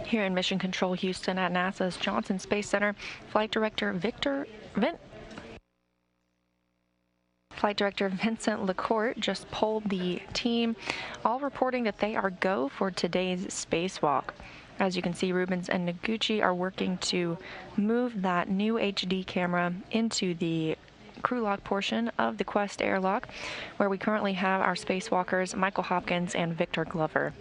Here in Mission Control Houston at NASA's Johnson Space Center, Flight Director Vincent LaCourte just polled the team, all reporting that they are go for today's spacewalk. As you can see, Rubens and Noguchi are working to move that new HD camera into the crew lock portion of the Quest airlock, where we currently have our spacewalkers Michael Hopkins and Victor Glover.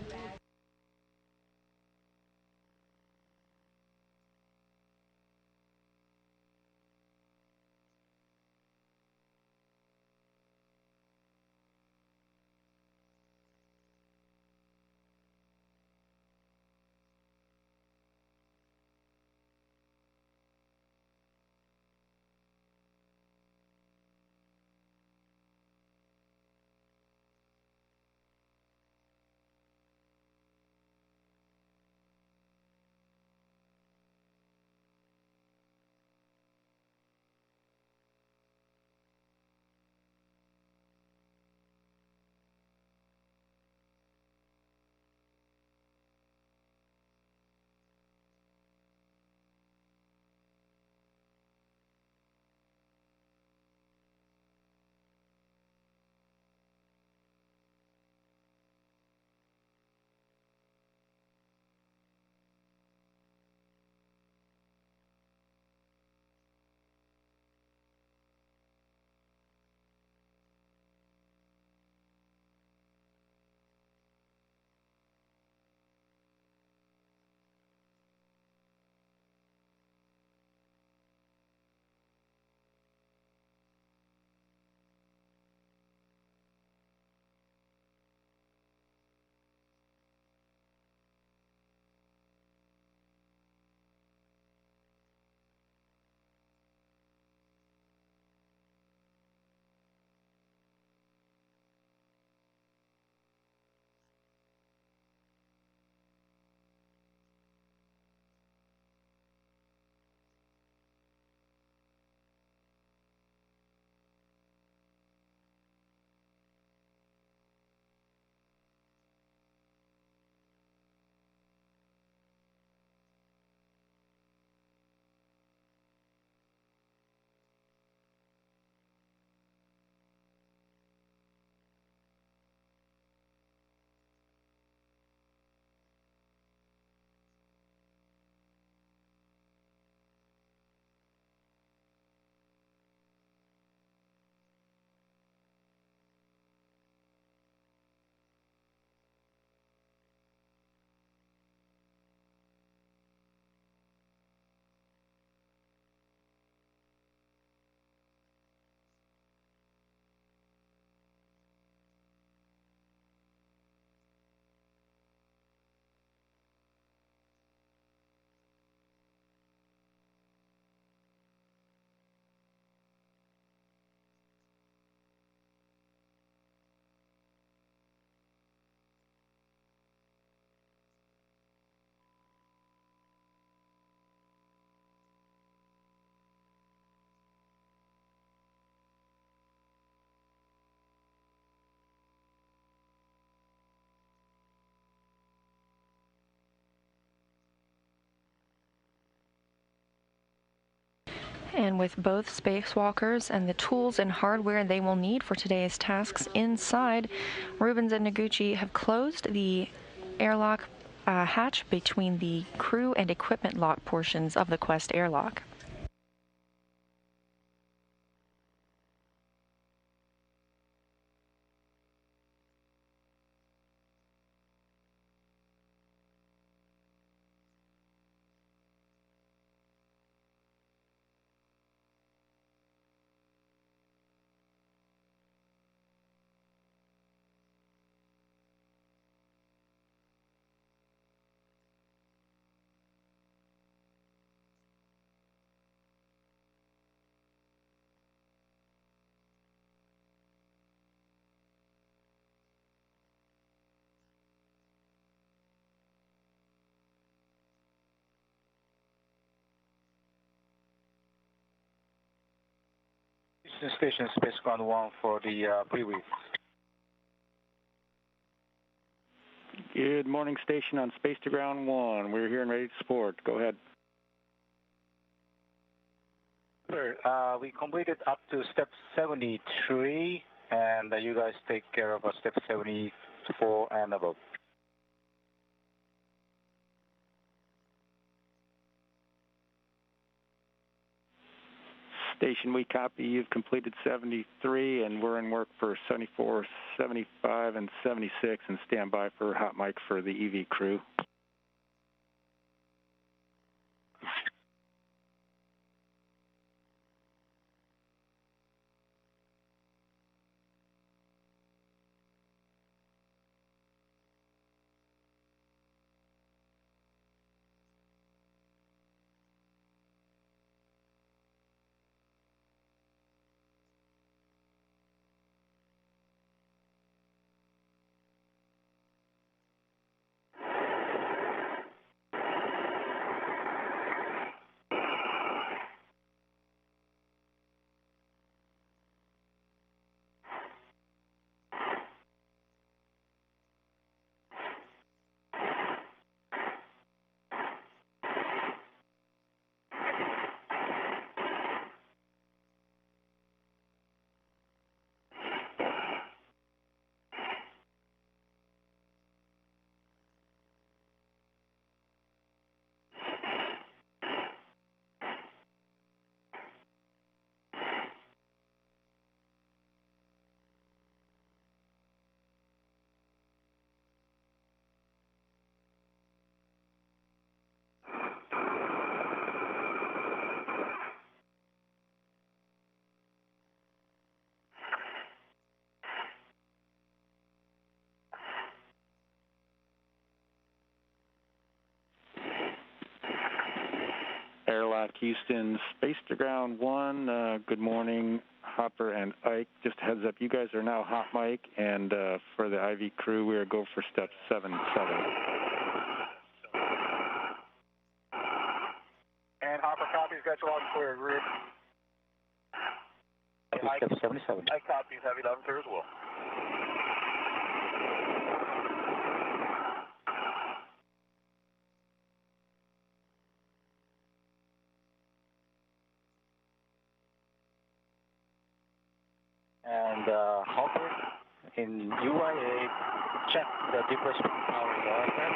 And with both spacewalkers and the tools and hardware they will need for today's tasks inside, Rubens and Noguchi have closed the airlock hatch between the crew and equipment lock portions of the Quest airlock. Houston Station, Space Ground 1 for the brief. Good morning, station on Space to Ground 1. We're here and ready to support. Go ahead. Sir, we completed up to step 73, and you guys take care of step 74 and above. Station, we copy. You've completed 73, and we're in work for 74, 75, and 76, and stand by for hot mic for the EV crew. Airlock Houston, Space to Ground 1. Good morning, Hopper and Ike. Just a heads up, you guys are now hot mic, and for the IV crew, we are go for step 77. And Hopper copies, got you on clear, group. Step 77. Ike copies, heavy 11 clear as well. And Hopper, in UIA, check the depressed pump power OFF.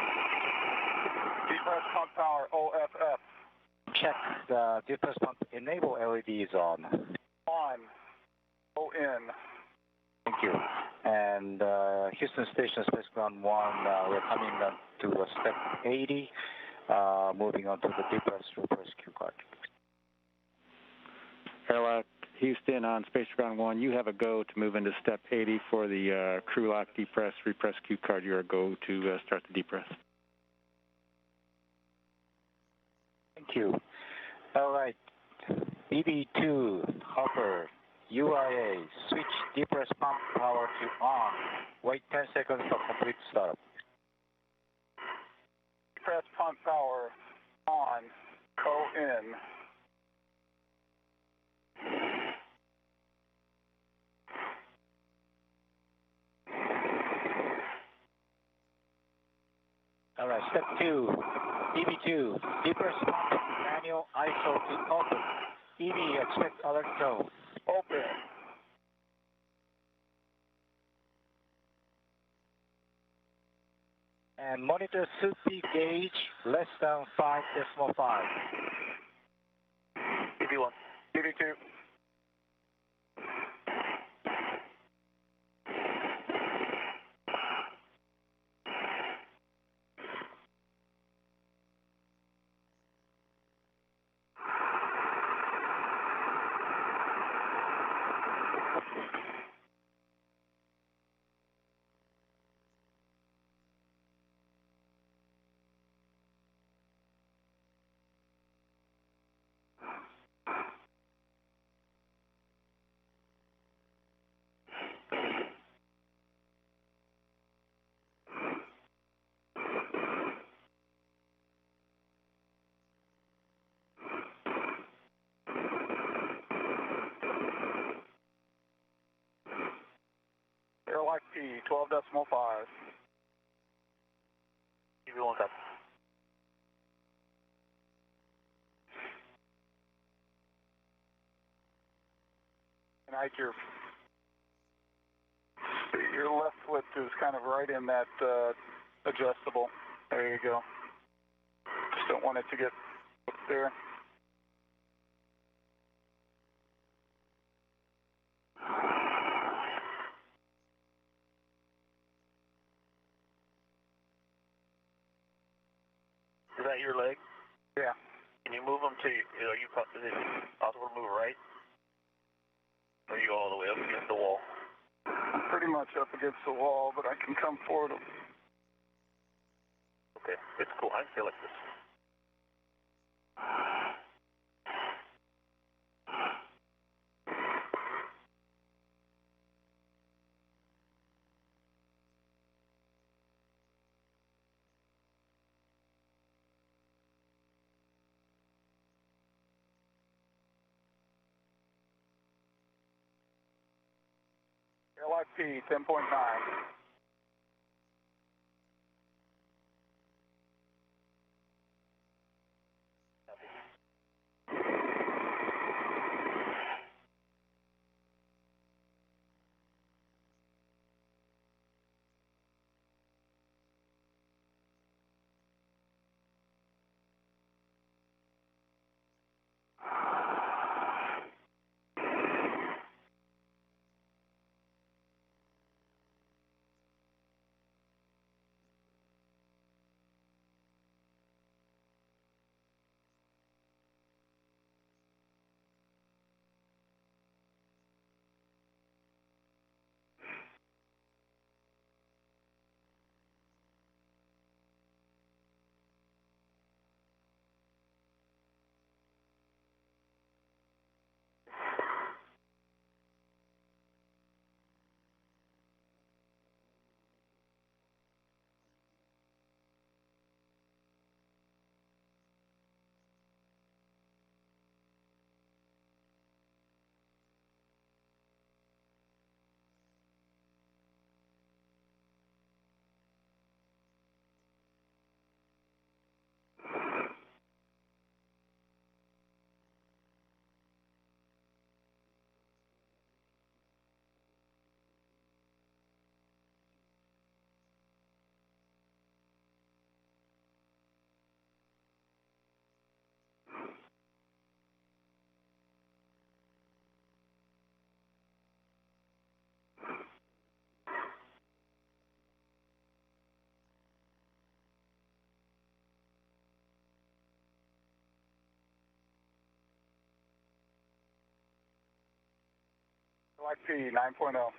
Depressed pump power OFF. Check the depressed pump enable LEDs on. On. ON. Thank you. And Houston Station, Space Ground 1, we're coming to step 80, moving on to the depressed repress Q card. Airlock Houston on Space Ground 1, you have a go to move into step 80 for the crew lock depress, repress Q card. You're a go to start the depress. Thank you. All right. BB2, Hopper, UIA, switch depress pump power to on. Wait 10 seconds for complete startup. Depressed pump power on. ON. All right, step 2, EV2, depress pump manual ISO to open. EV, expect alert go. Open. And monitor SUP gauge less than 5.5. EV1. EV2. Airlock P, 12.5. And Ike, your left foot is kind of right in that adjustable. There you go. Just don't want it to get up there. Is that your leg? Yeah. Can you move them to, is it possible to move right? Or are you all the way up against the wall? I'm pretty much up against the wall, but I can come forward. Okay, it's cool. I feel like this. Airlock P, 10.9. Airlock P, 9.0.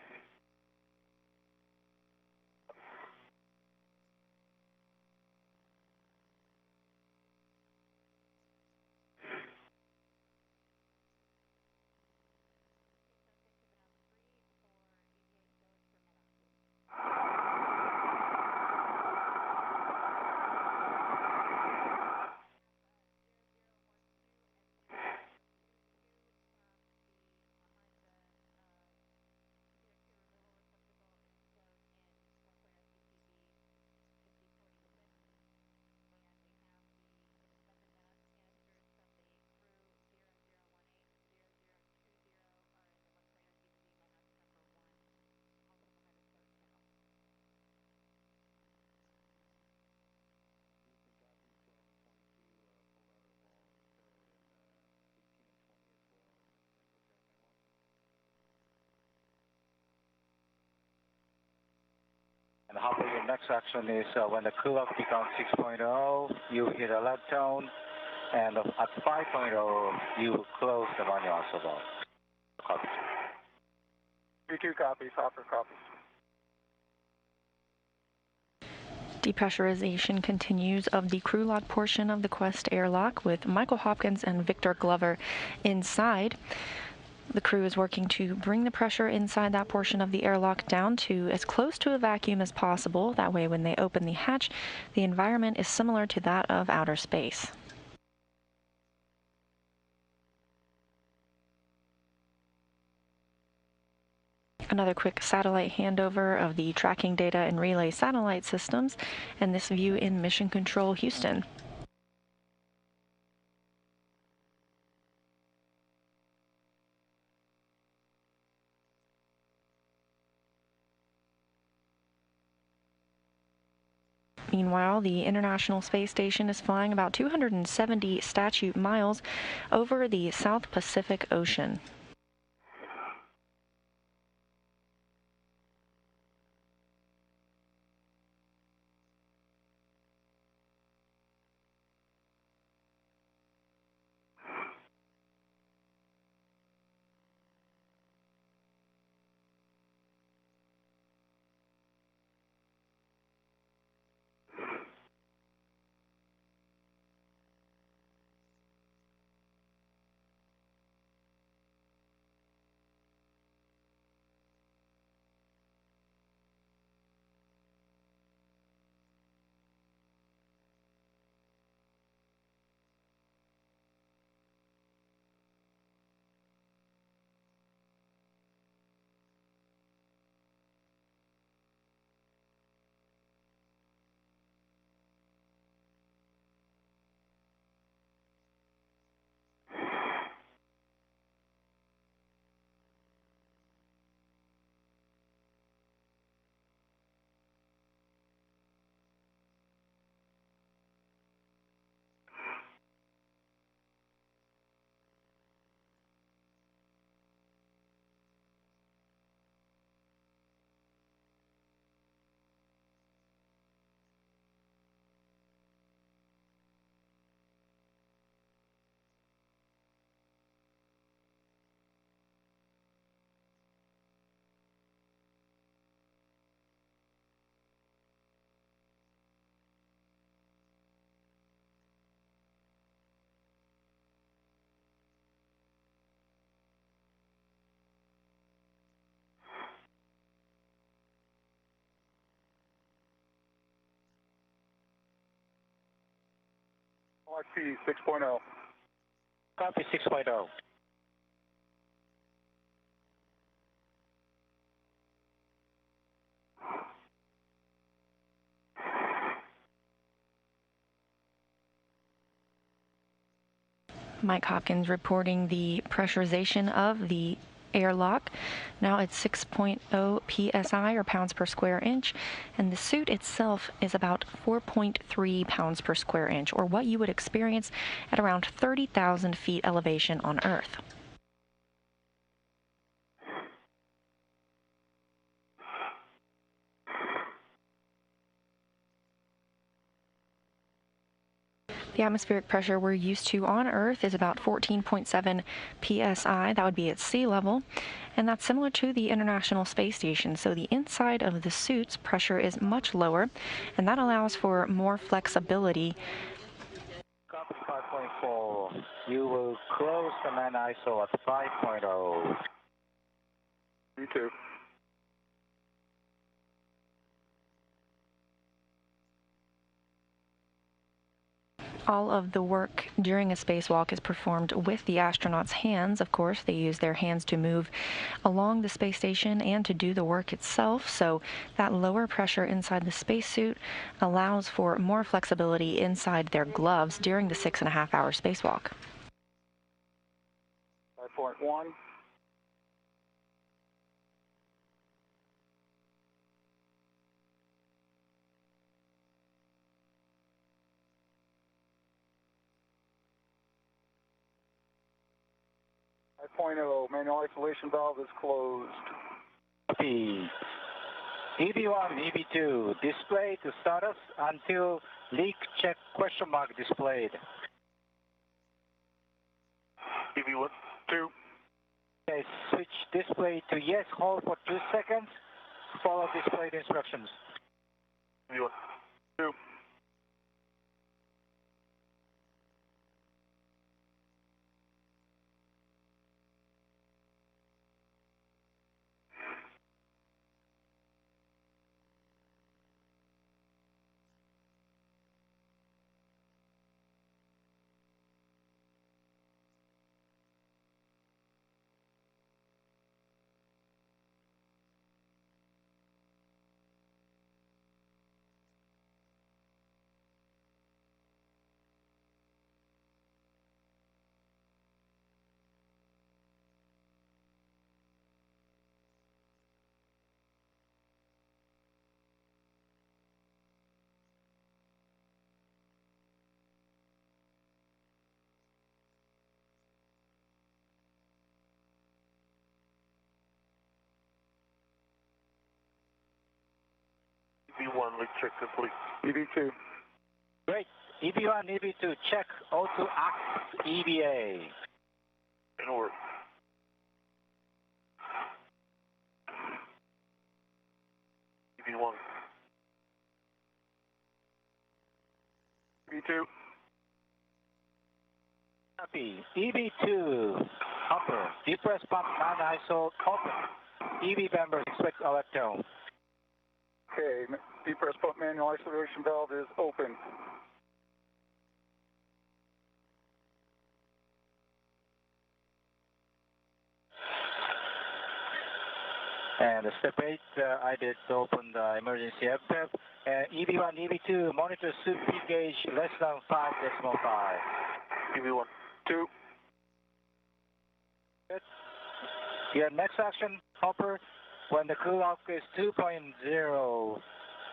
And Hopper, your next action is when the crew lock becomes 6.0, you hit a lead tone, and at 5.0, you close the manual servo. Copy. B2 copies, Hopper copies. Depressurization continues of the crew lock portion of the Quest airlock with Michael Hopkins and Victor Glover inside. The crew is working to bring the pressure inside that portion of the airlock down to as close to a vacuum as possible. That way, when they open the hatch, the environment is similar to that of outer space. Another quick satellite handover of the tracking data and relay satellite systems, and this view in Mission Control Houston. Meanwhile, the International Space Station is flying about 270 statute miles over the South Pacific Ocean. RT 6.0. Copy 6.0. Mike Hopkins reporting the pressurization of the airlock. Now it's 6.0 psi, or pounds per square inch, and the suit itself is about 4.3 pounds per square inch, or what you would experience at around 30,000 feet elevation on Earth. The atmospheric pressure we're used to on Earth is about 14.7 psi. That would be at sea level, and that's similar to the International Space Station. So the inside of the suit's pressure is much lower, and that allows for more flexibility. Copy 5.4. You will close the man ISO at 5.0. You too. All of the work during a spacewalk is performed with the astronauts' hands. Of course, they use their hands to move along the space station and to do the work itself. So that lower pressure inside the spacesuit allows for more flexibility inside their gloves during the 6.5-hour spacewalk. 5.1. 5.0, manual isolation valve is closed. Copy. EV1, EV2, display to status until leak check question mark displayed. EV1, 2. Okay, switch display to yes, hold for 2 seconds, follow displayed instructions. EV1, 2. EV1, leak check complete. EV2. Great. EV1, EV2, check O2 act EVA. In order. EV1. EV2. Copy. EV2, Hopper, depress pump non-ISO open. EV members expect electron. Okay, depress pump manual isolation valve is open. And step 8, I did open the emergency FTEP. And EV1, EV2, monitor soup P gauge less than 5.5. EV1. 2. Good. Your next action, Hopper, when the cool off is 2.0,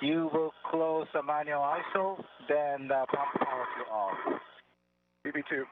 you will close the manual ISO, then the pump power to off. EV2.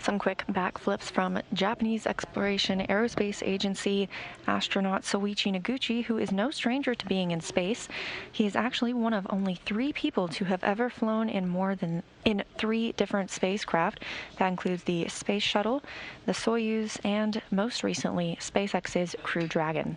Some quick backflips from Japanese Exploration Aerospace Agency astronaut Soichi Noguchi, who is no stranger to being in space. He is actually one of only 3 people to have ever flown in 3 different spacecraft. That includes the Space Shuttle, the Soyuz, and most recently, SpaceX's Crew Dragon.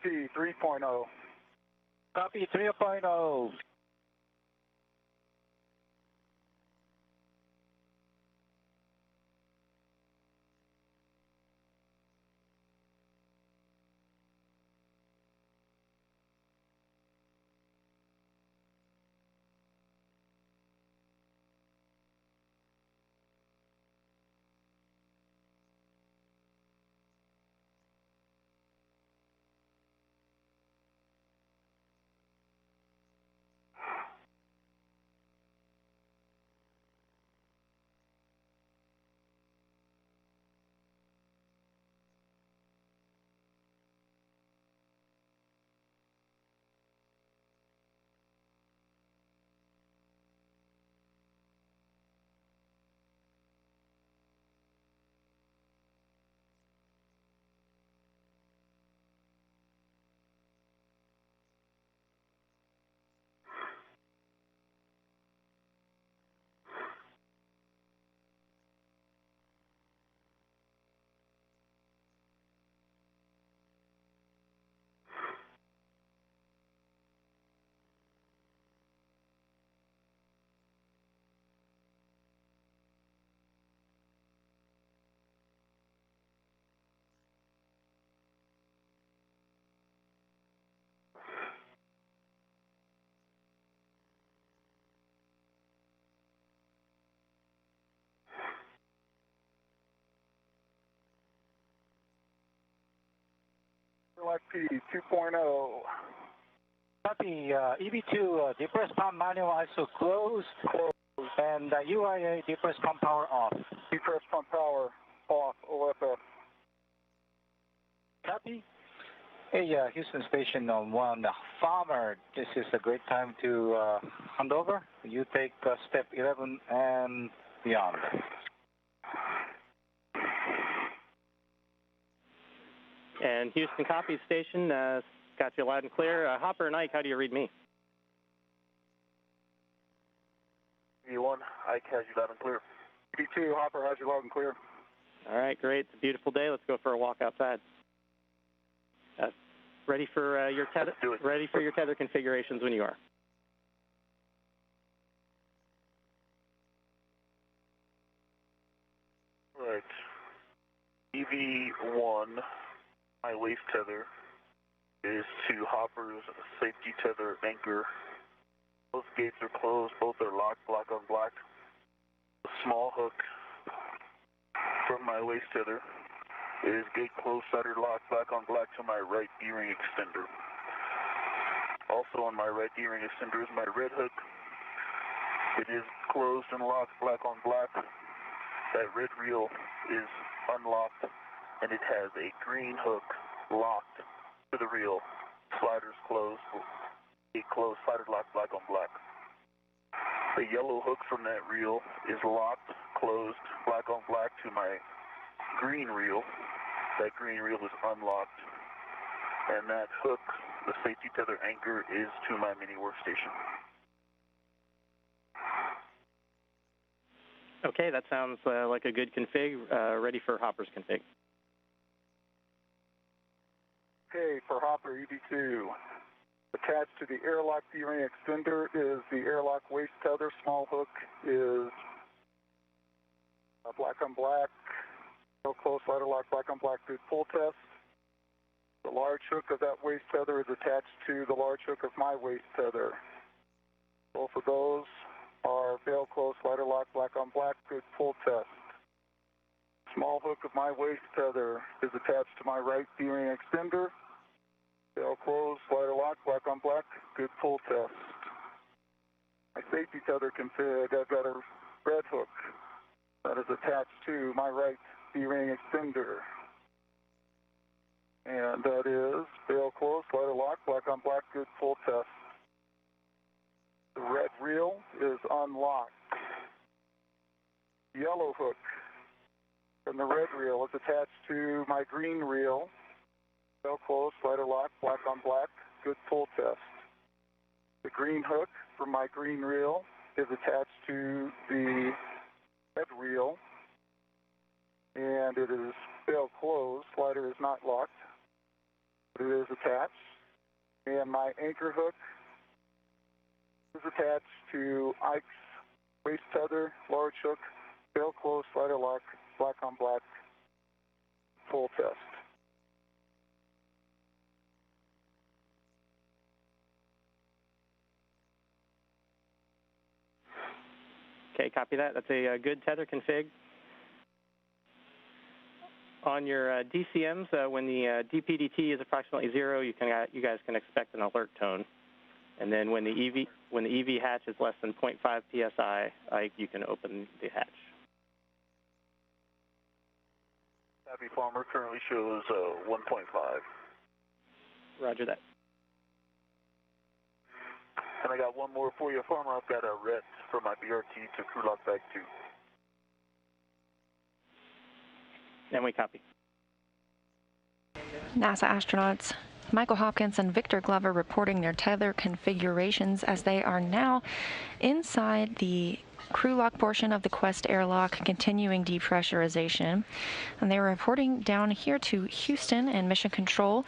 P 3.0. Copy 3.0. P 2.0. Copy. EV2, depress pump manual ISO closed. And UIA, depress pump power off. Depress pump power off, OFF. Copy. Hey, Houston Station 1, Farmer, this is a great time to hand over. You take step 11 and beyond. And Houston, copy station. Got you loud and clear. Hopper and Ike, how do you read me? V1, Ike has you loud and clear. V2, Hopper has you loud and clear. All right, great. It's a beautiful day. Let's go for a walk outside. Ready for your tether? Ready for your tether configurations when you are. All right. EV1, my waist tether is to Hopper's safety tether anchor. Both gates are closed. Both are locked, black on black. A small hook from my waist tether is gate closed, soldered lock, black on black to my right D-ring extender. Also on my right D-ring extender is my red hook. It is closed and locked, black on black. That red reel is unlocked, and it has a green hook locked to the reel. Sliders closed, gate closed, soldered lock, black on black. The yellow hook from that reel is locked, closed, black on black to my green reel. That green reel is unlocked, and that hook, the safety tether anchor, is to my mini workstation. Okay, that sounds like a good config. Ready for Hopper's config. Okay, for Hopper, EV2. Attached to the airlock D-ring extender is the airlock waist tether. Small hook is black on black. No close, slider lock, black on black, good pull test. The large hook of that waist tether is attached to the large hook of my waist tether. Both of those are bail close, slider lock, black on black, good pull test. Small hook of my waist tether is attached to my right D-ring extender. Bail close, slider lock, black on black, good pull test. My safety tether config, I've got a red hook that is attached to my right D-ring extender. And that is bail close, slider lock, black on black, good pull test. The red reel is unlocked. Yellow hook from the red reel is attached to my green reel. Bail close, slider lock, black on black, good pull test. The green hook from my green reel is attached to the red reel, and it is bail closed. Slider is not locked, but it is attached. And my anchor hook is attached to Ike's waist tether, large hook, bail closed, slider lock, black on black, full test. Okay, copy that. That's a good tether config. On your DCMs, when the DPDT is approximately 0, you guys can expect an alert tone. And then when the EV hatch is less than 0.5 psi, you can open the hatch. Happy Farmer currently shows 1.5. Roger that. And I got one more for you, Farmer. I've got a ret from my BRT to crew lock bag 2. And we copy. NASA astronauts Michael Hopkins and Victor Glover reporting their tether configurations as they are now inside the crew lock portion of the Quest airlock, continuing depressurization. And they were reporting down here to Houston and Mission Control.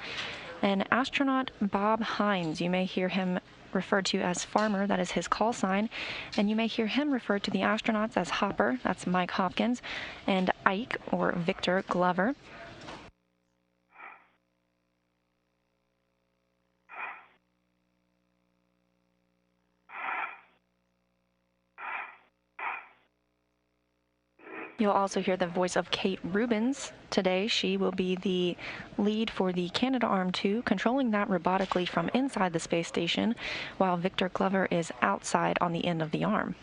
And astronaut Bob Hines, you may hear him referred to as Farmer, that is his call sign, and you may hear him referred to the astronauts as Hopper, that's Mike Hopkins, and Ike, or Victor Glover. You'll also hear the voice of Kate Rubens. Today, she will be the lead for the Canadarm2, controlling that robotically from inside the space station, while Victor Glover is outside on the end of the arm.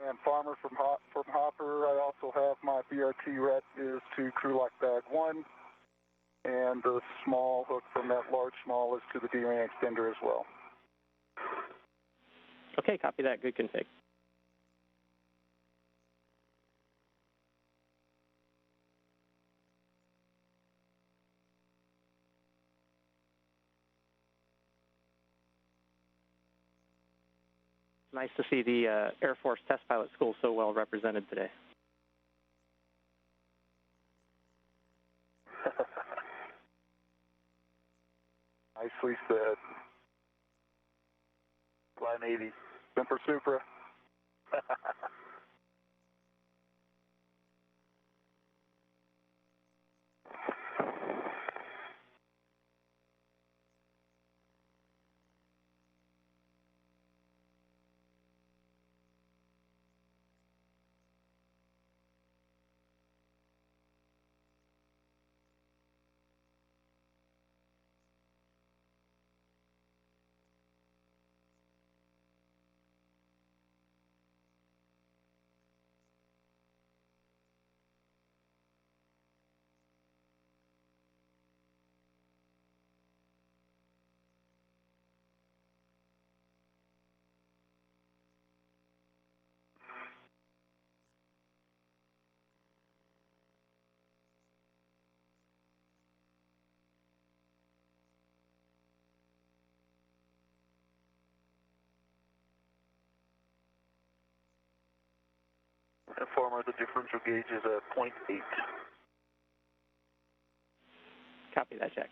And Farmer from Hopper, I also have my BRT ret is to crew lock bag 1, and the small hook from that large small is to the D-ring extender as well. Okay, copy that. Good config. Nice to see the Air Force Test Pilot School so well represented today. Nicely said. Fly Navy. Semper Supra. Informer, the differential gauge is at 0.8. Copy that, Jack.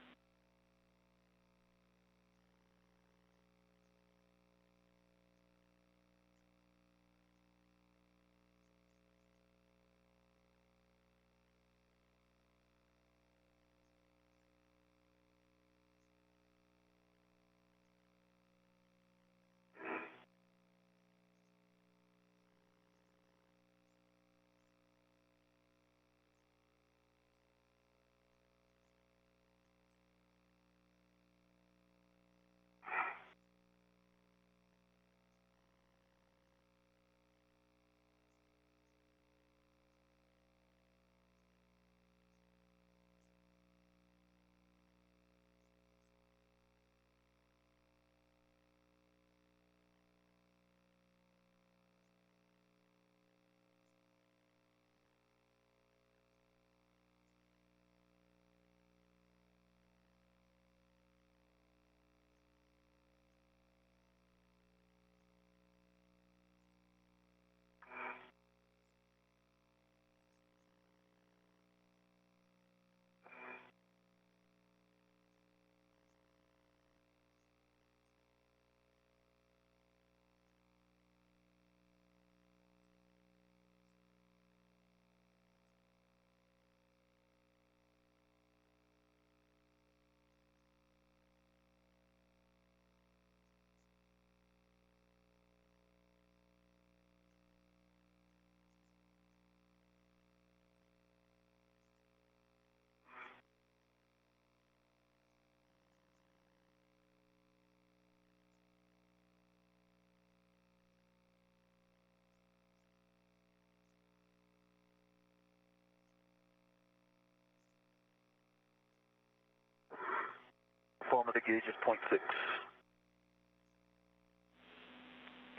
Informer, the gauge is 0.6.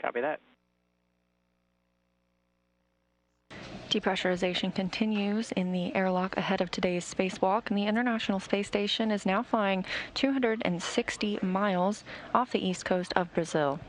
Copy that. Depressurization continues in the airlock ahead of today's spacewalk, and the International Space Station is now flying 260 miles off the east coast of Brazil.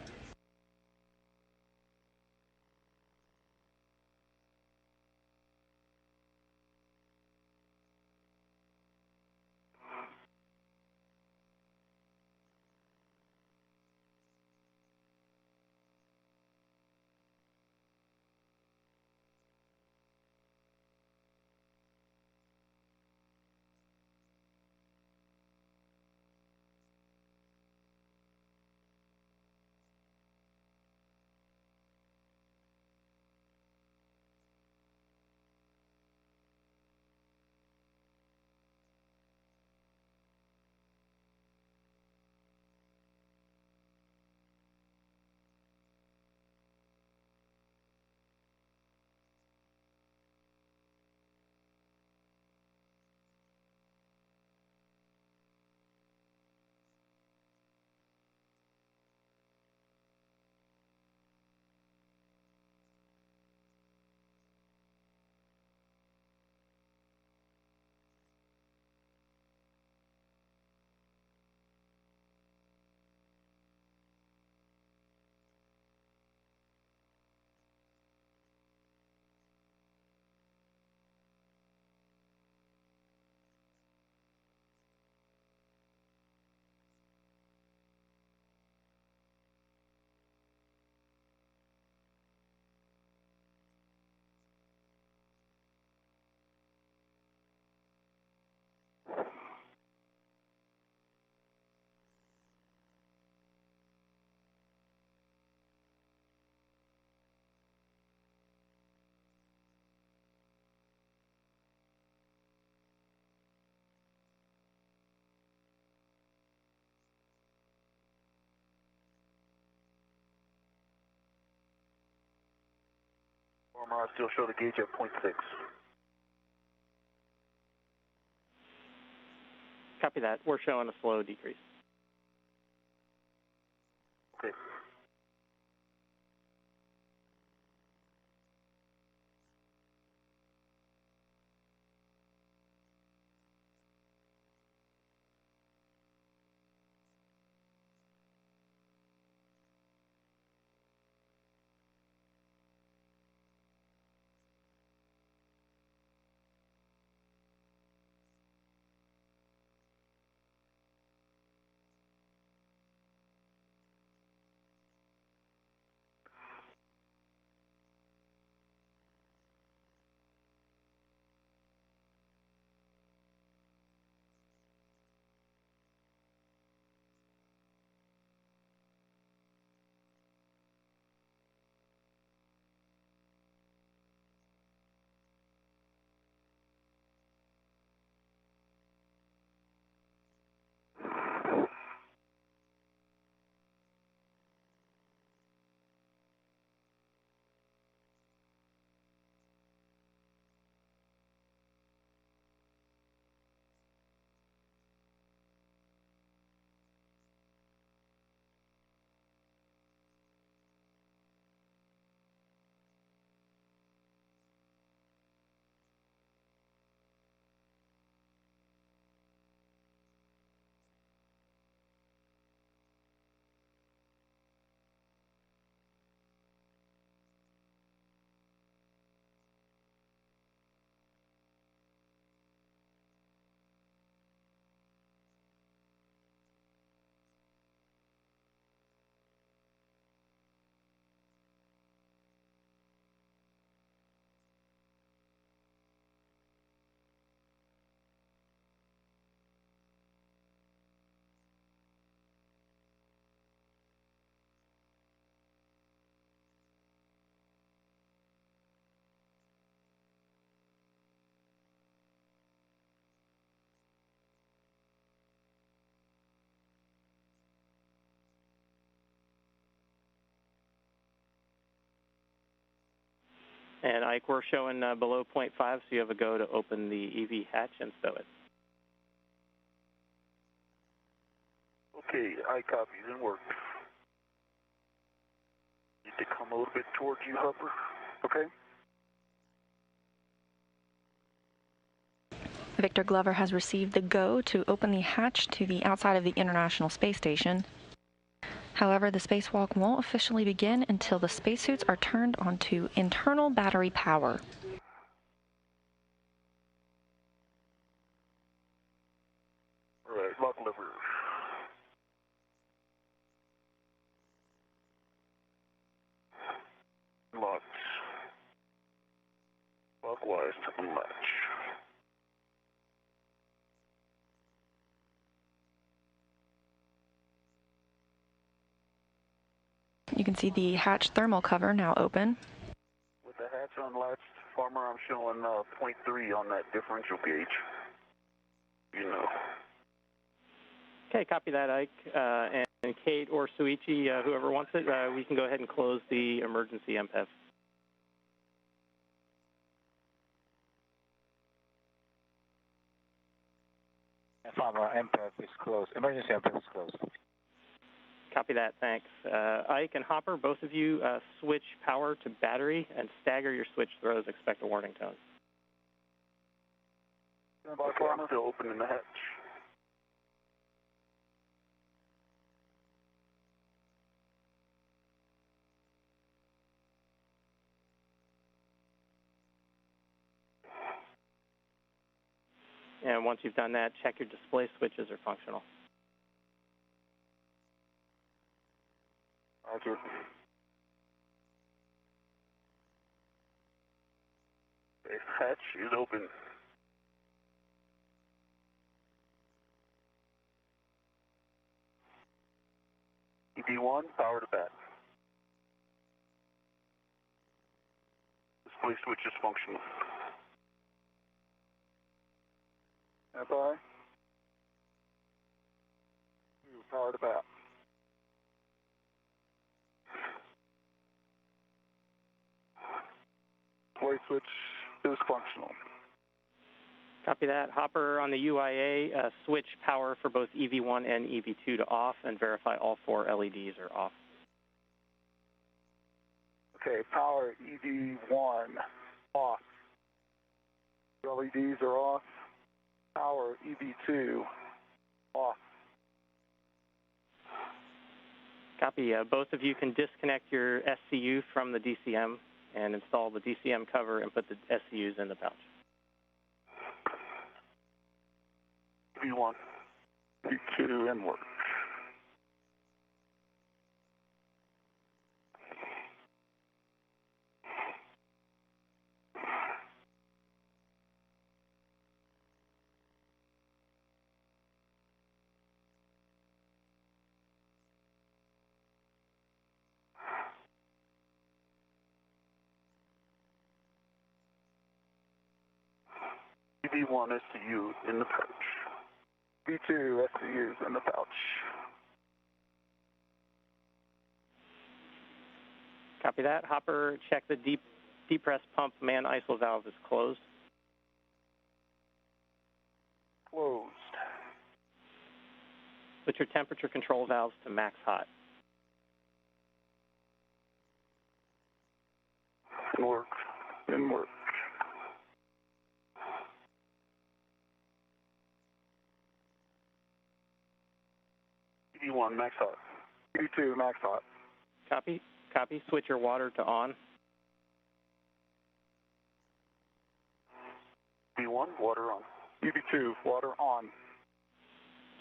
Farmer, I still show the gauge at 0.6. Copy that. We're showing a slow decrease. Okay. And Ike, we're showing below 0.5, so you have a go to open the EV hatch and stow it. Okay, I copies and work. Need to come a little bit towards you, Hopper. Okay. Victor Glover has received the go to open the hatch to the outside of the International Space Station. However, the spacewalk won't officially begin until the spacesuits are turned onto internal battery power. All right, lock lever. Locked. Clockwise to the latch. You can see the hatch thermal cover now open. With the hatch unlatched, Farmer, I'm showing 0.3 on that differential gauge. You know. Okay, copy that, Ike. And Kate or Suichi, whoever wants it, we can go ahead and close the emergency MPEF. Farmer, MPEF is closed. Emergency MPEF is closed. Copy that, thanks. Ike and Hopper, both of you switch power to battery and stagger your switch throws. Expect a warning tone. Okay, I'm still opening the hatch. And once you've done that, check your display switches are functional. Roger. Okay, hatch is open. EB1, power to bat. Display switch is functional. FI. Power to bat. switch is functional. Copy that. Hopper on the UIA, switch power for both EV1 and EV2 to off and verify all 4 LEDs are off. Okay, power EV1 off. LEDs are off. Power EV2 off. Copy. Both of you can disconnect your SCU from the DCM and install the DCM cover and put the SCUs in the pouch. V1. V2 and work. V1 SCU in the pouch. V2 SCUs in the pouch. Copy that. Hopper, check the depress pump man ISO valve is closed. Closed. Put your temperature control valves to max hot. In work. In work. V1 max hot. V2 max hot. Copy. Copy. Switch your water to on. V1 water on. EV2 water on.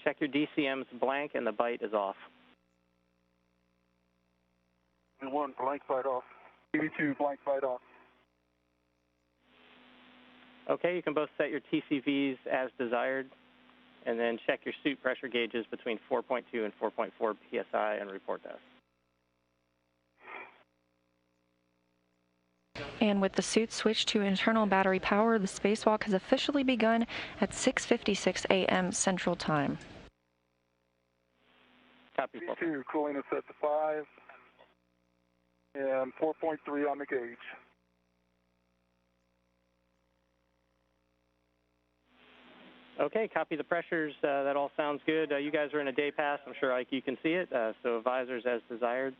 Check your DCM's blank and the bite is off. V1 blank bite off. EV2 blank bite off. Okay, you can both set your TCVs as desired, and then check your suit pressure gauges between 4.2 and 4.4 psi and report to us. And with the suit switched to internal battery power, the spacewalk has officially begun at 6:56 a.m. Central Time. Copy. V2 cooling is set to 5 and 4.3 on the gauge. Okay, copy the pressures. That all sounds good. You guys are in a day pass. I'm sure, Ike, you can see it. So visors as desired.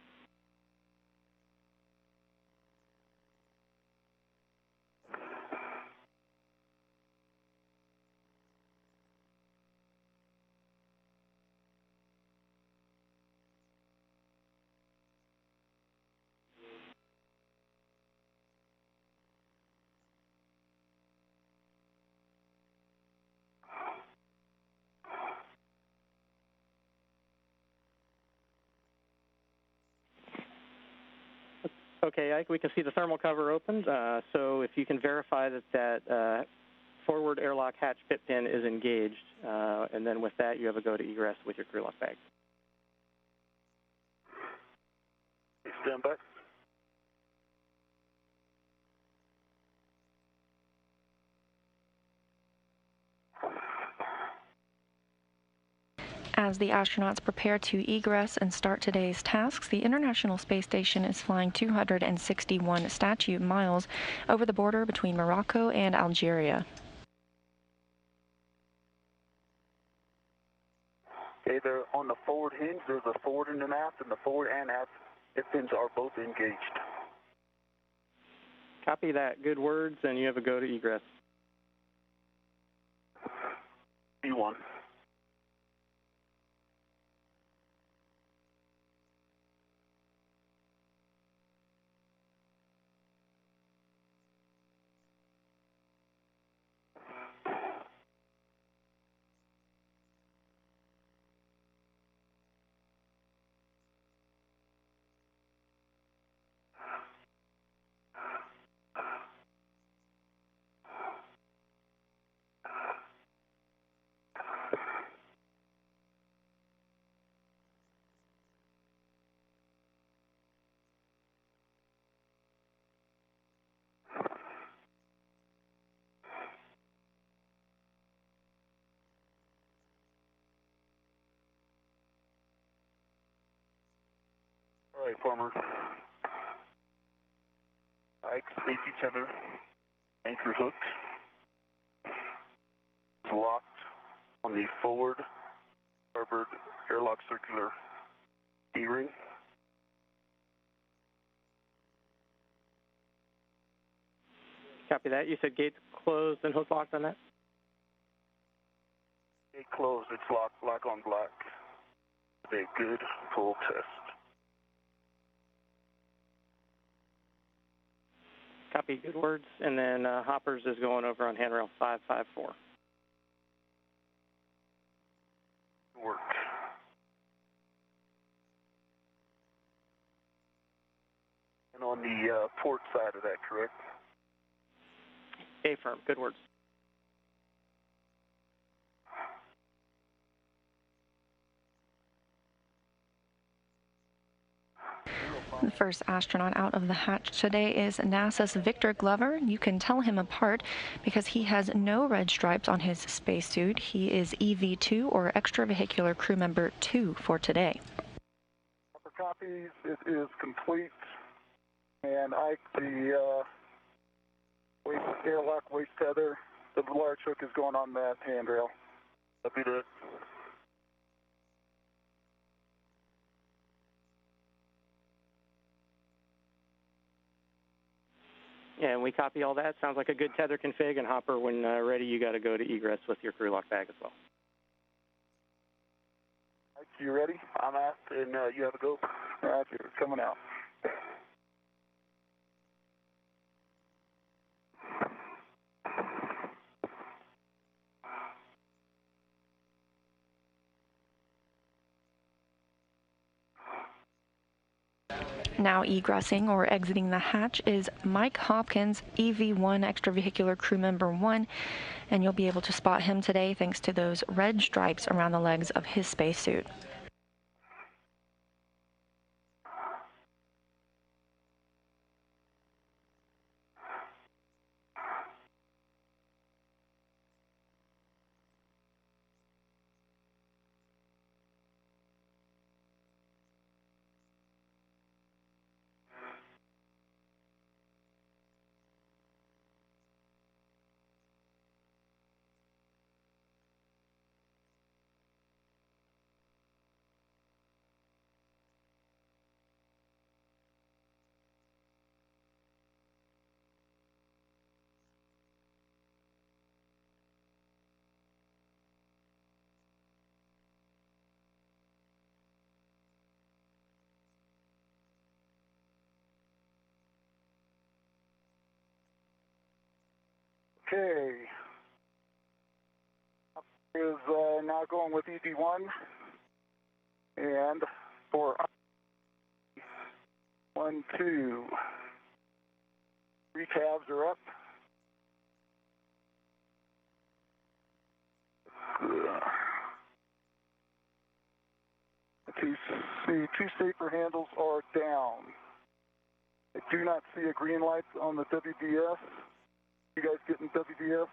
Okay, Ike, we can see the thermal cover opened. So if you can verify that forward airlock hatch pit pin is engaged, and then with that you have a go to egress with your crew lock bag. Stand back. As the astronauts prepare to egress and start today's tasks, the International Space Station is flying 261 statute miles over the border between Morocco and Algeria. Okay, they're on the forward hinge. There's a forward and an aft, and the forward and aft pins are both engaged. Copy that. Good words, and you have a go to egress. V1. All right, Farmer. Ike, face each other. Anchor hook is locked on the forward starboard airlock circular D-ring. Copy that. You said gates closed and hook locked on that? Gate closed. It's locked black on black. A good full test. Copy. Good words. And then Hoppers is going over on handrail 554. Work. And on the port side of that, correct? A-firm. Good words. The first astronaut out of the hatch today is NASA's Victor Glover. You can tell him apart because he has no red stripes on his spacesuit. He is EV2 or extravehicular crew member 2 for today. Upper copies, it is complete. And Ike, the airlock waist tether, the large hook is going on that handrail. Copy that. Yeah, and we copy all that. Sounds like a good tether config. And Hopper, when ready, you got to go to egress with your crew lock bag as well. Ike, you ready? I'm aft, and you have a go. Roger, coming out. Now egressing or exiting the hatch is Mike Hopkins, EV1 extravehicular crew member 1, and you'll be able to spot him today thanks to those red stripes around the legs of his spacesuit. Okay. Is now going with EV1. And for 1, 2. 3 tabs are up. The 2 safer handles are down. I do not see a green light on the WDS. You guys getting WDS?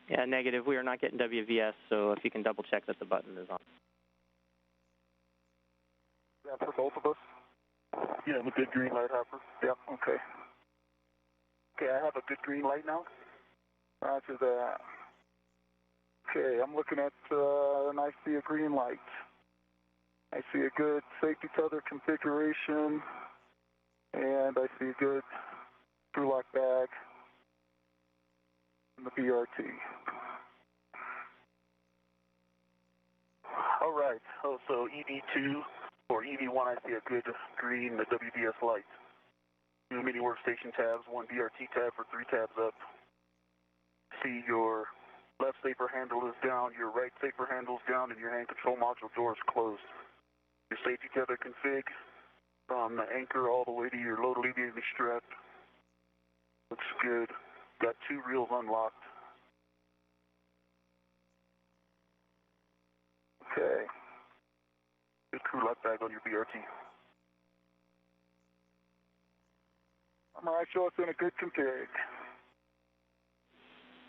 Yeah, negative. We are not getting WVS, so if you can double check that the button is on. Yeah, for both of us? Yeah, I'm a good green light, Hopper. Yep, okay. Okay, I have a good green light now. Roger that. Okay, I'm looking at, and I see a green light. I see a good safety tether configuration, and I see a good crew lock bag in the BRT. All right, so EV2 or EV1, I see a good green WDS light. 2 mini workstation tabs, 1 BRT tab for 3 tabs up. See your left safer handle is down, your right safer handle is down, and your hand control module door is closed. Your safety tether config from the anchor all the way to your load alleviating strap looks good. Got 2 reels unlocked. Okay. Good crew lock bag on your BRT. MRI show us in a good config.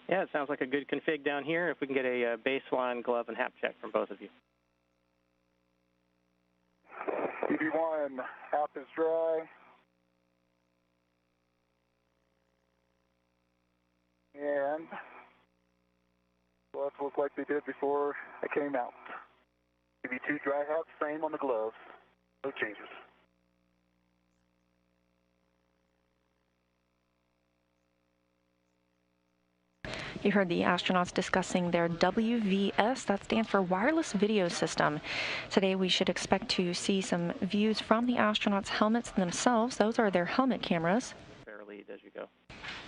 Yeah, it sounds like a good config down here. If we can get a baseline glove and hap check from both of you. DB1, app is dry. And gloves look like they did before I came out. DB2, dry hop, same on the gloves. No changes. You heard the astronauts discussing their WVS, that stands for Wireless Video System. Today we should expect to see some views from the astronauts' helmets themselves. Those are their helmet cameras. Fair lead as you go.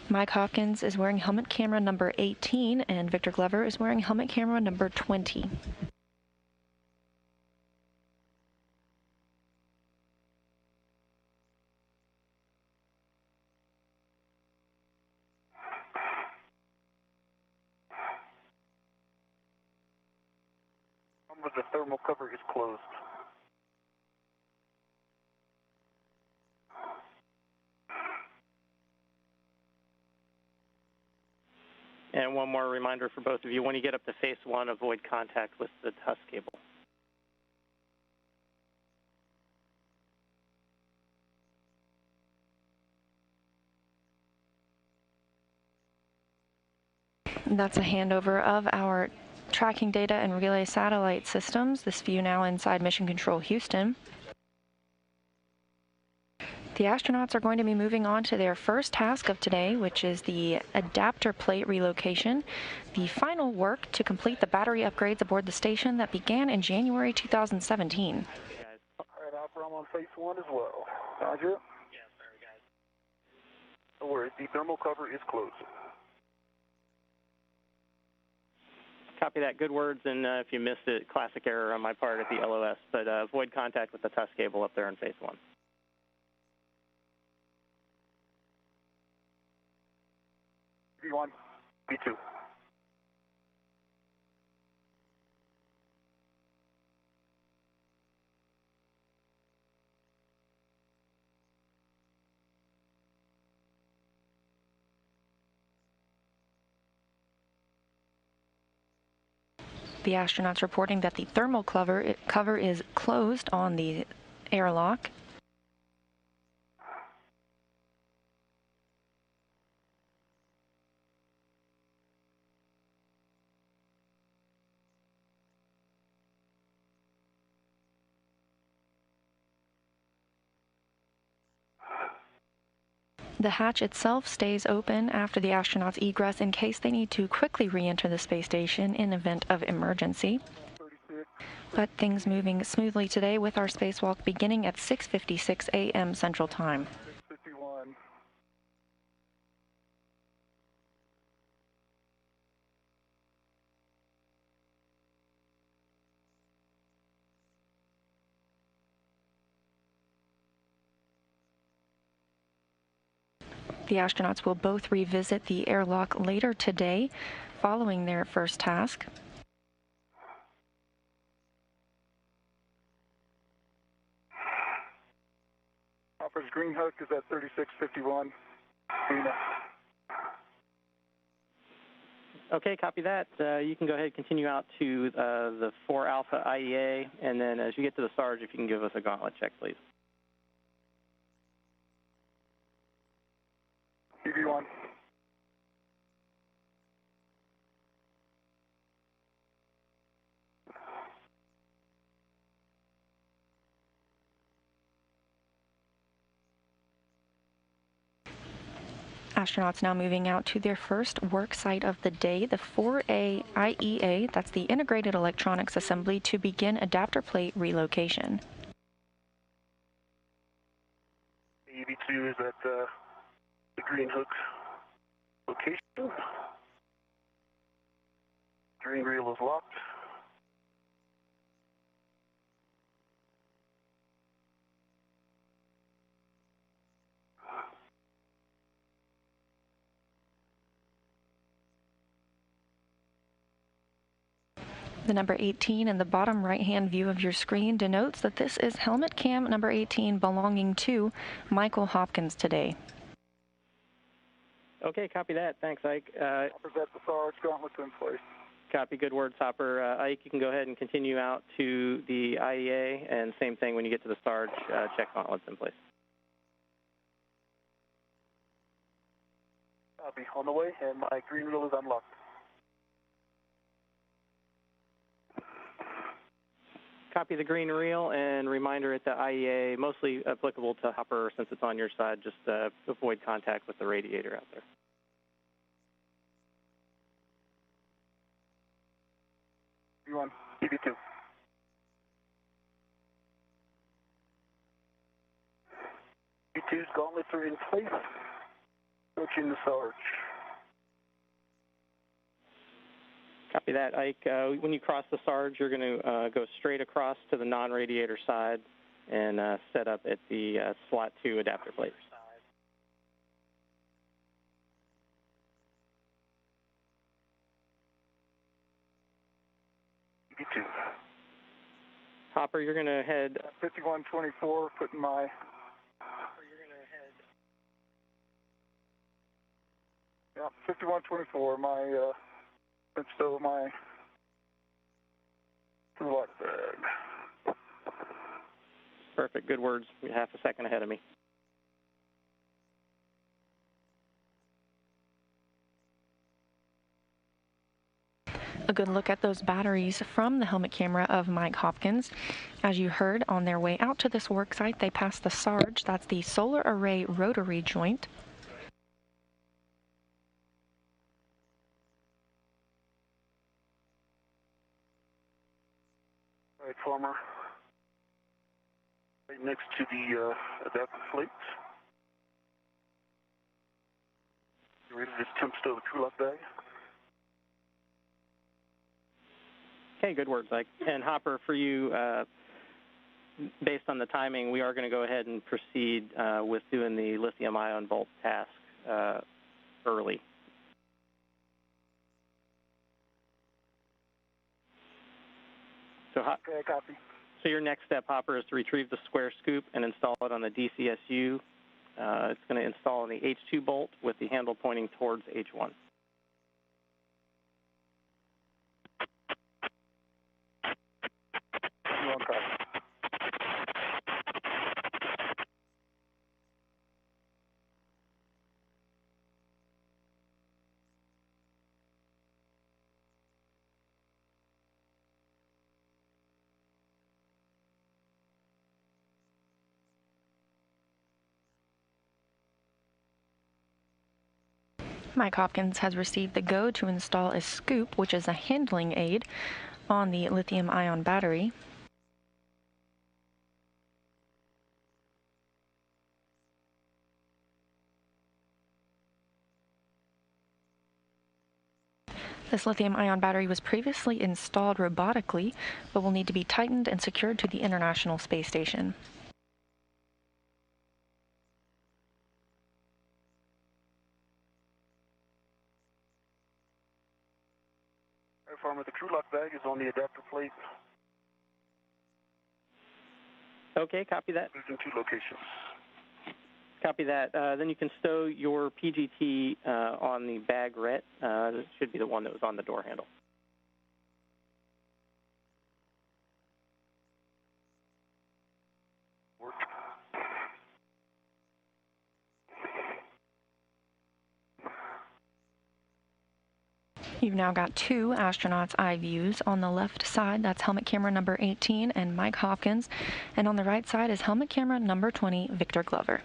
Mike Hopkins is wearing helmet camera number 18, and Victor Glover is wearing helmet camera number 20. The thermal cover is closed. And one more reminder for both of you, when you get up to phase 1, avoid contact with the TUS cable. That's a handover of our tracking data and relay satellite systems. This view now inside Mission Control Houston. The astronauts are going to be moving on to their first task of today, which is the adapter plate relocation, the final work to complete the battery upgrades aboard the station that began in January 2017. All right, Hopper, I'm on phase 1 as well. Roger. Yes, sorry, guys. Don't worry, the thermal cover is closed. Copy that. Good words, and if you missed it, classic error on my part at the LOS, but avoid contact with the TUS cable up there in phase 1. B1. B2. The astronauts reporting that the thermal cover is closed on the airlock. The hatch itself stays open after the astronauts egress in case they need to quickly re-enter the space station in event of emergency. But things moving smoothly today with our spacewalk beginning at 6:56 a.m. Central Time. 51. The astronauts will both revisit the airlock later today following their first task. Hopper's green hook is at 3651. Okay, copy that. You can go ahead and continue out to the 4 Alpha IEA, and then as you get to the SARS, if you can give us a gauntlet check, please. DB1. Astronauts now moving out to their first work site of the day, the 4A IEA, that's the Integrated Electronics Assembly, to begin adapter plate relocation. EV2 is at the green hook location. Green reel is locked. The number 18 in the bottom right-hand view of your screen denotes that this is helmet cam number 18 belonging to Michael Hopkins today. Okay, copy that. Thanks, Ike. Hopper's at the SARS, gauntlet's in place. Copy, good words, Hopper. Ike, you can go ahead and continue out to the IEA, and same thing when you get to the Sarge, check gauntlets in place. Copy, on the way, and my green reel is unlocked. Copy the green reel, and reminder at the IEA, mostly applicable to Hopper since it's on your side, just avoid contact with the radiator out there. V1, EV2. EV2's gauntlets are in place. Switching the Sarge. Copy that, Ike. When you cross the Sarge, you're going to go straight across to the non-radiator side and set up at the slot 2 adapter plate. EV2. Hopper, you're going to head 5124, putting my... Yeah, 5124, my, still my lock bag. Perfect, good words. You're half a second ahead of me. A good look at those batteries from the helmet camera of Mike Hopkins. As you heard, on their way out to this work site, they passed the Sarge. That's the solar array rotary joint. Right, farmer. Right next to the adapter plates. You ready to just temp stow the true lock bag? Okay, good words, Ike. And Hopper, for you, based on the timing, we are going to go ahead and proceed with doing the lithium-ion bolt task early. So, okay, copy. So your next step, Hopper, is to retrieve the square scoop and install it on the DCSU. It's going to install in the H2 bolt with the handle pointing towards H1. Mike Hopkins has received the go to install a scoop, which is a handling aid, on the lithium-ion battery. This lithium-ion battery was previously installed robotically, but will need to be tightened and secured to the International Space Station. Farmer, the true lock bag is on the adapter plate. Okay, copy that. It's in 2 locations. Copy that. Then you can stow your PGT on the bagret. This should be the one that was on the door handle. Work. You've now got 2 astronauts' eye views. On the left side, that's helmet camera number 18 and Mike Hopkins, and on the right side is helmet camera number 20, Victor Glover.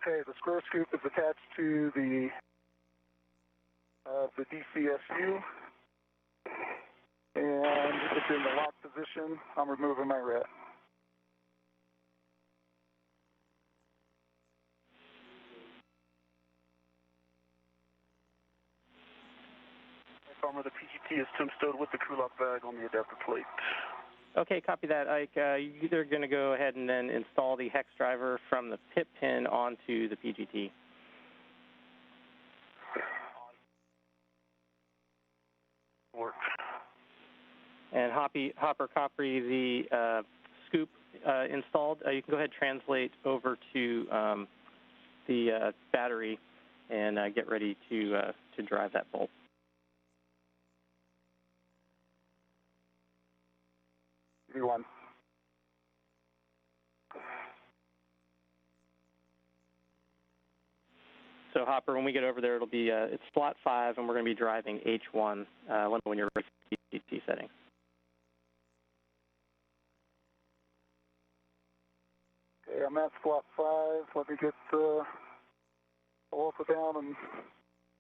Okay, the square scoop is attached to the DCSU, and it's in the lock position. I'm removing my rat. Farmer, the PGT PGT is Tim stowed with the crew lock bag on the adapter plate. Okay, copy that, Ike. You're going to go ahead and then install the hex driver from the pit pin onto the PGT. Work. And Hopper, copy the scoop installed. You can go ahead and translate over to the battery and get ready to drive that bolt. V1. So Hopper, when we get over there, it'll be it's slot 5, and we're going to be driving H1 when you're ready for PGT settings. Okay, I'm at slot 5. Let me get the alpha down and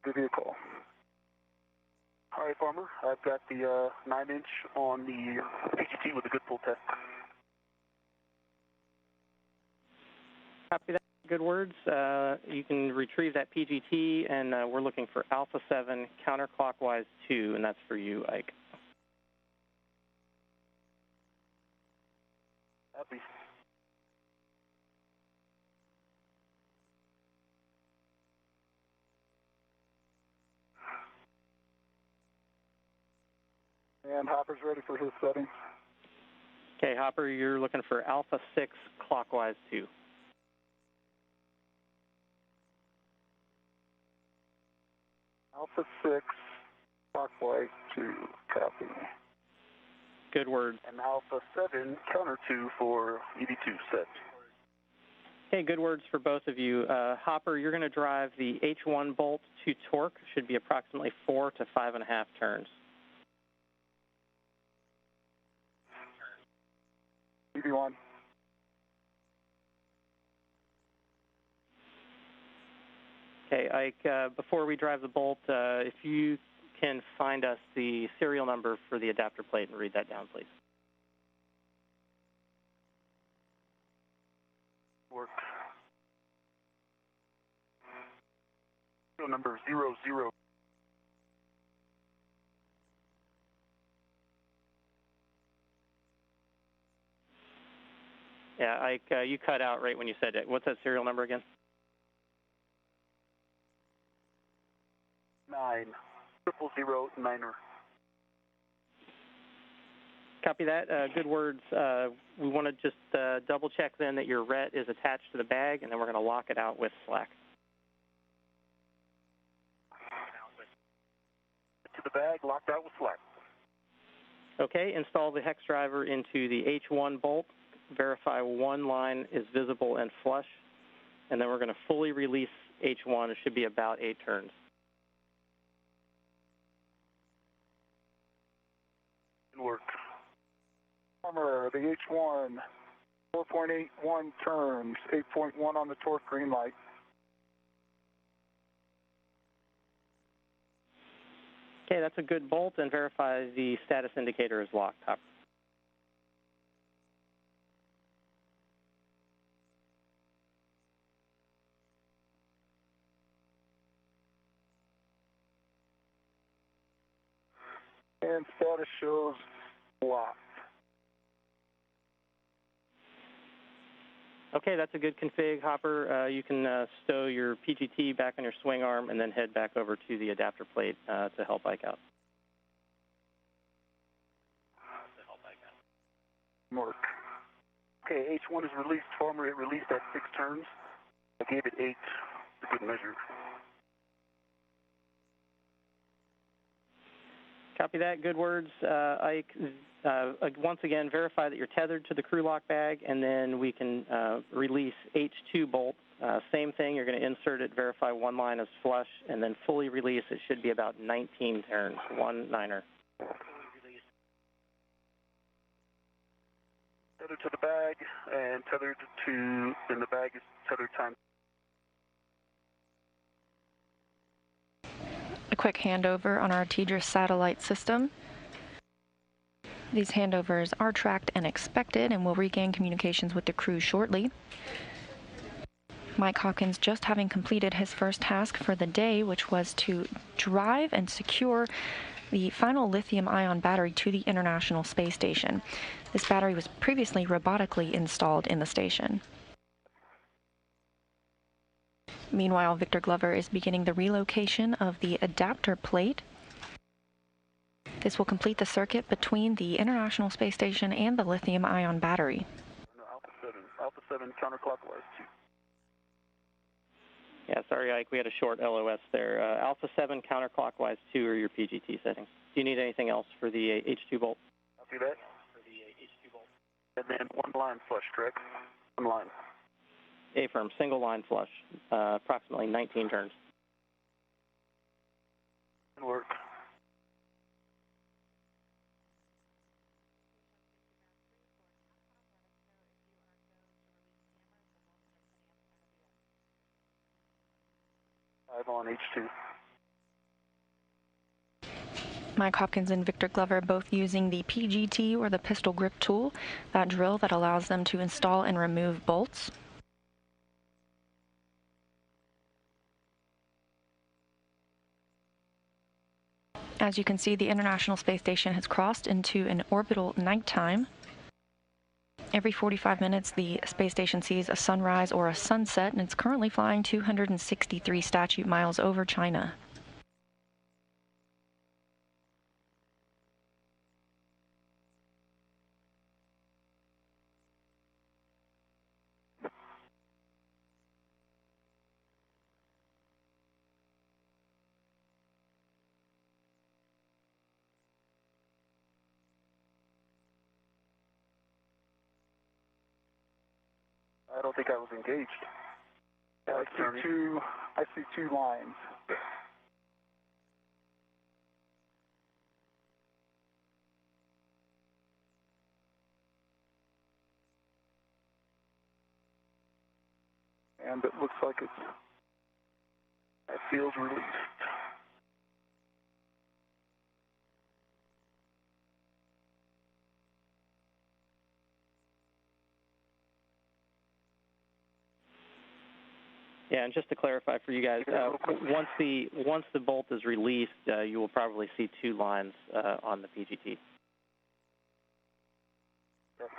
give you a call. All right, Farmer. I've got the 9-inch on the PGT with a good pull test. Copy that. Good words. You can retrieve that PGT, and we're looking for Alpha 7 counterclockwise 2, and that's for you, Ike. Happy. And Hopper's ready for his settings. Okay, Hopper, you're looking for Alpha 6 clockwise 2. Alpha 6, clockwise 2, copy. Good word. And Alpha 7, counter 2 for EV2 set. Okay, good words for both of you. Hopper, you're going to drive the H1 bolt to torque. Should be approximately 4 to 5.5 turns. EV1. Okay, Ike, before we drive the bolt, if you can find us the serial number for the adapter plate and read that down, please. Work. Serial number 00. Yeah, Ike, you cut out right when you said it. What's that serial number again? 90009er. Copy that. Good words. We want to just double check then that your RET is attached to the bag, and then we're going to lock it out with slack. To the bag, locked out with slack. Okay, install the hex driver into the H1 bolt. Verify one line is visible and flush, and then we're going to fully release H1. It should be about 8 turns. Work. Farmer, the H1, 4.81 turns, 8.1 on the torque green light. Okay, that's a good bolt, and verify the status indicator is locked. Hopper. And status shows locked. Okay, that's a good config, Hopper. You can stow your PGT back on your swing arm and then head back over to the adapter plate to help Ike out. Work. Okay, H1 is released. Farmer, it released at 6 turns. I gave it 8. It's a good measure. Copy that. Good words, Ike. Once again, verify that you're tethered to the crew lock bag, and then we can release H2 bolt. Same thing. You're going to insert it, verify one line is flush, and then fully release. It should be about 19 turns, 19er. Tethered to the bag, and tethered to, and the bag is tethered time. A quick handover on our TDRS satellite system. These handovers are tracked and expected, and we'll regain communications with the crew shortly. Mike Hopkins just having completed his first task for the day, which was to drive and secure the final lithium-ion battery to the International Space Station. This battery was previously robotically installed in the station. Meanwhile, Victor Glover is beginning the relocation of the adapter plate. This will complete the circuit between the International Space Station and the lithium-ion battery. Alpha 7 counterclockwise 2. Yeah, sorry, Ike, we had a short LOS there. Alpha 7 counterclockwise 2 are your PGT settings. Do you need anything else for the H2 bolt? I'll do that. For the H2 bolt. And then one line flush, correct? One line. A-firm, single line flush, approximately 19 turns. Good work. I'm on H2. Mike Hopkins and Victor Glover both using the PGT, or the pistol grip tool, that drill that allows them to install and remove bolts. As you can see, the International Space Station has crossed into an orbital nighttime. Every 45 minutes, the space station sees a sunrise or a sunset, and it's currently flying 263 statute miles over China. I don't think I was engaged. I see two lines. And it looks like it feels released. Yeah, and just to clarify for you guys, once the bolt is released, you will probably see two lines on the PGT.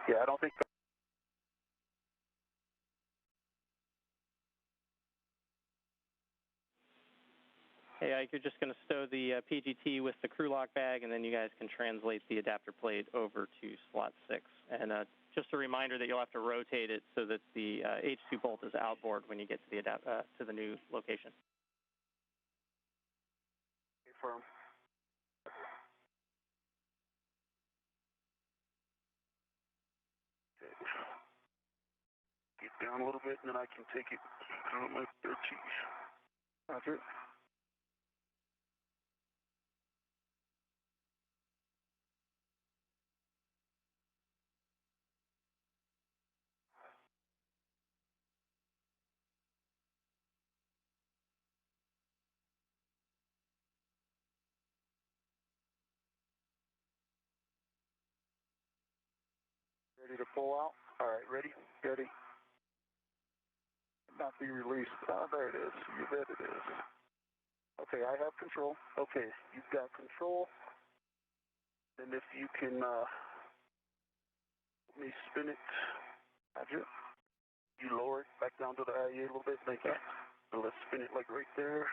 Yeah, I don't think. Hey, Ike, you're just going to stow the PGT with the crew lock bag, and then you guys can translate the adapter plate over to slot 6. And just a reminder that you'll have to rotate it so that the H2 bolt is outboard when you get to the new location. Firm. Get down a little bit, and then I can take it through my 13. Roger. Ready to pull out? All right, ready? Ready. Not be released. Oh, there it is. You bet it is. Okay, I have control. Okay, you've got control. And if you can, let me spin it. Roger. You lower it back down to the IEA a little bit. Thank you. And let's spin it like right there.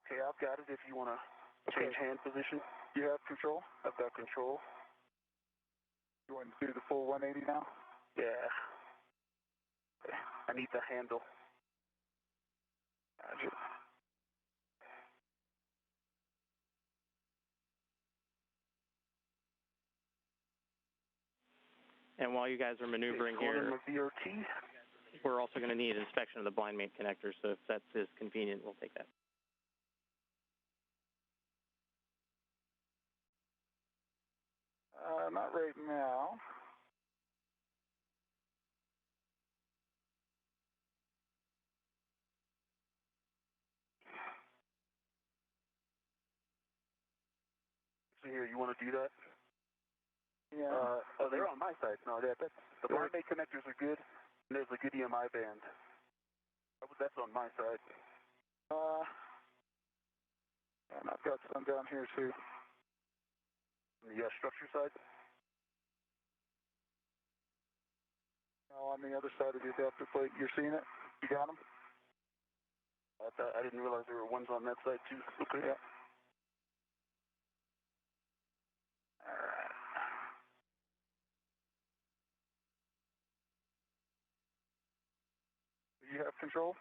Okay, I've got it if you want to change hand position. You have control? I've got control. You want to do the full 180 now? Yeah. Okay. I need the handle. Roger. And while you guys are maneuvering here, VRT. we're also going to need inspection of the blind mate connector, so if that is convenient, we'll take that. Not right now. So here, you want to do that? Yeah. Oh, they're on my side. No, the blind mate connectors are good, and there's a good EMI band. That's on my side. And I've got some down here too. On the structure side? No, on the other side of the adapter plate. You're seeing it? You got them? I didn't realize there were ones on that side too. Okay. Yeah. All right. Do you have control?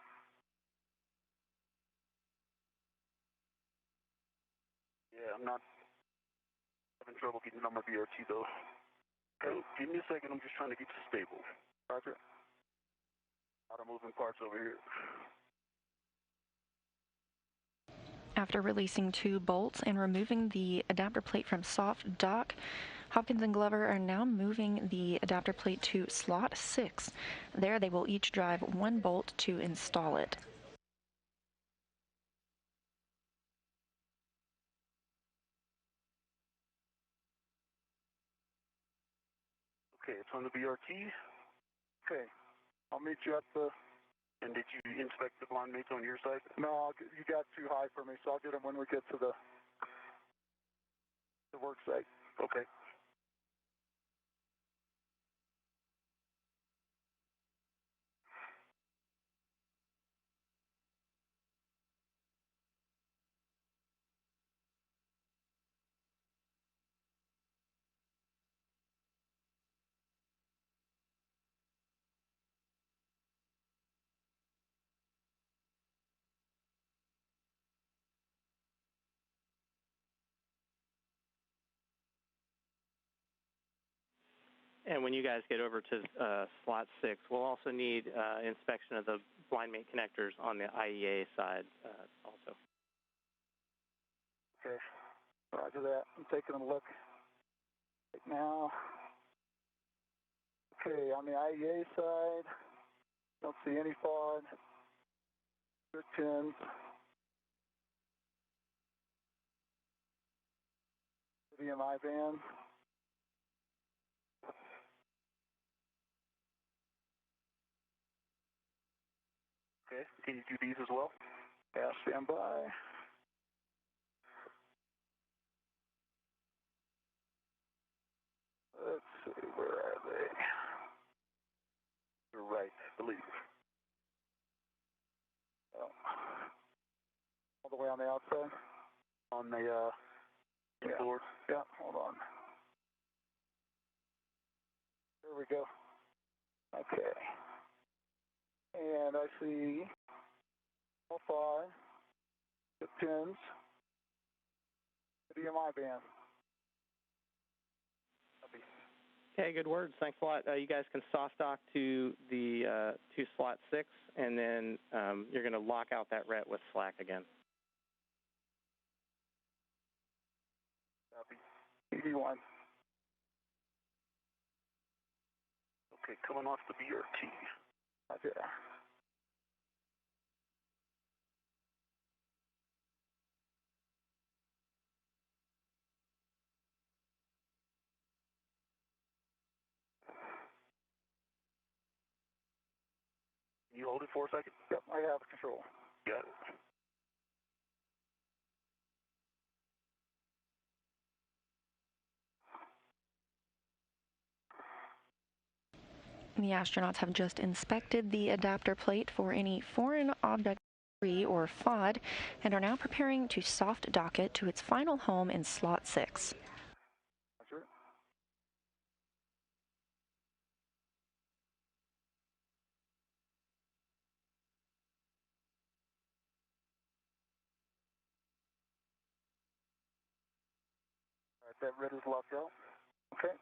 Yeah, I'm not having trouble getting on my BRT though. Okay. Give me a second, I'm just trying to get you stable. Roger. A lot of moving parts over here. After releasing 2 bolts and removing the adapter plate from soft dock, Hopkins and Glover are now moving the adapter plate to slot 6. There they will each drive 1 bolt to install it. Okay, it's on the BRT. Okay. I'll meet you at the... And did you inspect the blind mates on your side? No, you got too high for me, so I'll get them when we get to the work site. Okay. And when you guys get over to slot 6, we'll also need inspection of the blind mate connectors on the IEA side also. Okay. Roger that. I'm taking a look right now. Okay, on the IEA side, don't see any FOD. Good pins. VMI band. Okay, can you do these as well? Yeah, stand by. Let's see, where are they? You're right, I believe. Oh. All the way on the outside? On the board? Yeah, hold on. There we go. Okay. And I see all 5. The pins. The VMI band. Okay, good words. Thanks a lot. You guys can soft dock to the to slot 6, and then you're going to lock out that ret with slack again. Copy. EV1. Okay, coming off the BRT. Roger. Can you hold it for a second? Yep, I have control. Got it. The astronauts have just inspected the adapter plate for any foreign object or FOD and are now preparing to soft dock it to its final home in slot 6. Roger. All right, that red is locked out. Okay.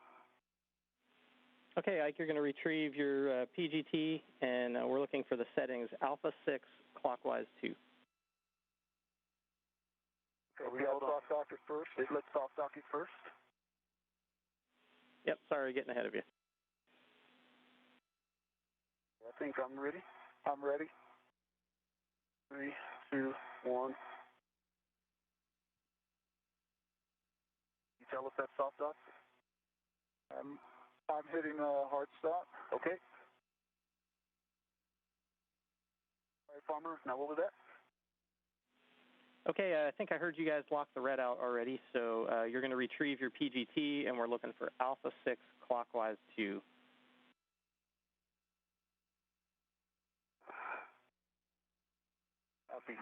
Okay, Ike, you're going to retrieve your PGT, and we're looking for the settings Alpha 6, clockwise 2. Okay, we got soft dock it first. Let's soft dock it first. Yep, sorry, getting ahead of you. I think I'm ready. I'm ready. 3, 2, 1. You tell us that's soft dock? I'm hitting a hard stop. Okay. All Farmer. Now what was that? Okay, I think I heard you guys lock the red out already, so you're going to retrieve your PGT, and we're looking for Alpha 6 clockwise 2. Copy.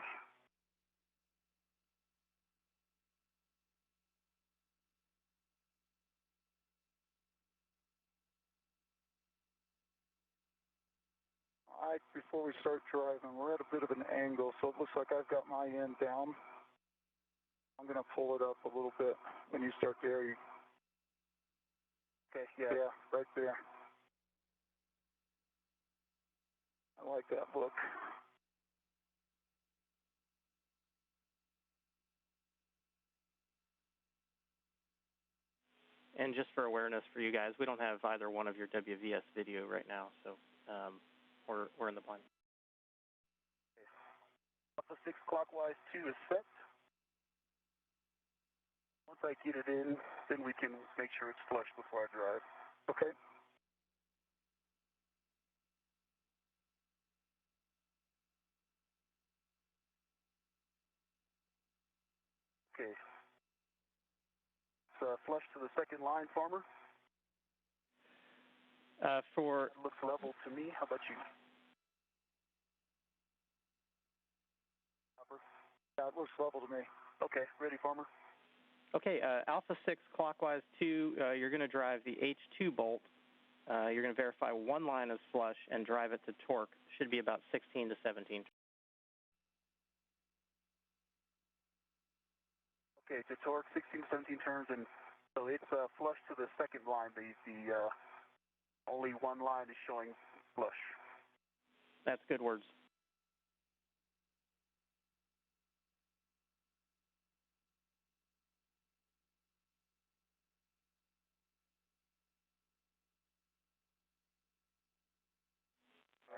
Before we start driving, we're at a bit of an angle, so it looks like I've got my end down. I'm going to pull it up a little bit when you start there. Okay, yeah. Yeah, right there. I like that look. And just for awareness for you guys, we don't have either one of your WVS video right now, so we're in the blind. Alpha 6 clockwise 2 is set. Once I get it in, then we can make sure it's flush before I drive. Okay. Okay. So flush to the second line, Farmer. For It looks level to me. How about you? Hopper? Yeah, it looks level to me. Okay, ready, Farmer. Okay, Alpha 6 clockwise 2, you're going to drive the H2 bolt. You're going to verify one line is flush and drive it to torque. Should be about 16 to 17. Okay, to torque, 16 to 17 turns, and so it's flush to the second line. The only one line is showing flush. That's good words.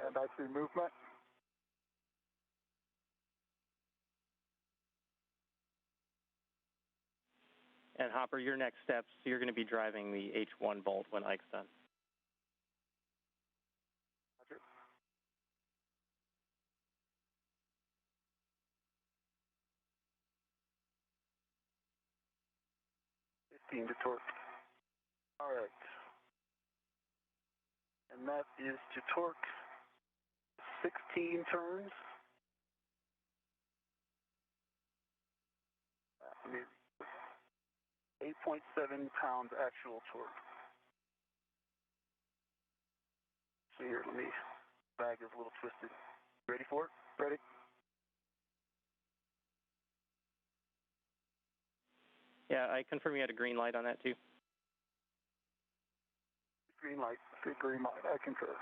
And I see movement. And Hopper, your next steps, you're going to be driving the H1 bolt when Ike's done. Roger. To torque. All right. And that is to torque 16 turns. I mean, 8.7 pounds actual torque. So here, let me, bag is a little twisted. Ready for it? Ready. Yeah, I confirm you had a green light on that too. Green light. Good green light. I concur.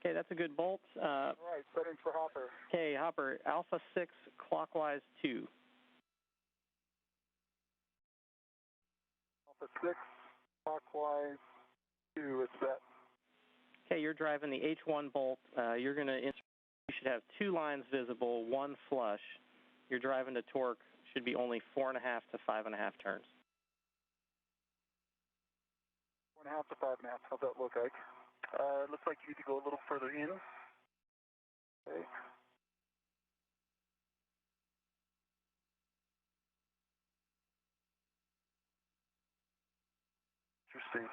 Okay, that's a good bolt. All right, settings for Hopper. Okay, Hopper, Alpha 6 clockwise 2. Alpha 6, clockwise 2 is set. Okay, you're driving the H1 bolt. You're going to insert, you should have two lines visible, one flush. You're driving to torque, should be only 4.5 to 5.5 turns. 4.5 to 5.5. How's that look, Ike? Looks like you need to go a little further in. Okay. Interesting.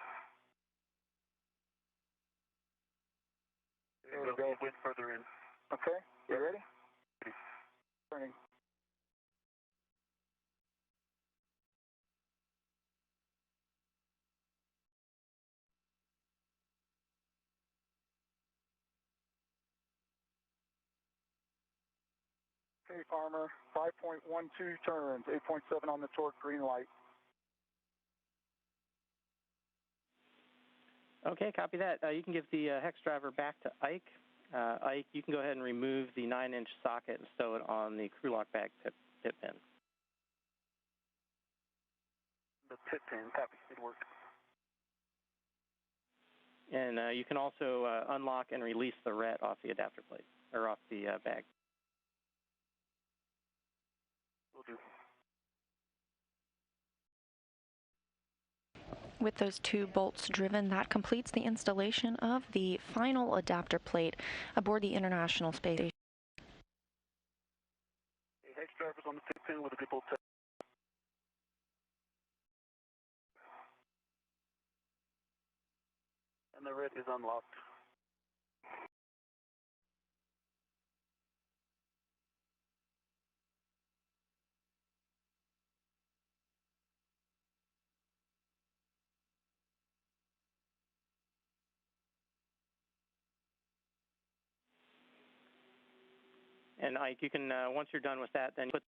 There we go. A bit further in. Okay, you ready? Ready. Turning. Okay, Farmer, 5.12 turns, 8.7 on the torque, green light. Okay, copy that. You can give the hex driver back to Ike. Ike, you can go ahead and remove the 9-inch socket and stow it on the crew lock bag tip pin. The tip pin, copy, it worked. And you can also unlock and release the ret off the adapter plate, or off the bag. Will do. With those two bolts driven, that completes the installation of the final adapter plate aboard the International Space Station. Hex drivers on the 6 pin with a good bolt test. And the red is unlocked. And Ike, you can, once you're done with that, then put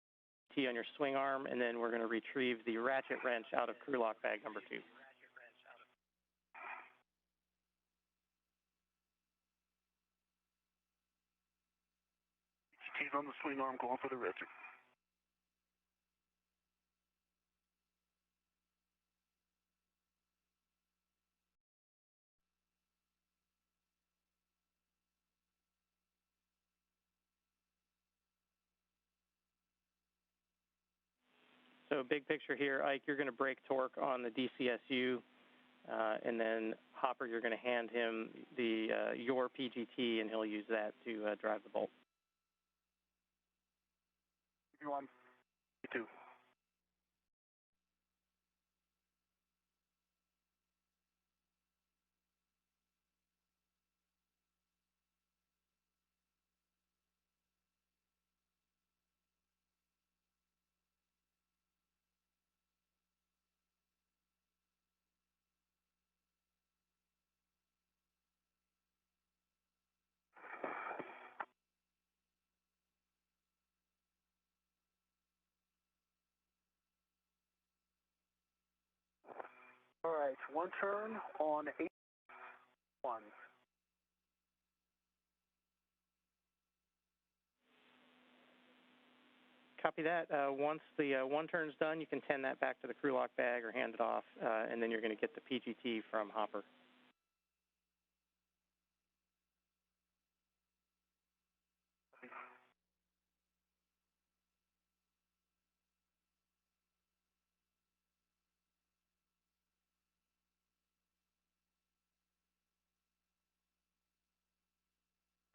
the T on your swing arm, and then we're going to retrieve the ratchet wrench out of crew lock bag number 2. T's on the swing arm, going for the ratchet. So big picture here, Ike, you're going to break torque on the DCSU, and then Hopper, you're going to hand him the your PGT, and he'll use that to drive the bolt. You want 2. All right, one turn on 8-1. Copy that. Once the one turn's done, you can tend that back to the crew lock bag or hand it off, and then you're going to get the PGT from Hopper.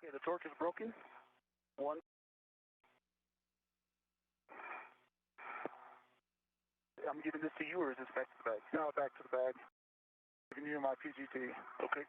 Okay, the torque is broken. 1. I'm giving this to you, or is this back to the bag? No, back to the bag. Giving you my PGT. Okay.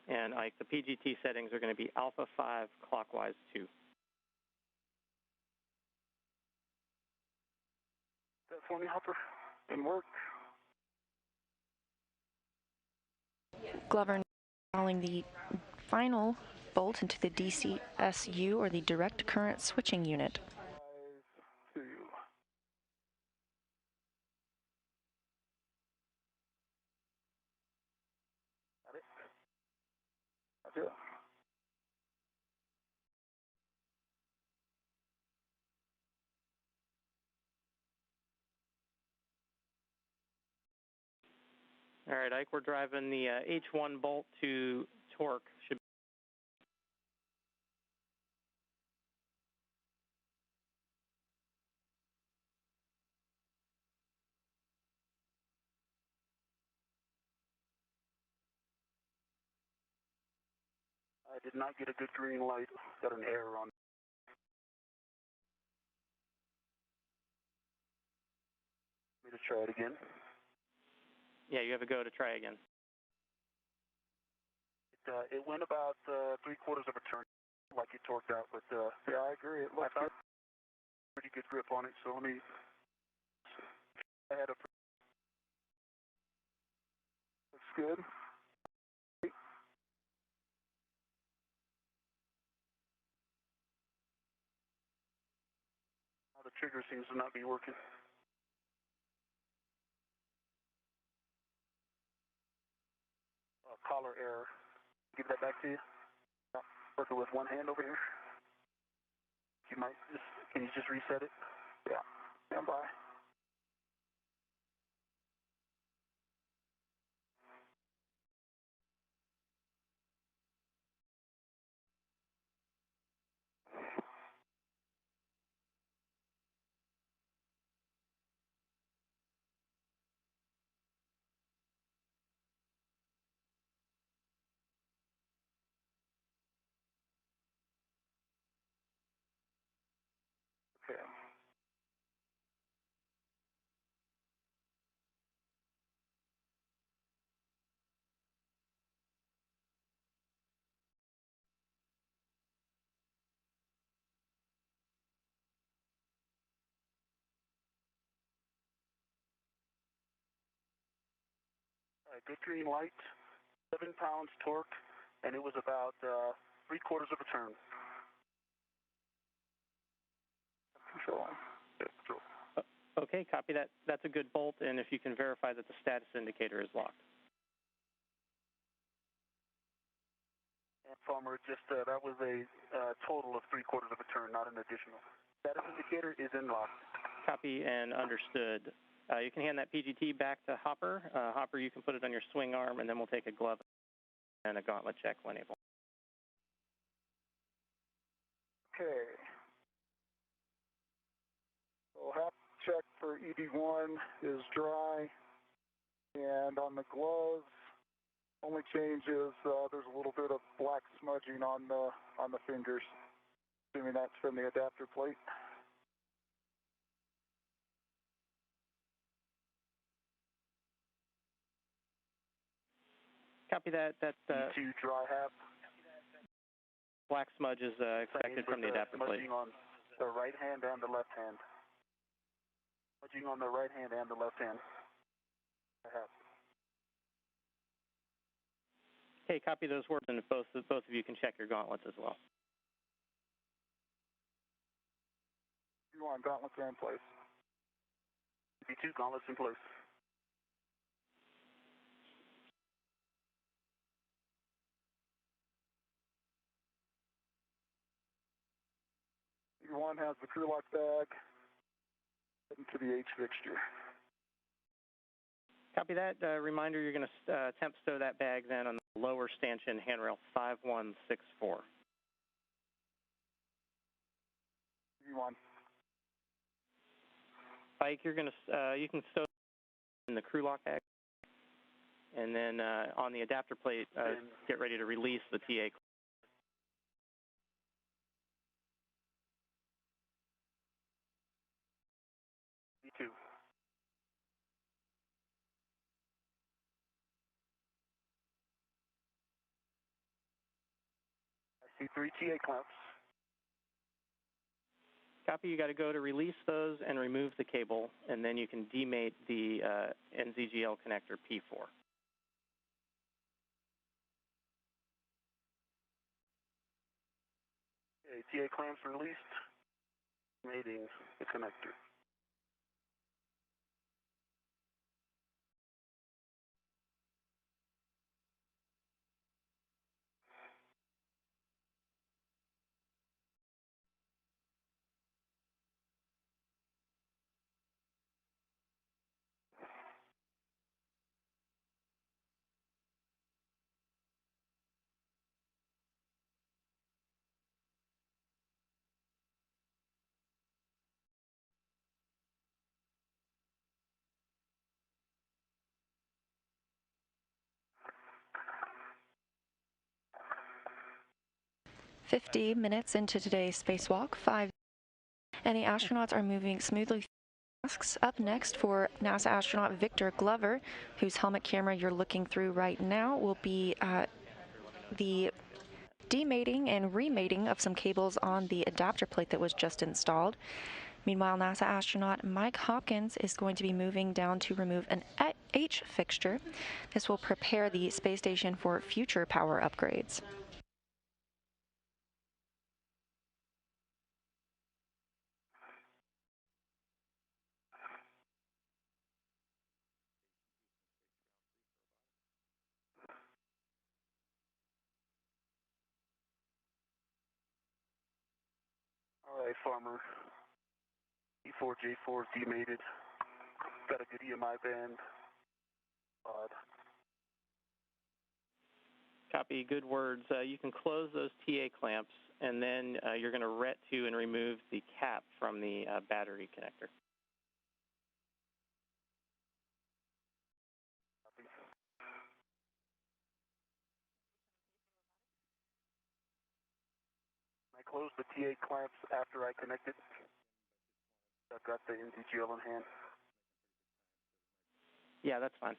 And Ike, the PGT settings are going to be alpha 5 clockwise 2. That for me, Hopper? Didn't work. Glover installing the final bolt into the DCSU, or the direct current switching unit. 5, 2. Got it. That's it. All right, Ike, we're driving the H1 bolt to torque. I did not get a good green light. Got an error on. Me to try it again. Yeah, you have a go to try again. It went about 3/4 of a turn, like you torqued out, but Yeah, I agree. It looks good. pretty good grip on it. So let me. I had a. Looks good. The trigger seems to not be working. Collar error. Give that back to you. Working with one hand over here. Can you just reset it? Yeah. Stand by. Okay. Good green light, 7 pounds torque, and it was about 3/4 of a turn. Control. Yeah, control. Okay, copy that. That's a good bolt, and if you can verify that the status indicator is locked. And Farmer, just that was a total of 3/4 of a turn, not an additional. Status indicator is in lock. Copy and understood. You can hand that PGT back to Hopper. Hopper, you can put it on your swing arm, and then we'll take a glove and a gauntlet check when able. Okay. So HAP check for ED1 is dry, and on the gloves, only change is there's a little bit of black smudging on the fingers, assuming that's from the adapter plate. Copy that. E2 dry HAP. Black smudge is expected from the adapter plate. Smudging on the right hand and the left hand. Smudging on the right hand and the left hand. HAP. Okay, copy those words, and if both of you can check your gauntlets as well. You want gauntlets are in place. E2 gauntlets in place. E1 has the crew lock bag heading to the H fixture. Copy that. Reminder, you're going to temp stow that bag then on the lower stanchion handrail 5164. E1. Ike, you're going to you can stow in the crew lock bag, and then on the adapter plate, get ready to release the TA. E2. I see 3 TA clamps. Copy, you got to go to release those and remove the cable, and then you can demate the NZGL connector P4. Okay, TA clamps released. Mating the connector. "50 minutes into today's spacewalk, and the astronauts are moving smoothly through tasks. Up next for NASA astronaut Victor Glover, whose helmet camera you're looking through right now, will be the demating and remating of some cables on the adapter plate that was just installed. Meanwhile, NASA astronaut Mike Hopkins is going to be moving down to remove an H fixture. This will prepare the space station for future power upgrades. All Hi, Farmer. E4J4 is demated. Got a good EMI band. Odd. Copy, good words. You can close those TA clamps, and then you're going to ret to and remove the cap from the battery connector. I closed the TA clamps after I connected. I've got the NDGL in hand. Yeah, that's fine.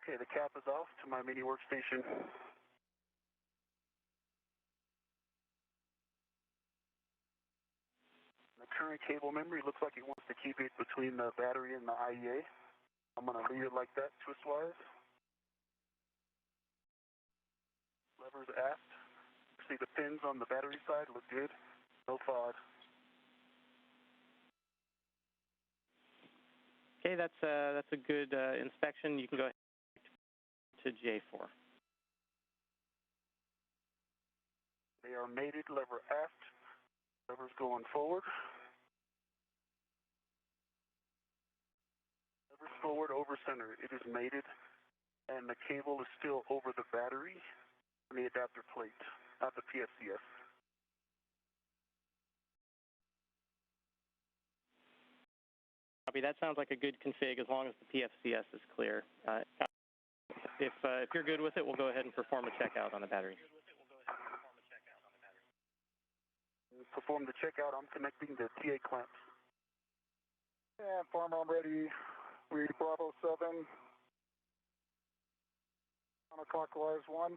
Okay, the cap is off to my mini workstation. The current cable memory looks like it wants to keep it between the battery and the IEA. I'm going to leave it like that, twist-wise. Levers aft. See the pins on the battery side look good. No FOD. Okay, that's a good inspection. You can go ahead to J4. They are mated, lever aft. Levers going forward. Levers forward over center. It is mated, and the cable is still over the battery and the adapter plate, not the PFCS. Copy. That sounds like a good config as long as the PFCS is clear. If you're good with it, we'll go ahead and perform a checkout on the battery. Perform the checkout. I'm connecting the TA clamps. And Farmer, I'm ready. Read Bravo 7. Counterclockwise 1.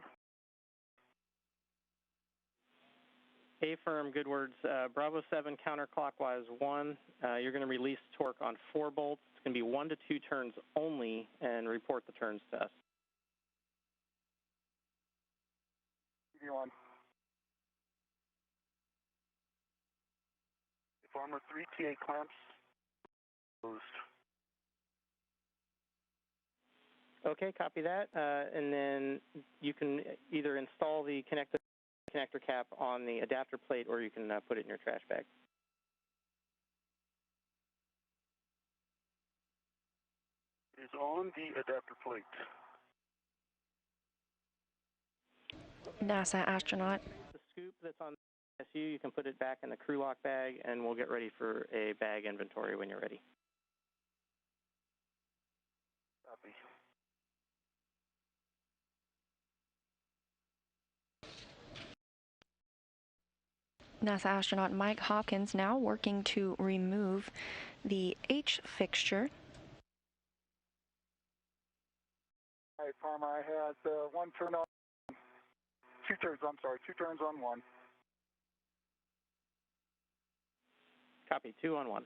A-firm, good words. Bravo 7 counterclockwise 1. You're going to release torque on 4 bolts. It's going to be 1 to 2 turns only, and report the turns to us. TV1. Farmer 3 TA clamps closed. Okay, copy that. And then you can either install the connector cap on the adapter plate, or you can put it in your trash bag. It is on the adapter plate. NASA astronaut. The scoop that's on the SU, you can put it back in the crew lock bag, and we'll get ready for a bag inventory when you're ready. Copy. NASA astronaut Mike Hopkins now working to remove the H fixture. All right, Farmer, I had 1 turn on, 2 turns, I'm sorry, 2 turns on 1. Copy, 2 on 1.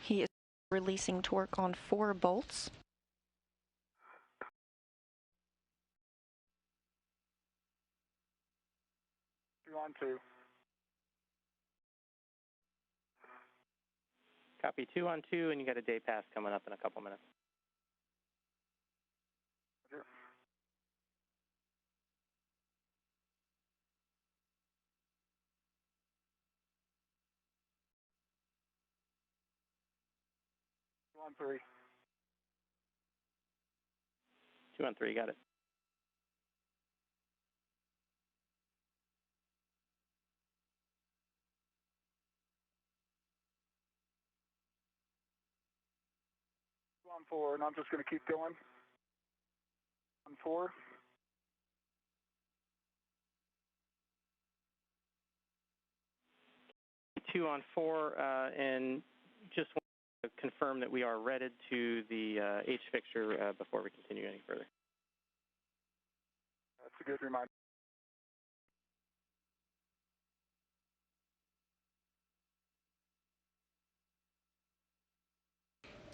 He is releasing torque on 4 bolts. On 2. Copy, 2 on 2, and you got a day pass coming up in a couple minutes. Roger. On 3. 2 on 3, got it. On 4, and I'm just going to keep going. On 4. 2 on 4, and just confirm that we are redded to the H fixture before we continue any further. That's a good reminder.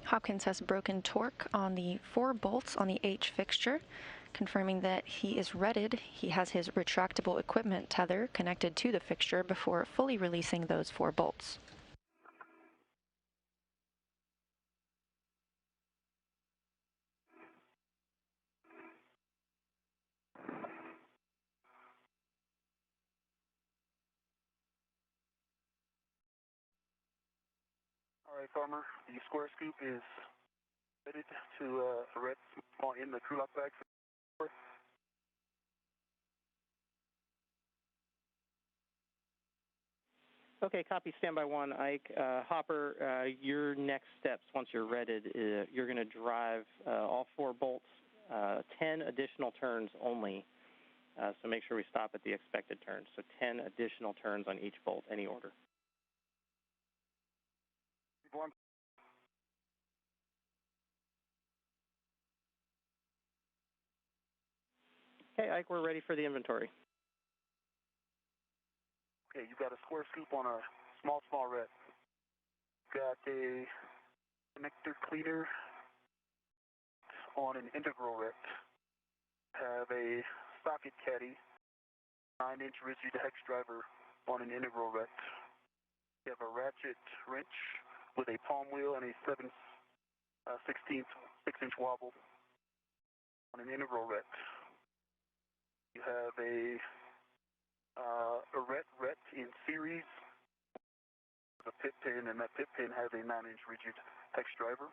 Hopkins has broken torque on the 4 bolts on the H fixture, confirming that he is redded. He has his retractable equipment tether connected to the fixture before fully releasing those 4 bolts. All right, Farmer, the square scoop is ready to a red small in the crew lock bag. Okay, copy, standby 1, Ike. Hopper, your next steps once you're redded, you're going to drive all 4 bolts 10 additional turns only, so make sure we stop at the expected turns. So 10 additional turns on each bolt, any order. Okay, Ike, we're ready for the inventory. Okay, you've got a square scoop on a small red. Got a connector cleaner on an integral ret. Have a socket caddy, 9-inch rigid hex driver on an integral ret. You have a ratchet wrench with a palm wheel and a 7/16 6-inch wobble on an integral ret. You have a ret in series with a pit pin, and that pit pin has a 9-inch rigid hex driver.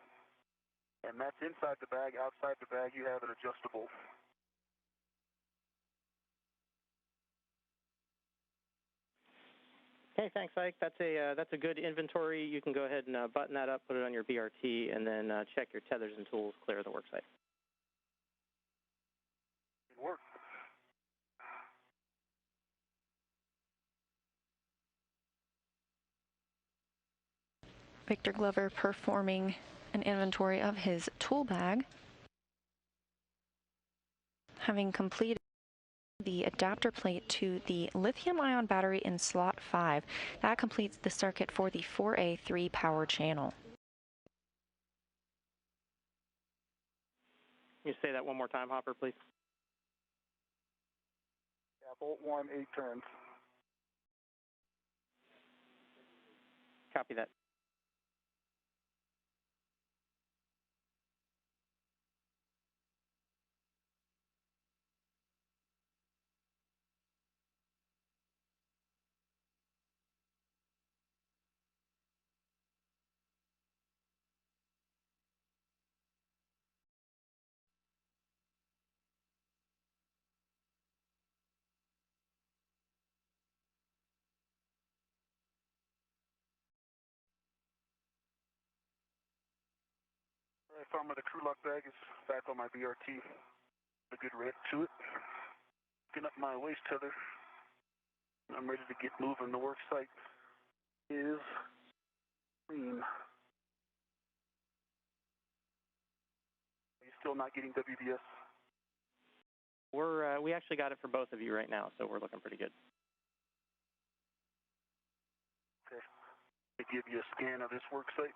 And that's inside the bag. Outside the bag, you have an adjustable. Okay, thanks, Ike. That's a good inventory. You can go ahead and button that up, put it on your BRT, and then check your tethers and tools, clear the work site. Good work. Victor Glover performing an inventory of his tool bag, having completed the adapter plate to the lithium-ion battery in slot 5. That completes the circuit for the 4A3 power channel. Can you say that one more time, Hopper, please? Yeah, bolt 1, 8 turns. Copy that. All right, Farmer, the crew lock bag is back on my BRT. A good red to it. Picking up my waist tether. I'm ready to get moving. The work site is green. Are you still not getting WBS? We actually got it for both of you right now, so we're looking pretty good. Okay. They give you a scan of this work site.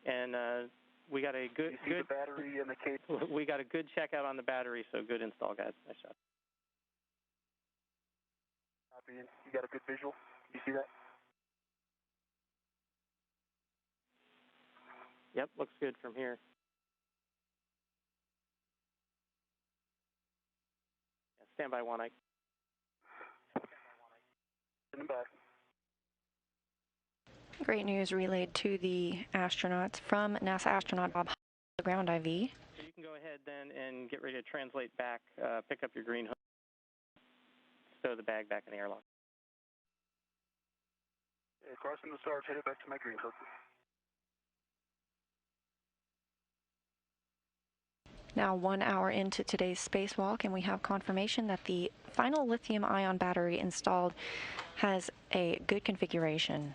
And we got a good the battery and the cable. We got a good checkout on the battery, so good install, guys. Nice job. Copy. You got a good visual. You see that? Yep, looks good from here. Yeah, standby 1, Ike. Send them back. Great news relayed to the astronauts from NASA astronaut Bob, the ground IV. So you can go ahead then and get ready to translate back, pick up your green hook, stow the bag back in the airlock. Okay, crossing the stars, headed back to my green hook. Now 1 hour into today's spacewalk, and we have confirmation that the final lithium-ion battery installed has a good configuration.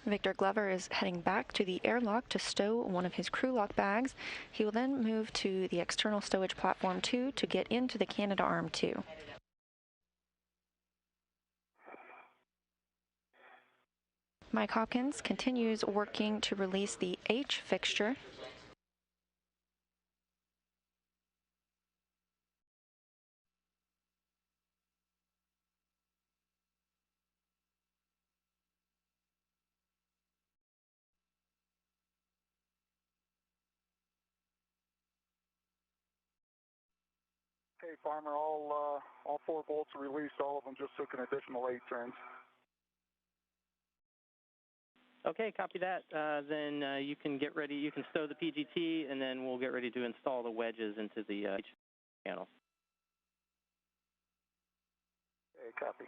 Victor Glover is heading back to the airlock to stow one of his crew lock bags. He will then move to the external stowage platform 2 to get into the Canadarm2. Mike Hopkins continues working to release the H fixture. Okay, Farmer, all 4 bolts are released. All of them just took an additional 8 turns. Okay, copy that. Then you can get ready. You can stow the PGT, and then we'll get ready to install the wedges into the channel. Okay, copy.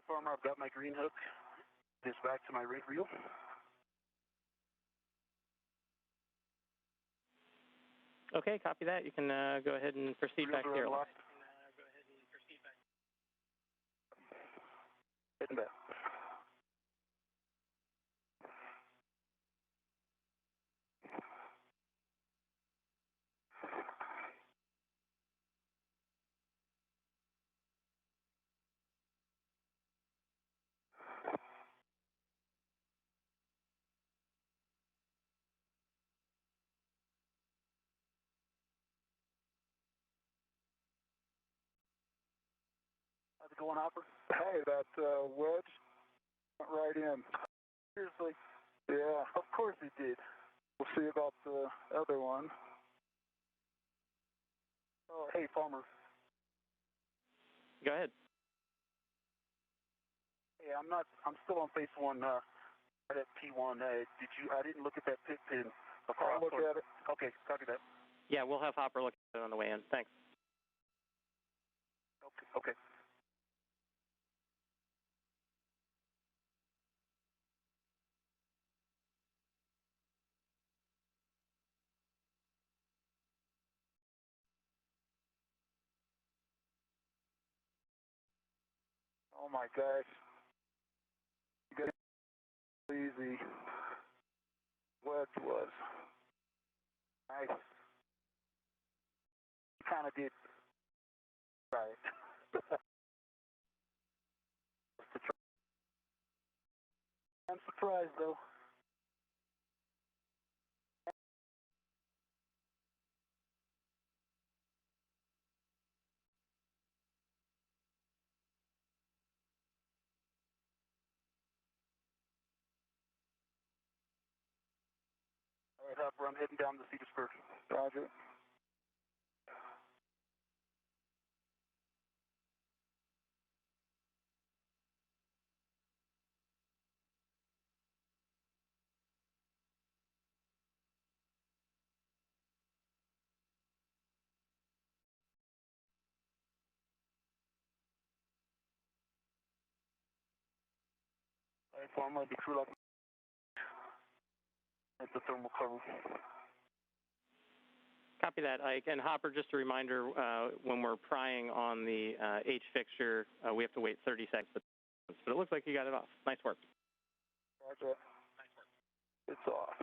Farmer, I've got my green hook. This back to my rig reel. Okay, copy that. You can go ahead and proceed back there. Heading back. How's it going, Hopper? Hey, that wedge went right in. Seriously? Yeah, of course it did. We'll see about the other one. Oh, hey, Farmer. Go ahead. Hey, I'm still on phase 1, right at P1. I didn't look at that pit pin. I'll look at it. Okay, copy that. Yeah, we'll have Hopper look at it on the way in. Thanks. Okay. Oh my gosh. You got easy. Wedge was. Nice. Kind of did. Right. I'm surprised though. All right, Hopper, I'm heading down the Cedar Spur. Roger. All right, Farmer, I'll be crew lock at the thermal cover. Copy that, Ike. And Hopper, just a reminder, when we're prying on the H fixture, we have to wait 30 seconds. But it looks like you got it off. Nice work. Roger. Nice work. It's off.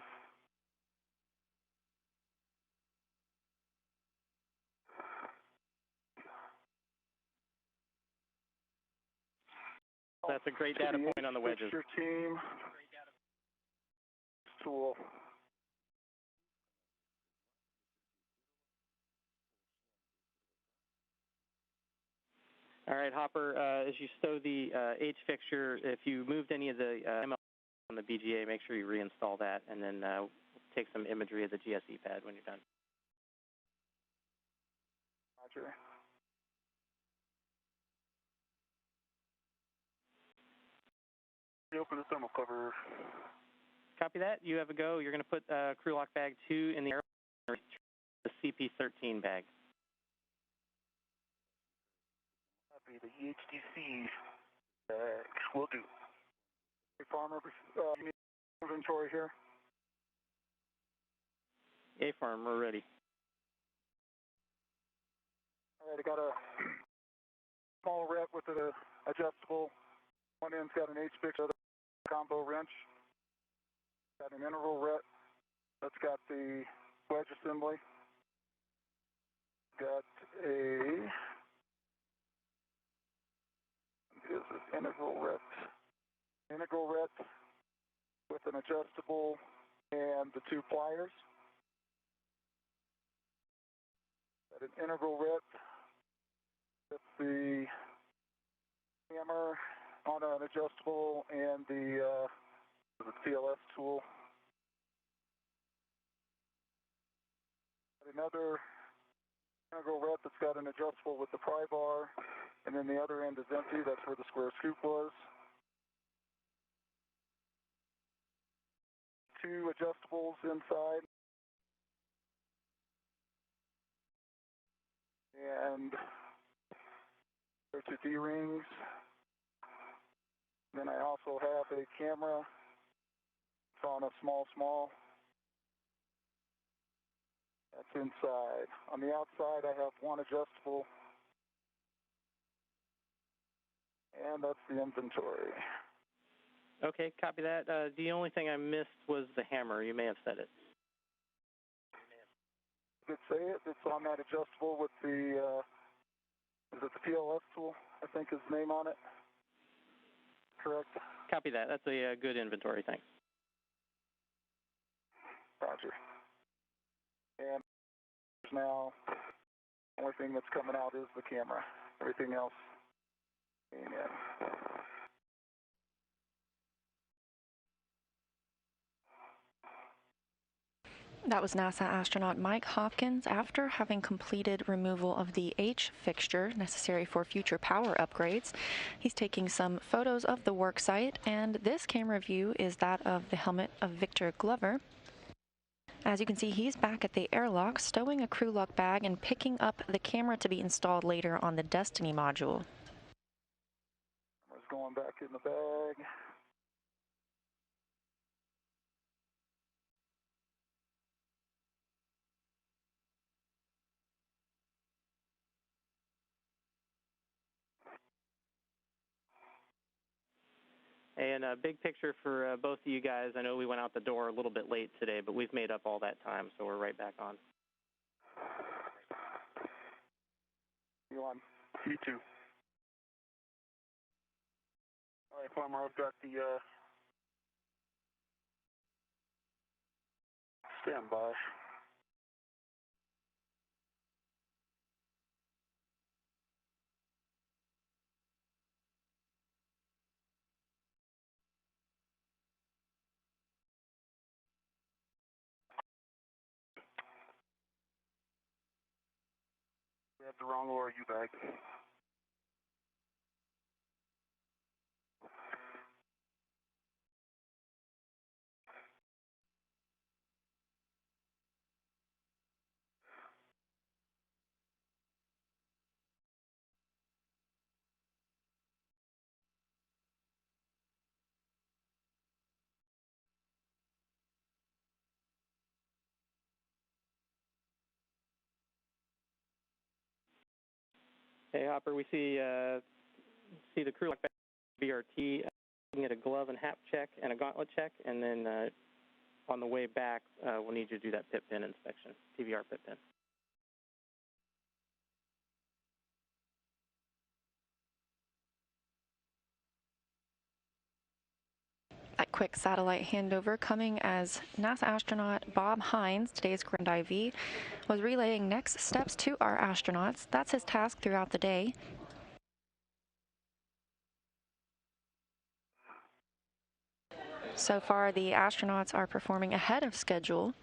That's a great data point on the wedges. Your team tool. All right, Hopper, as you stow the H fixture, if you moved any of the ML on the BGA, make sure you reinstall that, and then take some imagery of the GSE pad when you're done. Roger. You open the thermal cover. Copy that. You have a go. You're going to put crew lock bag 2 in the air, the CP13 bag. Copy the EHDC bag. Will do. Hey, Farmer, you need inventory here? A-Farm, we're ready. All right, I got a small ret with an adjustable. One end's got an H-fix, other combo wrench. Got an integral ret that's got the wedge assembly. Got a integral ret with an adjustable and the 2 pliers. Got an integral ret with the hammer on an adjustable and the CLS tool. Got another integral ret that's got an adjustable with the pry bar, and then the other end is empty. That's where the square scoop was. 2 adjustables inside. And there's 2 D-rings. Then I also have a camera. It's on a small. That's inside. On the outside, I have 1 adjustable. And that's the inventory. Okay, copy that. The only thing I missed was the hammer. You may have said it. You could say it. It's on that adjustable with the, is it the PLS tool? I think is the name on it. Correct? Copy that. That's a good inventory. Thanks. Roger. And now, the only thing that's coming out is the camera. Everything else came in. That was NASA astronaut Mike Hopkins after having completed removal of the H fixture necessary for future power upgrades. He's taking some photos of the work site, and this camera view is that of the helmet of Victor Glover. As you can see, he's back at the airlock, stowing a crew lock bag and picking up the camera to be installed later on the Destiny module. Camera's going back in the bag. And a big picture for both of you guys. I know we went out the door a little bit late today, but we've made up all that time, so we're right back on. You on? You too. All right, Farmer, I've got the standby. We have the wrong ORU bag. Hey, Hopper, we see the crew lock bag BRT. We get a glove and hat check and a gauntlet check, and then on the way back, we'll need you to do that pit pin inspection, TVR pit pin. quick satellite handover coming as NASA astronaut Bob Hines, today's Grand IV, was relaying next steps to our astronauts. That's his task throughout the day. So far, the astronauts are performing ahead of schedule.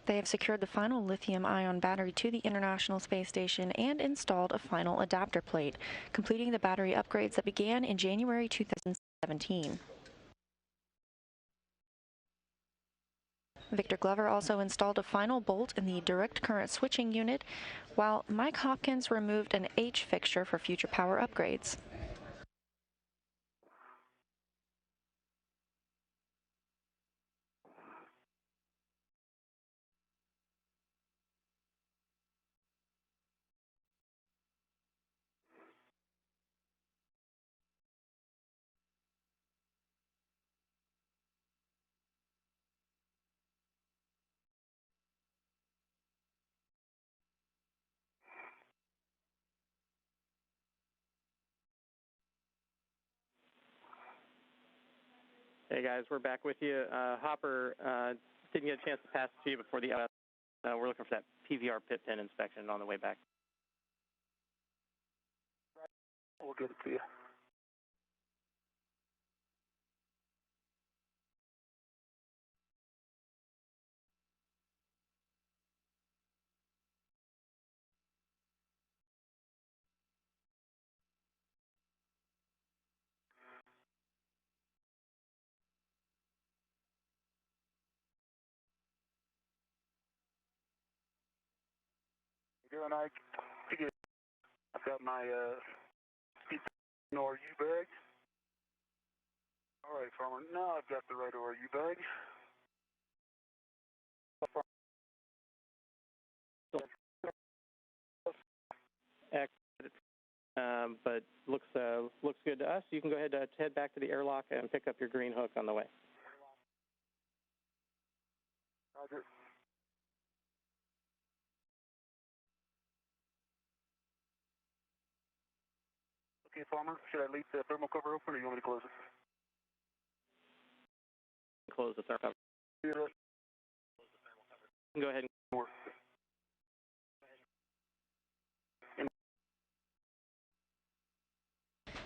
They have secured the final lithium-ion battery to the International Space Station and installed a final adapter plate, completing the battery upgrades that began in January 2017. Victor Glover also installed a final bolt in the direct current switching unit, while Mike Hopkins removed an H fixture for future power upgrades. Hey guys, we're back with you. Hopper didn't get a chance to pass it to you before the we're looking for that PVR pit pin inspection on the way back. We'll get it to you. You doing, Ike? I've got my RU bag. All right, Farmer. Now I've got the right RU bag. But looks good to us. You can go ahead and head back to the airlock and pick up your green hook on the way. Roger. Okay, Farmer. Should I leave the thermal cover open, or you want me to close it? Close the thermal cover. Yeah. Go ahead and work.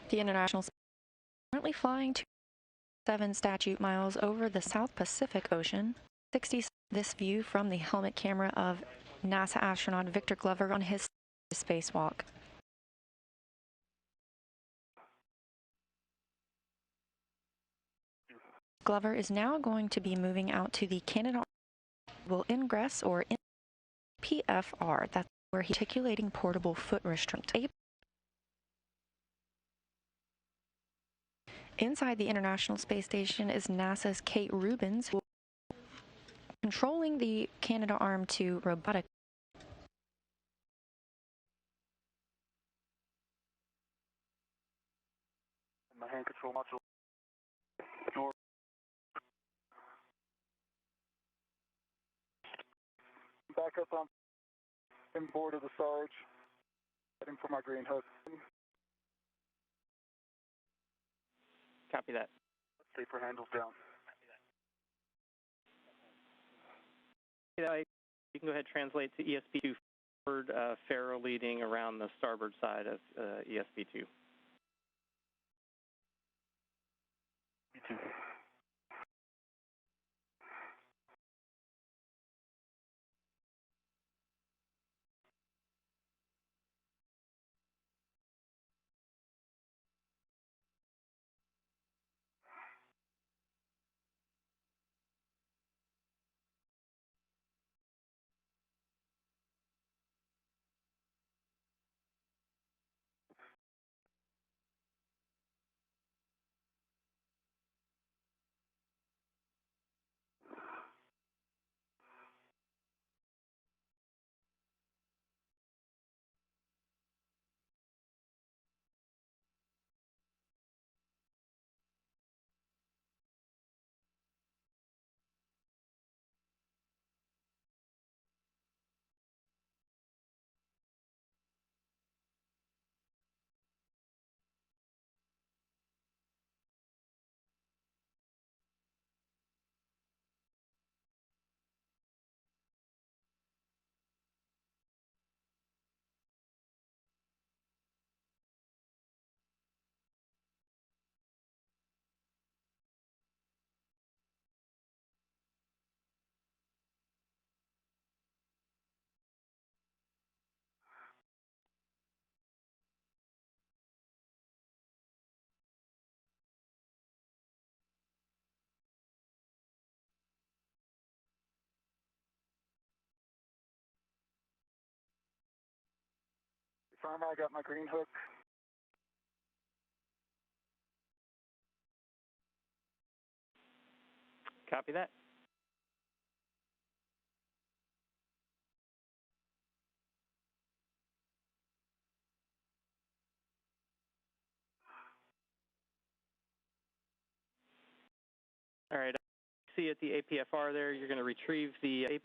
The International Space Station is currently flying 7 statute miles over the South Pacific Ocean. 60 this view from the helmet camera of NASA astronaut Victor Glover on his spacewalk. Glover is now going to be moving out to the Canada will ingress or in PFR. That's where he's articulating portable foot restraint. Inside the International Space Station is NASA's Kate Rubins, controlling the Canadarm2 robotic. My hand control module. Back up on board of the Sarge. Heading for my green hook. copy that. Safer handles down. You can go ahead and translate to ESP2 forward, Faro leading around the starboard side of ESP2. B2. Karma, I got my green hook. Copy that. All right, see at the APFR there, you're going to retrieve the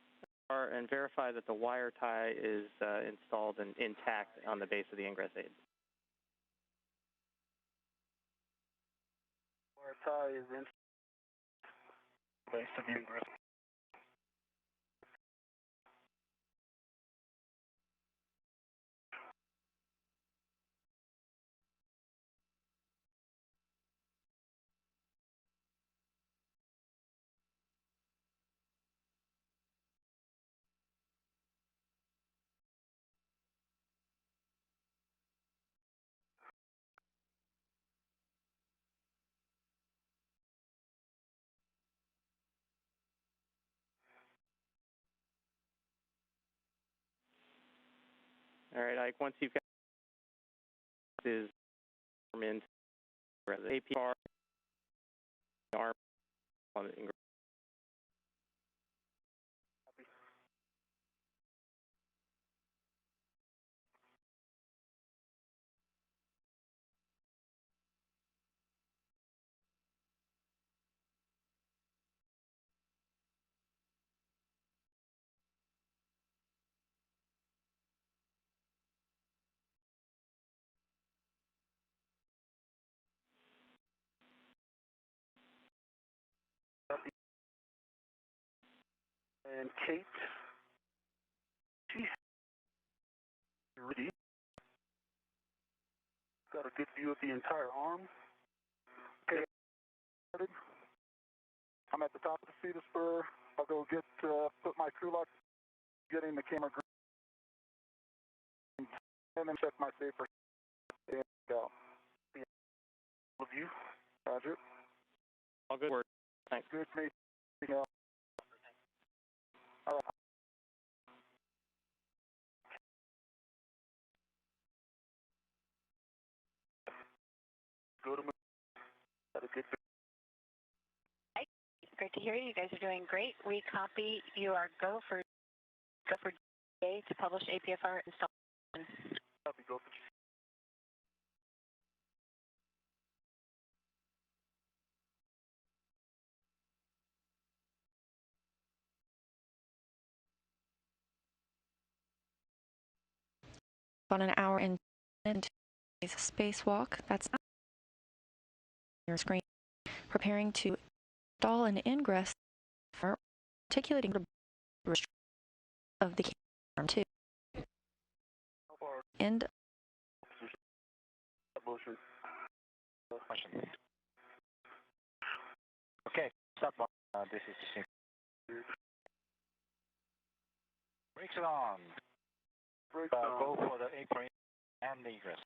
APFR and verify that the wire tie is installed and intact on the base of the ingress aid. Wire tie is in base of the ingress. All right, Ike, once you've got this into the APFR, arm on the ingress. And Kate, she's ready. Got a good view of the entire arm. Okay, I'm at the top of the feeder spur. I'll go get, put my crew lock, getting the camera green, and then check my safer. And go. Of you, Roger. All good work. Thanks. Good to meet you. All right. Go to me. Had a good. Great to hear you. You guys are doing great. We copy. You are go for DA to publish APFR installation. Copy. Go for. About an hour into today's spacewalk. That's on your screen. Preparing to install an ingress for articulating the of the arm too. End. Motion. Okay, stop. This is the same. Brakes on. Go for the apron and the egress.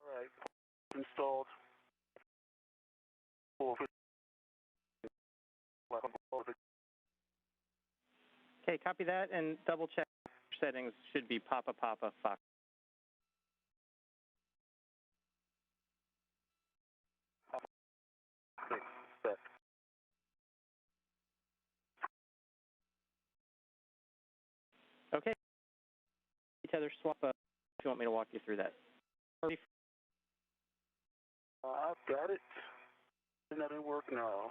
All right. Installed. Okay, copy that and double check settings should be Papa Papa Fox. Okay. Tether swap up if you want me to walk you through that. I've got it. And that didn't work now.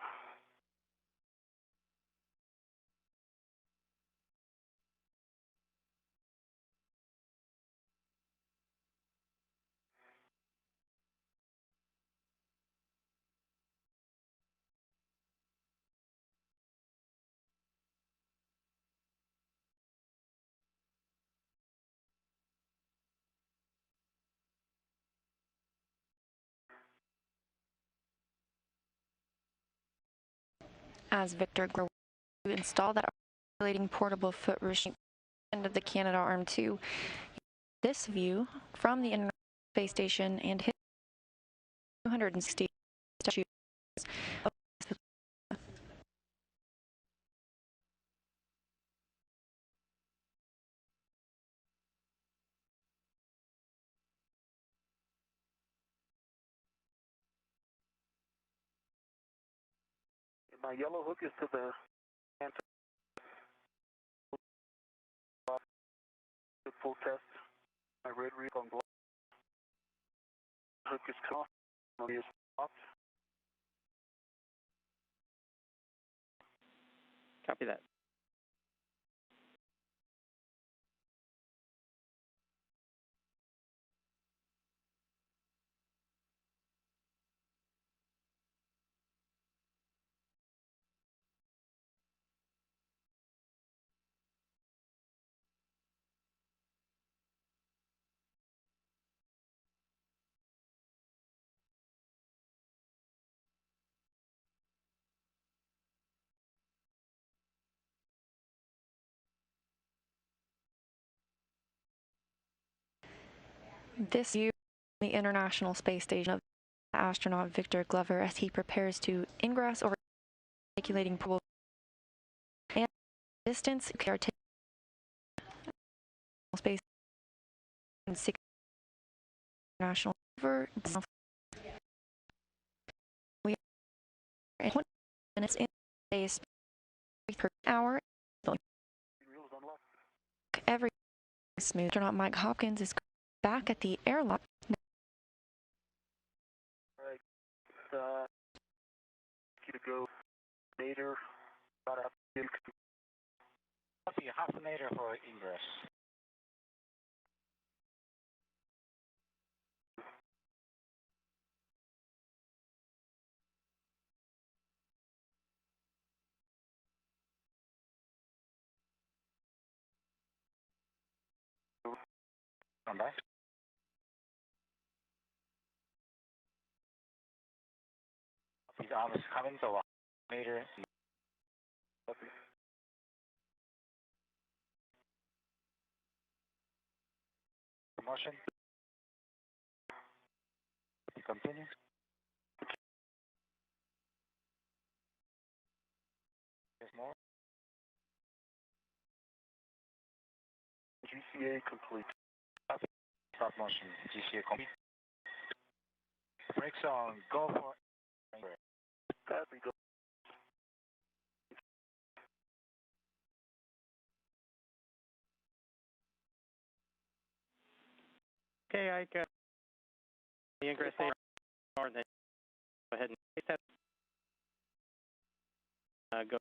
as Victor Glover to install that articulating portable foot restraint end of the Canadarm2. This view from the International Space Station and his 260 statues. My yellow hook is to the full test. My red reel on black hook is cut off. Is stopped. Copy that. This view from the International Space Station of astronaut Victor Glover as he prepares to ingress over articulating portable and distance space and 6 international over we are 20 minutes in space per hour. Every smooth. Astronaut Mike Hopkins is back at the airlock. Right. You to go later. About half an hour for ingress. Stand by. His arm is coming, so later. Motion. Continue. There's more. GCA complete. Stop motion. GCA complete. Brakes on. Go for it. Copy. Go. Okay, I got the ingress then go ahead and take that. Go.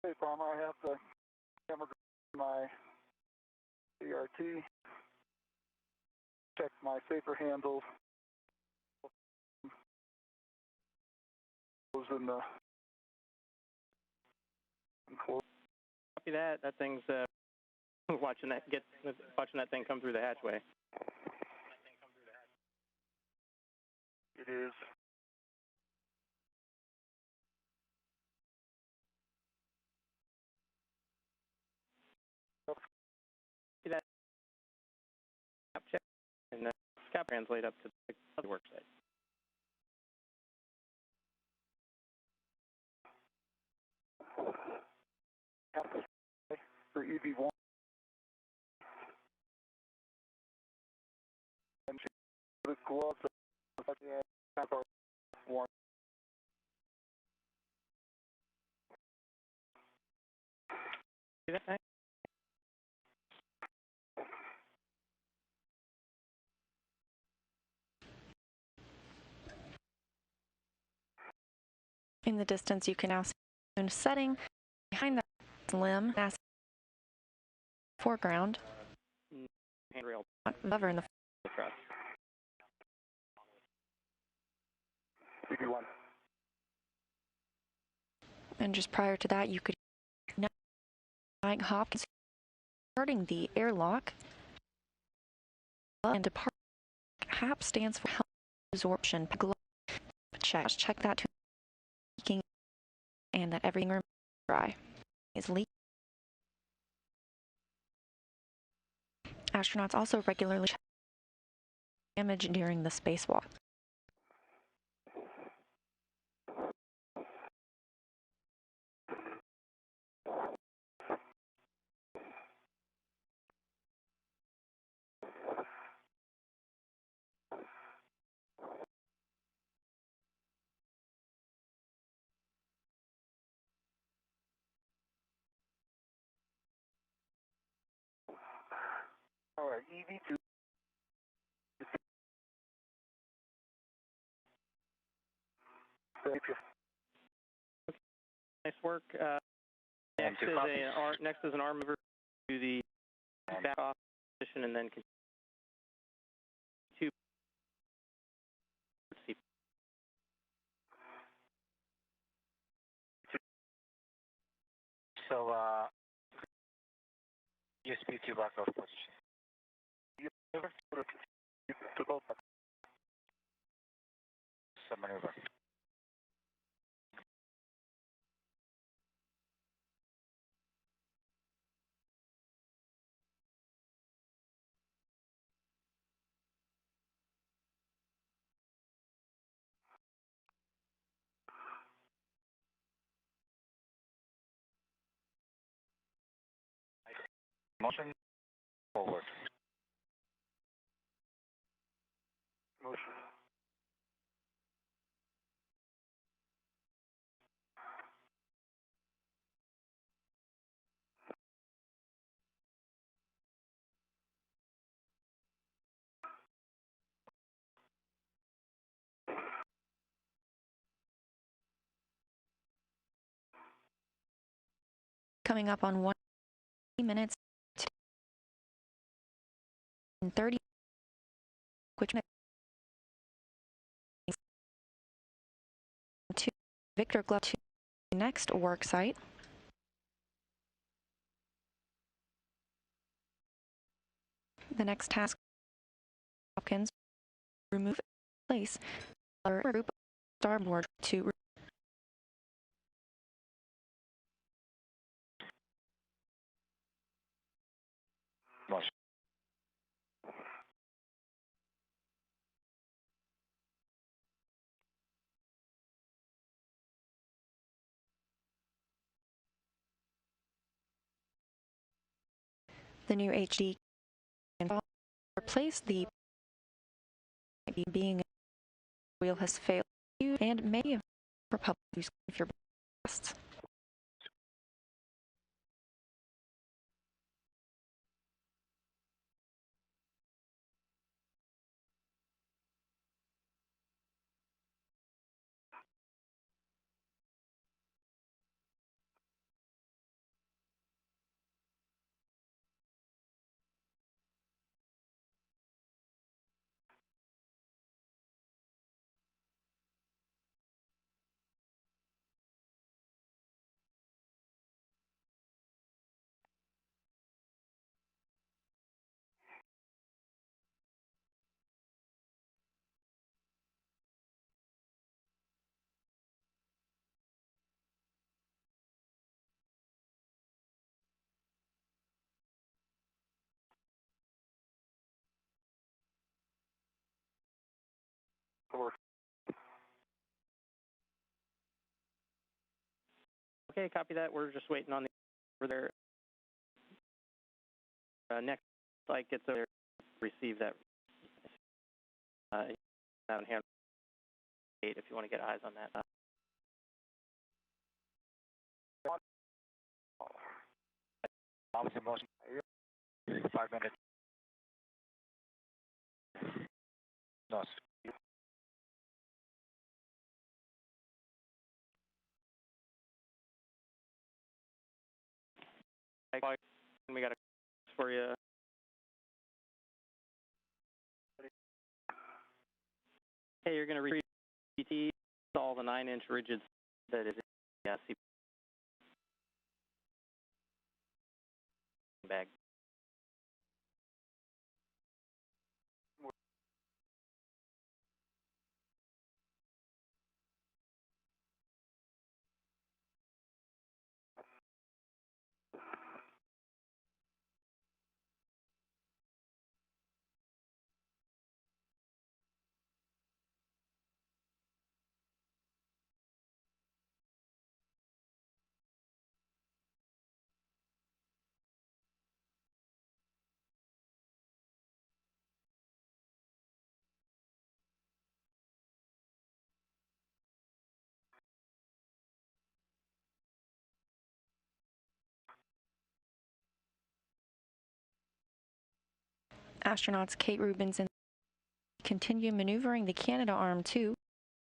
Hey, Palmer, I have the camera on my CRT. Check my safer handles. In the Copy that. That thing's watching that thing come through the hatchway. It is. See that cap check and cap translate up to the work site. for EV1. And she put gloves on one. See that thing? In the distance, you can now see the moon setting behind the limb. foreground. Handrail. Hover in the Truck. BB1. And just prior to that, you could Mike Hopkins starting the airlock. And depart. HAP stands for help absorption. Check that to leaking and that everything dry is leaking. Astronauts also regularly check damage during the spacewalk. All right, EV2. Nice work. Next is an arm mover to the back off position and then continue to So, USB to back off position. Submaneuver. Motion forward. Motion. Coming up on 1 minutes and 30. Quick to Victor Glove to next work site. The next task, Hopkins, remove place group starboard to Motion. the new HD and replace the being wheel has failed and may have for public use if your breasts. Okay, copy that. We're just waiting on the over there. Next flight gets over there, receive that. Down here, if you want to get eyes on that. Motion. 5 minutes. No. We got a for you. Okay, you're going to retrieve PT, all the 9-inch rigid that is in the CP bag. Astronauts Kate Rubins and continue maneuvering the Canadarm2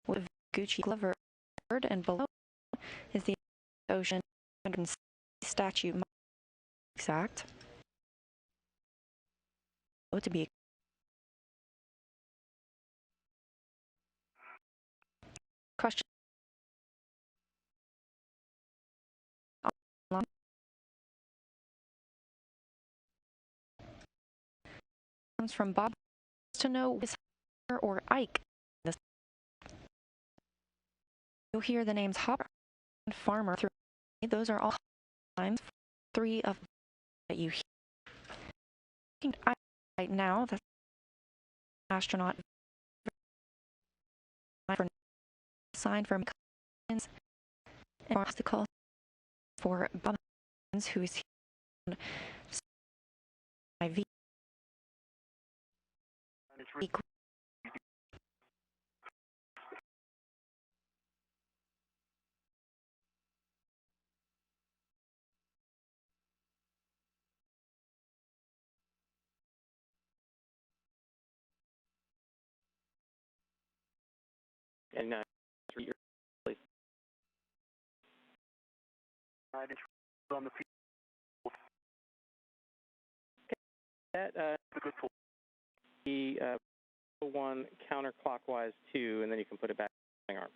with Gucci Glover, and below is the ocean statue. Exact. To be question comes from Bob to know is or Ike. You'll hear the names Hopper and Farmer through. Those are all times 3 of that you hear. Right now, the astronaut signed for Hopkins and obstacle for Bob Hopkins, who is here IV. And your place. On the That the one counterclockwise 2, and then you can put it back on the arm.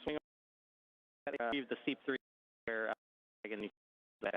Swing over, the SEEP 3 where that.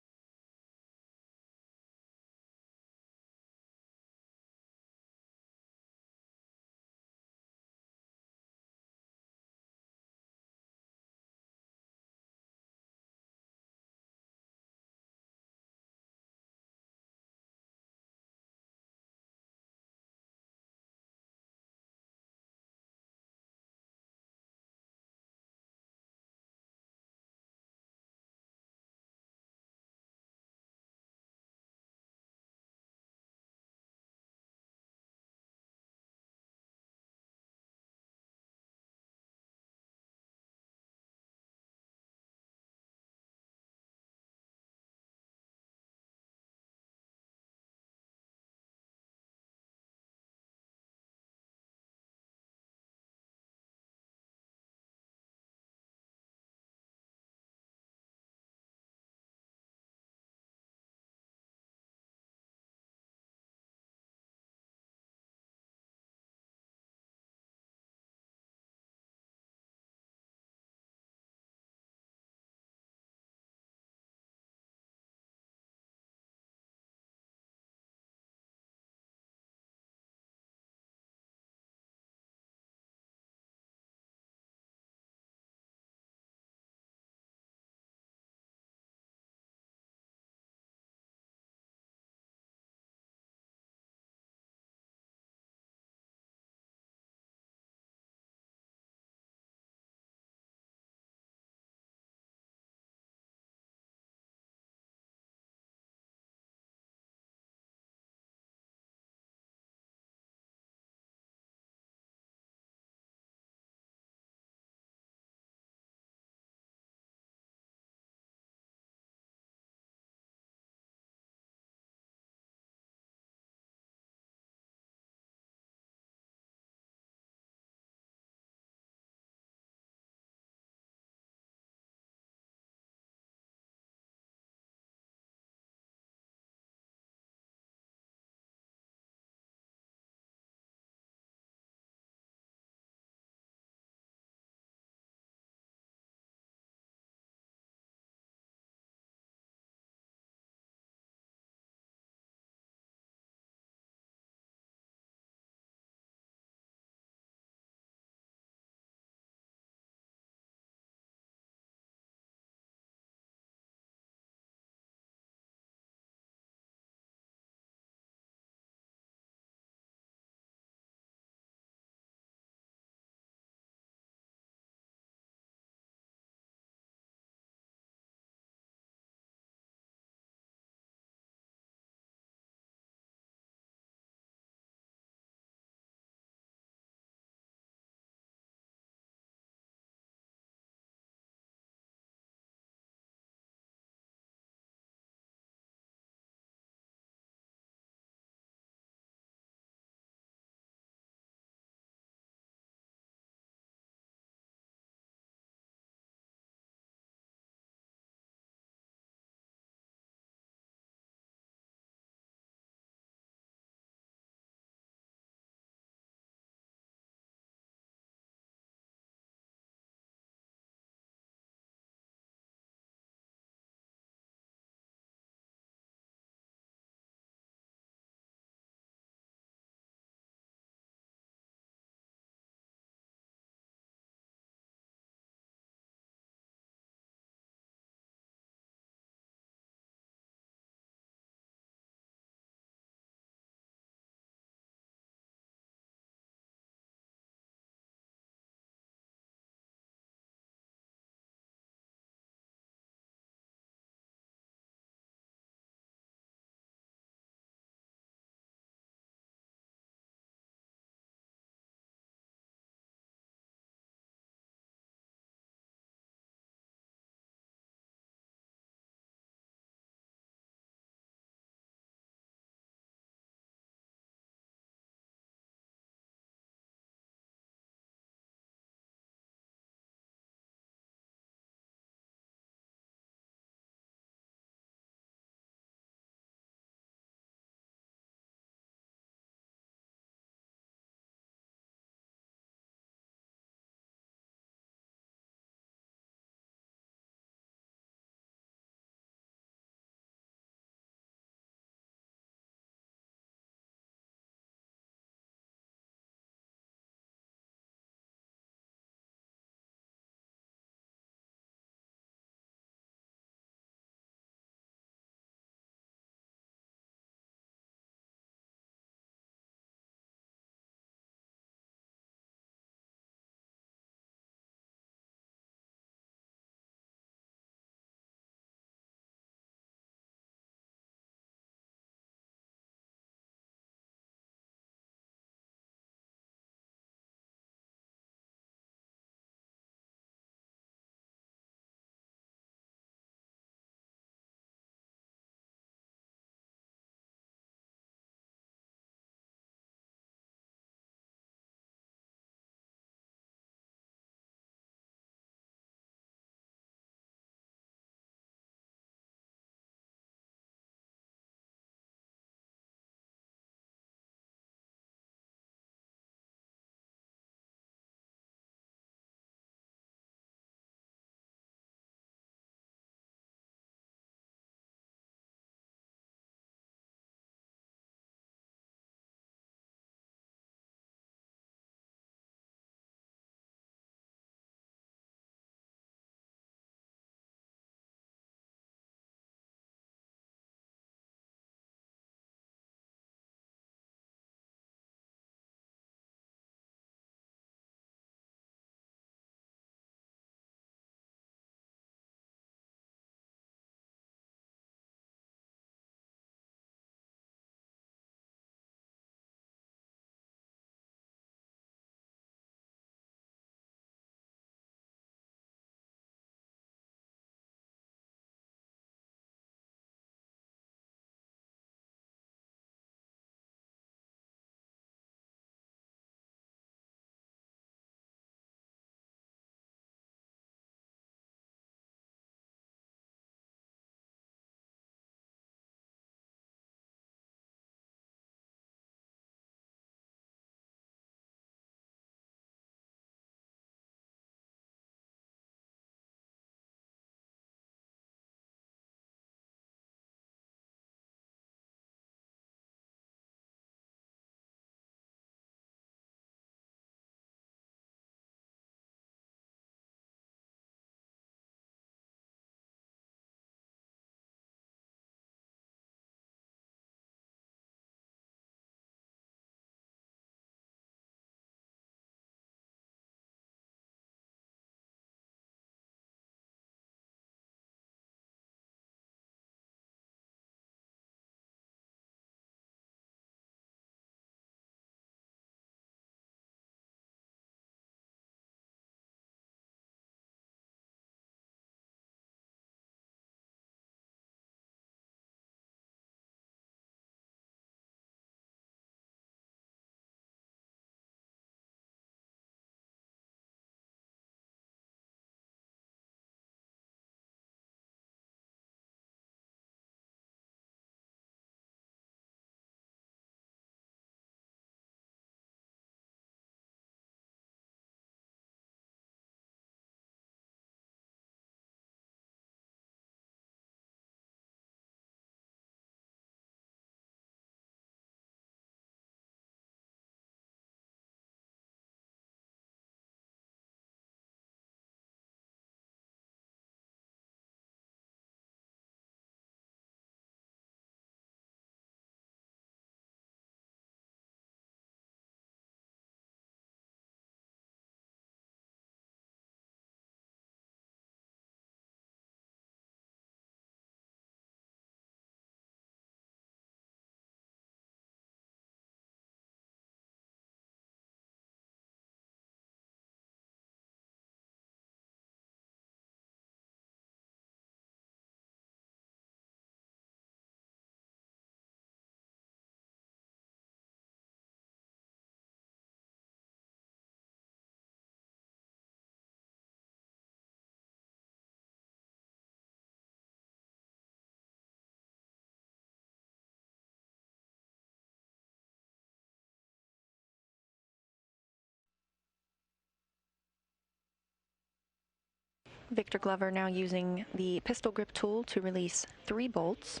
Victor Glover now using the pistol grip tool to release 3 bolts.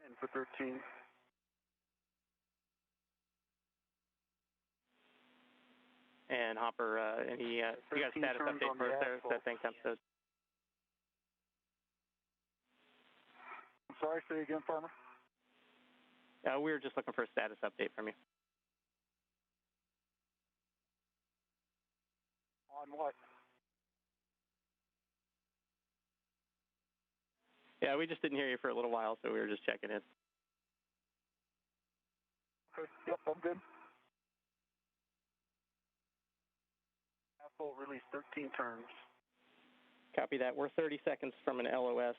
And for 13. And Hopper, any, you got a status update for us there? That thing comes to. I'm sorry, say again, Farmer? We were just looking for a status update from you. On what? Yeah, we just didn't hear you for a little while, so we were just checking in. Okay, yep, I'm good. Asphalt release 13 turns. Copy that. We're 30 seconds from an LOS.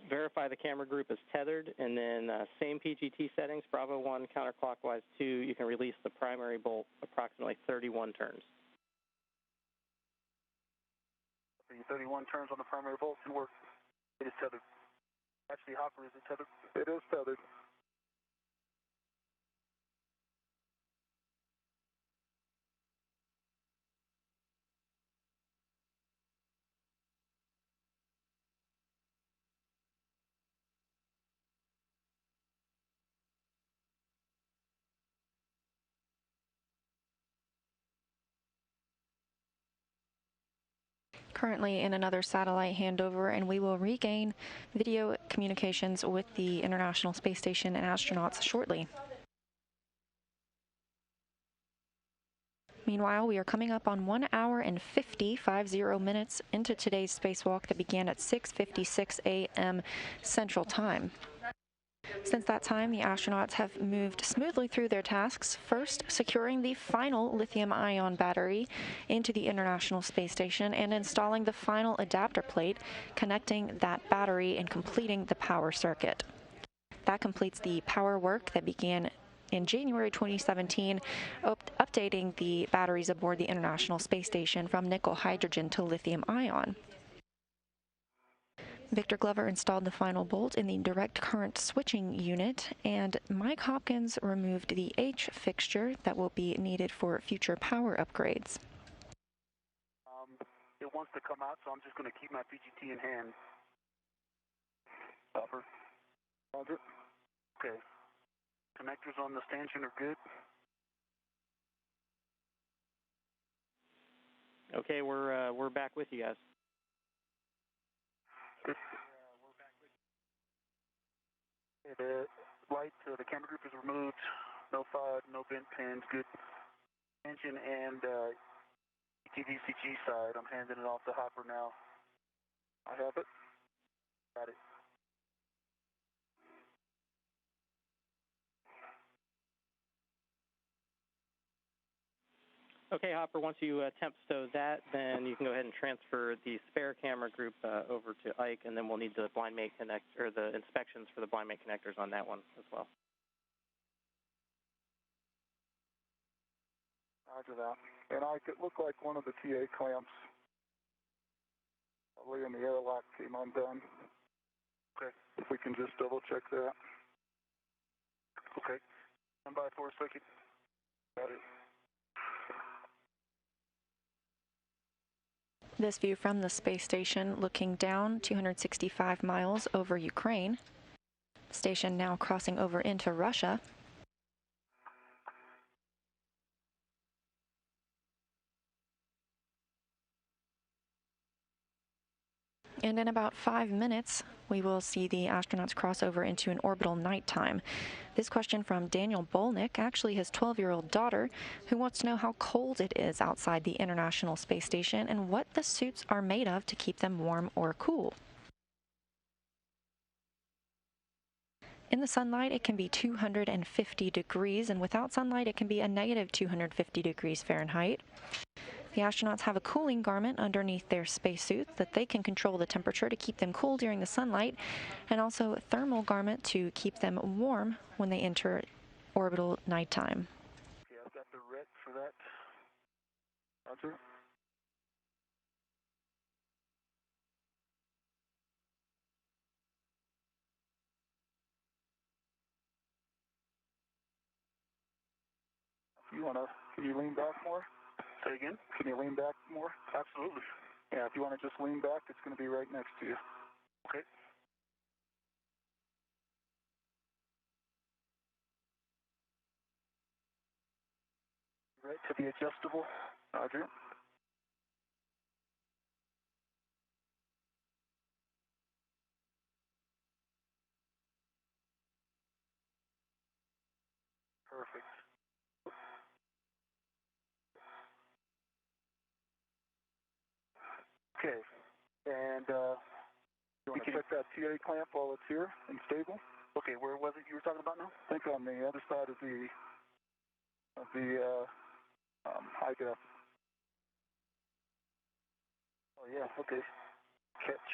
Verify the camera group is tethered, and then same PGT settings, Bravo 1, counterclockwise 2. You can release the primary bolt approximately 31 turns. 31 turns on the primary bolt can work. It is tethered. Actually, Hopper, is it tethered? It is tethered. Currently in another satellite handover, and we will regain video communications with the International Space Station and astronauts shortly. Meanwhile, we are coming up on 1 hour and 50 minutes into today's spacewalk that began at 6:56 a.m. Central Time. Since that time, the astronauts have moved smoothly through their tasks, first securing the final lithium-ion battery into the International Space Station and installing the final adapter plate, connecting that battery and completing the power circuit. That completes the power work that began in January 2017, updating the batteries aboard the International Space Station from nickel hydrogen to lithium-ion. Victor Glover installed the final bolt in the direct current switching unit, and Mike Hopkins removed the H fixture that will be needed for future power upgrades. It wants to come out, so I'm just going to keep my PGT in hand. Hopper. Roger. Okay. Connectors on the stanchion are good. Okay, we're back with you guys. The light, the camera group is removed. No FOD, no bent pins. Good. Engine and TVCG side. I'm handing it off to Hopper now. I have it. Got it. Okay, Hopper, once you temp stow that, then you can go ahead and transfer the spare camera group over to Ike, and then we'll need the blind mate or the inspections for the blind mate connectors on that one as well. Roger that. And Ike, it looked like one of the TA clamps, probably in the airlock, came undone. Okay. If we can just double check that. Okay. Stand by for a second. Got it. This view from the space station looking down 265 miles over Ukraine. The station now crossing over into Russia. And in about 5 minutes, we will see the astronauts cross over into an orbital nighttime. This question from Daniel Bolnick, actually his 12-year-old daughter, who wants to know how cold it is outside the International Space Station and what the suits are made of to keep them warm or cool. In the sunlight, it can be 250 degrees, and without sunlight, it can be a negative 250 degrees Fahrenheit. The astronauts have a cooling garment underneath their spacesuit that they can control the temperature to keep them cool during the sunlight, and also a thermal garment to keep them warm when they enter orbital nighttime. Okay, I've got the ret for that. Roger. Can you lean back more? Say again? Can you lean back more? Absolutely. Yeah, if you want to just lean back, it's going to be right next to you. Okay. Right to the adjustable. Roger. Perfect. Okay. And you want to check that TA clamp while it's here and stable? Okay, where was it you were talking about now? I think on the other side of the high def. Oh, yeah, okay. Catch.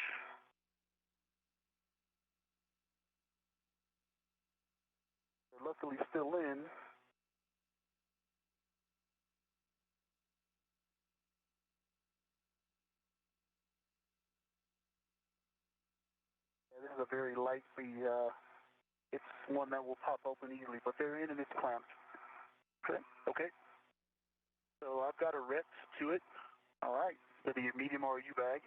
They're luckily still in. Yeah, this is a very lightly, it's one that will pop open easily, but they're in and it's clamped. Okay. Okay. So I've got a RET to it. All right. It'll be a medium RU bag.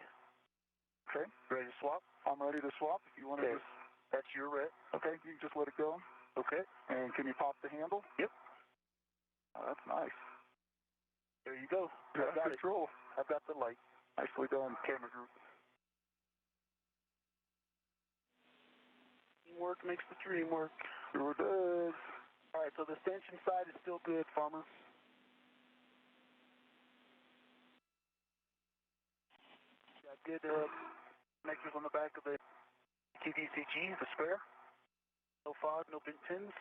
Okay. Ready to swap? I'm ready to swap. If you want to just... That's your RET. Okay, you can just let it go. Okay. And can you pop the handle? Yep. Oh, that's nice. There you go. Yeah, I've got control. I've got the light. Nicely done. Camera group. Teamwork makes the dream work. Sure does. All right, so the stanchion side is still good, Farmer. Got good connectors on the back of the TDCG, the spare. No fog, no bent pins.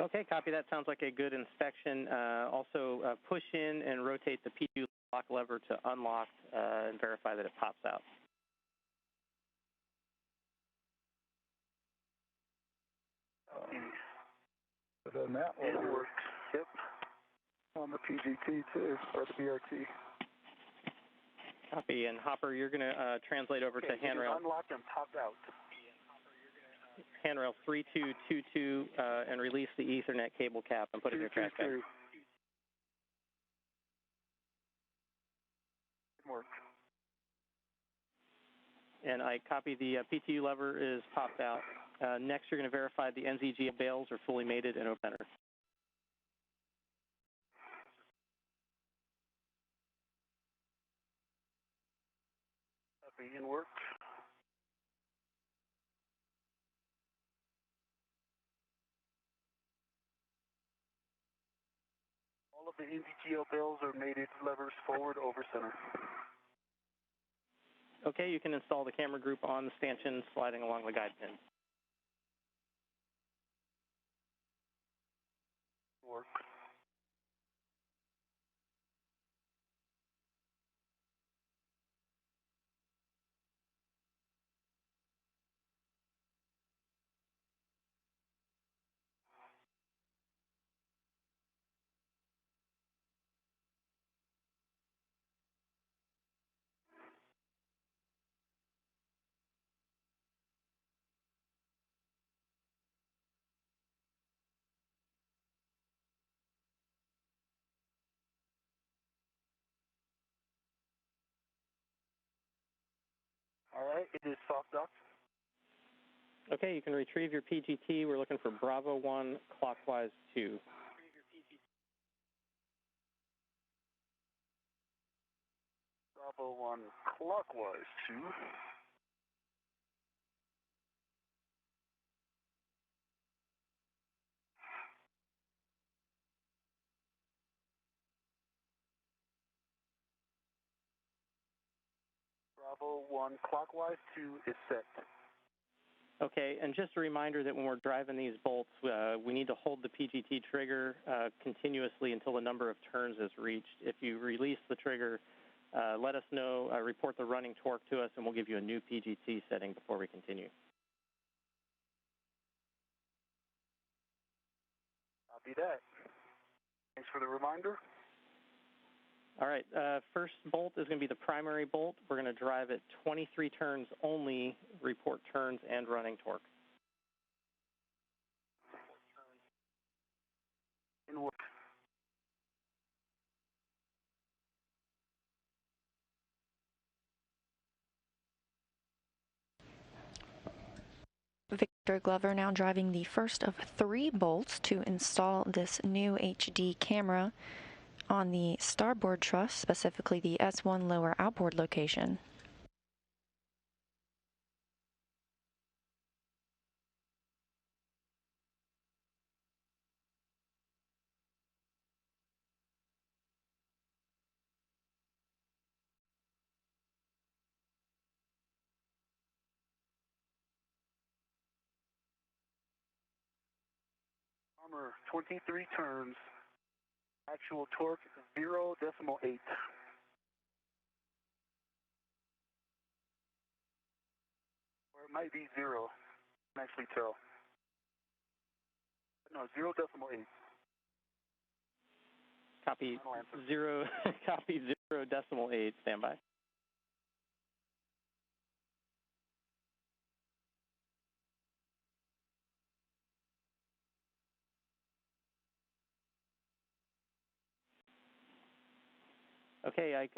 Okay, copy that. Sounds like a good inspection. Also, push in and rotate the P2 lock lever to unlock and verify that it pops out. But then that It will works. Yep. on the PGT too, or the BRT. Copy. And Hopper, you're going to translate over to handrail. Unlocked and popped out. Handrail 3222 and release the Ethernet cable cap and put it in your trash bag. Good work. And I copy the PTU lever is popped out. Next, you're going to verify the NZG bales are fully mated and open. Copy and work. All of the NZGO bells are mated levers forward over center. Okay, you can install the camera group on the stanchion sliding along the guide pin. Work. All right, it is soft docked. Okay, you can retrieve your PGT. We're looking for Bravo 1, clockwise 2. Bravo 1, clockwise 2. Bravo 1, clockwise 2 is set. Okay, and just a reminder that when we're driving these bolts, we need to hold the PGT trigger continuously until the number of turns is reached. If you release the trigger, let us know, report the running torque to us, and we'll give you a new PGT setting before we continue. Copy that. Thanks for the reminder. All right, first bolt is going to be the primary bolt. We're going to drive it 23 turns only, report turns and running torque. didn't work. Victor Glover now driving the first of 3 bolts to install this new HD camera on the starboard truss, specifically the S1 lower outboard location. Armor, 23 turns. Actual torque, 0.8. Or it might be 0. I can actually tell. No, 0.8. Copy 0. Copy 0.8. Standby. Okay, Ike,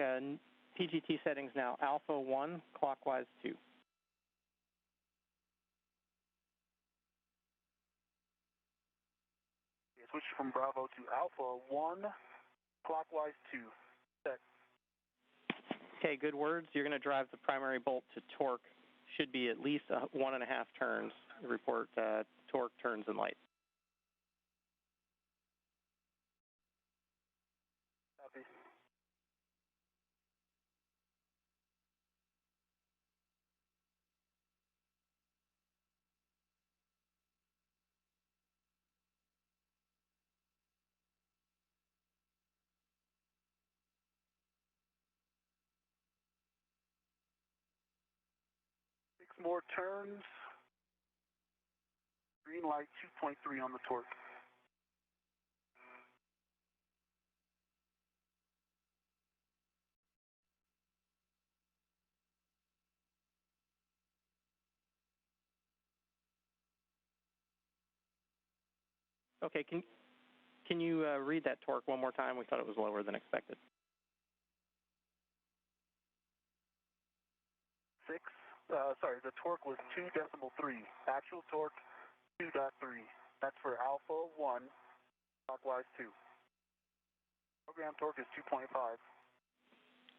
PGT settings now, Alpha 1, clockwise 2. Switch from Bravo to Alpha 1, clockwise 2. Set. Okay, good words. You're going to drive the primary bolt to torque. Should be at least 1.5 turns. Report torque, turns, and light. Copy. Six more turns. Green light 2.3 on the torque. Okay, can you read that torque one more time? We thought it was lower than expected. 6. The torque was 2.3. Actual torque 2.3. That's for Alpha 1, clockwise 2. Program torque is 2.5.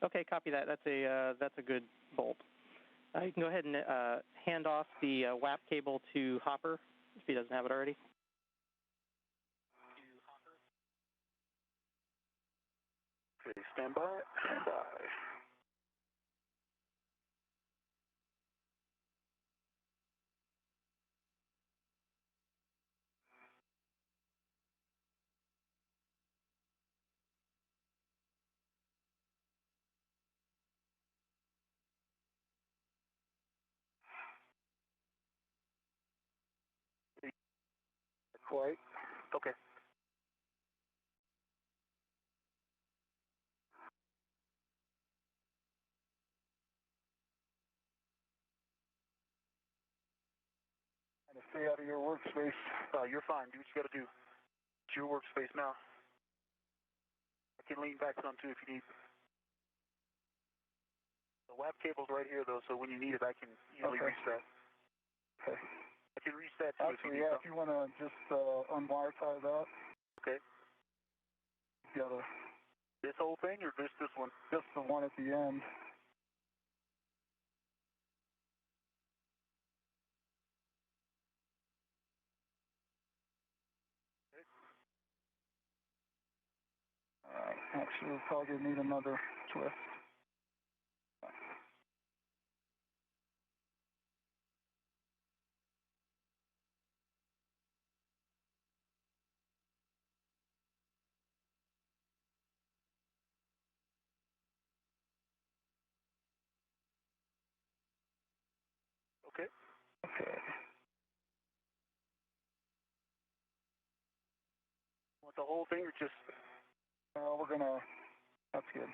Okay, copy that. That's a good bolt. You can go ahead and hand off the WAP cable to Hopper if he doesn't have it already. Okay, stand by. Stand by. Quite. Okay. And stay out of your workspace. You're fine. Do what you got to do. It's your workspace now. I can lean back some too if you need. The WAP cable's right here though, so when you need it, I can easily reach that. Okay. I can reach that too. Actually, if you want to just unwire tie that. Okay. You got this whole thing or this one? Just the one at the end. Actually, we'll probably need another twist. Okay. Okay. Want the whole thing or just? We're gonna. That's good.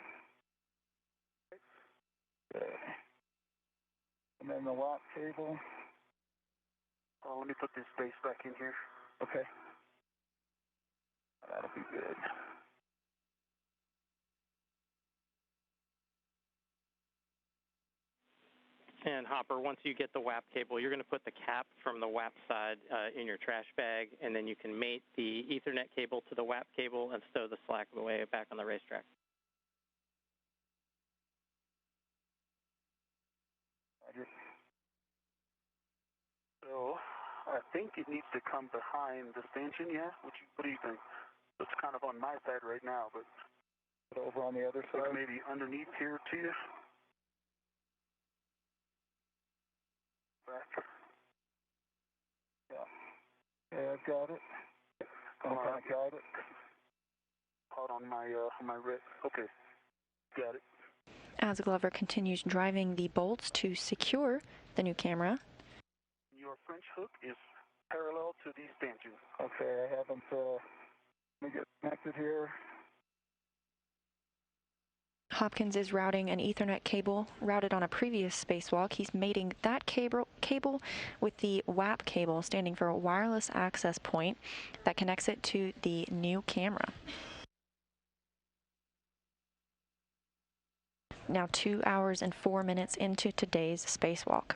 Okay. And then the lock cable. Let me put this base back in here. Okay. That'll be good. And Hopper, once you get the WAP cable, you're going to put the cap from the WAP side in your trash bag, and then you can mate the Ethernet cable to the WAP cable and stow the slack away back on the racetrack. Roger. So I think it needs to come behind the stanchion, yeah? What do you think? It's kind of on my side right now, but over on the other side? maybe underneath here to you. Back. Yeah. Yeah, I've got it. I got it. Caught on my wrist. Okay. Got it. As Glover continues driving the bolts to secure the new camera. Your French hook is parallel to the stanchion. Okay, I haven't, let me get connected here. Hopkins is routing an Ethernet cable routed on a previous spacewalk. He's mating that cable with the WAP cable, standing for a wireless access point that connects it to the new camera. Now 2 hours and 4 minutes into today's spacewalk.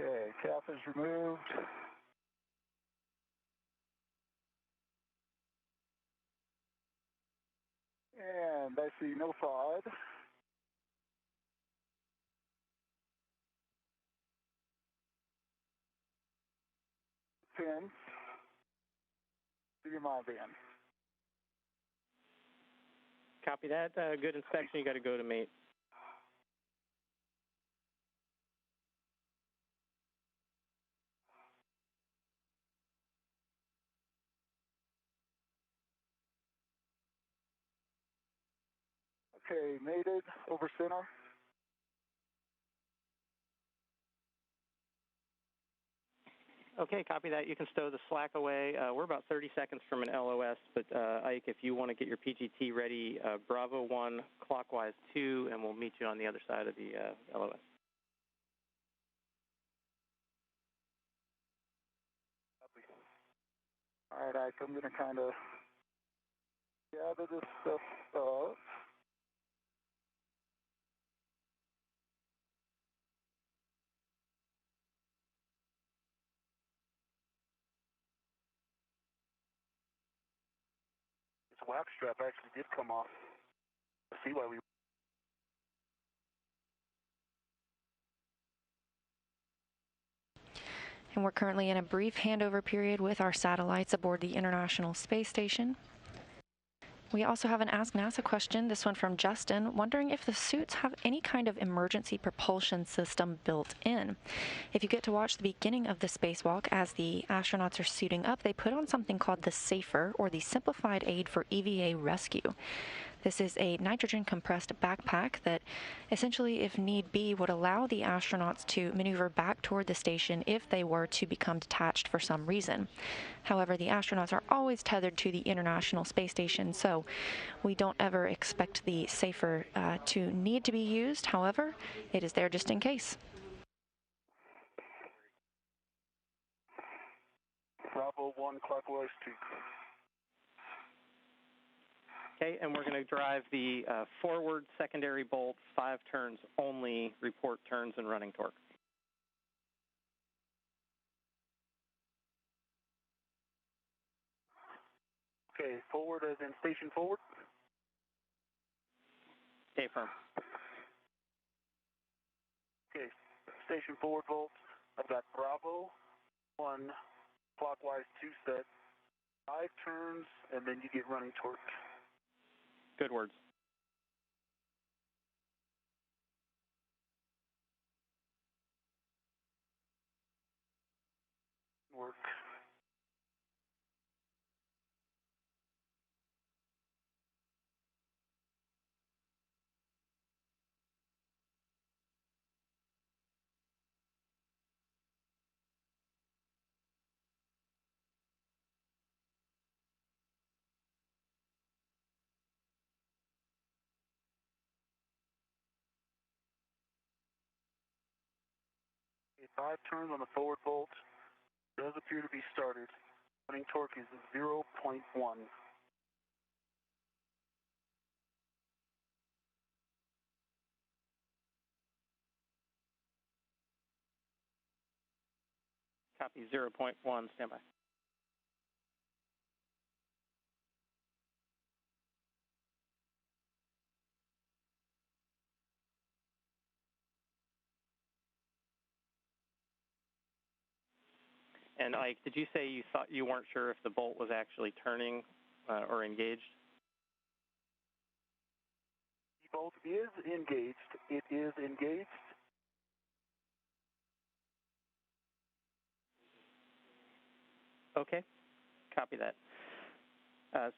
Okay, cap is removed. And I see no FOD. Pins. To your mod band. Copy that. Good inspection. You got to go to mate. Okay, mated over center. Okay, copy that. You can stow the slack away. We're about 30 seconds from an LOS, but Ike, if you want to get your PGT ready, Bravo 1, clockwise 2, and we'll meet you on the other side of the LOS. All right, Ike, I'm going to kind of gather this stuff up. This WAP strap actually did come off. Let's see why we... And we're currently in a brief handover period with our satellites aboard the International Space Station. We also have an Ask NASA question, this one from Justin, wondering if the suits have any kind of emergency propulsion system built in. If you get to watch the beginning of the spacewalk as the astronauts are suiting up, they put on something called the SAFER, or the Simplified Aid for EVA Rescue. This is a nitrogen compressed backpack that essentially, if need be, would allow the astronauts to maneuver back toward the station if they were to become detached for some reason. However, the astronauts are always tethered to the International Space Station, so we don't ever expect the SAFER to need to be used. However, it is there just in case. Bravo 1, clockwise 2. Okay, and we're going to drive the forward secondary bolt, 5 turns only, report turns and running torque. Okay, forward as in station forward. Stay firm. Okay, station forward volts. I've got Bravo 1, clockwise 2 set, 5 turns, and then you get running torque. Good words. Work. 5 turns on the forward bolt. Does appear to be started. Running torque is 0.1. Copy 0.1, standby. And Ike, did you say you thought you weren't sure if the bolt was actually turning or engaged? The bolt is engaged. It is engaged. Okay, copy that.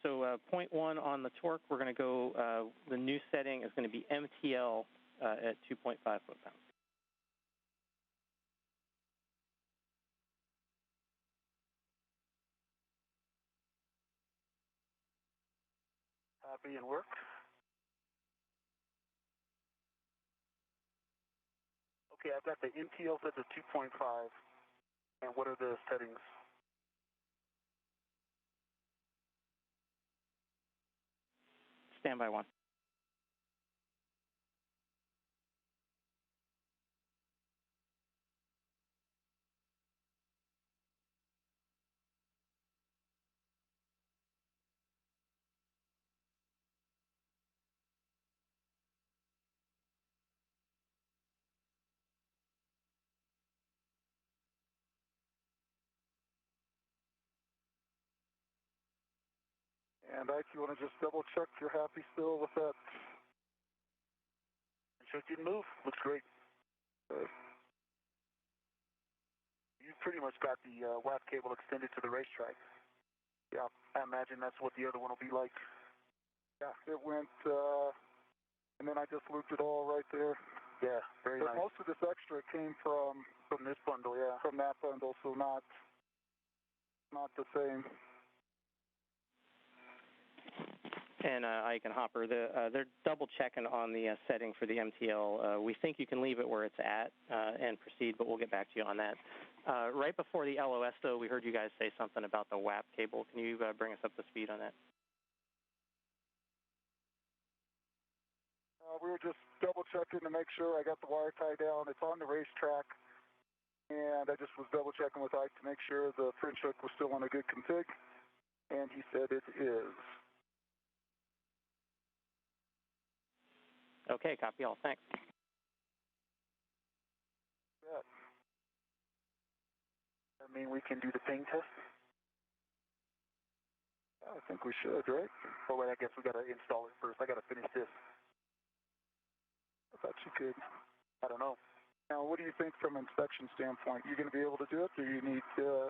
So 0.1 on the torque, we're going to go, the new setting is going to be MTL at 2.5 foot-pounds. Copy and work. Okay, I've got the MTL set to 2.5. And what are the settings? Standby 1. And Ike, you want to just double check you're happy still with that? Check didn't move. Looks great. You pretty much got the WAP cable extended to the racetrack. Yeah, I imagine that's what the other one will be like. Yeah, it went, and then I just looped it all right there. Yeah, very but nice. Most of this extra came from this bundle, yeah. From that bundle, so not the same. And Ike and Hopper, they're double checking on the setting for the MTL. We think you can leave it where it's at and proceed, but we'll get back to you on that. Right before the LOS, though, we heard you guys say something about the WAP cable. Can you bring us up to speed on that? We were just double checking to make sure I got the wire tied down. It's on the racetrack, and I just was double checking with Ike to make sure the French hook was still on a good config, and he said it is. Okay, copy all. Thanks. Yeah. I mean, we can do the ping test? I think we should, right? Oh, wait, I guess we got to install it first. I got to finish this. I thought you could. I don't know. Now, what do you think from an inspection standpoint? You going to be able to do it, or you need to,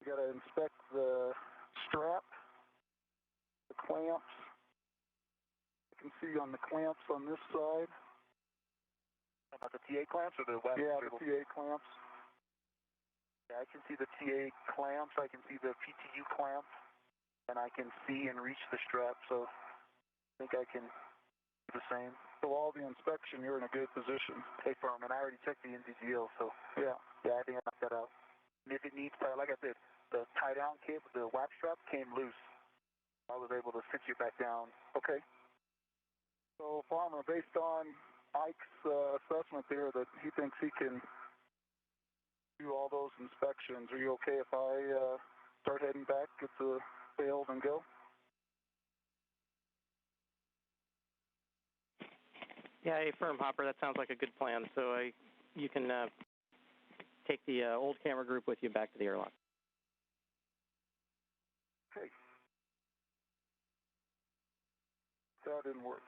you got to inspect the strap, the clamps. I can see on the clamps on this side. About the TA clamps or the WAP? Yeah, the TA clamps. Yeah, I can see the TA clamps. I can see the PTU clamp, and I can see and reach the strap. So I think I can do the same. So all the inspection, you're in a good position. Hey, firm, and I already checked the NVGL, so yeah, I think I knocked that out. And if it needs, like I said, the tie down cable, the WAP strap came loose. I was able to cinch it back down. Okay. So, Farmer, based on Ike's assessment there that he thinks he can do all those inspections, are you okay if I start heading back, get the failed and go? Yeah, hey, firm, Hopper, that sounds like a good plan. So you can take the old camera group with you back to the airlock. Okay. That didn't work.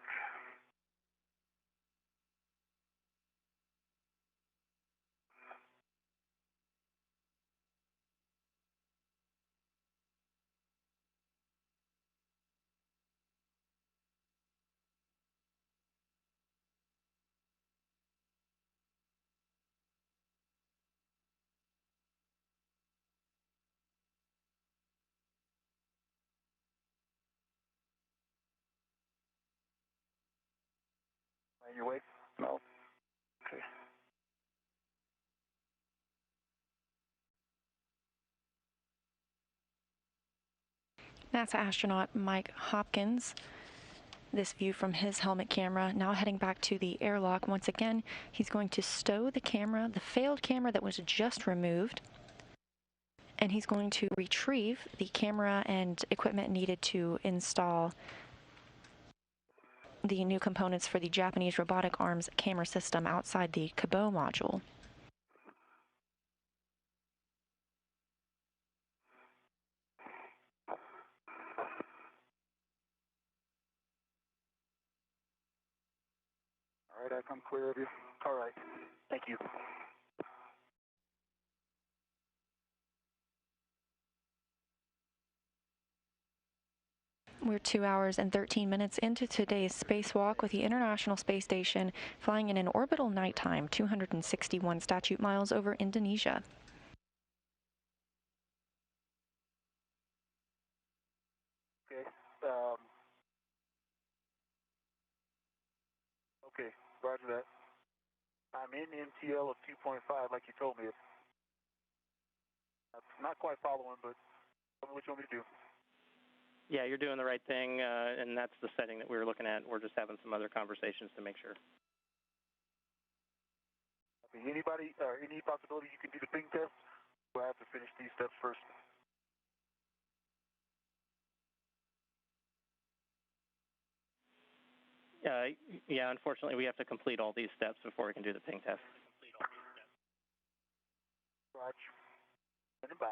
On your way? No. Okay. NASA astronaut Mike Hopkins. This view from his helmet camera. Now heading back to the airlock. Once again, he's going to stow the camera, the failed camera that was just removed, and he's going to retrieve the camera and equipment needed to install the new components for the Japanese robotic arms camera system outside the Cabot module. All right, I'm clear of you. All right. Thank you. We're 2 hours and 13 minutes into today's spacewalk with the International Space Station flying in an orbital nighttime, 261 statute miles over Indonesia. Okay. Okay, roger that. I'm in MTL of 2.5 like you told me. I'm not quite following, but tell me what you want me to do. Yeah, you're doing the right thing, and that's the setting that we were looking at. We're just having some other conversations to make sure. Anybody, any possibility you can do the ping test? We'll have to finish these steps first. Yeah, unfortunately, we have to complete all these steps before we can do the ping test. Roger. Standing by.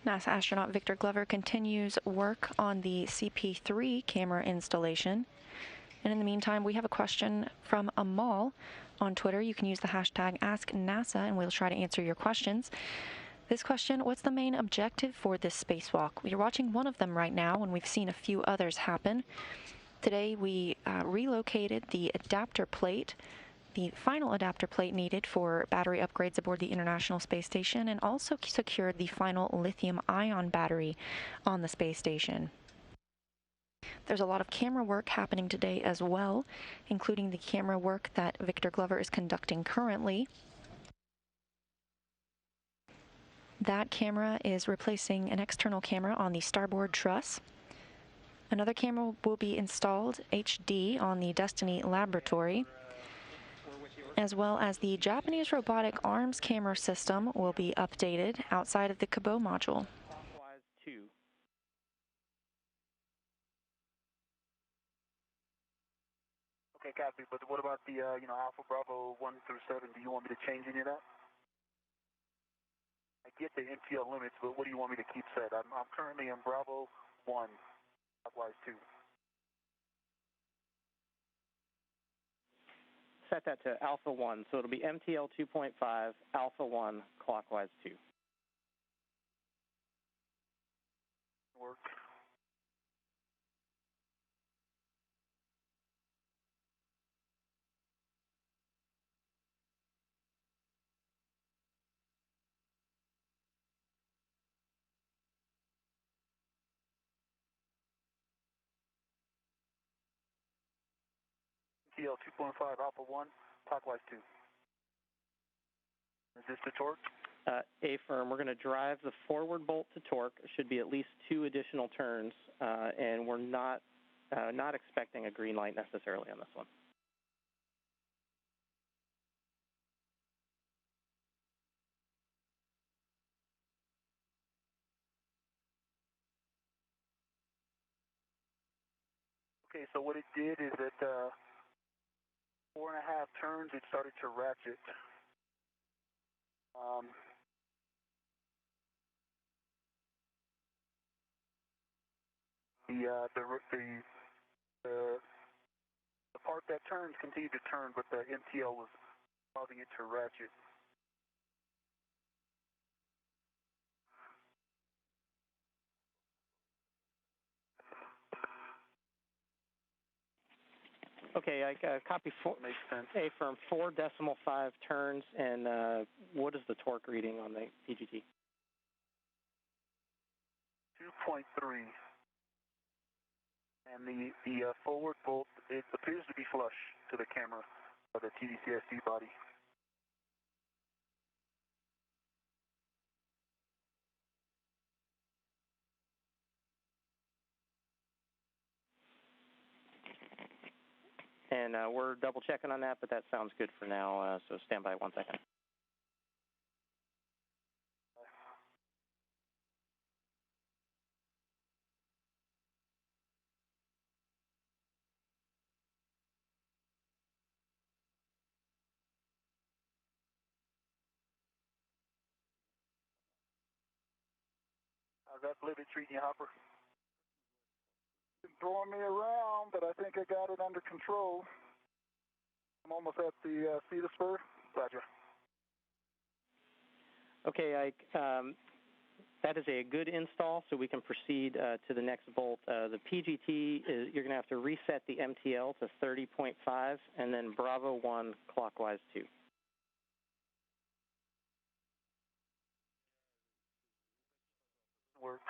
NASA astronaut Victor Glover continues work on the CP3 camera installation. And in the meantime, we have a question from Amal on Twitter. You can use the hashtag AskNASA, and we'll try to answer your questions. This question: what's the main objective for this spacewalk? We're watching one of them right now, and we've seen a few others happen. Today, we relocated the adapter plate, the final adapter plate needed for battery upgrades aboard the International Space Station, and also secured the final lithium-ion battery on the space station. There's a lot of camera work happening today as well, including the camera work that Victor Glover is conducting currently. That camera is replacing an external camera on the starboard truss. Another camera will be installed, HD, on the Destiny laboratory, as well as the Japanese robotic arms camera system will be updated outside of the Cabot module. Clockwise 2. Okay, copy. But what about the, Alpha Bravo 1 through 7? Do you want me to change any of that? I get the MTL limits, but what do you want me to keep set? I'm currently in Bravo 1, clockwise 2. Set that to Alpha 1, so it'll be MTL 2.5, Alpha 1, clockwise 2. Work. MTL 2.5, Alpha 1, clockwise 2. Is this the torque? A-firm, we're going to drive the forward bolt to torque. It should be at least 2 additional turns, and we're not expecting a green light necessarily on this one. Okay, so what it did is that 4.5 turns, it started to ratchet. The part that turns continued to turn, but the MTL was causing it to ratchet. Okay, I copy four. Makes sense. Affirm 4.5 turns, and what is the torque reading on the PGT? 2.3. And the forward bolt, it appears to be flush to the camera of the TDCSD body. And we're double checking on that, but that sounds good for now, so stand by 1 second. How's that blivet treating you, Hopper? Been throwing me around, but I think I got it under control. I'm almost at the feeder spur. Roger. Okay, Ike, that is a good install, so we can proceed to the next bolt. The PGT, you're going to have to reset the MTL to 30.5, and then Bravo 1 clockwise 2. Work.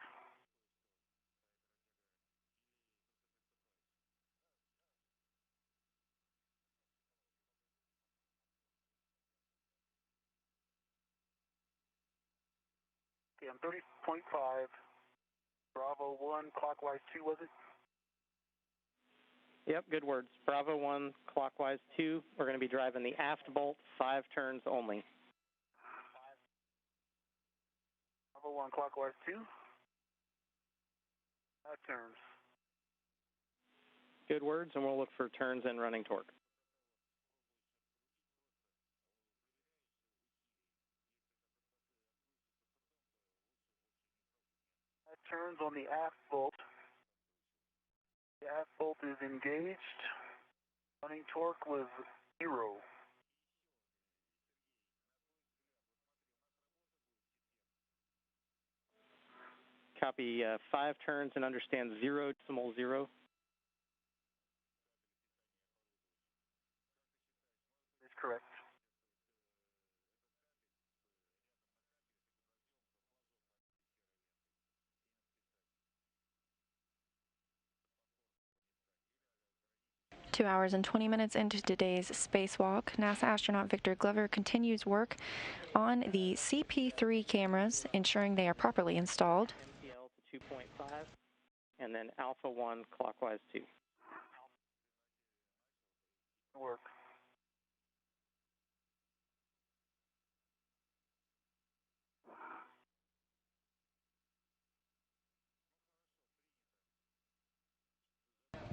Okay, I'm 30.5. Bravo 1, clockwise 2, was it? Yep, good words. Bravo 1 clockwise 2. We're going to be driving the aft bolt 5 turns only. Bravo 1, clockwise 2. 5 turns. Good words, and we'll look for turns and running torque. That turns on the aft bolt. The aft bolt is engaged. Running torque was 0. Copy 5 turns and understand 0.0. Is correct. Two hours and 20 minutes into today's spacewalk, NASA astronaut Victor Glover continues work on the CP3 cameras, ensuring they are properly installed. MTL to 2.5, and then Alpha 1 clockwise 2. Work.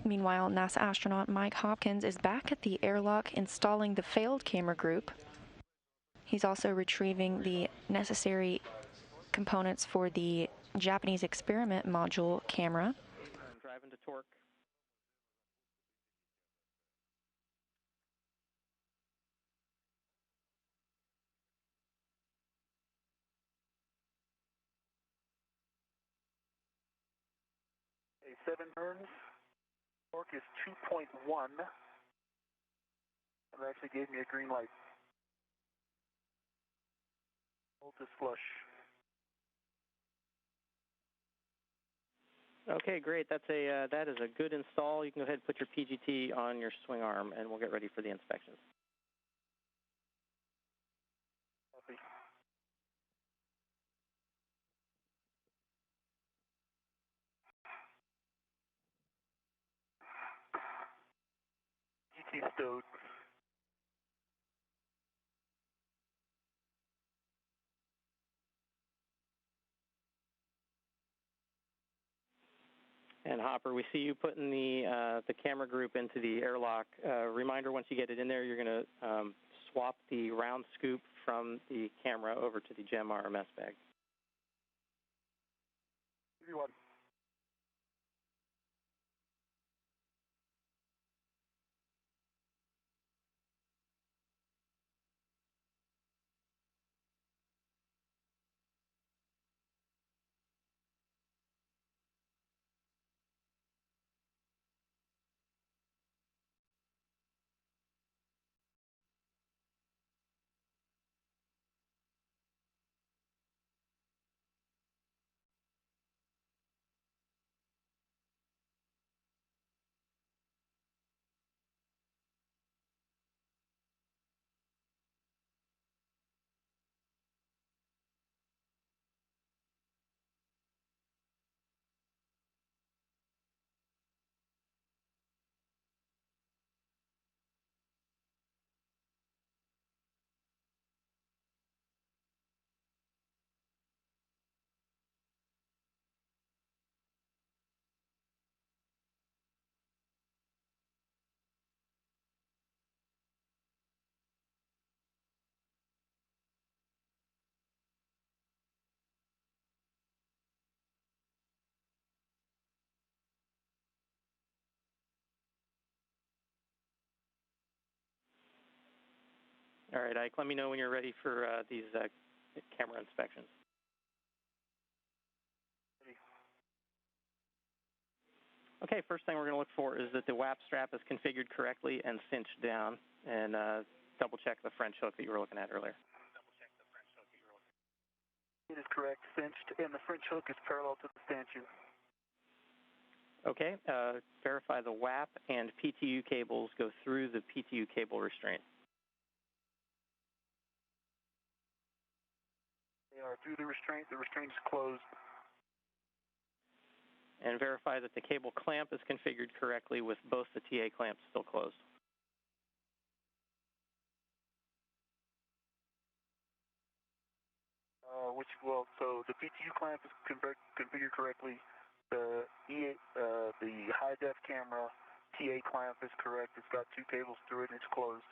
Meanwhile, NASA astronaut Mike Hopkins is back at the airlock installing the failed camera group. He's also retrieving the necessary components for the Japanese experiment module camera. I'm driving to torque. Okay, 7 turns. Torque is 2.1. That actually gave me a green light. Bolt is flush. Okay, great. That is a good install. You can go ahead and put your PGT on your swing arm, and we'll get ready for the inspection. Copy. GT stowed. And Hopper, we see you putting the camera group into the airlock. Reminder, once you get it in there, you're going to swap the round scoop from the camera over to the GEM RMS bag. Everyone. All right, Ike, let me know when you're ready for these camera inspections. Okay, first thing we're going to look for is that the WAP strap is configured correctly and cinched down, and double check the French hook that you were looking at earlier. It is correct, cinched, and the French hook is parallel to the stanchion. Okay, verify the WAP and PTU cables go through the PTU cable restraint. They are through the restraint is closed. And verify that the cable clamp is configured correctly with both the TA clamps still closed. So the PTU clamp is configured correctly. The high def camera TA clamp is correct. It's got two cables through it and it's closed.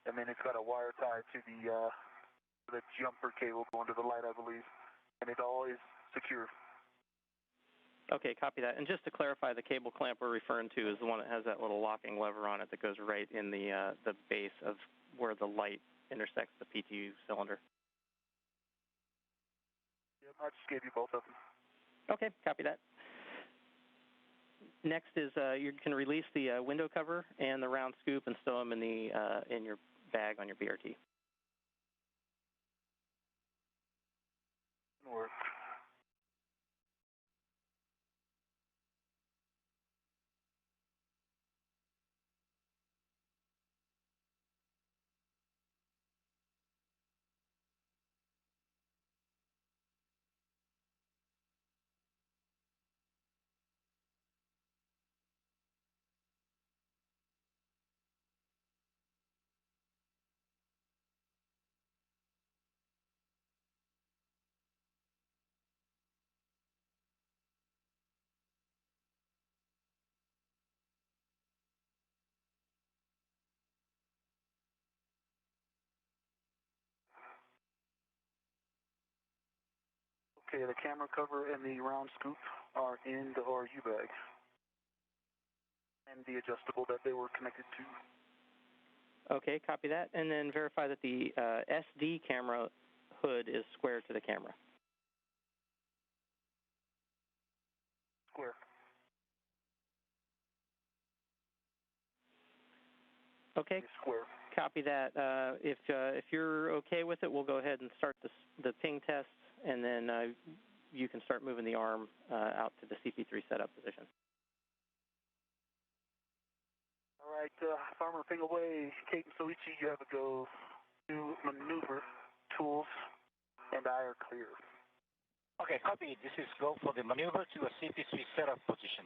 And then it's got a wire tied to the jumper cable going to the light, I believe. And it all is secure. Okay, copy that. And just to clarify, the cable clamp we're referring to is the one that has that little locking lever on it that goes right in the base of where the light intersects the PTU cylinder. Yep, I just gave you both of them. Okay, copy that. Next is you can release the window cover and the round scoop and stow them in your bag on your BRT. Work. Okay, the camera cover and the round scoop are in the RU bag. And the adjustable that they were connected to. Okay, copy that. And then verify that the SD camera hood is square to the camera. Square. Okay, Square. copy that. If you're okay with it, we'll go ahead and start the ping test, and then you can start moving the arm out to the CP3 setup position. All right, Farmer ping away. Kate and Soichi, you have a go to maneuver tools, and I are clear. Okay, copy. This is go for the maneuver to a CP3 setup position.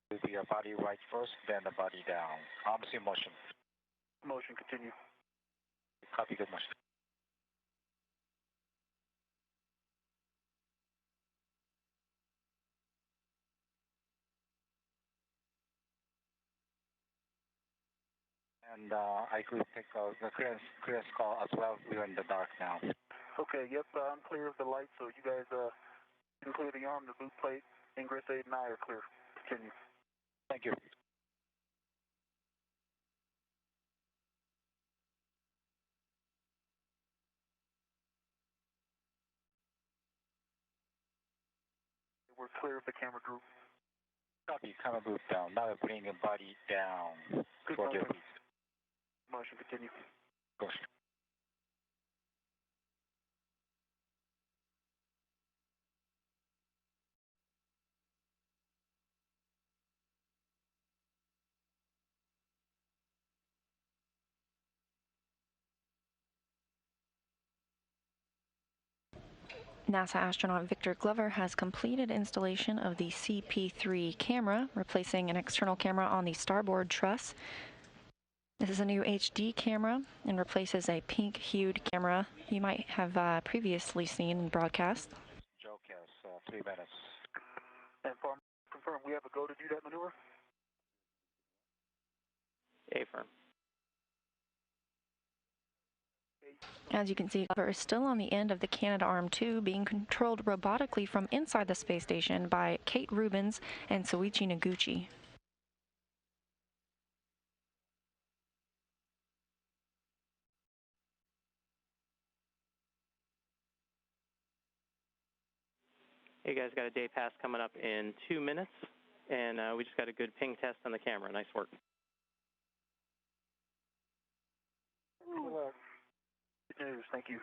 Do the body right first, then the body down. Arms in motion. Motion, continue. Copy, good motion. And I could take the clearance call as well. We're in the dark now. Okay, yep, I'm clear of the light, so you guys can clear the arm, the boot plate, Ingress 8 and I are clear. Continue. Thank you. We're clear of the camera group. Copy, camera boot down. Now bring the body down. Good for motion. the Motion, continue. Gosh. NASA astronaut Victor Glover has completed installation of the CP3 camera, replacing an external camera on the starboard truss. This is a new HD camera and replaces a pink-hued camera you might have previously seen in broadcast. Joke, yes, 3 minutes. And confirm we have a go to do that maneuver? Affirm. As you can see, Glover is still on the end of the Canadarm2, being controlled robotically from inside the space station by Kate Rubins and Soichi Noguchi. Hey guys, got a day pass coming up in 2 minutes, and we just got a good ping test on the camera. Nice work. Good news, thank you.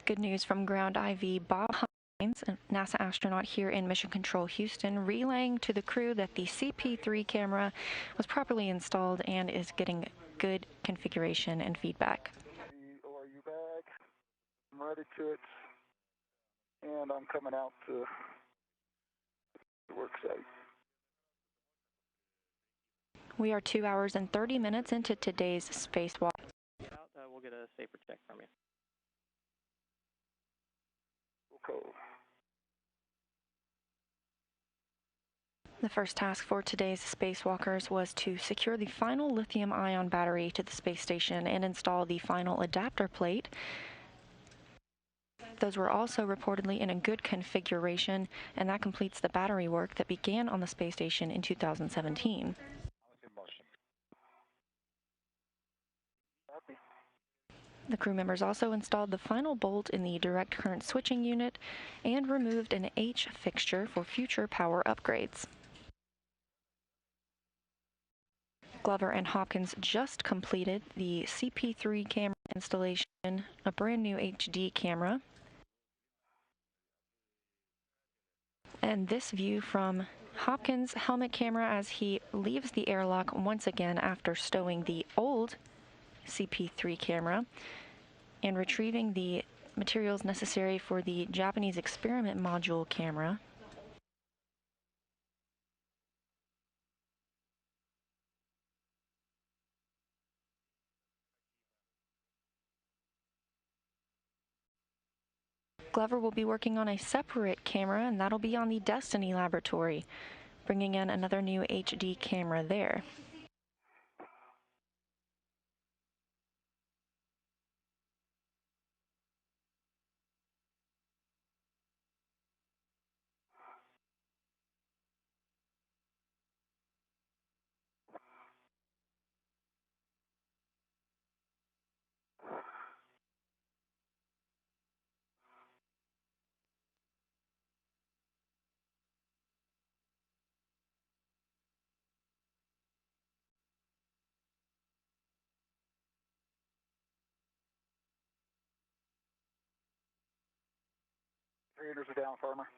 Good news from ground IV Bob Hopkins, a NASA astronaut here in Mission Control Houston, relaying to the crew that the CP3 camera was properly installed and is getting good configuration and feedback. The ORU bag, I'm ready to it, and I'm coming out to the work site. We are 2 hours and 30 minutes into today's spacewalk. We'll get a safer check from you. Okay. The first task for today's spacewalkers was to secure the final lithium-ion battery to the space station and install the final adapter plate. Those were also reportedly in a good configuration, and that completes the battery work that began on the space station in 2017. The crew members also installed the final bolt in the direct current switching unit and removed an H fixture for future power upgrades. Glover and Hopkins just completed the CP3 camera installation, a brand new HD camera. And this view from Hopkins' helmet camera as he leaves the airlock once again after stowing the old CP3 camera and retrieving the materials necessary for the Japanese experiment module camera. Glover will be working on a separate camera, and that'll be on the Destiny laboratory, bringing in another new HD camera there. Radiators are down, Farmer.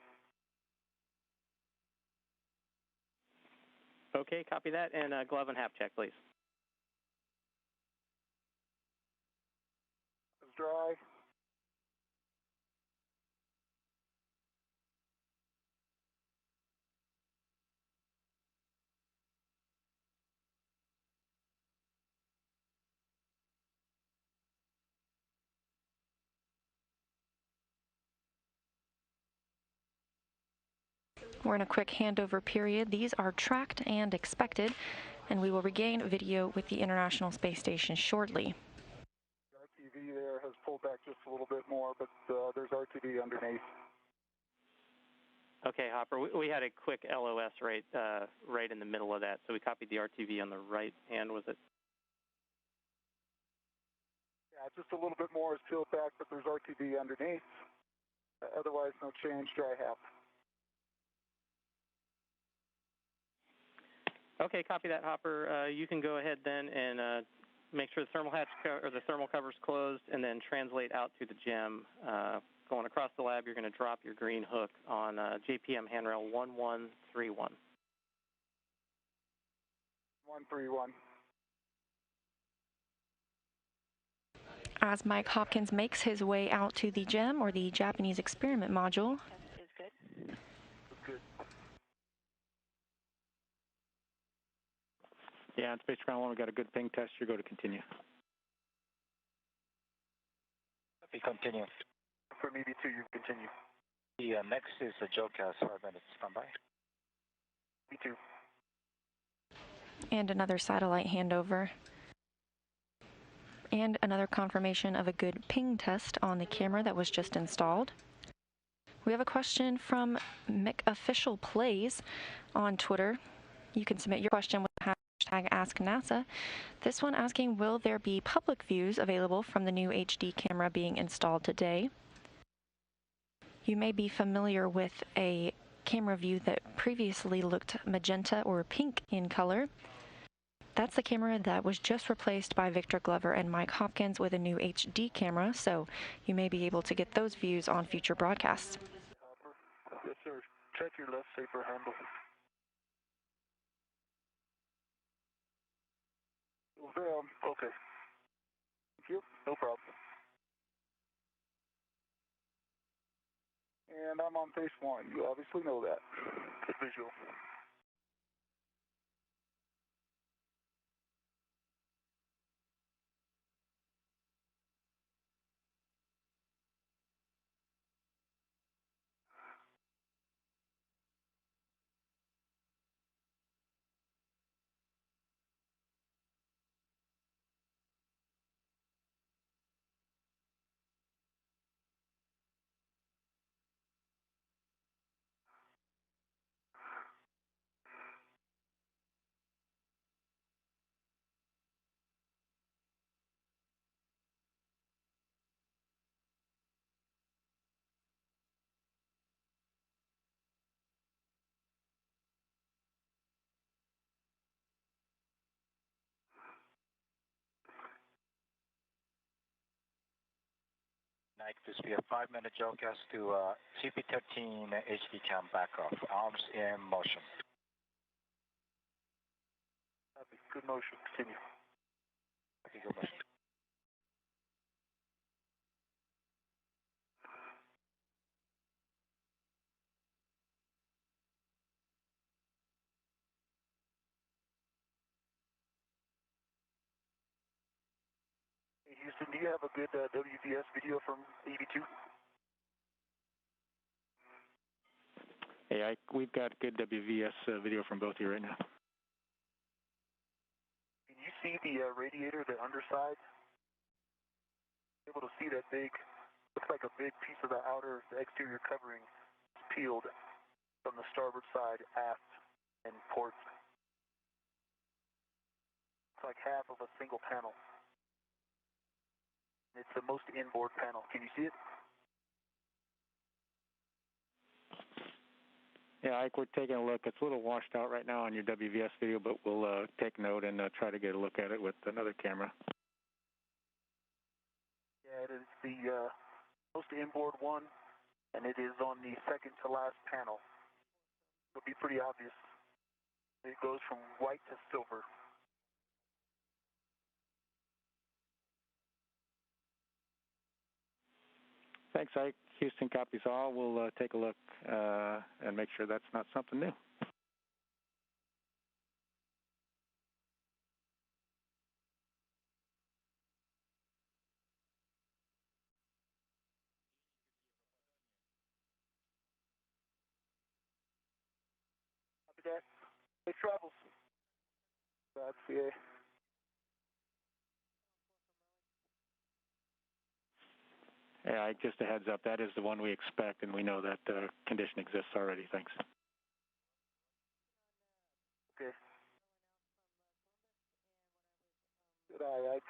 Okay, copy that, and glove and hap check, please. It's dry. We're in a quick handover period. These are tracked and expected, and we will regain video with the International Space Station shortly. The RTV there has pulled back just a little bit more, but there's RTV underneath. Okay, Hopper, we had a quick LOS right in the middle of that, so we copied the RTV on the right hand, was it? Yeah, just a little bit more is peeled back, but there's RTV underneath. Otherwise, no change, dry hap. Okay, copy that, Hopper. You can go ahead then and make sure the thermal hatch or the thermal cover's closed, and then translate out to the gem. Going across the lab, you're going to drop your green hook on JPM handrail 1131. 131. As Mike Hopkins makes his way out to the GEM, or the Japanese Experiment Module. Is good. Good. Yeah, on Space Ground 1, we got a good ping test. You go to continue. We continue. For maybe 2, you continue. The next is the JOCAS, 5 minutes. Standby. Me too. And another satellite handover. And another confirmation of a good ping test on the camera that was just installed. We have a question from McOfficial Plays on Twitter. You can submit your question with the hashtag AskNASA. This one asking, will there be public views available from the new HD camera being installed today? You may be familiar with a camera view that previously looked magenta or pink in color. That's the camera that was just replaced by Victor Glover and Mike Hopkins with a new HD camera, so you may be able to get those views on future broadcasts. Yes, sir. Check your left safer handle. Okay. Thank you. No problem. And I'm on phase 1. You obviously know that. Good visual. Night, this will be a 5-minute JOCAS to CP13 HD cam back off. Arms in motion. Copy. Good motion. Continue. Okay, good motion. Hey, Houston, do you have a good WVS video from EV2? Hey, we've got good WVS video from both of you right now. Can you see the radiator, the underside? Able to see that big, looks like a big piece of the exterior covering peeled from the starboard side, aft, and ports. It's like half of a single panel. It's the most inboard panel. Can you see it? Yeah, Ike, we're taking a look. It's a little washed out right now on your WVS video, but we'll take note and try to get a look at it with another camera. Yeah, it is the most inboard one, and it is on the second to last panel. It'll be pretty obvious. It goes from white to silver. Thanks, Ike. Houston copies all. We'll take a look and make sure that's not something new. Copy that. Safe travels. That's CA. Yeah, Ike, just a heads up. That is the one we expect, and we know that condition exists already. Thanks. Okay. Good eye, Ike.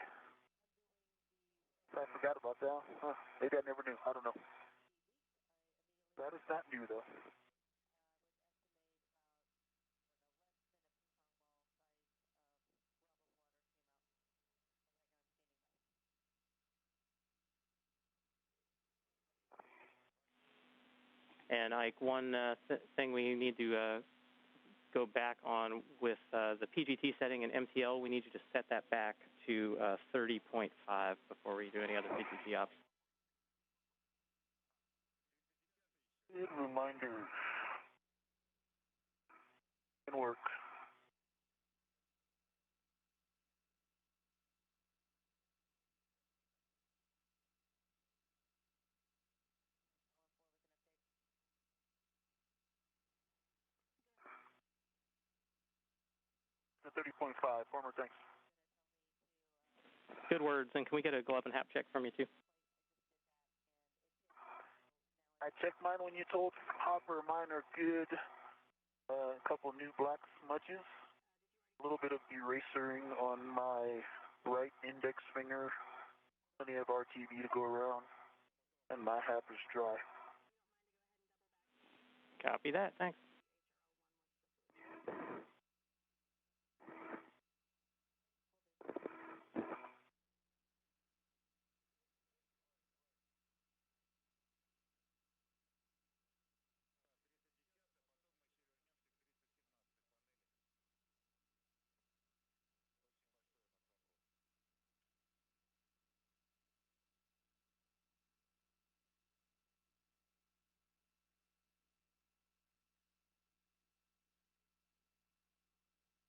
I forgot about that. Huh. Maybe I never knew. I don't know. That is not new, though. And Ike, one thing we need to go back on with the PGT setting and MTL. We need you to set that back to 30.5 before we do any other PGT ops. Good reminder. Can work. The 30.5. Former, thanks. Good words. And can we get a glove and hap check from you, too? I checked mine when you told Hopper. Mine are good. A couple new black smudges. A little bit of erasering on my right index finger. Plenty of RTB to go around. And my hap is dry. Copy that. Thanks.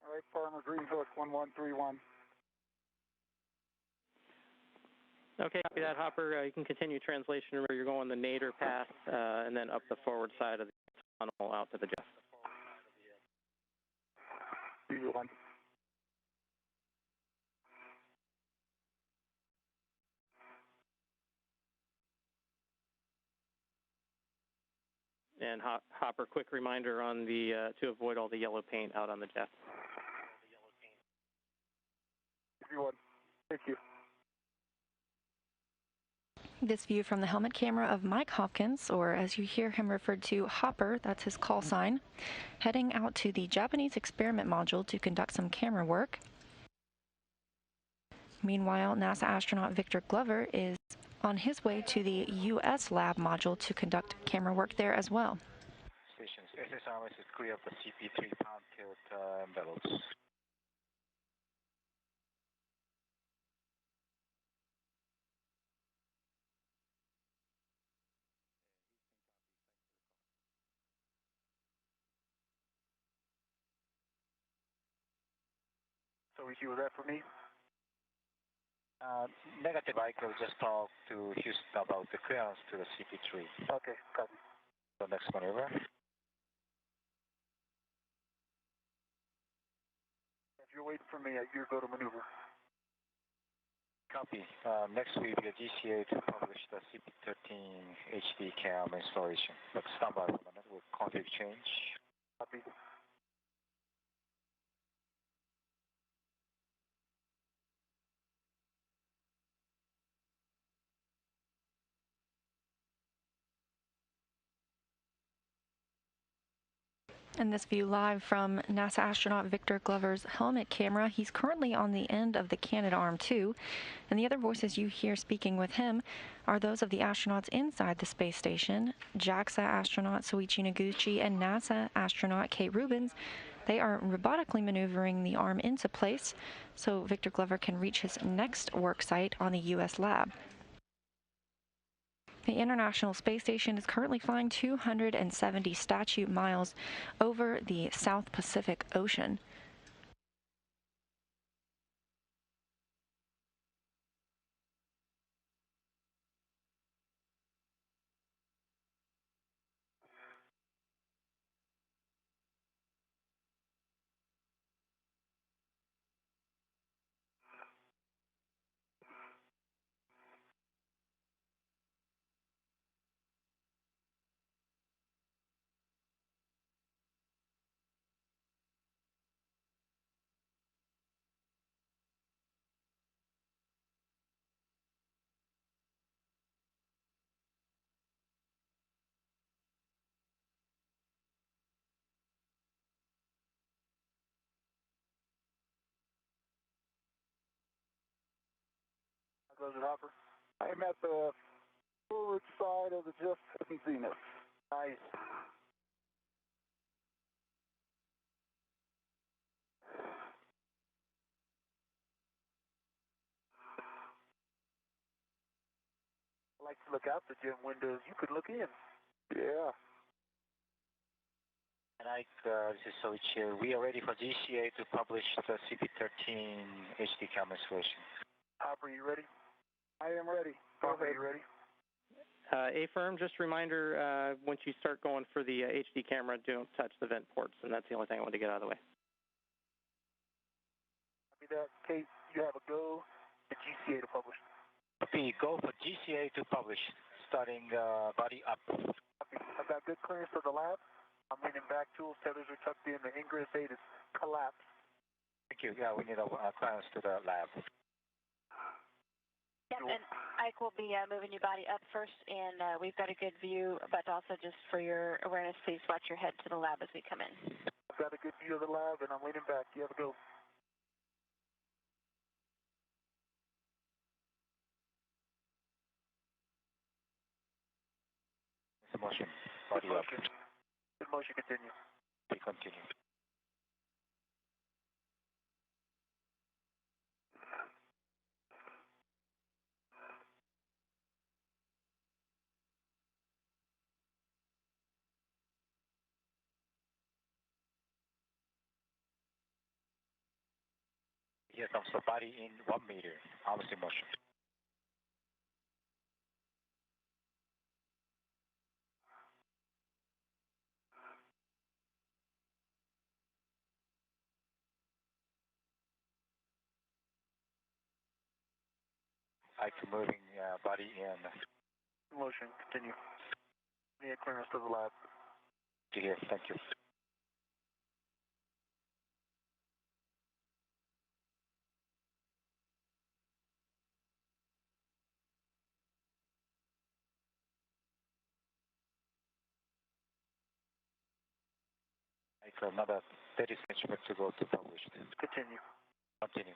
All right, Farmer Green Hook, 1131. Okay, copy that, Hopper. You can continue translation. Remember, you're going the nadir path and then up the forward side of the tunnel out to the Jeff. B1. And Hopper, quick reminder on the to avoid all the yellow paint out on the jet. B1. Thank you. This view from the helmet camera of Mike Hopkins, or as you hear him referred to, Hopper, that's his call sign, heading out to the Japanese experiment module to conduct some camera work. Meanwhile, NASA astronaut Victor Glover is on his way to the U.S. lab module to conduct camera work there as well. Stations SSRS is clear of the CP3 pound tilt envelopes. So you with that for me? Negative, I could just talk to Houston about the clearance to the CP3. Okay, copy. The next maneuver. If you're waiting for me, you go to maneuver. Copy. Next will be a GCA to publish the CP13 HD cam installation. But stand by for a minute with config change. Copy. And this view live from NASA astronaut Victor Glover's helmet camera. He's currently on the end of the Canadarm2, and the other voices you hear speaking with him are those of the astronauts inside the space station, JAXA astronaut Soichi Noguchi and NASA astronaut Kate Rubins. They are robotically maneuvering the arm into place so Victor Glover can reach his next work site on the U.S. lab. The International Space Station is currently flying 270 statute miles over the South Pacific Ocean. How goes it, Hopper? I'm at the forward side of the Jeff Zenith. Nice. Look out the gym windows. You could look in. Yeah. And this is Soich here. We are ready for GCA to publish the CP13 HD camera solution. Hopper, you ready? I am ready. Go Hopper, ahead. you ready? A-firm, just a reminder, once you start going for the HD camera, don't touch the vent ports, and that's the only thing I want to get out of the way. Copy that. Kate, you have a go to GCA to publish. Copy, go for GCA to publish, starting body up. Copy. I've got good clearance for the lab. I'm leaning back, tools, tethers are tucked in, the ingress aid is collapsed. Thank you. Yeah, we need a clearance to the lab. Yep, and Ike will be moving your body up first, and we've got a good view, but also just for your awareness, please watch your head to the lab as we come in. I've got a good view of the lab, and I'm leaning back. You have a go. It's a motion. Body up. Good motion, continue. We continue. Here comes the body in 1 meter. Arms in motion. Ike moving body in. Motion, continue. Need clearance to the lab. Here, thank you. Ike, another 30 centimeters to go to publish. Continue. Continue.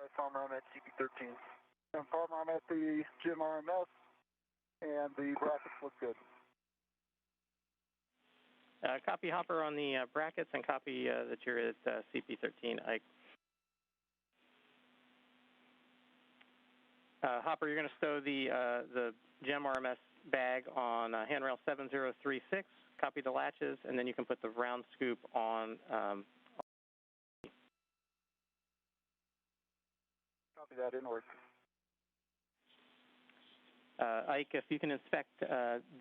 All right, Farmer, I'm at CP13. And Farmer, I'm at the gym RMS, and the brackets look good. Copy Hopper on the brackets, and copy that you're at CP13, Ike. Hopper, you're going to stow the GEM RMS bag on handrail 7036. Copy the latches, and then you can put the round scoop on. Copy that, inward. Ike, if you can inspect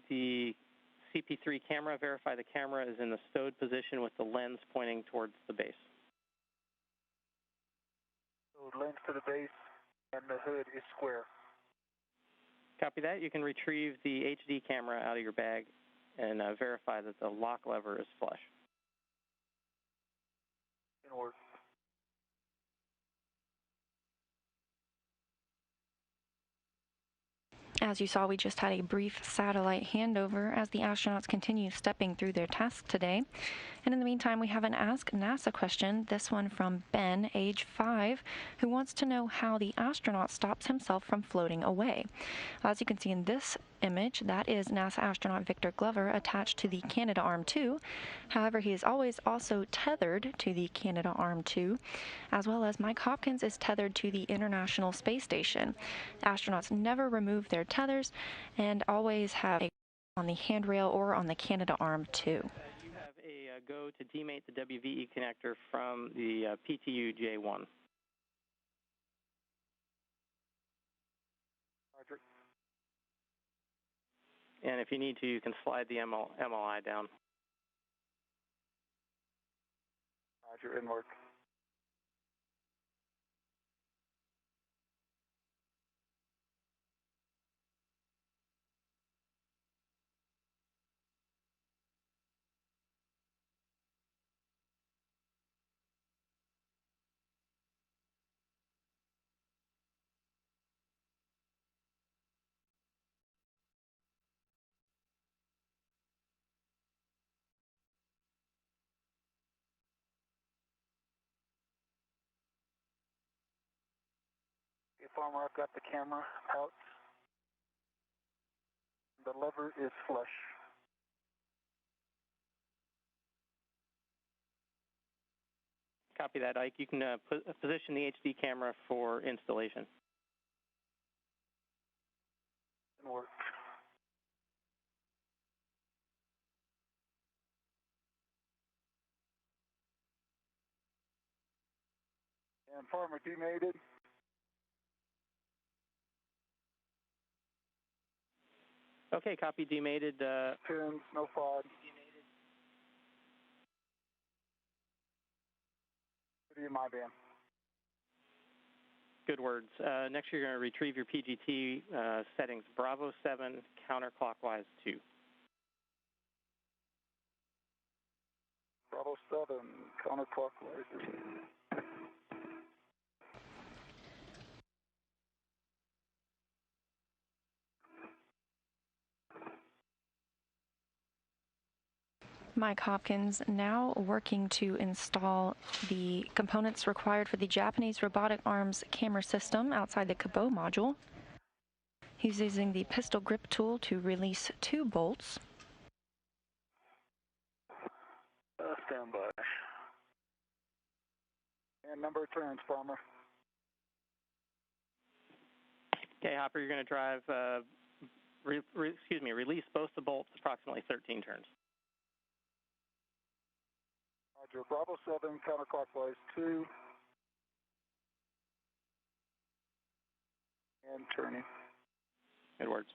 the CP3 camera, verify the camera is in the stowed position with the lens pointing towards the base. So lens to the base, and the hood is square. Copy that. You can retrieve the HD camera out of your bag and verify that the lock lever is flush. Inward. As you saw, we just had a brief satellite handover as the astronauts continue stepping through their tasks today. And in the meantime, we have an Ask NASA question, this one from Ben, age 5, who wants to know how the astronaut stops himself from floating away. As you can see in this image, that is NASA astronaut Victor Glover attached to the Canadarm2. However, he is always also tethered to the Canadarm2, as well as Mike Hopkins is tethered to the International Space Station. Astronauts never remove their tethers and always have a on the handrail or on the Canadarm2. You have a go to demate the WVE connector from the PTU J1. Roger. And if you need to, you can slide the MLI down. Roger, inward. Farmer, I've got the camera out. The lever is flush. Copy that, Ike. You can position the HD camera for installation. Work. And Farmer demated. Okay, copy demated. Pins, no fog. City in my band. Good words. Next, you're going to retrieve your PGT settings. Bravo 7, counterclockwise 2. Bravo 7, counterclockwise. Mike Hopkins now working to install the components required for the Japanese robotic arms camera system outside the Cabot module. He's using the pistol grip tool to release 2 bolts. Stand by. And number of turns, Farmer. Okay, Hopper, you're going to drive, release both the bolts approximately 13 turns. Roger, Bravo 7, counterclockwise 2. And turning. Good words.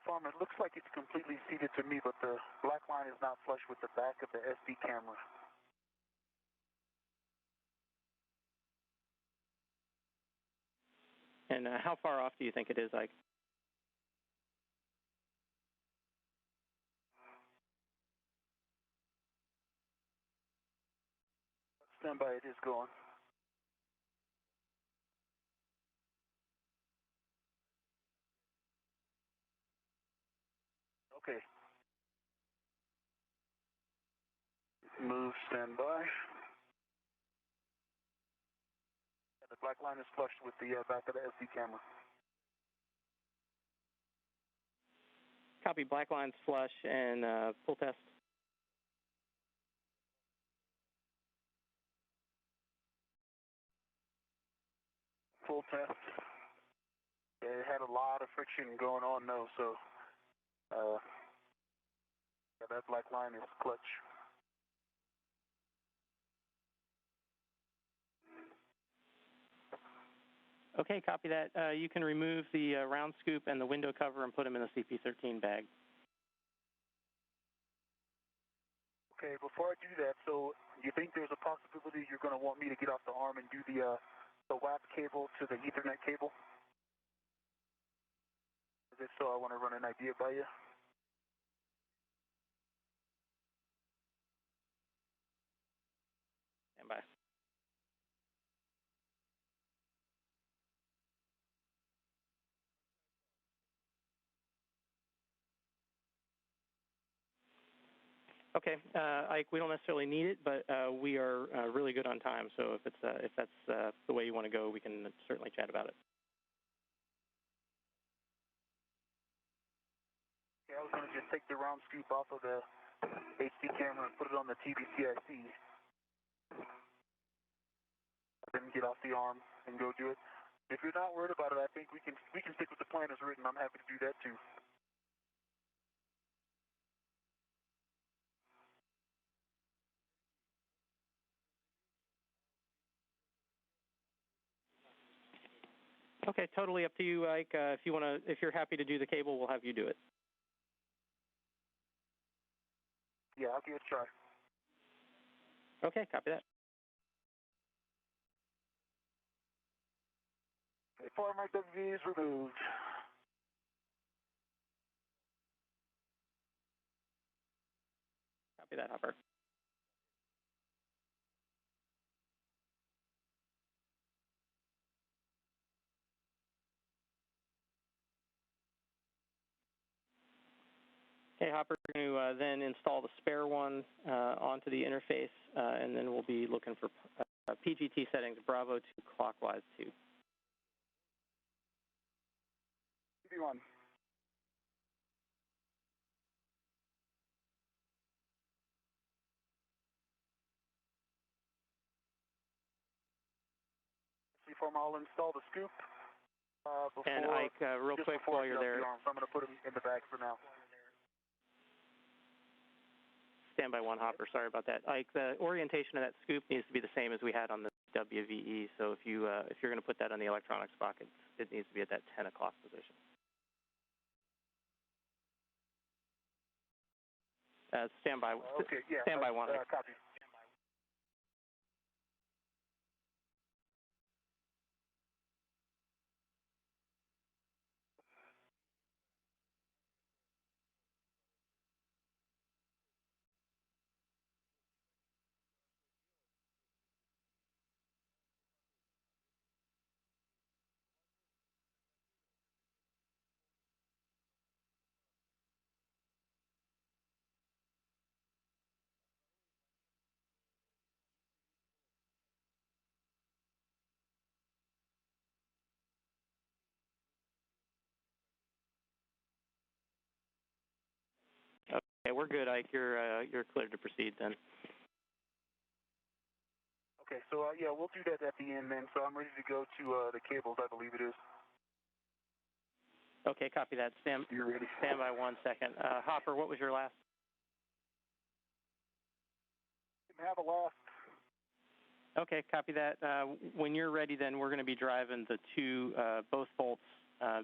Farmer, it looks like it's completely seated to me, but the black line is not flush with the back of the SD camera. And how far off do you think it is, Ike? Stand by, it is going. Okay. Move, stand by. Yeah, the black line is flushed with the back of the SD camera. Copy, black line's flush and full test. Full test. Yeah, it had a lot of friction going on though, so yeah, that black line is clutch. Okay, copy that. You can remove the round scoop and the window cover and put them in the CP13 bag. Okay, before I do that, so you think there's a possibility you're going to want me to get off the arm and do the WAP cable to the Ethernet cable? If so, I want to run an idea by you. Stand by. Okay, Ike, we don't necessarily need it, but we are really good on time. So if that's the way you want to go, we can certainly chat about it. Yeah, I was going to just take the round scoop off of the HD camera and put it on the TBCIC. Then get off the arm and go do it. If you're not worried about it, I think we can stick with the plan as written. I'm happy to do that too. Okay, totally up to you, Ike. If you're happy to do the cable, we'll have you do it. Yeah, I'll give it a try. Okay, copy that. Okay, Farmer, WV is removed. Copy that, Hopper. Okay, Hopper, we're going to then install the spare one onto the interface, and then we'll be looking for PGT settings, Bravo 2, clockwise 2. TV1. Form, I'll install the scoop before. And Ike, real quick while you're there. So I'm going to put them in the bag for now. Standby 1, Hopper. Sorry about that. Ike, the orientation of that scoop needs to be the same as we had on the WVE. So if you're going to put that on the electronics box, it needs to be at that 10 o'clock position. Standby. Okay, yeah. Standby 1. Copy. Okay, we're good, Ike. You're cleared to proceed then. Okay, so yeah, we'll do that at the end then. So I'm ready to go to the cables, I believe it is. Okay, copy that. You're ready. Stand by 1 second. Hopper, what was your last? Didn't have a last. Okay, copy that. When you're ready, then we're going to be driving the both bolts,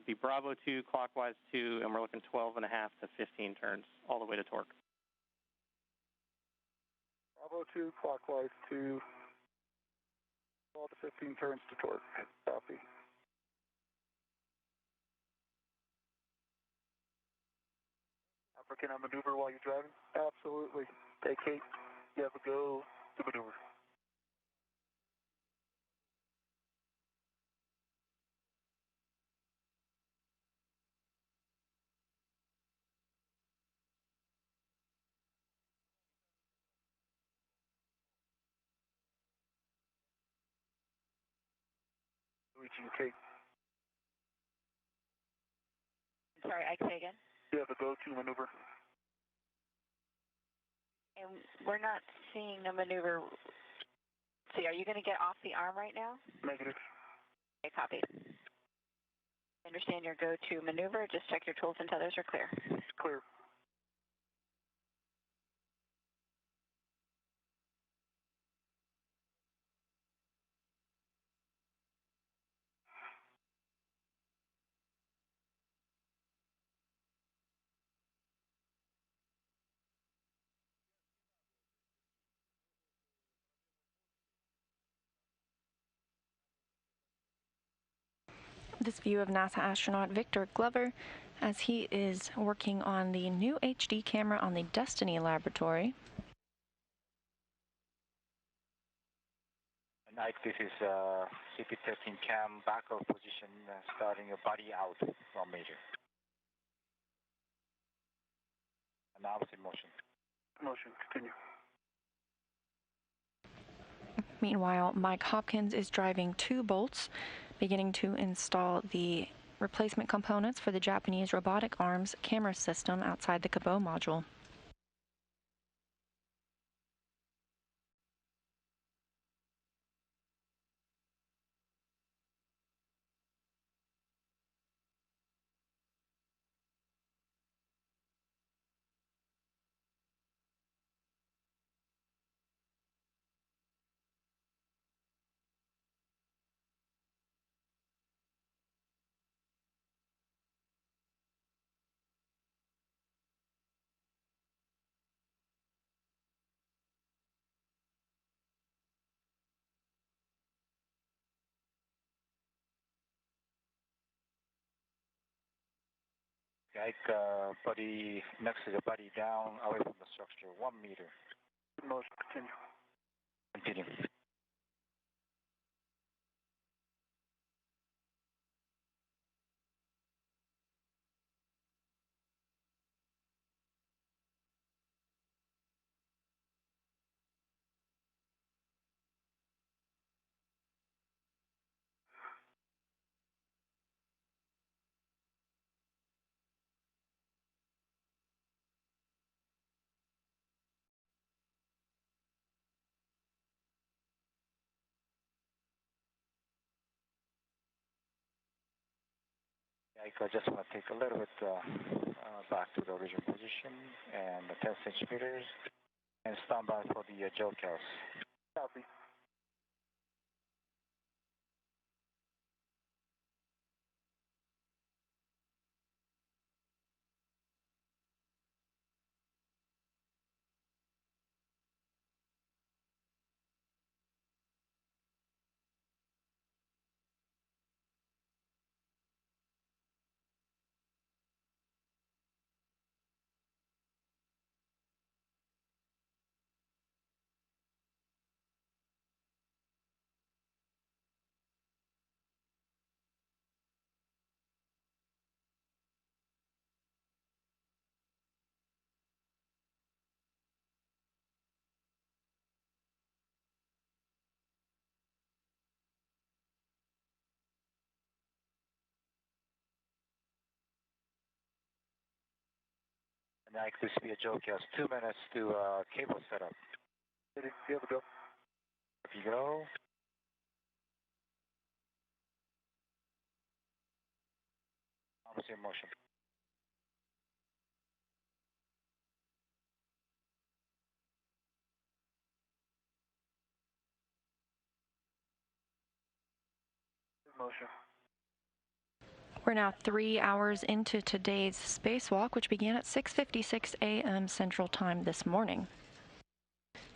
the Bravo 2, clockwise 2, and we're looking 12.5 to 15 turns all the way to torque. Bravo 2, clockwise 2, 12 to 15 turns to torque. Copy. Can I maneuver while you're driving? Absolutely. Okay, Kate, you have a go to maneuver. Reaching Kate. Sorry, I say again. You have a go-to maneuver. And we're not seeing the maneuver. See, are you going to get off the arm right now? Negative. Okay, copy. Understand your go-to maneuver. Just check your tools and tethers are clear. Clear. This view of NASA astronaut Victor Glover as he is working on the new HD camera on the Destiny laboratory. Ike, this is CP13 cam backup position, starting a body out from major. And now it's in motion. Motion, continue. Meanwhile, Mike Hopkins is driving 2 bolts, beginning to install the replacement components for the Japanese robotic arms camera system outside the cabot module. Ike, body next to the body down, away from the structure, 1 meter. Motion, continue. Continue. I just want to take a little bit back to the original position and 10 centimeters and stand by for the joke house. Copy. And I could be a joke house. 2 minutes to cable setup. Ready? Here we go. If you go. Obviously in motion. In motion. We're now 3 hours into today's spacewalk, which began at 6:56 a.m. Central Time this morning.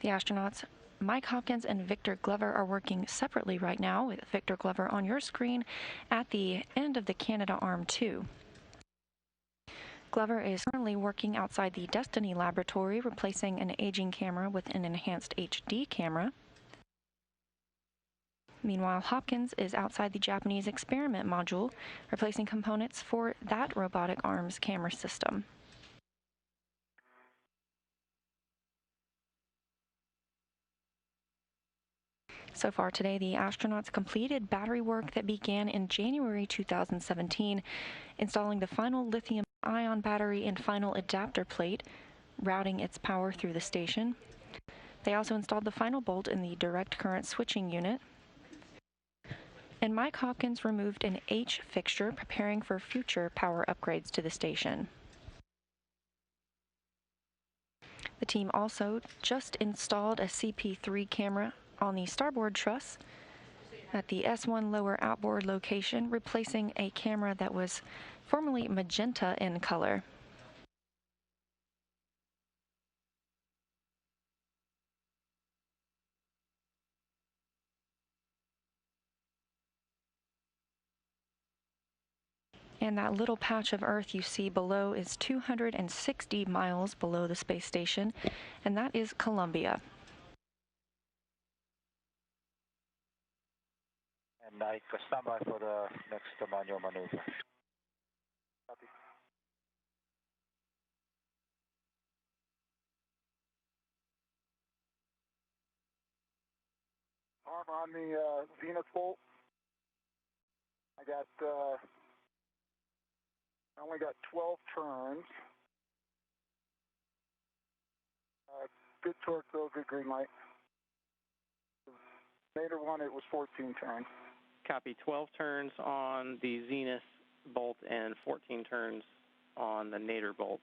The astronauts Mike Hopkins and Victor Glover are working separately right now, with Victor Glover on your screen at the end of the Canada Arm 2. Glover is currently working outside the Destiny laboratory, replacing an aging camera with an enhanced HD camera. Meanwhile, Hopkins is outside the Japanese experiment module, replacing components for that robotic arms camera system. So far today, the astronauts completed battery work that began in January 2017, installing the final lithium-ion battery and final adapter plate, routing its power through the station. They also installed the final bolt in the direct current switching unit. And Mike Hopkins removed an H fixture, preparing for future power upgrades to the station. The team also just installed a CP3 camera on the starboard truss at the S1 lower outboard location, replacing a camera that was formerly magenta in color. And that little patch of Earth you see below is 260 miles below the space station, and that is Columbia. And I stand by for the next manual maneuver. Copy. Arm on the zenith bolt. I only got 12 turns. Good torque though, good green light. Later one, it was 14 turns. Copy. 12 turns on the Zenith bolt and 14 turns on the Nadir bolt.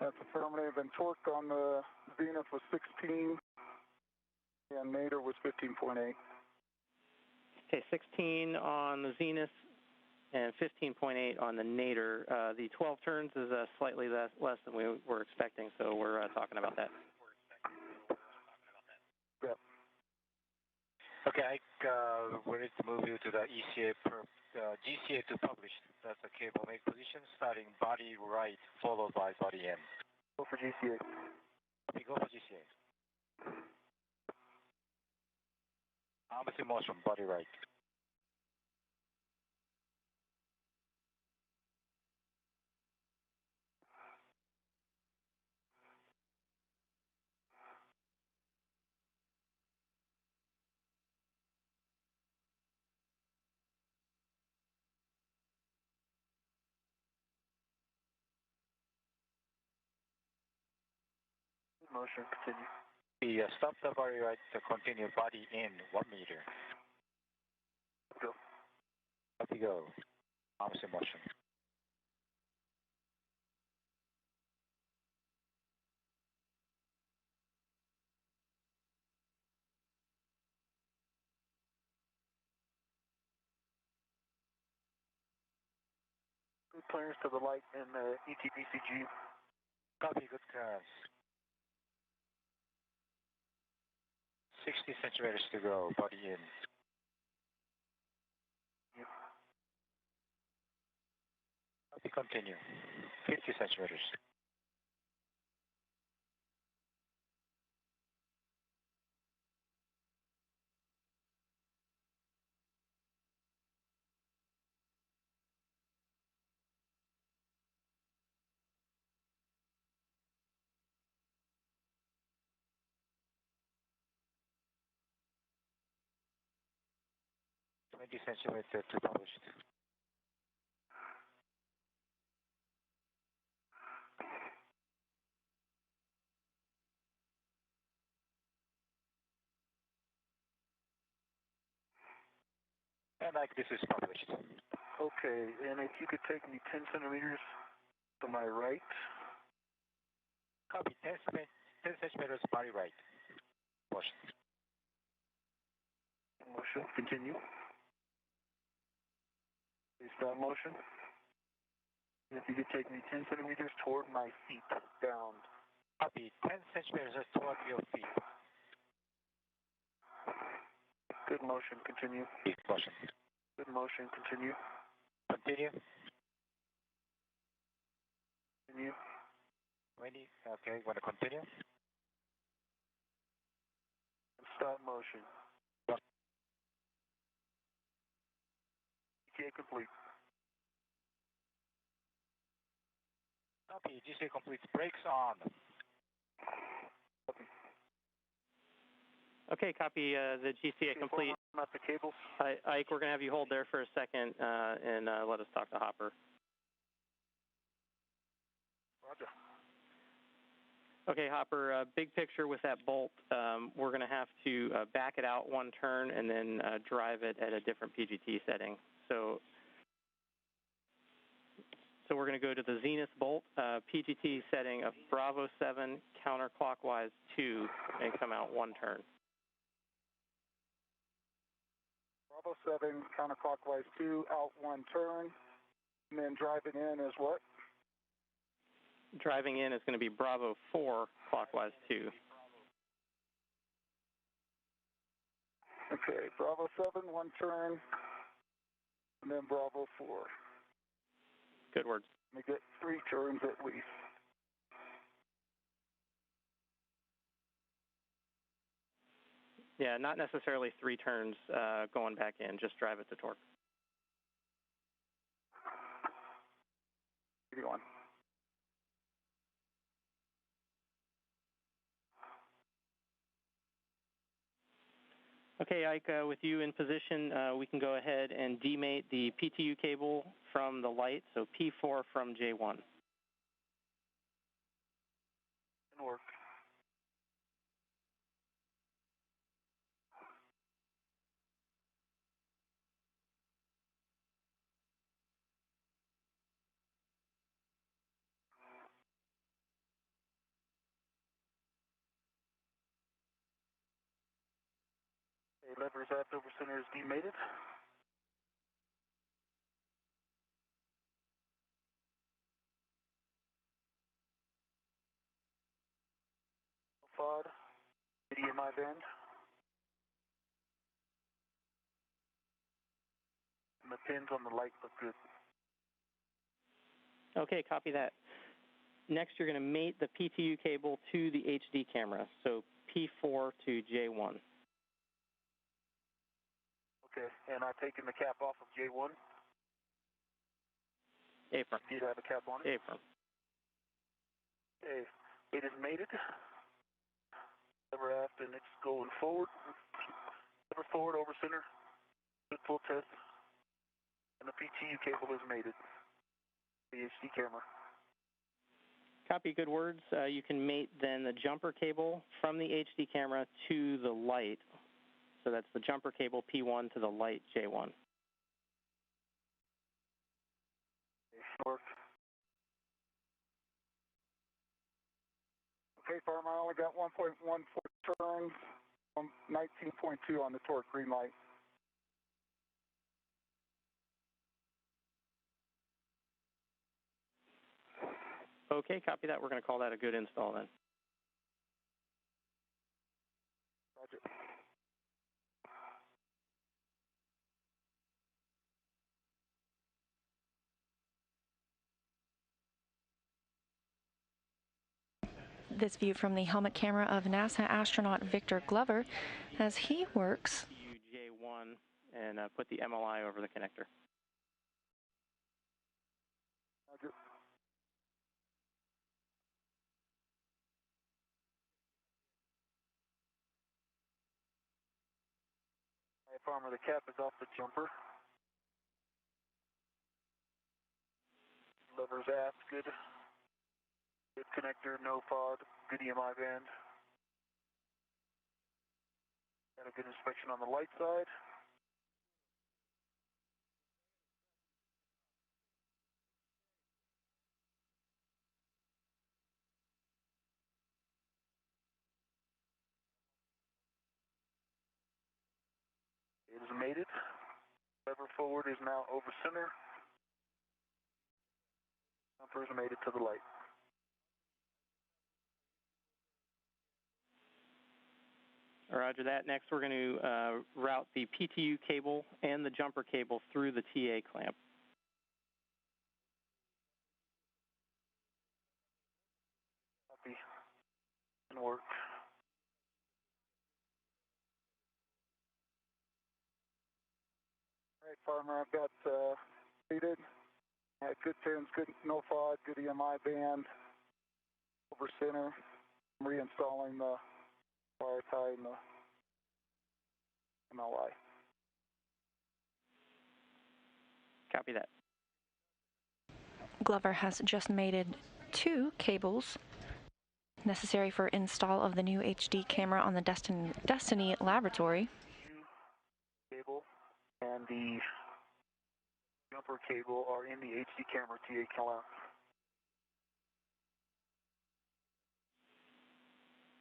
That's affirmative. And torque on the Zenith was 16, and Nadir was 15.8. Okay, 16 on the Zenith and 15.8 on the Nadir. The 12 turns is slightly less than we were expecting, so we're talking about that. Yep. Okay, we need to move you to the ECA GCA to publish. That's the cable make position, starting body right, followed by body end. Go for GCA. Okay, go for GCA. Arms in motion, body right. Motion, continue. Stop the body right to continue body in 1 meter. Ready, go. Arms in motion. Good clearance to the light and ETBCG. Copy, good clearance. 60 centimeters to go, body in. Yep. Copy, continue. 50 centimeters. Twenty centimeters to published. And like this is published. Okay, and if you could take me 10 centimeters to my right. Copy, 10 centimeters body right. Motion. Motion, continue. Please stop motion. And if you could take me 10 centimeters toward my feet, down. Copy, 10 centimeters toward your feet. Good motion, continue. Motion. Good motion, continue. Continue. Continue. 20, okay, want to continue? Stop motion. ETA complete. Copy, GCA complete. Brakes on. Okay, copy the GCA complete. Not the cables. Ike, we're going to have you hold there for a second and let us talk to Hopper. Roger. Okay, Hopper, big picture with that bolt. We're going to have to back it out one turn and then drive it at a different PGT setting. So we're going to go to the Zenith bolt, PGT setting of Bravo 7, counterclockwise 2, and come out one turn. Bravo 7, counterclockwise 2, out one turn, and then driving in is what? Driving in is going to be Bravo 4, clockwise 2. Okay, Bravo 7, one turn, and then Bravo 4. Good words. Let me get 3 turns at least. Yeah, not necessarily 3 turns going back in, just drive it to torque. 81. Okay, Ike, with you in position, we can go ahead and demate the PTU cable from the light, so P4 from J1. Can work. Okay, levers aft over center is demated. FOD, HDMI band. And the pins on the light look good. Okay, copy that. Next, you're going to mate the PTU cable to the HD camera, so P4 to J1. Okay, and I've taken the cap off of J1. Affirm. Do you have a cap on it? Affirm. Okay, it is mated. Lever aft and it's going forward. Lever forward over center. Good full test. And the PTU cable is mated. The HD camera. Copy, good words. You can mate then the jumper cable from the HD camera to the light. So that's the jumper cable P1 to the light J1. North. Okay, farmer, I only got 1.14 turns, 19.2 on the torque, green light. Okay, copy that. We're going to call that a good install then. Roger. This view from the helmet camera of NASA astronaut Victor Glover as he works J1 and put the MLI over the connector. Roger. Hey, farmer, the cap is off the jumper. Levers aft, good. Good connector, no FOD, good EMI band. Got a good inspection on the light side. It is mated. Lever forward is now over center. Jumper is mated to the light. Roger that. Next, we're going to route the PTU cable and the jumper cable through the TA clamp. Copy. And work. All right, farmer, I've got mated. Good pins, good no FOD, good EMI band. Over center. I'm reinstalling the wire tie and the MLI. Copy that. Glover has just mated 2 cables necessary for install of the new HD camera on the Destiny laboratory. Cable and the jumper cable are in the HD camera TA clamp.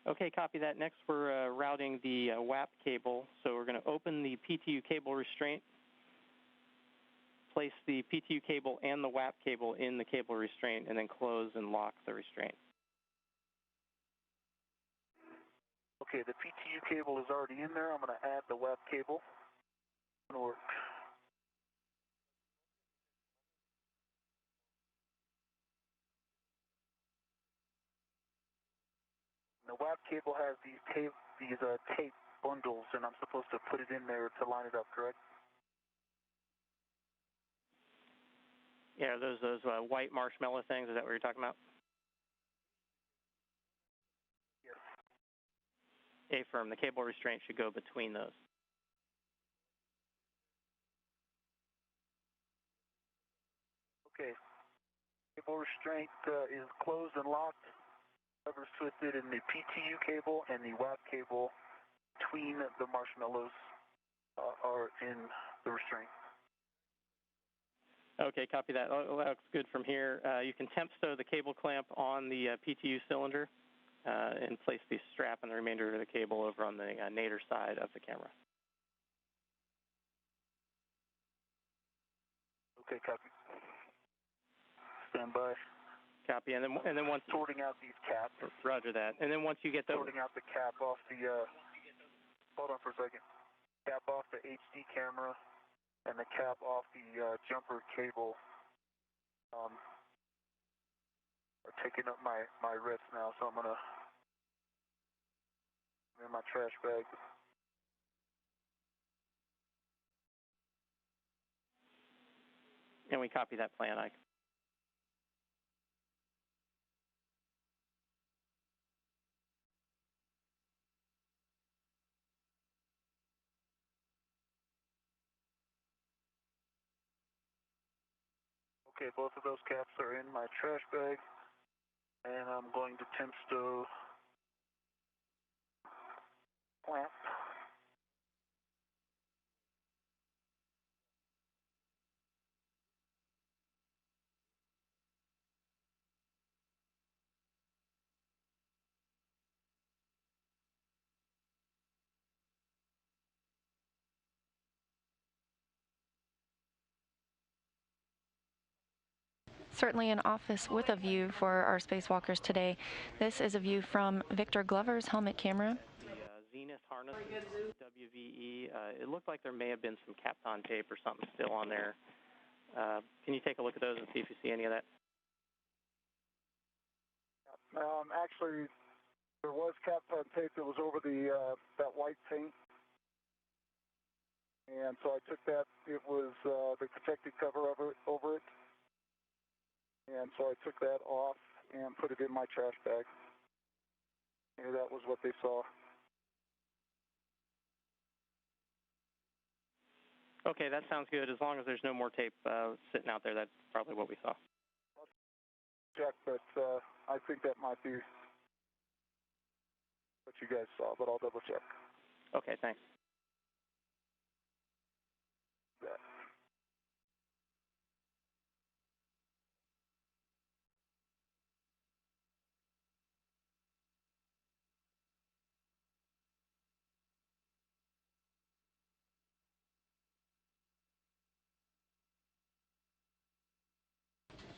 Okay, copy that. Next, we're routing the WAP cable. So we're going to open the PTU cable restraint, place the PTU cable and the WAP cable in the cable restraint, and then close and lock the restraint. Okay, the PTU cable is already in there. I'm going to add the WAP cable. It's going to work. The WAP cable has these tape bundles, and I'm supposed to put it in there to line it up, correct? Yeah, those white marshmallow things. Is that what you're talking about? Yes. A-firm. The cable restraint should go between those. Okay. Cable restraint is closed and locked. Lever twisted in the PTU cable and the WAP cable between the marshmallows are in the restraint. Okay, copy that. Looks good from here. You can temp stow the cable clamp on the PTU cylinder and place the strap and the remainder of the cable over on the nadir side of the camera. Okay, copy. Stand by. Copy, and then once sorting out these caps. Roger that. And then once you get those, sorting out the cap off the. Hold on for a second. Cap off the HD camera and the cap off the jumper cable. Are taking up my wrist now, so I'm gonna in my trash bag. And we copy that plan, Ike. Okay, both of those caps are in my trash bag, and I'm going to temp stow clamp. Certainly an office with a view for our spacewalkers today. This is a view from Victor Glover's helmet camera. The Zenith harness, WVE, it looked like there may have been some Kapton tape or something still on there. Can you take a look at those and see if you see any of that? Actually, there was Kapton tape that was over that white paint. And so I took that, it was the protective cover over it. And so I took that off and put it in my trash bag. And that was what they saw. Okay, that sounds good. As long as there's no more tape sitting out there, that's probably what we saw. I'll check, but I think that might be what you guys saw, but I'll double check. Okay, thanks. Yeah.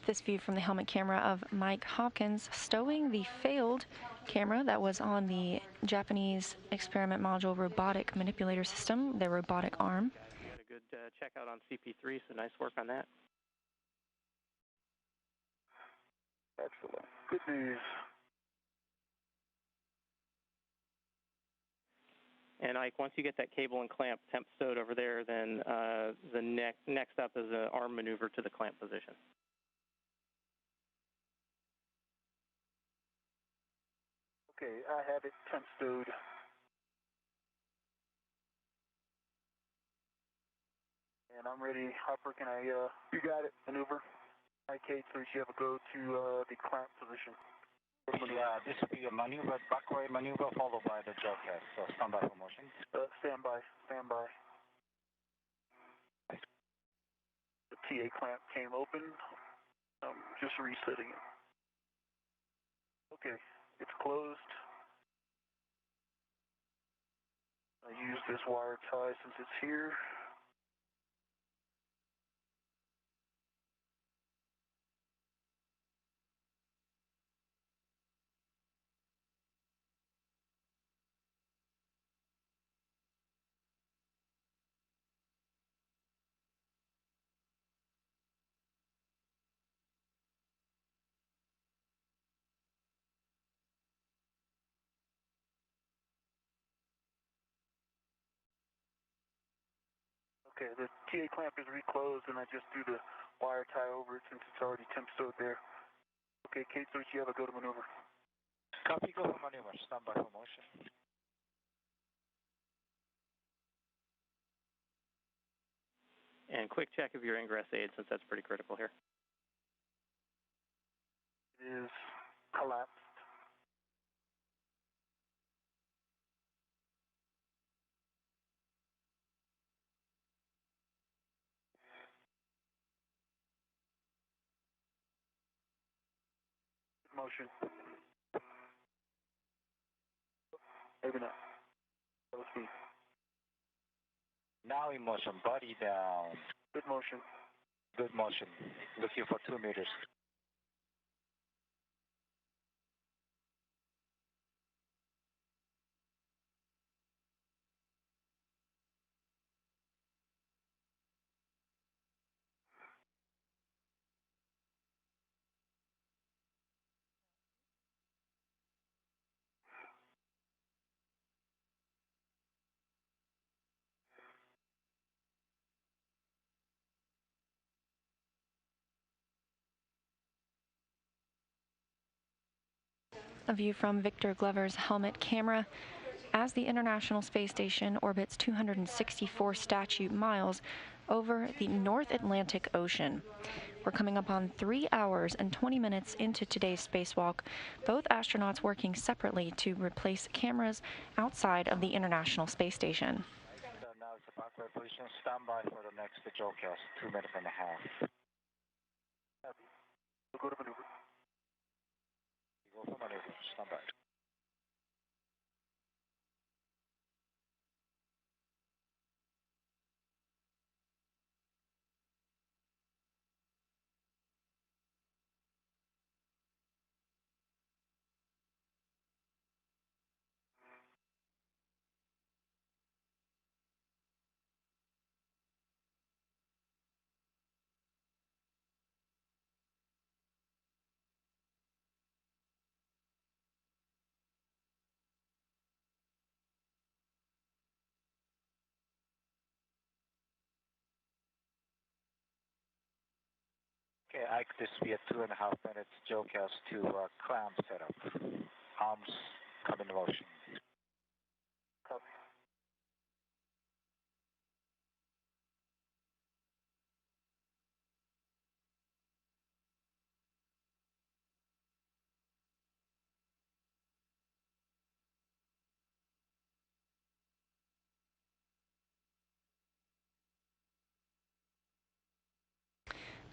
This view from the helmet camera of Mike Hopkins stowing the failed camera that was on the Japanese experiment module robotic manipulator system, their robotic arm. We had a good checkout on CP3, so nice work on that. Excellent. Good news. And Ike, once you get that cable and clamp temp stowed over there, then the next up is an arm maneuver to the clamp position. Okay, I have it temp stowed. And I'm ready. Hopper, can I, you got it, maneuver? IK, please, you have a go to the clamp position. Yeah, this will be a maneuver, backward maneuver followed by the jaw cast. So stand by for motion. Stand by, stand by. The TA clamp came open. I'm just resetting it. Okay, it's closed. I use this wire tie since it's here. Okay, the TA clamp is reclosed and I just threw the wire tie over it since it's already temp stowed there. Okay, K3, you have a go to maneuver. Copy, go for maneuver. Stand by for motion. And quick check of your ingress aid, since that's pretty critical here. It is collapsed. Motion. Maybe not. That was me. Now in motion, body down. Good motion. Good motion. Looking for 2 meters. A view from Victor Glover's helmet camera as the International Space Station orbits 264 statute miles over the North Atlantic Ocean. We're coming up on 3 hours and 20 minutes into today's spacewalk, both astronauts working separately to replace cameras outside of the International Space Station. So now it's a backward position. Stand by for the next jaw cast, 2.5 minutes. We'll go to maneuver. Go for maneuver. Stand by. Okay, Ike, this will be a 2.5 minutes JOCAS to clamp setup. Arms come into motion. Copy.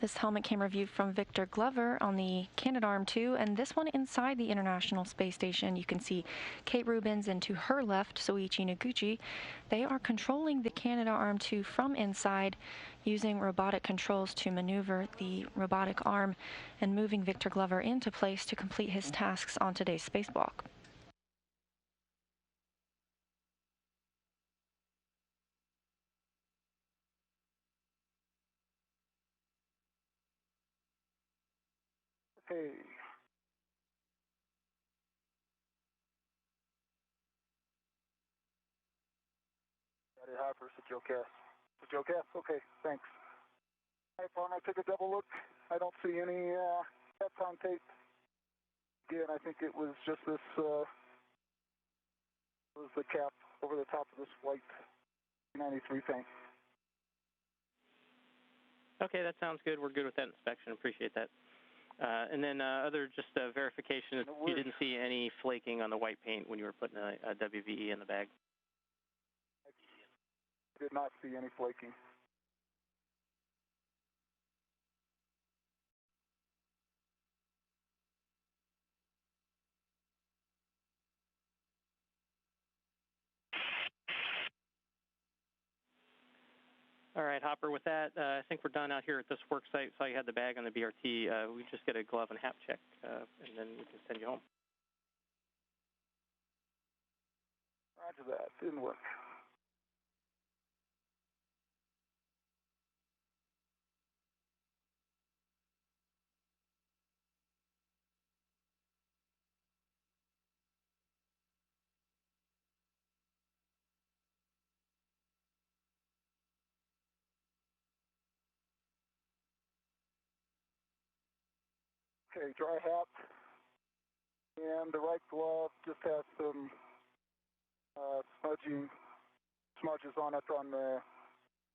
This helmet camera view from Victor Glover on the Canadarm2, and this one inside the International Space Station. You can see Kate Rubins, and to her left, Soichi Noguchi. They are controlling the Canadarm2 from inside, using robotic controls to maneuver the robotic arm and moving Victor Glover into place to complete his tasks on today's spacewalk. Okay. Got it, Hopper, it's a JOCAS. It's a JOCAS? Okay, thanks. All right, partner, I took a double look. I don't see any caps on tape. Again, I think it was just this, was the cap over the top of this flight 93 thing. Okay, that sounds good. We're good with that inspection. Appreciate that. And then other just verification is you didn't see any flaking on the white paint when you were putting a WVE in the bag. I did not see any flaking. All right, Hopper, with that, I think we're done out here at this work site. Saw you had the bag on the BRT. We just get a glove and hat check, and then we can send you home. Roger that. Didn't work. Okay, dry hat. And the right glove just has some smudges on it on the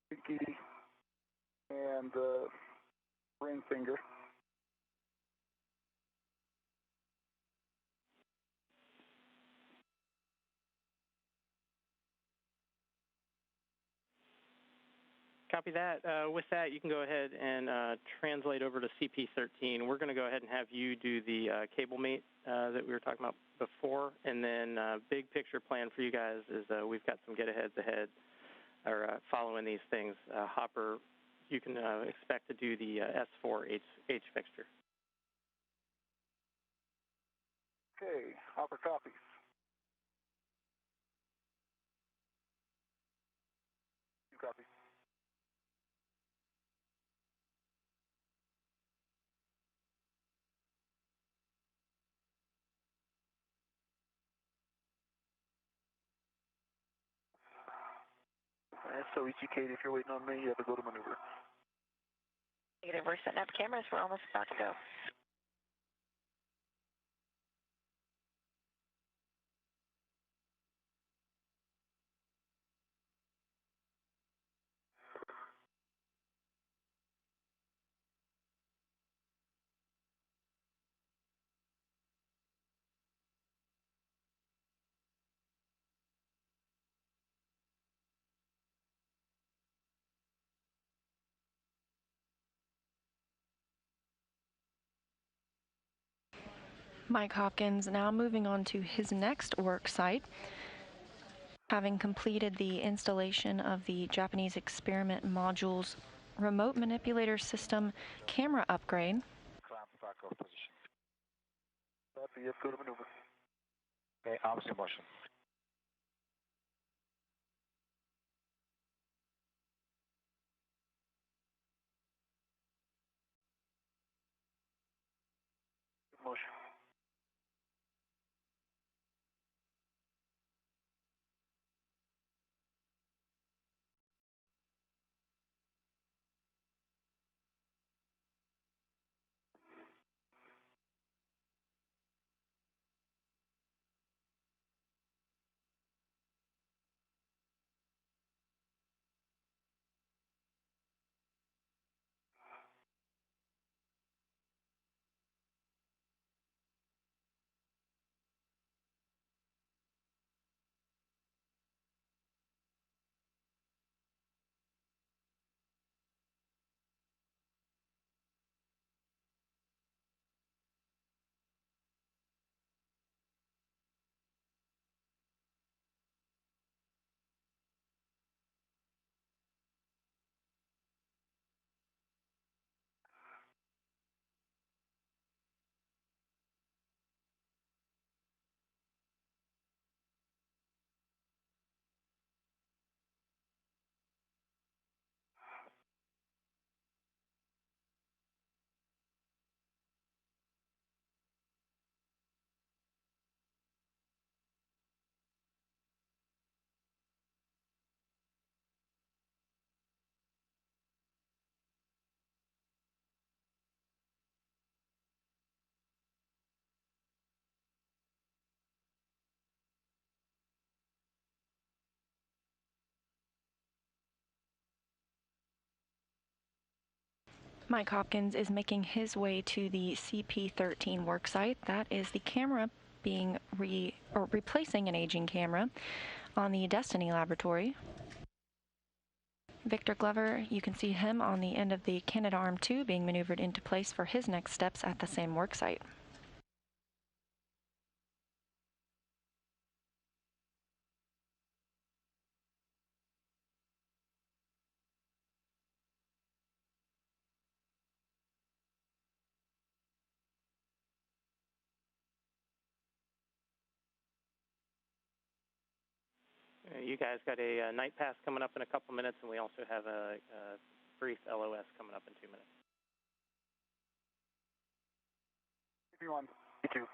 pinky and the ring finger. Copy that. With that, you can go ahead and translate over to CP13. We're going to go ahead and have you do the cable mate that we were talking about before. And then big picture plan for you guys is we've got some get-aheads ahead or following these things. Hopper, you can expect to do the S4 H fixture. Okay, Hopper copies. You copy. So Kate, if you're waiting on me, you have to go to maneuver. Negative, we're setting up cameras. We're almost about to go. Mike Hopkins now moving on to his next work site, having completed the installation of the Japanese experiment module's remote manipulator system camera upgrade. Clamp back off position. Copy, yes, go to maneuver. Okay, arms in motion. Motion. Mike Hopkins is making his way to the CP-13 worksite. That is the camera being replacing an aging camera on the Destiny laboratory. Victor Glover, you can see him on the end of the Canadarm2 being maneuvered into place for his next steps at the same worksite. You guys got a night pass coming up in a couple minutes, and we also have a brief LOS coming up in 2 minutes. Everyone. You too.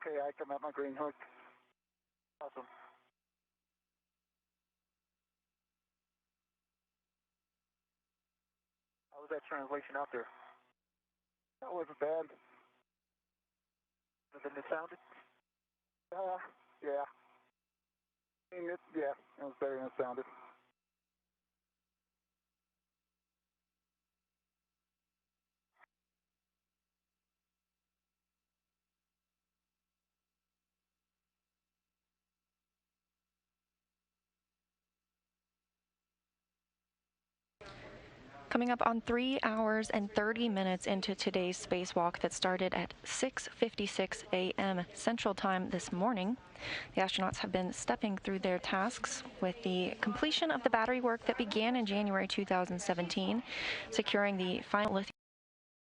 Okay, I come at my green hook. Awesome. How was that translation out there? That wasn't bad. Better than it sounded? Yeah. I mean, it was better than it sounded. Coming up on 3 hours and 30 minutes into today's spacewalk that started at 6:56 a.m. Central Time this morning, the astronauts have been stepping through their tasks with the completion of the battery work that began in January 2017, securing the final lithium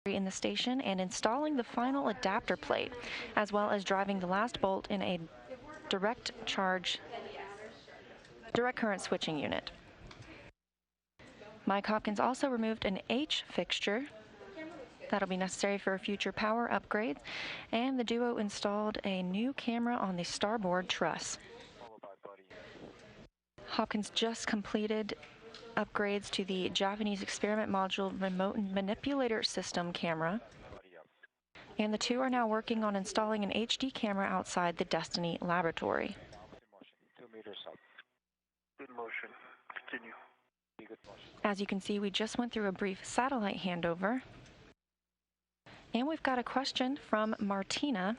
in the station and installing the final adapter plate, as well as driving the last bolt in a direct current switching unit. Mike Hopkins also removed an H fixture that'll be necessary for future power upgrades, and the duo installed a new camera on the starboard truss. Hopkins just completed upgrades to the Japanese experiment module remote manipulator system camera, and the two are now working on installing an HD camera outside the Destiny laboratory. 2 meters up. Good motion. Continue. Good motion. As you can see, we just went through a brief satellite handover. And we've got a question from Martina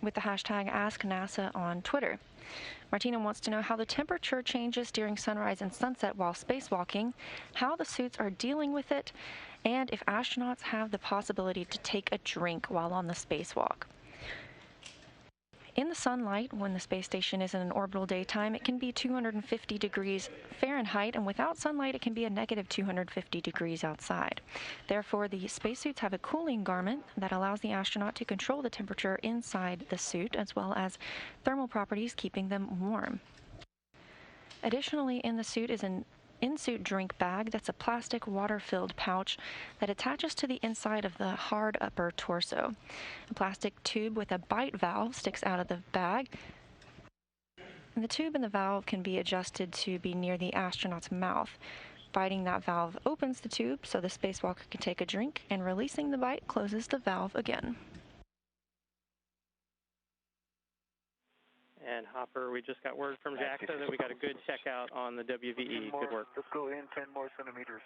with the hashtag AskNASA on Twitter. Martina wants to know how the temperature changes during sunrise and sunset while spacewalking, how the suits are dealing with it, and if astronauts have the possibility to take a drink while on the spacewalk. In the sunlight, when the space station is in an orbital daytime, it can be 250 degrees Fahrenheit, and without sunlight, it can be a negative 250 degrees outside. Therefore, the spacesuits have a cooling garment that allows the astronaut to control the temperature inside the suit, as well as thermal properties keeping them warm. Additionally, in the suit is an in-suit drink bag that's a plastic water-filled pouch that attaches to the inside of the hard upper torso. A plastic tube with a bite valve sticks out of the bag, and the tube and the valve can be adjusted to be near the astronaut's mouth. Biting that valve opens the tube so the spacewalker can take a drink, and releasing the bite closes the valve again. And Hopper, we just got word from JAXA that we got a good checkout on the WVE. Good work. Let's go in 10 more centimeters.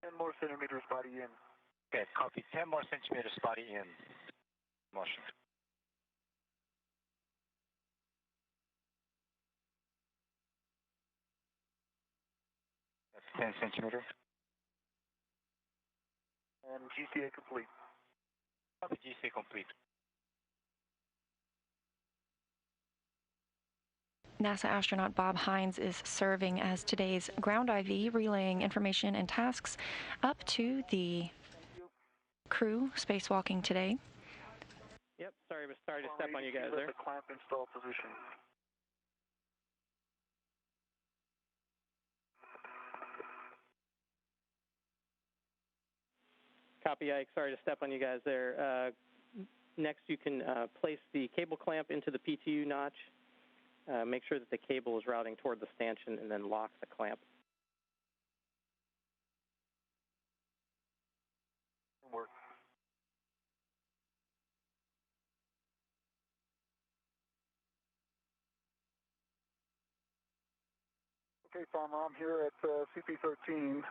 10 more centimeters body in. Okay, copy. 10 more centimeters body in. Motion. That's 10 centimeters. And GCA complete. Copy, GCA complete. NASA astronaut Bob Hines is serving as today's ground IV, relaying information and tasks up to the crew spacewalking today. Yep, sorry to step on you guys there. The clamp install position. Copy, Ike. Sorry to step on you guys there. Next, you can place the cable clamp into the PTU notch. Make sure that the cable is routing toward the stanchion, and then lock the clamp. Work. Okay, Farmer, I'm here at CP13.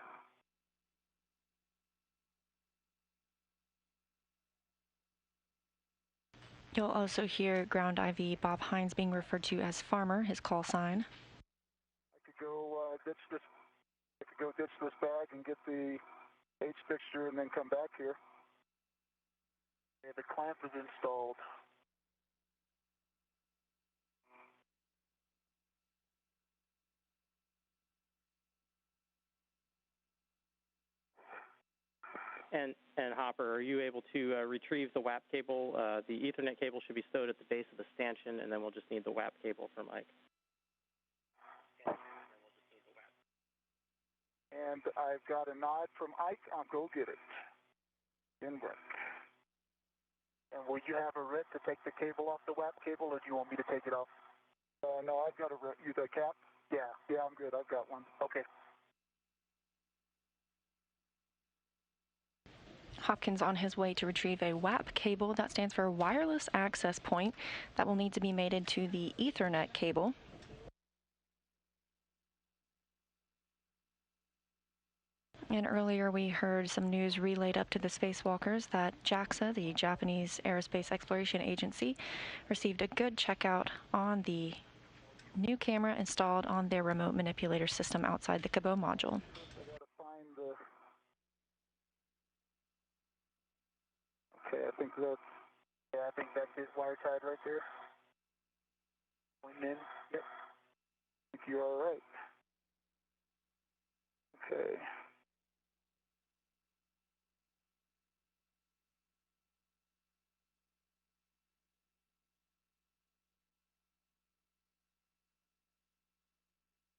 You'll also hear ground IV Bob Hines being referred to as Farmer, his call sign. I could go ditch this. I could go ditch this bag and get the H fixture and then come back here. Okay, the clamp is installed. And Hopper, are you able to retrieve the WAP cable? The Ethernet cable should be stowed at the base of the stanchion, and then we'll just need the WAP cable from Ike. And I've got a nod from Ike. I'll go get it. In work. And will you have a RIT to take the cable off the WAP cable, or do you want me to take it off? No, I've got a RIT. You the cap? Yeah, I'm good. I've got one. Okay. Hopkins on his way to retrieve a WAP cable, that stands for wireless access point, that will need to be mated to the Ethernet cable. And earlier we heard some news relayed up to the spacewalkers that JAXA, the Japanese Aerospace Exploration Agency, received a good checkout on the new camera installed on their remote manipulator system outside the Cabot module. I gotta find the. Okay, I think that's. Yeah, I think that's it, wire tied right there. Going in. Yep. I think you're all right. Okay.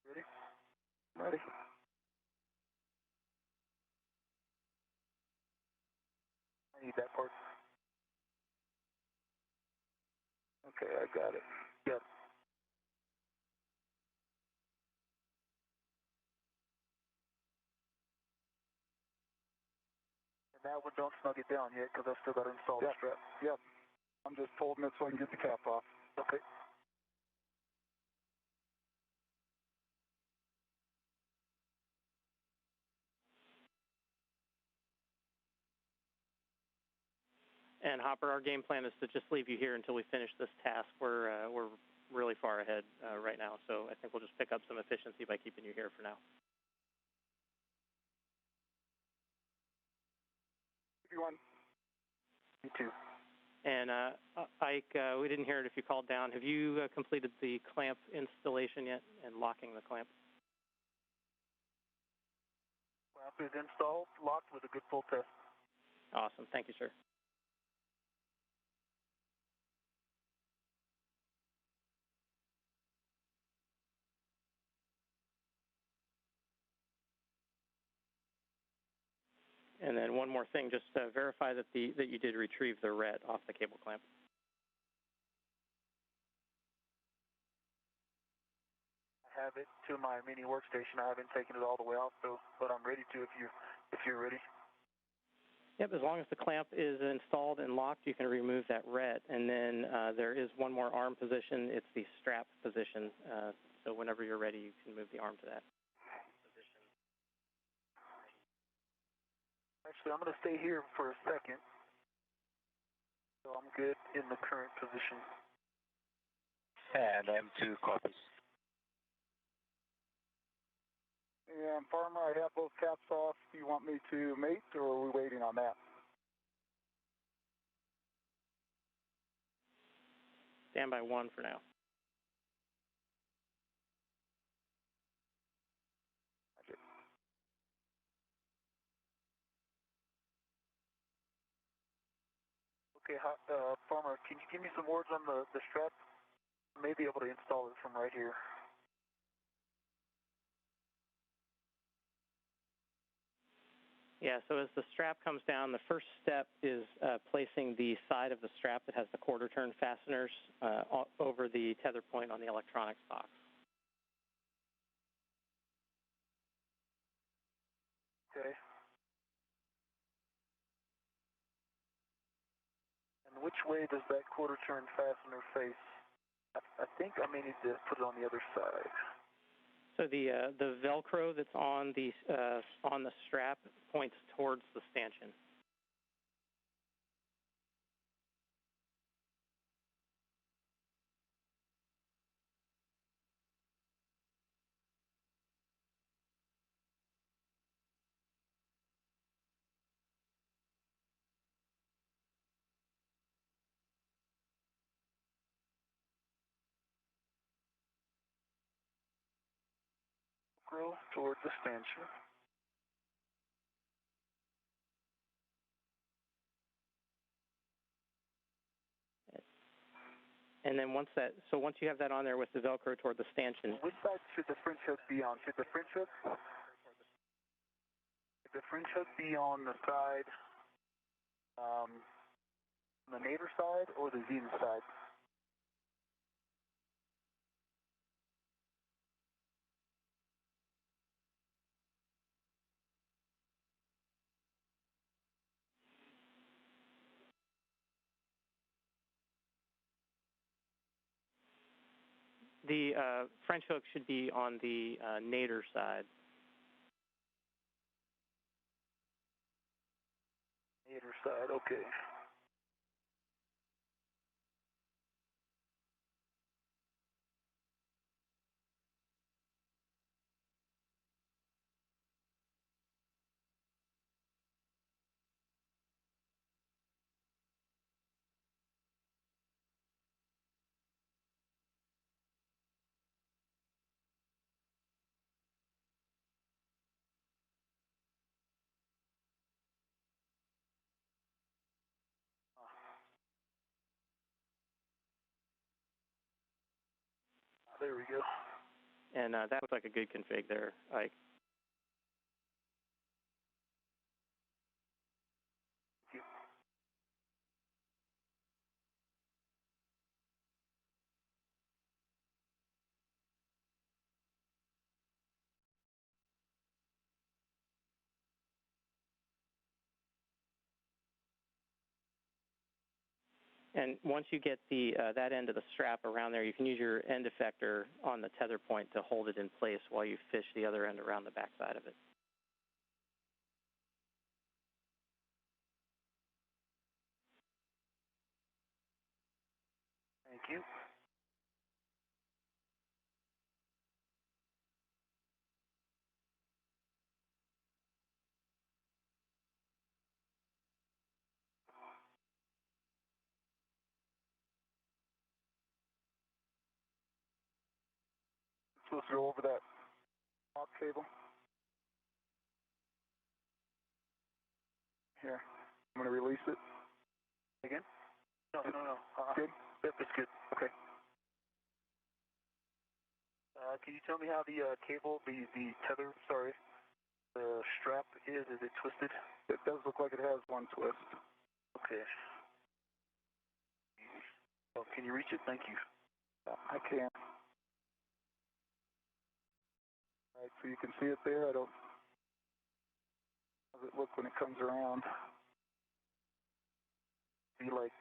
Ready? Ready. I need that part. Okay, I got it. Yep. And that one, don't snug it down yet, because I've still got to install the strap. Yep. I'm just holding it so I can get the cap off. Okay. And Hopper, our game plan is to just leave you here until we finish this task. We're really far ahead right now, so I think we'll just pick up some efficiency by keeping you here for now. Everyone. Me too. And Ike, we didn't hear it if you called down. Have you completed the clamp installation yet and locking the clamp? Clamp is installed, locked with a good full test. Awesome. Thank you, sir. And then one more thing, just verify that you did retrieve the RET off the cable clamp. I have it to my mini workstation. I haven't taken it all the way off, though, but I'm ready to if you're ready. Yep, as long as the clamp is installed and locked, you can remove that ret. And then there is one more arm position. It's the strap position. So whenever you're ready, you can move the arm to that position. Actually, I'm going to stay here for a second. So I'm good in the current position. And M2 copies. And Farmer, I have both caps off. Do you want me to mate, or are we waiting on that? Standby 1 for now. Okay, Farmer, can you give me some words on the strap? I may be able to install it from right here. Yeah, so as the strap comes down, the first step is placing the side of the strap that has the quarter turn fasteners over the tether point on the electronics box. Okay. And which way does that quarter turn fastener face? I think I may need to put it on the other side. So the Velcro that's on the strap points towards the stanchion. Grill towards the stanchion. And then once you have that on there with the Velcro toward the stanchion. Which side should the French hook be on? Should the French hook be on the side, on the nadir side or the Zenith side? The French hook should be on the nadir side. Nadir side, okay. There we go. And that looks like a good config there, Ike. Thank you. And once you get that end of the strap around there, you can use your end effector on the tether point to hold it in place while you fish the other end around the backside of it. Thank you. Supposed to go over that lock cable. Here, I'm going to release it. Again? No. Good? Yep, it's good. Okay. Can you tell me how the cable, the tether, the strap is? Is it twisted? It does look like it has one twist. Okay. Oh, can you reach it? Thank you. I can. All right, so you can see it there. How does it look when it comes around? be like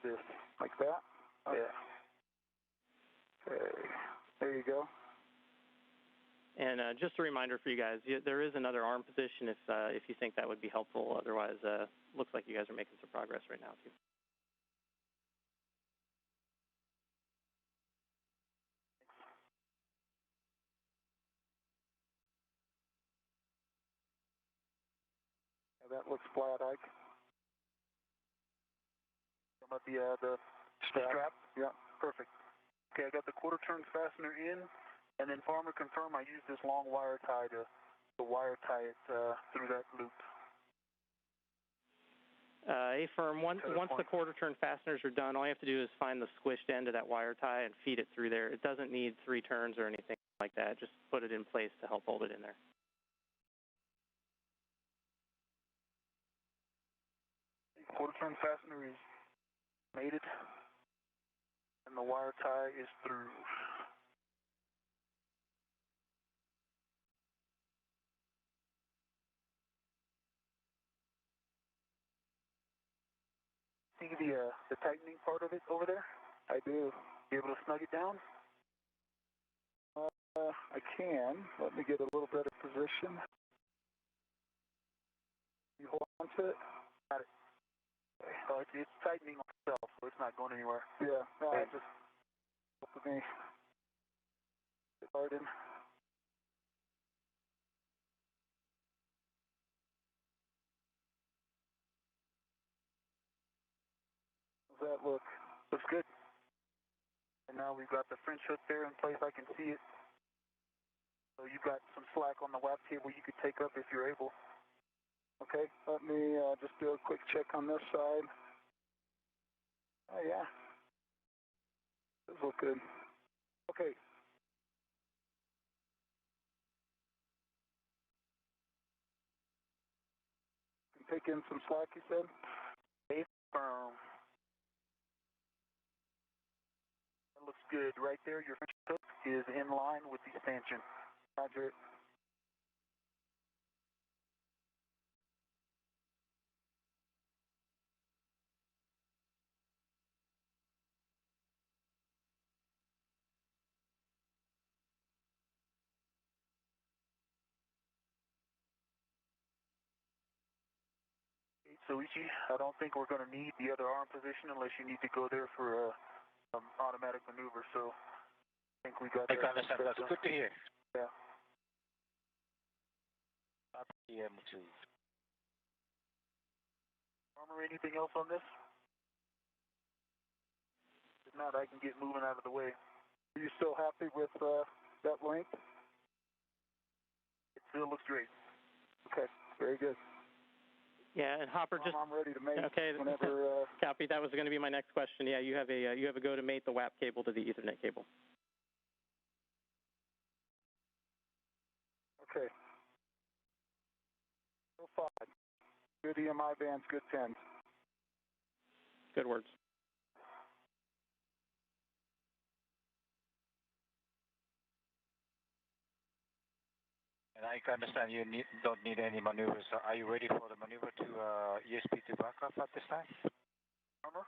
this, like that. Yeah. Okay. There you go. And just a reminder for you guys, there is another arm position if you think that would be helpful. Otherwise, looks like you guys are making some progress right now too. Yeah, that looks flat, Ike. About the strap? Yeah. Perfect. Okay, I got the quarter turn fastener in, and then farmer confirm I use this long wire tie to wire tie it through that loop. A-firm, once the quarter turn fasteners are done, all you have to do is find the squished end of that wire tie and feed it through there. It doesn't need 3 turns or anything like that. Just put it in place to help hold it in there. Quarter turn fastener is mated, and the wire tie is through. See the tightening part of it over there? I do. You able to snug it down? I can. Let me get a little better position. You hold on to it? Got it. Oh, it's tightening on itself, so it's not going anywhere. Yeah. No, I just help me get hard in. How's that look? Looks good. And now we've got the French hook there in place. I can see it. So you've got some slack on the WAP cable you could take up if you're able. Okay, let me just do a quick check on this side. Oh, yeah. Does look good. Okay. Can take in some slack, you said? A-firm. That looks good. Right there, your French hook is in line with the stanchion. Roger. So Ichi, I don't think we're going to need the other arm position unless you need to go there for automatic maneuver. So I think we got that. I understand. That's good to hear. Yeah. PM2. Farmer, anything else on this? If not, I can get moving out of the way. Are you still happy with that length? It still looks great. Okay, very good. Yeah, and Hopper, just I'm ready to mate. okay. Whenever Copy. That was going to be my next question. Yeah, you have a go to mate the WAP cable to the Ethernet cable. Okay. 05. Good EMI bands, good pins. Good words. And I can understand you don't need any maneuvers. So are you ready for the maneuver to ESP to backup at this time? Farmer?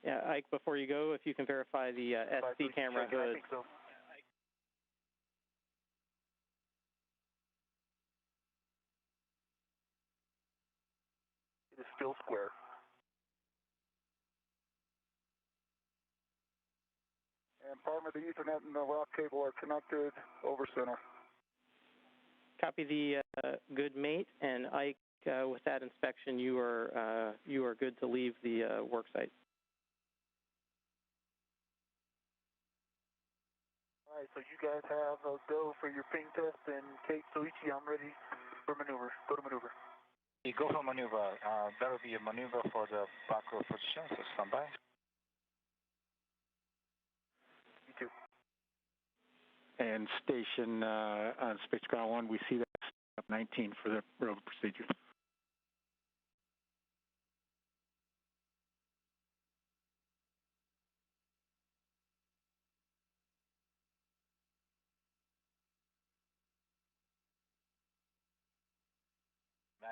Yeah, Ike, before you go, if you can verify the SD camera hood. I think so. It is still square. And Farmer, the Ethernet and the WAP cable are connected over center. Copy the good mate, and Ike, with that inspection, you are good to leave the work site. All right, so you guys have a go for your ping test, and Kate Soichi, I'm ready for maneuver. Go to maneuver. You go for maneuver. That will be a maneuver for the back row position, so stand by. You too. And station on spacecraft 1, we see that 19 for the rover procedure.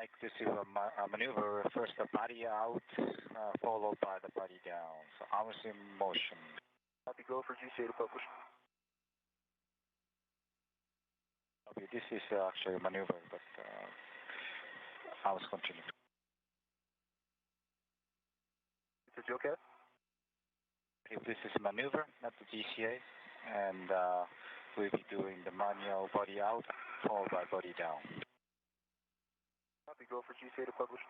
Like this is a maneuver, first the body out, followed by the body down. So arms in motion. Copy, go for GCA to publish. Okay, this is actually a maneuver, but arms continue. Is it okay? If this is maneuver, not the GCA, and we'll be doing the manual body out, followed by body down. Copy, go for GCA to publish.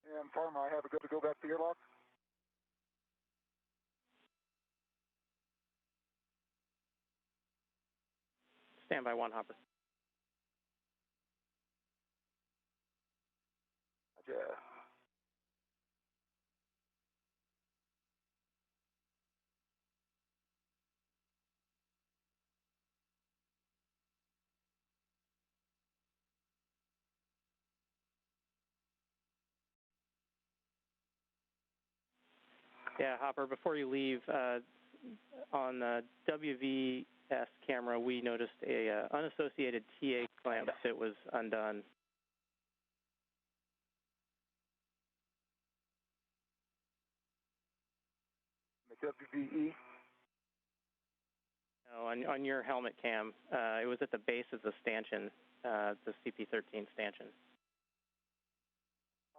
And Farmer, I have a go to go back to the airlock. Stand by 1, Hopper. Yeah. Yeah, Hopper, before you leave, on the WVS camera, we noticed a unassociated TA clamp that was undone. The WVE. No, on your helmet cam, it was at the base of the stanchion, the CP13 stanchion.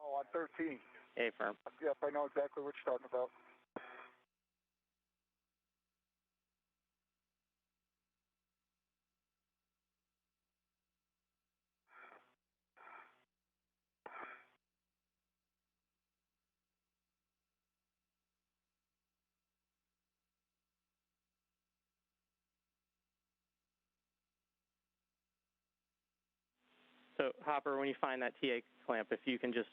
Oh, on 13. A-firm. Yep, I know exactly what you're talking about. So, Hopper, when you find that TA clamp, if you can just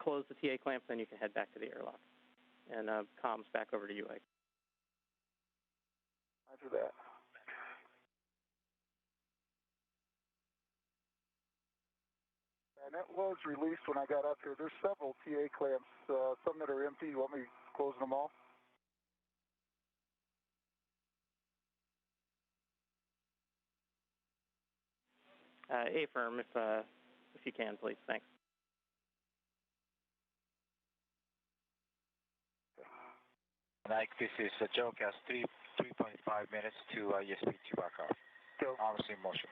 close the TA clamp, then you can head back to the airlock. And comms back over to you, Ike. Roger that. And it was released when I got up here. There's several TA clamps, some that are empty. You want me closing them all? A-firm, if you can, please. Thanks. Like this is a joke as 3.5 minutes to ESP2 back off. Go. Arms in motion.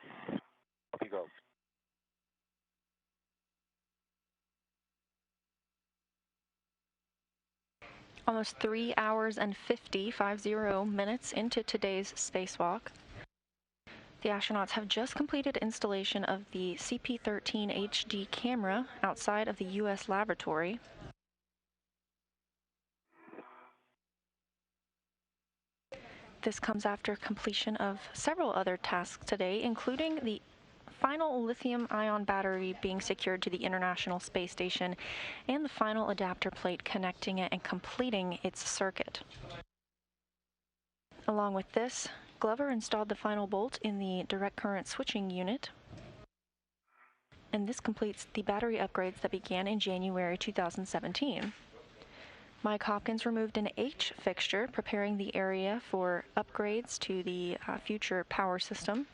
Copy, go. Almost 3 hours and 50 minutes into today's spacewalk. The astronauts have just completed installation of the CP13 HD camera outside of the U.S. laboratory. This comes after completion of several other tasks today, including the final lithium-ion battery being secured to the International Space Station and the final adapter plate connecting it and completing its circuit. Along with this, Glover installed the final bolt in the direct current switching unit, and this completes the battery upgrades that began in January 2017. Mike Hopkins removed an H fixture, preparing the area for upgrades to the future power system.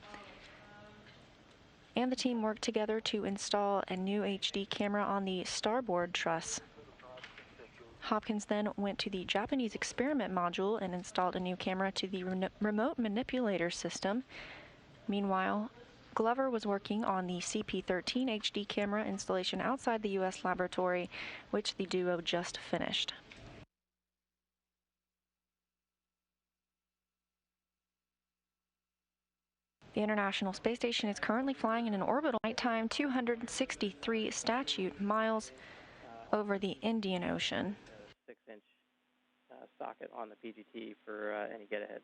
And the team worked together to install a new HD camera on the starboard truss. Hopkins then went to the Japanese experiment module and installed a new camera to the remote manipulator system. Meanwhile, Glover was working on the CP13 HD camera installation outside the U.S. laboratory, which the duo just finished. The International Space Station is currently flying in an orbital nighttime 263 statute miles over the Indian Ocean. 6-inch socket on the PGT for any get-ahead.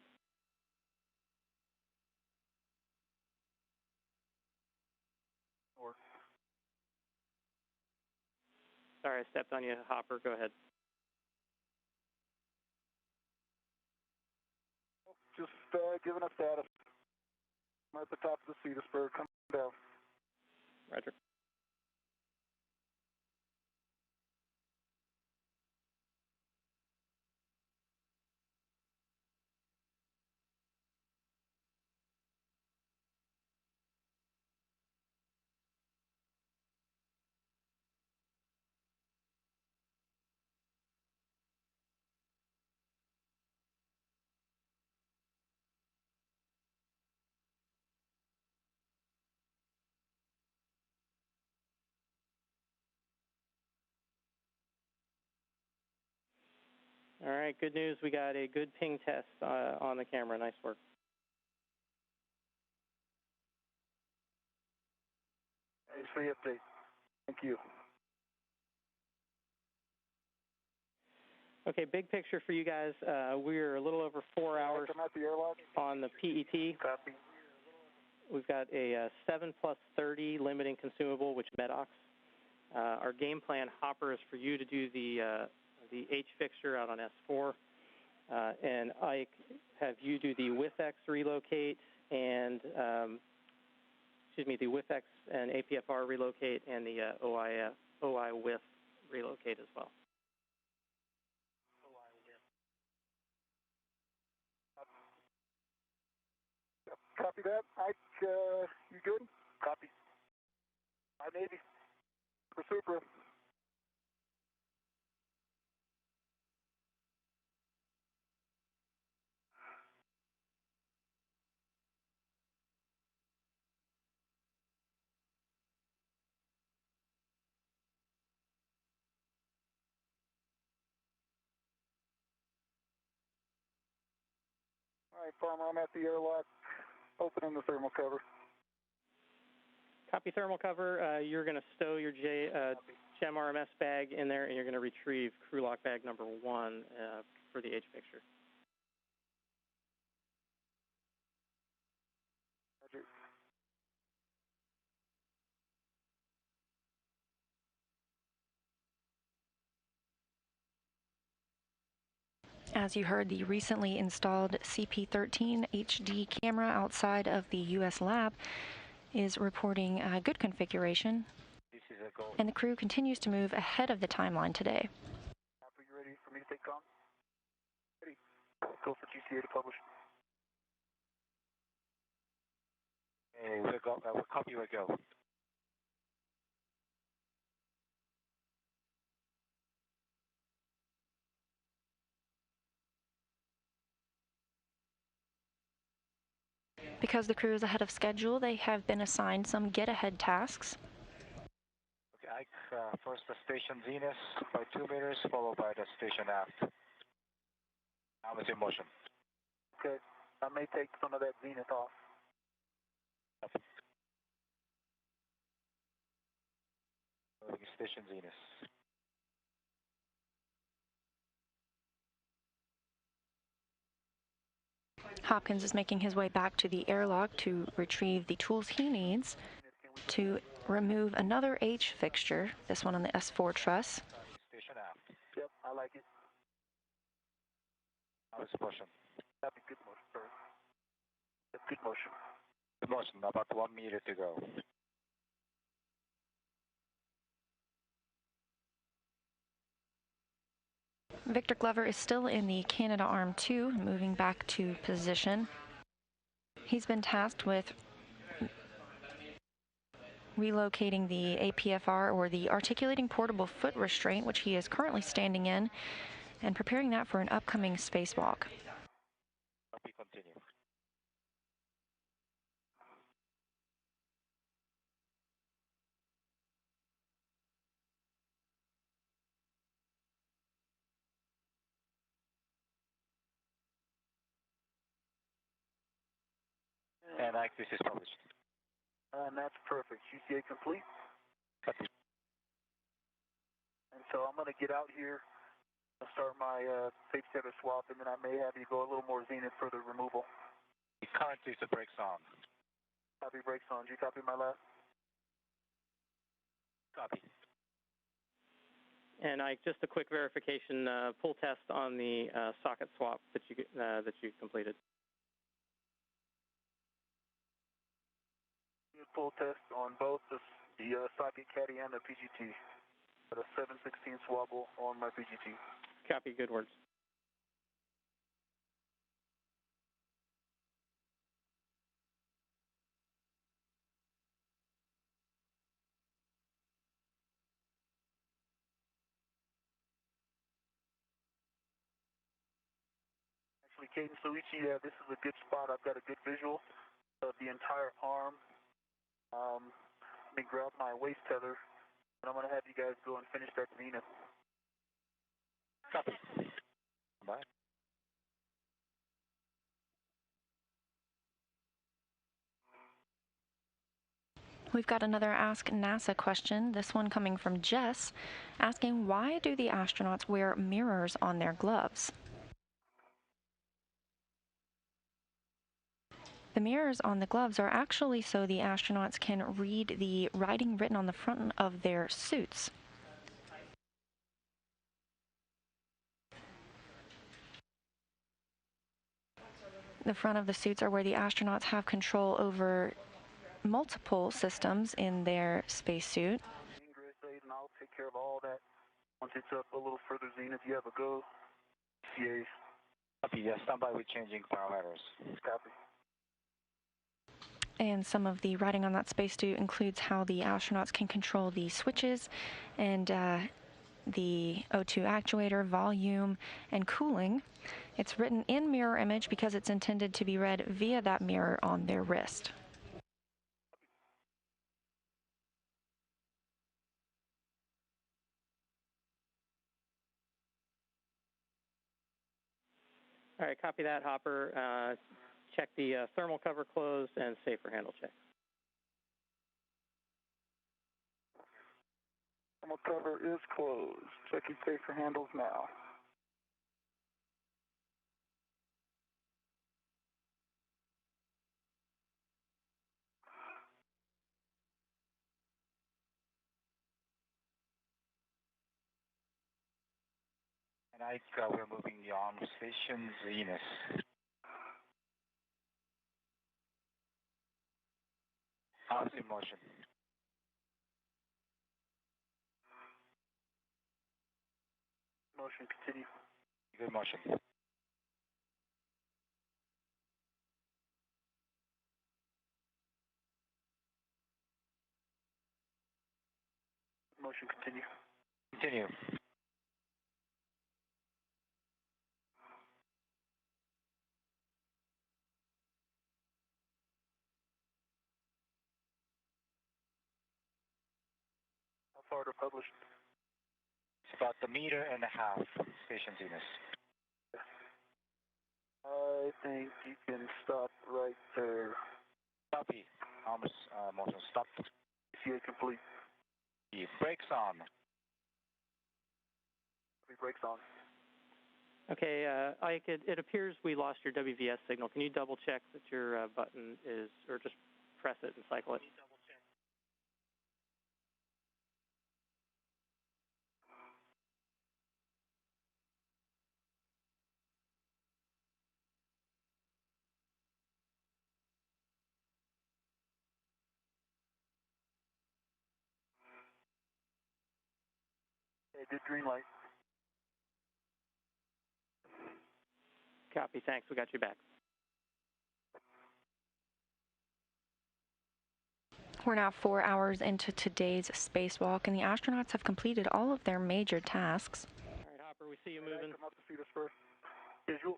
Sorry, I stepped on you, Hopper. Go ahead. Just giving us status. I'm at the top of the Cetusburg, coming down. Roger. All right, good news. We got a good ping test on the camera. Nice work. Thanks for the update. Thank you. Okay, big picture for you guys. We're a little over 4 hours Come out the airlock. on the PET. Copy. We've got a 7+30 limiting consumable, which MEDOX. Our game plan, Hopper, is for you to do the H fixture out on S4, and Ike, have you do the WIFX relocate and, the WIFX and APFR relocate and the OI WIF relocate as well. Copy that. Ike, you good? Copy. Hi, Navy. For Supra. All right, Farmer, I'm at the airlock, opening the thermal cover. Copy thermal cover. You're going to stow your GEM RMS bag in there, and you're going to retrieve crew lock bag number 1 for the H fixture. Roger. As you heard, the recently installed CP13 HD camera outside of the U.S. lab is reporting good configuration, and the crew continues to move ahead of the timeline today. Are you ready for me to take comm? Ready. Go for GCA to publish. Hey, we'll go. We'll copy. We'll go. Because the crew is ahead of schedule, they have been assigned some get-ahead tasks. Okay, Ike, first the station zenith by 2 meters, followed by the station aft. Now it's in motion. Okay, I may take some of that zenith off. Station zenith. Hopkins is making his way back to the airlock to retrieve the tools he needs to remove another H fixture, this one on the S4 truss. Station aft. Yep, I like it. Now it's motion. That'd be good motion, sir. That's good motion. Good motion, about 1 meter to go. Victor Glover is still in the Canada Arm 2, moving back to position. He's been tasked with relocating the APFR, or the articulating portable foot restraint, which he is currently standing in, and preparing that for an upcoming spacewalk. Copy, continue. And Ike, this is published. And that's perfect. GCA complete. Copy. And so I'm going to get out here and start my safe tether swap, and then I may have you go a little more zenith for the removal. Currently the brakes on. Copy, brakes on. Do you copy my last? Copy. And Ike, just a quick verification pull test on the socket swap that you completed. Full test on both the socket caddy and the PGT. Got a 7/16 swabble on my PGT. Copy, good words. Actually, Cadence Luigi, this is a good spot. I've got a good visual of the entire arm. Let me grab my waist tether, and I'm going to have you guys go and finish that zenith. Copy. Bye. We've got another Ask NASA question, this one coming from Jess, asking why do the astronauts wear mirrors on their gloves? The mirrors on the gloves are actually so the astronauts can read the writing written on the front of their suits. The front of the suits are where the astronauts have control over multiple systems in their spacesuit. Ingress aid, and I'll take care of all that. Once it's up a little further zenith, you have a go. CA. Copy, yes, stand by with changing parameters. Copy. And some of the writing on that spacesuit includes how the astronauts can control the switches and the O2 actuator, volume, and cooling. It's written in mirror image because it's intended to be read via that mirror on their wrist. All right, copy that, Hopper. Check the thermal cover closed and safer handle check. Thermal cover is closed. Checking safer handles now. And we're moving the arm station zenith. Arms in motion. Motion, continue. Good motion. Motion, continue. Continue. How far to publish? It's about a meter and a half station zenith. I think you can stop right there. Copy. Arms motion stopped. CA complete. The brakes on. Copy, brakes on. Okay, Ike, it appears we lost your WVS signal. Can you double check that your button is, or just press it and cycle it? Okay, good green light. Copy, thanks. We got you back. We're now 4 hours into today's spacewalk, and the astronauts have completed all of their major tasks. All right, Hopper, we see you moving. Come up to see us first. Visual.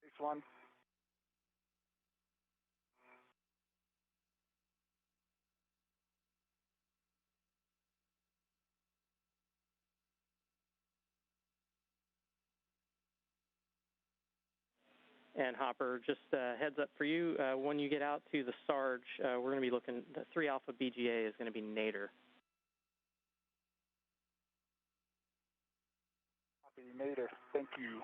Base one. And Hopper, just heads up for you, when you get out to the Sarge, we're going to be looking, the 3 Alpha BGA is going to be nadir. Copy, nadir. Thank you.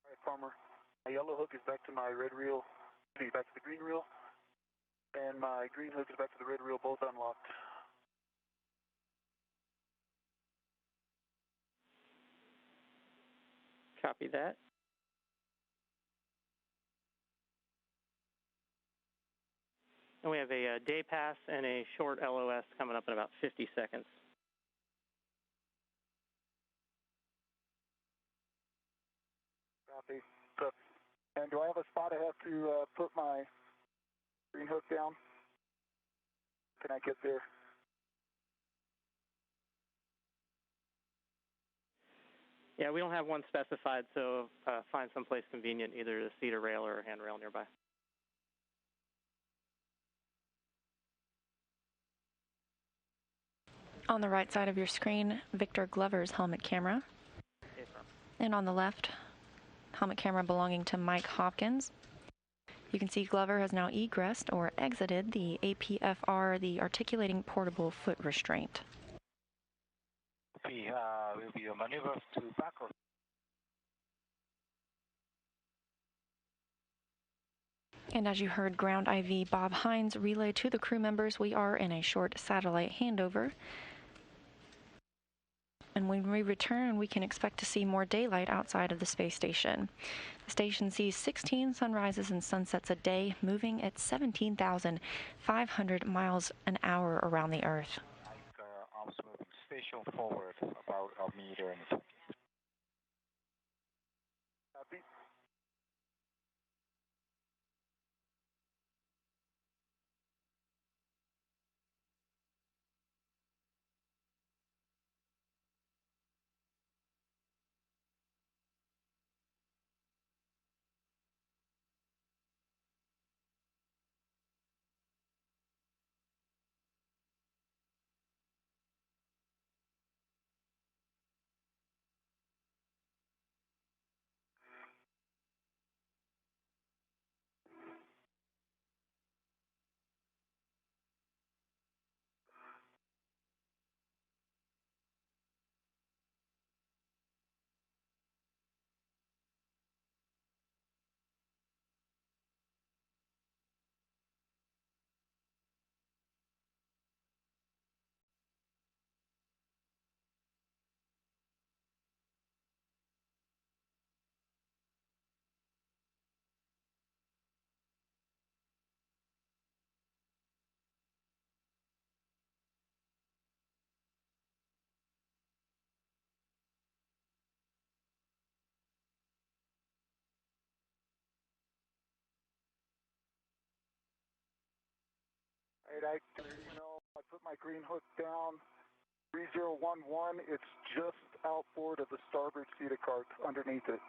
All right, Farmer. My yellow hook is back to my red reel. Back to the green reel. And my green hook is back to the red reel, both unlocked. Copy that. And we have a day pass and a short LOS coming up in about 50 seconds. Copy. Copy. And do I have a spot I have to put my green hook down? Can I get there? Yeah, we don't have one specified, so find someplace convenient, either a seat, a rail, or a handrail nearby. On the right side of your screen, Victor Glover's helmet camera. Yes, sir. And on the left, helmet camera belonging to Mike Hopkins. You can see Glover has now egressed or exited the APFR, the articulating portable foot restraint. We will be a maneuver to backward. And as you heard Ground IV Bob Hines relay to the crew members, we are in a short satellite handover. And when we return, we can expect to see more daylight outside of the space station. The station sees 16 sunrises and sunsets a day, moving at 17,500 miles an hour around the Earth. Arms moving station forward about a meter and 20. Copy. Right, I put my green hook down. 3011, it's just outboard of the starboard seat cart underneath it.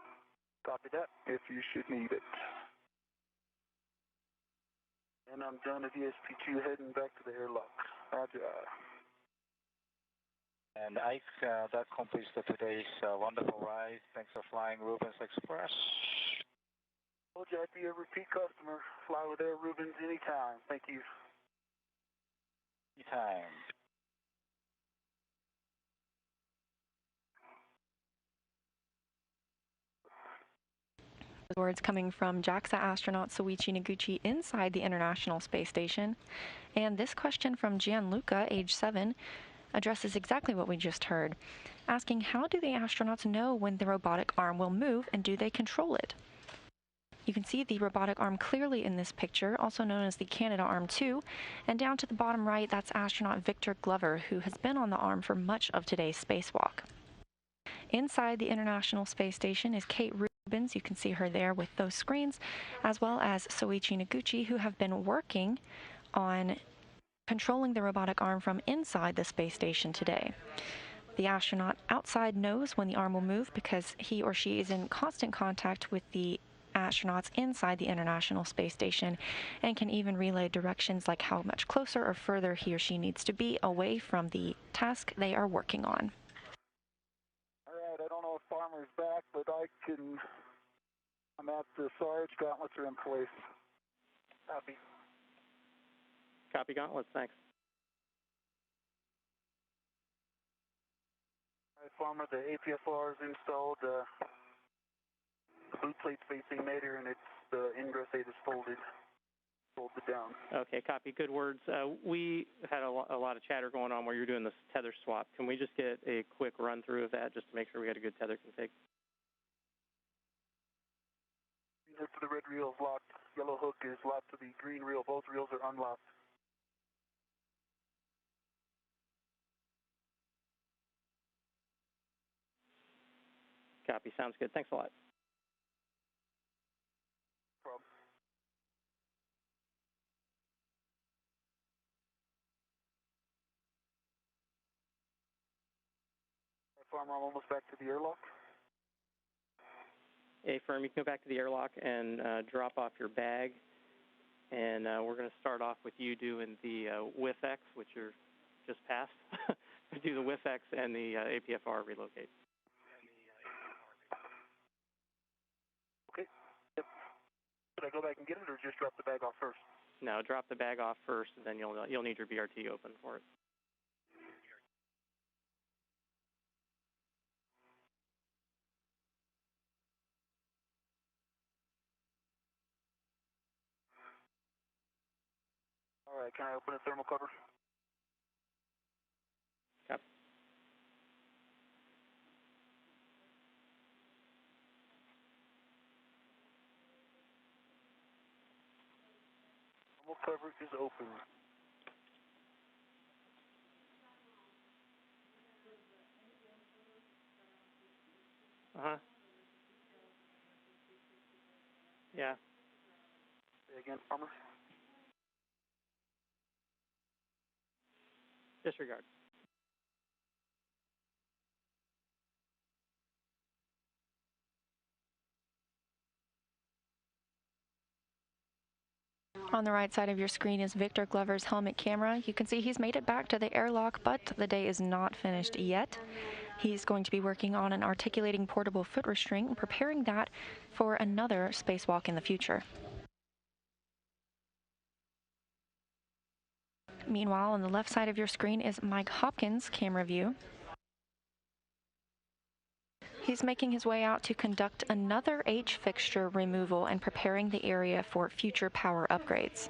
Copy that, if you should need it. And I'm done at ESP2 heading back to the airlock. Roger. And Ike, that completes today's wonderful ride. Thanks for flying Rubens Express. Well, Jackie, a repeat customer. Fly with Air Rubens anytime. Thank you. Anytime. Words coming from JAXA astronaut Soichi Noguchi inside the International Space Station. And this question from Gianluca, age 7, addresses exactly what we just heard, asking how do the astronauts know when the robotic arm will move and do they control it? You can see the robotic arm clearly in this picture, also known as the Canadarm2, and down to the bottom right, that's astronaut Victor Glover, who has been on the arm for much of today's spacewalk. Inside the International Space Station is Kate Rubins. You can see her there with those screens, as well as Soichi Noguchi, who have been working on controlling the robotic arm from inside the space station today. The astronaut outside knows when the arm will move because he or she is in constant contact with the astronauts inside the International Space Station and can even relay directions like how much closer or further he or she needs to be away from the task they are working on. All right, I don't know if Farmer's back, but I'm at the Sarge. Gauntlets are in place. Copy. Copy, Gauntlets, thanks. All right, Farmer, the APFR is installed. The boot plate's facing nadir, and the ingress aid is folded. Fold it down. Okay, copy. Good words. We had a lot of chatter going on where you're doing this tether swap. Can we just get a quick run through of that just to make sure we got a good tether config? Green hook to the red reel is locked. Yellow hook is locked to the green reel. Both reels are unlocked. Copy. Sounds good. Thanks a lot. Farmer, I'm almost back to the airlock. A firm, you can go back to the airlock and drop off your bag. And we're going to start off with you doing the WIF-X, which you're just past. Do the WIF-X and the APFR relocate. Okay. Yep. Should I go back and get it, or just drop the bag off first? No, drop the bag off first, and then you'll need your BRT open for it. All right, can I open the thermal cover? Copy. Thermal cover is open. Uh-huh. Yeah. Say again, Farmer. Disregard. On the right side of your screen is Victor Glover's helmet camera. You can see he's made it back to the airlock, but the day is not finished yet. He's going to be working on an articulating portable foot restraint and preparing that for another spacewalk in the future. Meanwhile, on the left side of your screen is Mike Hopkins' camera view. He's making his way out to conduct another H fixture removal and preparing the area for future power upgrades.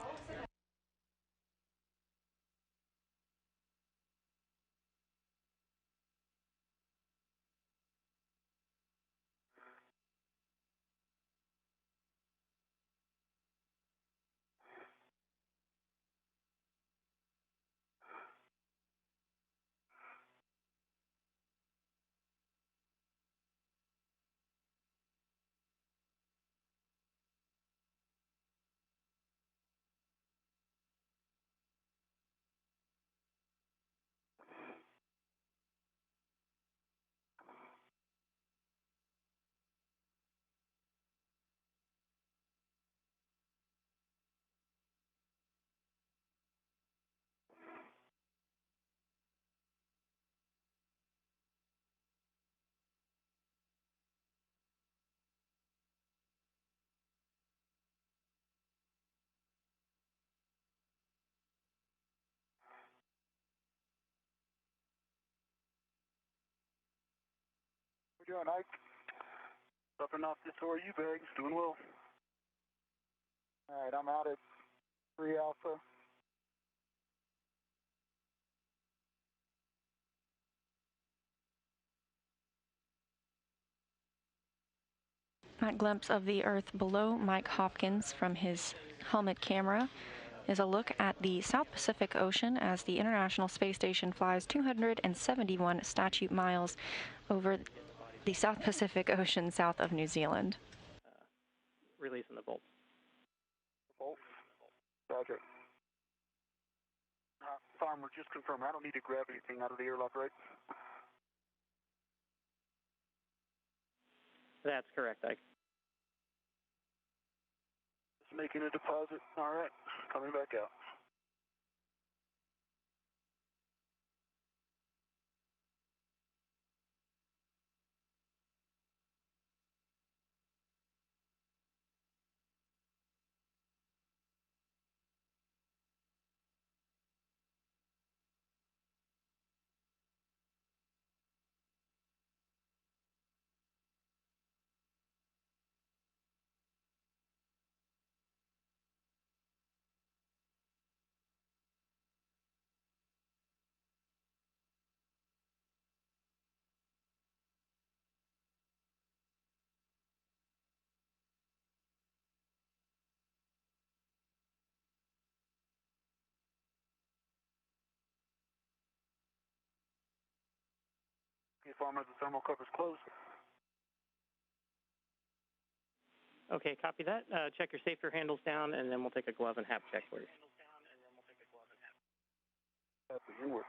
How you doing, Ike? Dropping off this ORU bags. Doing well. All right, I'm out at 3 Alpha. That glimpse of the Earth below Mike Hopkins from his helmet camera is a look at the South Pacific Ocean as the International Space Station flies 271 statute miles over the South Pacific Ocean south of New Zealand. Releasing the bolts. Bolt. Roger. Farmer, just confirm. I don't need to grab anything out of the airlock, right? That's correct, Ike. Just making a deposit. All right. Coming back out. Okay, Farmer, the thermal cover's closed. Okay, copy that. Check your safer handles down, and then we'll take a glove and hap check for you. Copy, inward.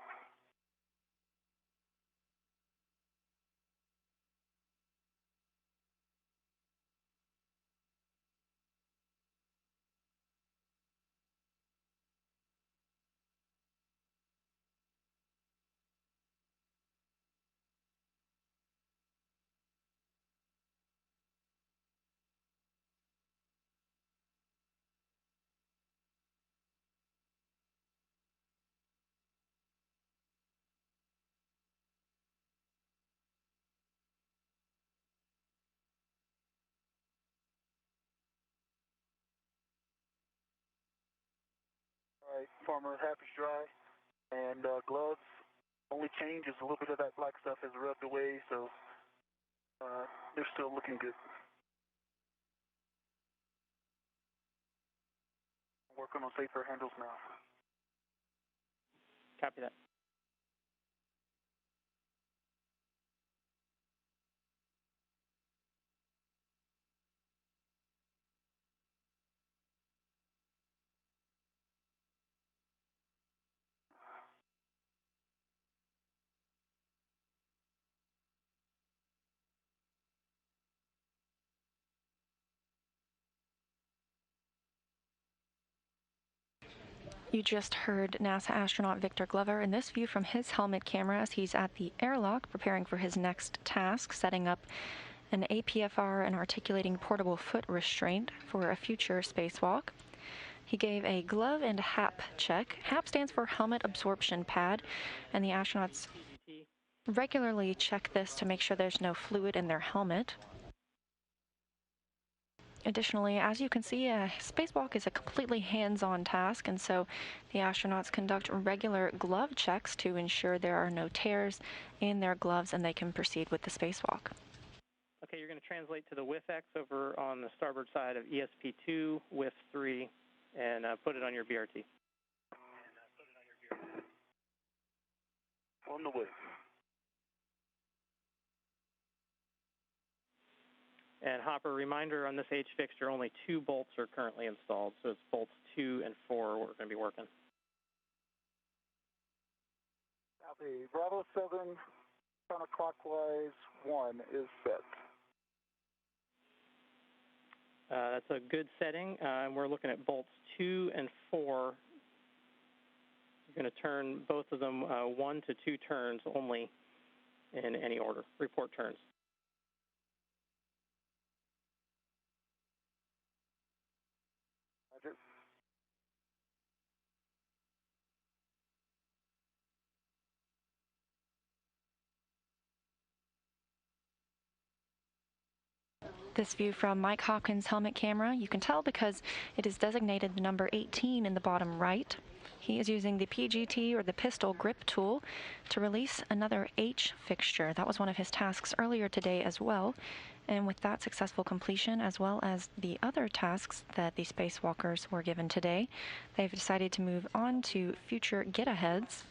Right, former Happy's Dry. And gloves, only change is a little bit of that black stuff has rubbed away, so they're still looking good. Working on safer handles now. Copy that. You just heard NASA astronaut Victor Glover in this view from his helmet camera as he's at the airlock preparing for his next task, setting up an APFR and articulating portable foot restraint for a future spacewalk. He gave a glove and HAP check. HAP stands for Helmet Absorption Pad, and the astronauts regularly check this to make sure there's no fluid in their helmet. Additionally, as you can see, a spacewalk is a completely hands-on task, and so the astronauts conduct regular glove checks to ensure there are no tears in their gloves and they can proceed with the spacewalk. Okay, you're going to translate to the WIF-X over on the starboard side of ESP2, WIF3, and put it on your BRT. On the way. And Hopper, reminder on this H fixture, only 2 bolts are currently installed, so it's bolts 2 and 4 we're going to be working. Copy. Bravo 7, counterclockwise 1 is set. That's a good setting, and we're looking at bolts 2 and 4. You're going to turn both of them 1 to 2 turns only in any order. Report turns. Roger. This view from Mike Hopkins' helmet camera, you can tell because it is designated the number 18 in the bottom right. He is using the PGT or the pistol grip tool to release another H fixture. That was one of his tasks earlier today as well. And with that successful completion, as well as the other tasks that the spacewalkers were given today, they've decided to move on to future get-aheads.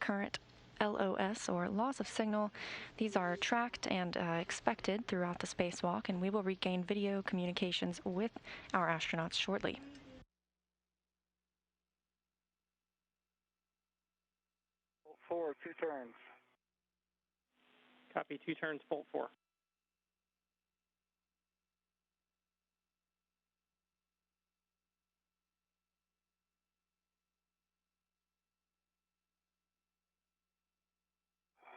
Current LOS, or loss of signal, these are tracked and expected throughout the spacewalk, and we will regain video communications with our astronauts shortly. Bolt 4, 2 turns. Copy, 2 turns, bolt 4.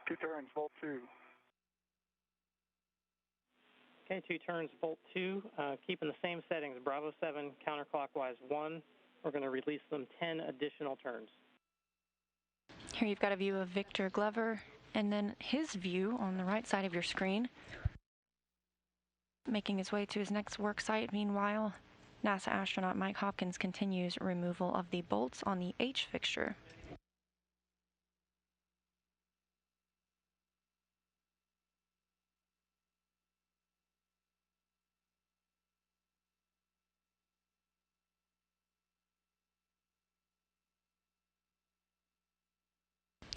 Two turns, bolt 2. Okay, 2 turns, bolt 2. Keeping the same settings, Bravo 7, counterclockwise 1. We're going to release them 10 additional turns. Here you've got a view of Victor Glover, and then his view on the right side of your screen, making his way to his next work site. Meanwhile, NASA astronaut Mike Hopkins continues removal of the bolts on the H fixture.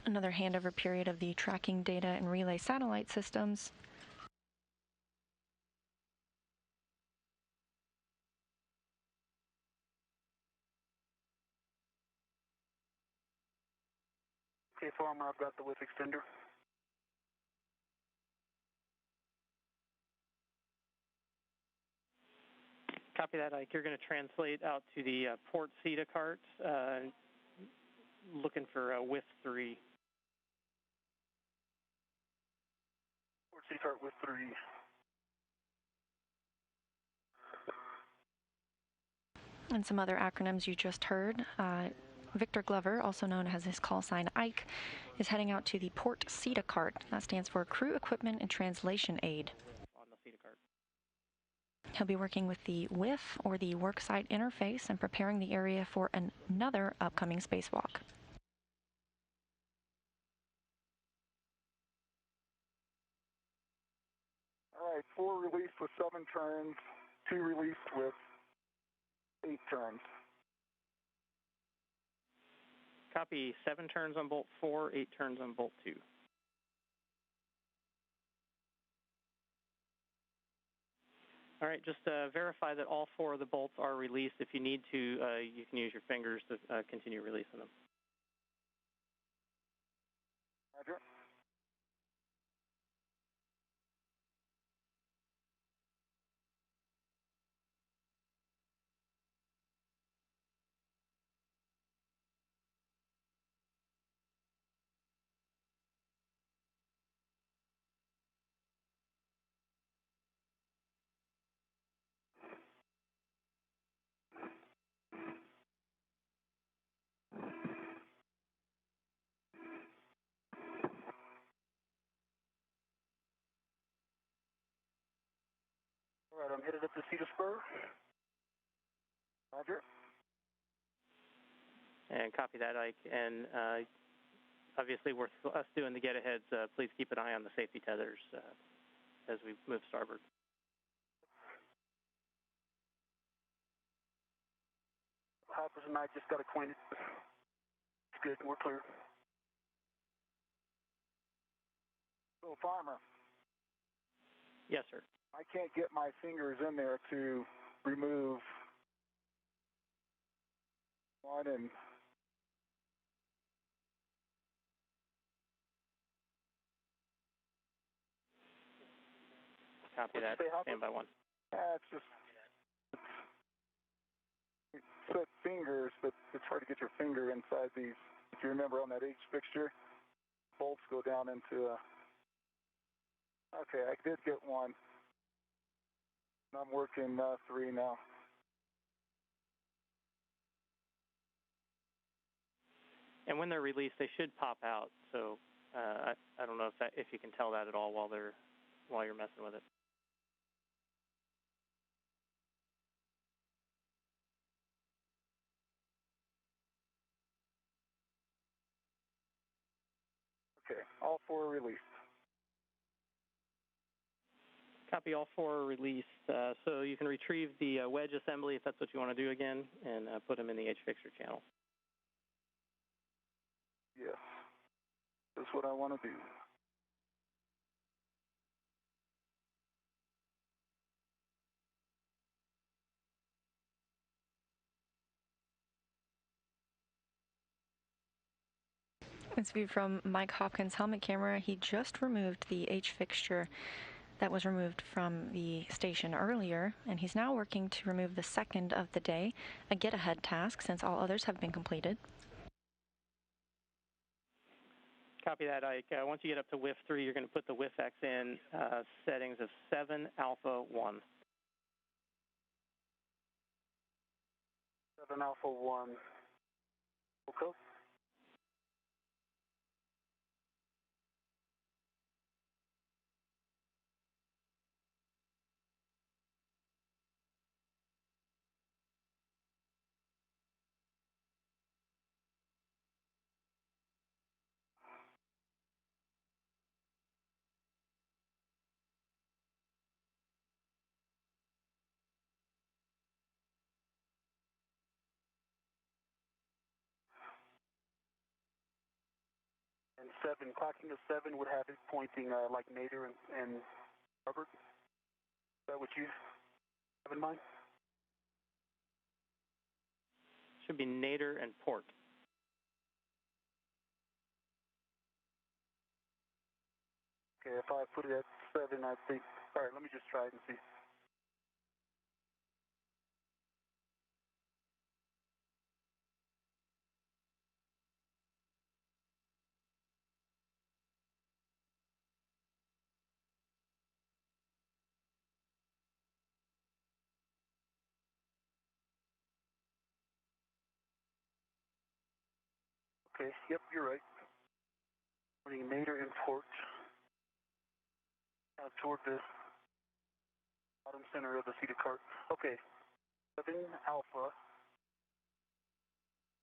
Another handover period of the tracking data and relay satellite systems. Okay, Farmer, I've got the WIF extender. Copy that, Ike. You're going to translate out to the port CETA cart, looking for WIF 3. Port CETA cart WIF 3. And some other acronyms you just heard. Victor Glover, also known as his call sign Ike, is heading out to the port CETA cart. That stands for Crew Equipment and Translation Aid. On the CETA cart. He'll be working with the WIF, or the worksite interface, and preparing the area for another upcoming spacewalk. All right, 4 released with 7 turns, 2 released with 8 turns. Copy, 7 turns on bolt 4, 8 turns on bolt 2. All right, just verify that all 4 of the bolts are released. If you need to, you can use your fingers to continue releasing them. Roger. All right, I'm headed up to Cedar Spur. Roger. And copy that, Ike. And obviously, with us doing the get-aheads, please keep an eye on the safety tethers as we move starboard. Hoppers and I just got acquainted. It's good. We're clear. So, Farmer. Yes, sir. I can't get my fingers in there to remove one and Copy that. Stand by 1. it's just it's set fingers, but it's hard to get your finger inside these. If you remember on that H fixture, bolts go down into a... Okay, I did get one. I'm working 3 now. And when they're released, they should pop out. So I don't know if you can tell that at all while you're messing with it. Okay, all 4 are released. Copy, all 4 are released. So you can retrieve the wedge assembly if that's what you want to do again, and put them in the H fixture channel. Yes, that's what I want to do. This view from Mike Hopkins' helmet camera. He just removed the H fixture that was removed from the station earlier, and he's now working to remove the second of the day, a get-ahead task since all others have been completed. Copy that, Ike. Once you get up to WIF 3, you're going to put the WIF-X in settings of 7 Alpha 1. 7 Alpha 1. Okay. And 7, clocking to 7 would have it pointing like Nader and Robert. Is that what you have in mind? Should be Nader and Port. Okay, if I put it at 7, I think. All right, let me just try it and see. Okay, yep, you're right. Putting Nader and Port toward the Bottom center of the seated cart. Okay. 7 Alpha.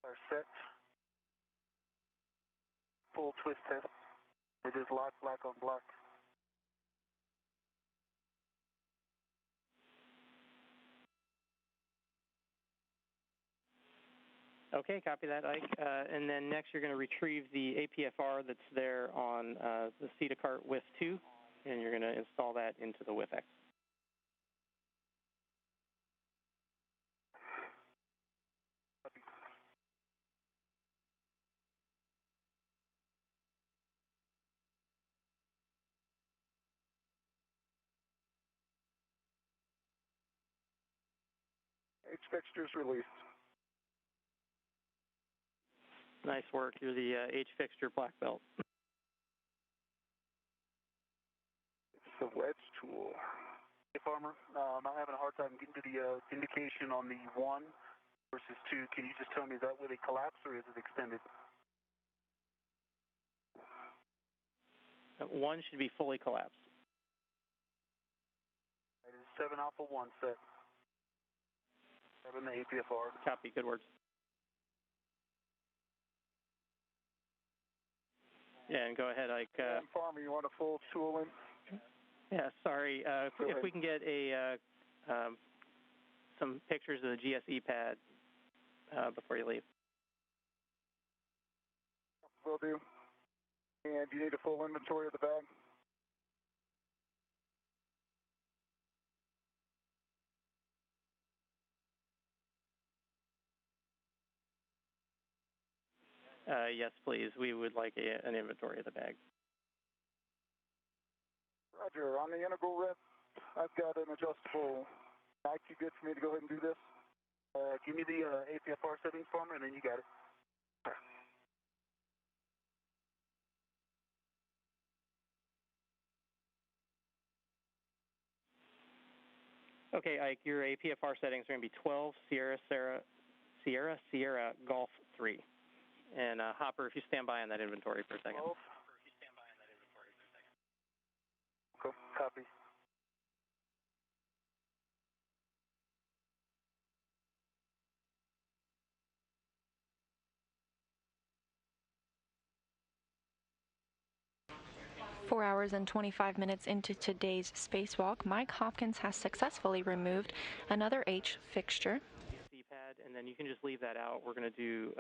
Are set. Full twist test. It is lock, black on black. Okay, copy that, Ike. And then next you're going to retrieve the APFR that's there on the SETA cart WIF 2, and you're going to install that into the WIF X. H fixtures released. Nice work. You're the H fixture black belt. It's the wedge tool. Hey, Farmer, I'm having a hard time getting to the indication on the 1 versus 2. Can you just tell me, is that where they collapse or is it extended? 1 should be fully collapsed. It is 7 Alpha 1 set. 7 the APFR. Copy. Good words. Yeah, and go ahead, Ike. Farmer, you want a full tool in? Yeah, sorry. If we can get a some pictures of the GSE pad before you leave. Will do. And do you need a full inventory of the bag? Yes, please. We would like an inventory of the bag. Roger. On the integral rep, I've got an adjustable. Ike, you good for me to go ahead and do this? Give me the APFR settings, Farmer, and then you got it. Okay, Ike, your APFR settings are going to be 12 Sierra Golf 3. And Hopper, if you stand by on that inventory for a second. 12. Go. Copy. Four hours and 25 minutes into today's spacewalk, Mike Hopkins has successfully removed another H fixture. Pad, and then you can just leave that out. We're going to do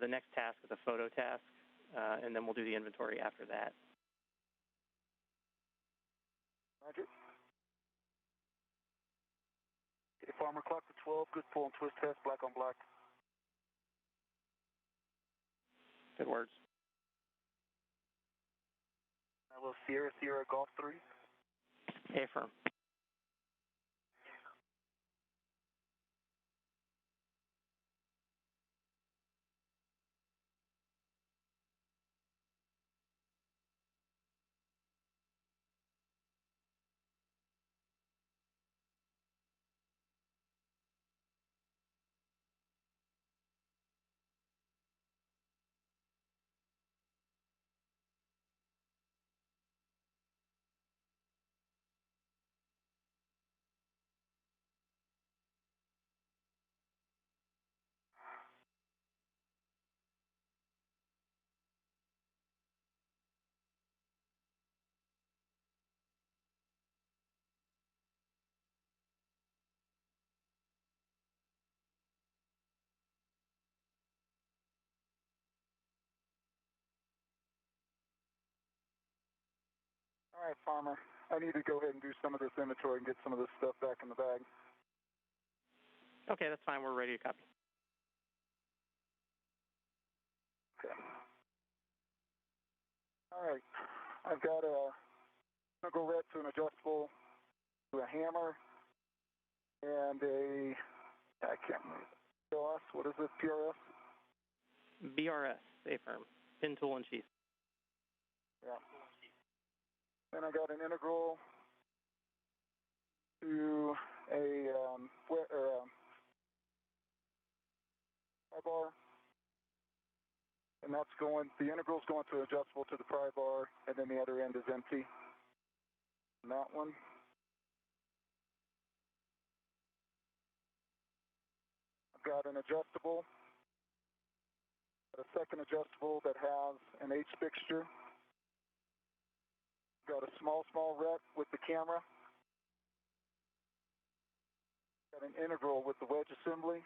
the next task is a photo task, and then we'll do the inventory after that. Roger. Okay, Farmer, clock to 12. Good pull and twist test, black on black. Good words. That was Sierra Golf 3. Affirm. All right, Farmer. I need to go ahead and do some of this inventory and get some of this stuff back in the bag. Okay, that's fine. We're ready to copy. Okay. All right. I've got a integral red to an adjustable to a hammer and a, I can't remember. PRS, what is this, PRS? BRS, Affirm. Pin tool and sheath. Yeah. Then I got an integral to a pry bar, and that's going. The integral's going to adjustable to the pry bar, and then the other end is empty. And that one. I've got an adjustable, a second adjustable that has an H fixture. Got a small rec with the camera. Got an integral with the wedge assembly.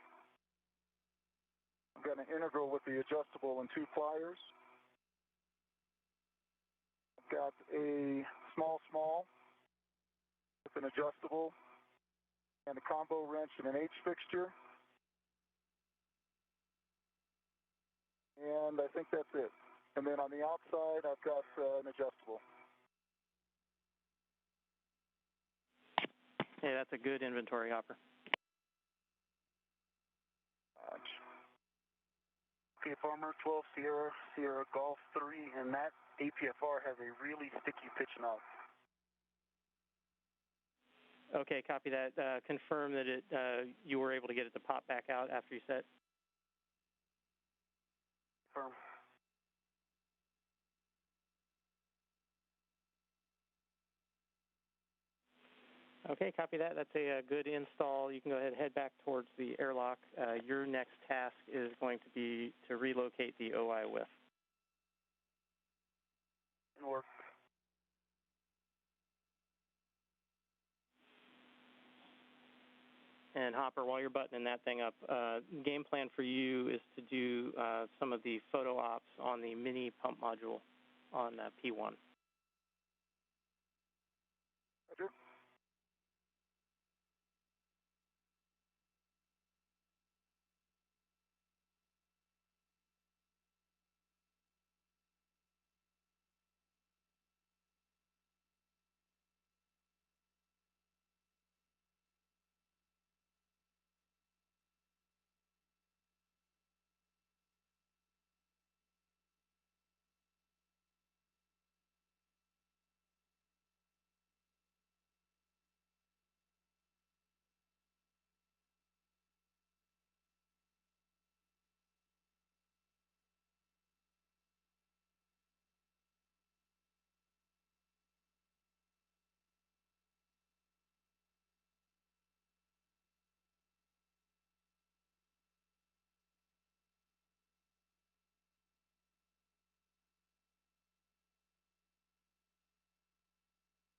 I've got an integral with the adjustable and 2 pliers. I've got a small with an adjustable and a combo wrench and an H fixture. And I think that's it. And then on the outside, I've got an adjustable. Hey, that's a good inventory, Hopper. Okay, Farmer, 12 Sierra, Sierra Golf 3, and that APFR has a really sticky pitch knob. Okay, copy that. Confirm that you were able to get it to pop back out after you set. Confirm. Okay, copy that. That's a good install. You can go ahead and head back towards the airlock. Your next task is going to be to relocate the OI whiff. Work. And Hopper, while you're buttoning that thing up, game plan for you is to do some of the photo ops on the mini pump module on P1. Roger.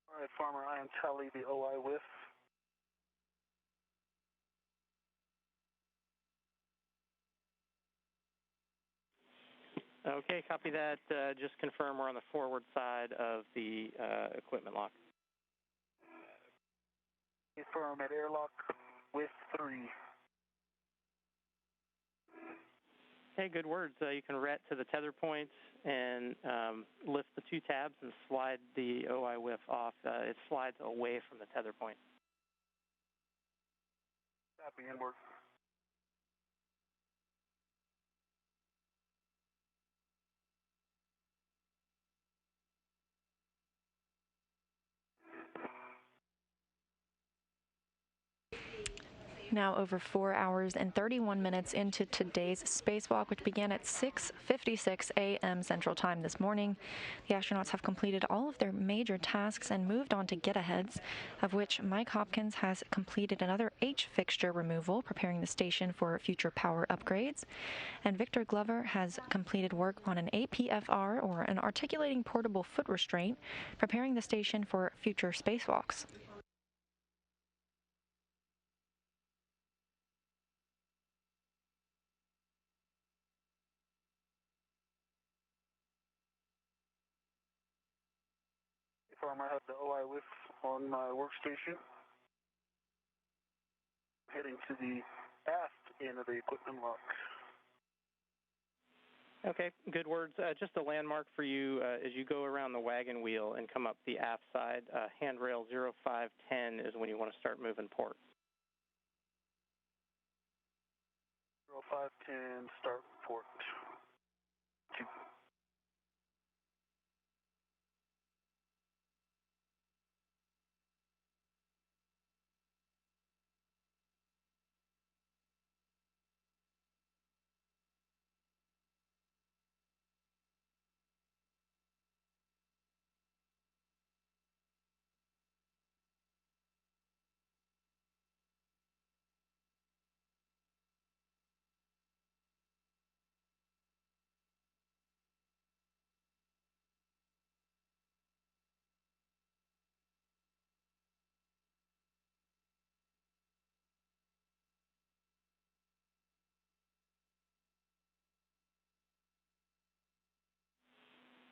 All right, Farmer, I am tally the OI whiff. Okay, copy that. Just confirm we're on the forward side of the equipment lock. Confirm at airlock with 3. Hey, good words. You can ret to the tether points and lift the 2 tabs and slide the OI whiff off. It slides away from the tether point. Copy, inward. Now over 4 hours and 31 minutes into today's spacewalk, which began at 6:56 a.m. Central Time this morning. The astronauts have completed all of their major tasks and moved on to get-aheads, of which Mike Hopkins has completed another H fixture removal, preparing the station for future power upgrades. And Victor Glover has completed work on an APFR, or an articulating portable foot restraint, preparing the station for future spacewalks. Farmer, I have the OI whiff on my workstation. Heading to the aft end of the equipment lock. Okay, good words. Just a landmark for you as you go around the wagon wheel and come up the aft side. Handrail 0510 is when you want to start moving port. 0510, start port. 2.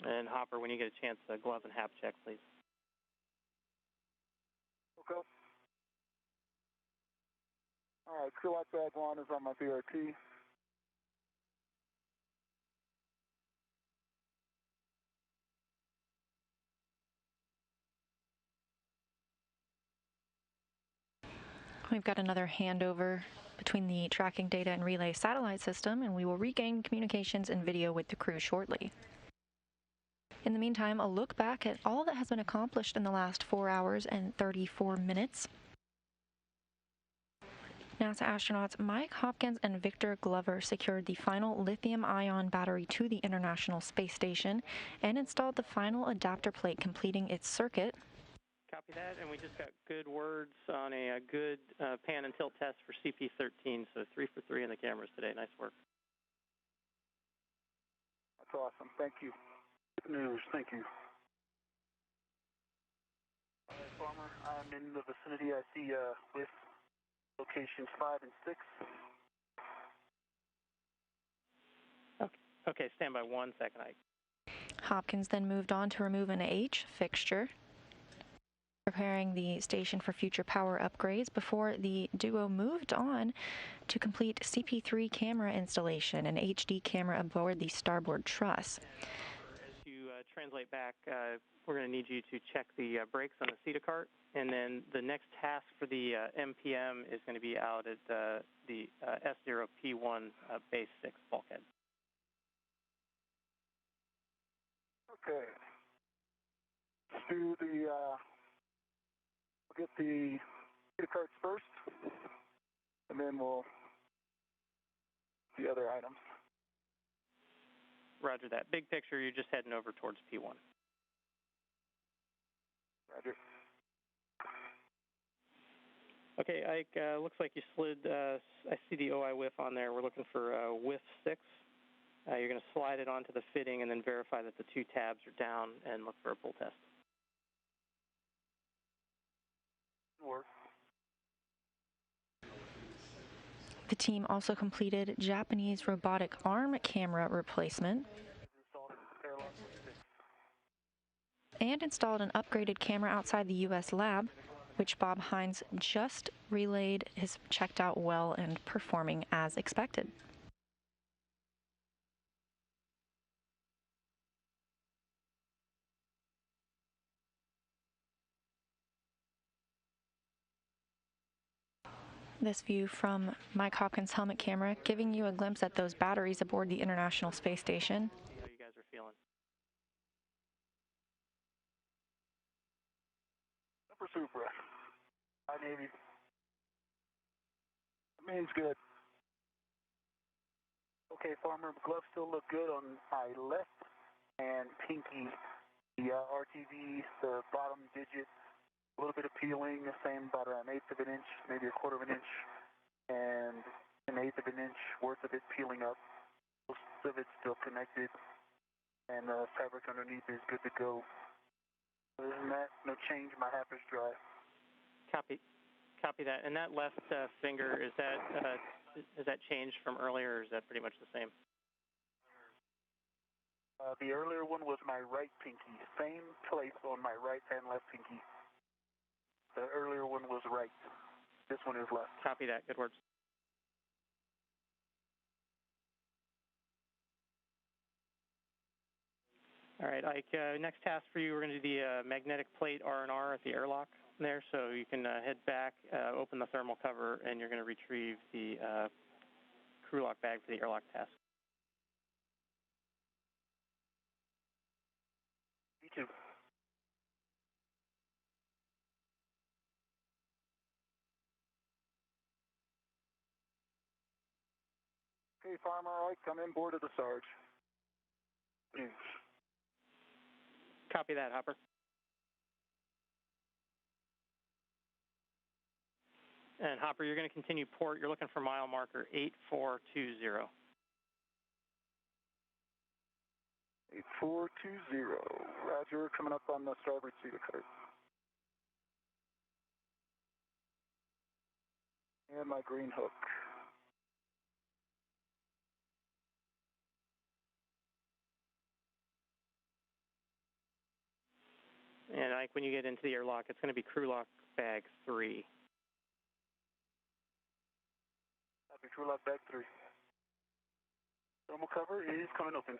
And Hopper, when you get a chance, glove and hap check, please. Okay. All right, crew lock bag 1 is on my BRT. We've got another handover between the tracking data and relay satellite system, and we will regain communications and video with the crew shortly. In the meantime, a look back at all that has been accomplished in the last 4 hours and 34 minutes. NASA astronauts Mike Hopkins and Victor Glover secured the final lithium-ion battery to the International Space Station and installed the final adapter plate, completing its circuit. Copy that, and we just got good words on a good pan and tilt test for CP13, so 3 for 3 in the cameras today. Nice work. That's awesome. Thank you. Good news. Thank you. Farmer, I'm in the vicinity. I see with locations 5 and 6. Okay, stand by 1 second, Ike. Hopkins then moved on to remove an H fixture, preparing the station for future power upgrades before the duo moved on to complete CP3 camera installation and HD camera aboard the starboard truss. As you translate back, we're going to need you to check the brakes on the CETA cart, and then the next task for the MPM is going to be out at the S0P1 base 6 bulkhead. Okay. Let's do the, we'll get the data cards first, and then we'll the other items. Roger that. Big picture, you're just heading over towards P1. Roger. Okay, Ike, looks like you slid, I see the OI whiff on there. We're looking for whiff 6. You're going to slide it onto the fitting and then verify that the 2 tabs are down and look for a pull test. Work. The team also completed Japanese robotic arm camera replacement and installed an upgraded camera outside the U.S. lab, which Bob Hines just relayed has checked out well and performing as expected. This view from Mike Hopkins' helmet camera, giving you a glimpse at those batteries aboard the International Space Station. How you guys are feeling? Super. Hi, Navy. Means good. Okay, Farmer, gloves still look good on my left and pinky. The RTV, the bottom digit, a little bit of peeling, the same about 1/8 of an inch, maybe 1/4 of an inch, and 1/8 of an inch worth of it peeling up. Most of it's still connected, and the fabric underneath is good to go. Other than that, no change. My hap is dry. Copy that. And that left finger, is that changed from earlier, or is that pretty much the same? The earlier one was my right pinky. Same place on my right and left pinky. The earlier one was right. This one is left. Copy that. Good words. All right, Ike, next task for you, we're going to do the magnetic plate R&R at the airlock there, so you can head back, open the thermal cover, and you're going to retrieve the crew lock bag for the airlock task. Me too. Okay, Farmer, Ike, come in board of the Sarge. News. Copy that, Hopper. And Hopper, you're going to continue port. You're looking for mile marker 8420. 8420. Roger, coming up on the starboard CETA card. And my green hook. Mike, when you get into the airlock, it's going to be crew lock bag 3. Copy, crew lock bag 3. Thermal cover is coming open.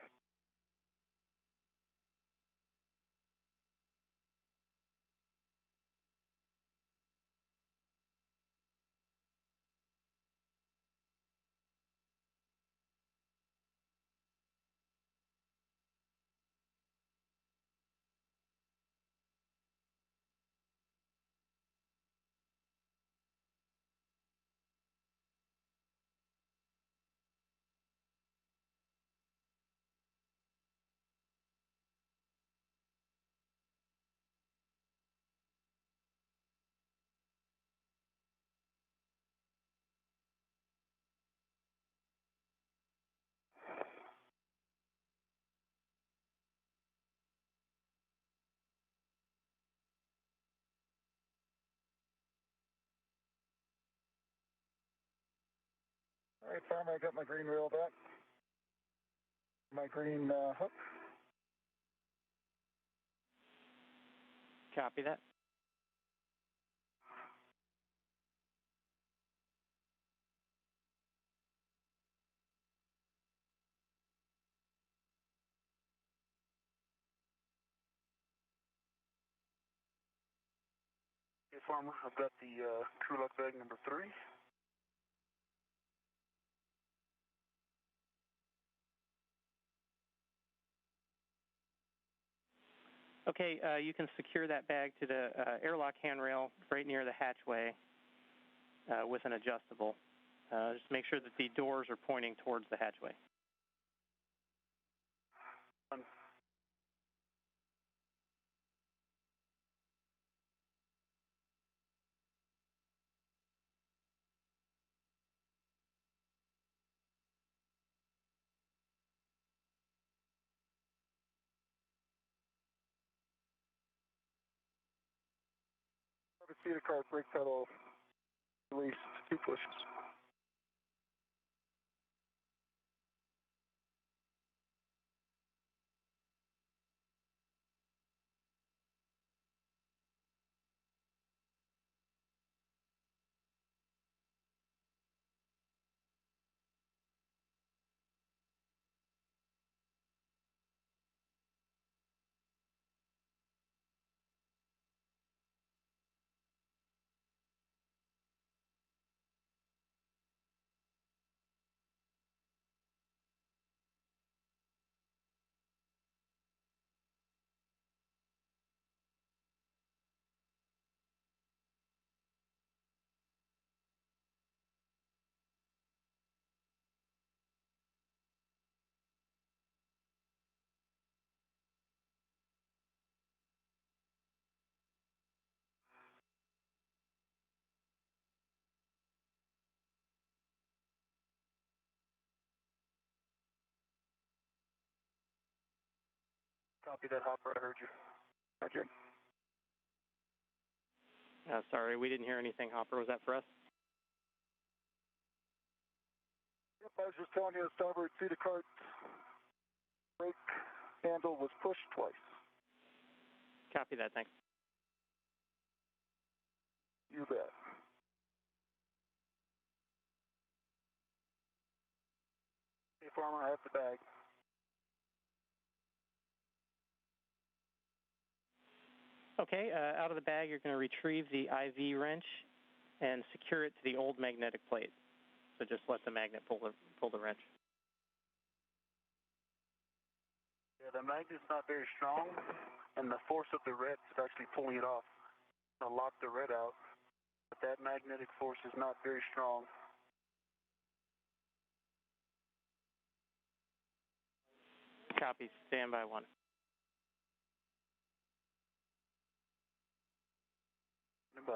All right, Farmer, I got my green reel back. My green hook. Copy that. Okay, Farmer, I've got the crew lock bag number 3. Okay, you can secure that bag to the airlock handrail right near the hatchway with an adjustable. Just make sure that the doors are pointing towards the hatchway. Starboard seat of cart, brake pedal, release, 2 pushes. Copy that, Hopper, I heard you. Roger. Sorry, we didn't hear anything, Hopper. Was that for us? Yep, I was just telling you the starboard seat of cart brake handle was pushed twice. Copy that, thanks. You bet. Hey, Farmer, I have the bag. Okay, out of the bag, you're going to retrieve the IV wrench and secure it to the old magnetic plate. So just let the magnet pull the wrench. Yeah, the magnet's not very strong, and the force of the red is actually pulling it off. I'll lock the red out, but that magnetic force is not very strong. Copy, standby 1. Goodbye.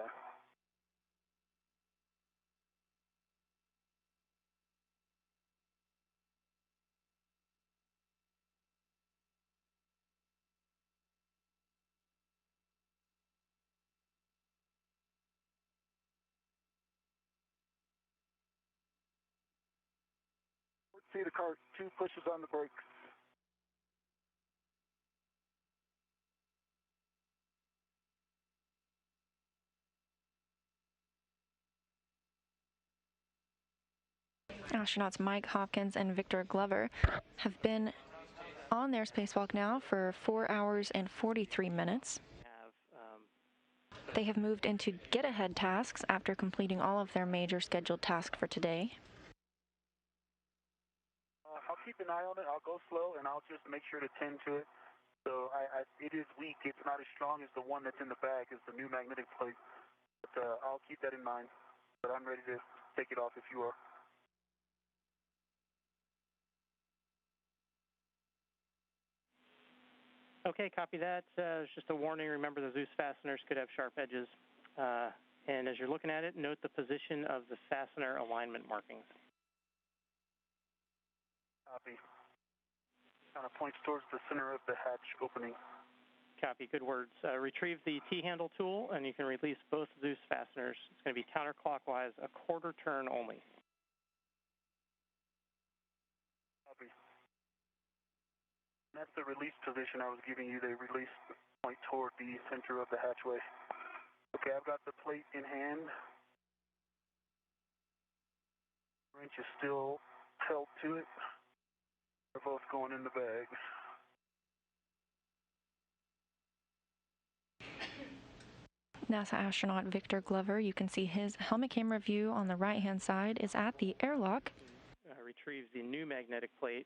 Seat of cart, 2 pushes on the brakes. . Astronauts Mike Hopkins and Victor Glover have been on their spacewalk now for 4 hours and 43 minutes. They have moved into get-ahead tasks after completing all of their major scheduled tasks for today. I'll keep an eye on it. I'll go slow, and I'll just make sure to tend to it. So it is weak. It's not as strong as the one that's in the bag, as the new magnetic plate. But I'll keep that in mind. But I'm ready to take it off if you are. Okay, copy that. It's just a warning. Remember, the Zeus fasteners could have sharp edges. And as you're looking at it, note the position of the fastener alignment markings. Copy. Kind of points towards the center of the hatch opening. Copy, good words. Retrieve the T-handle tool, and you can release both Zeus fasteners. It's going to be counterclockwise, a quarter turn only. Copy. That's the release position I was giving you. They release point toward the center of the hatchway. Okay, I've got the plate in hand. Wrench is still held to it. They're both going in the bag. NASA astronaut Victor Glover, you can see his helmet camera view on the right-hand side, is at the airlock. Retrieves the new magnetic plate.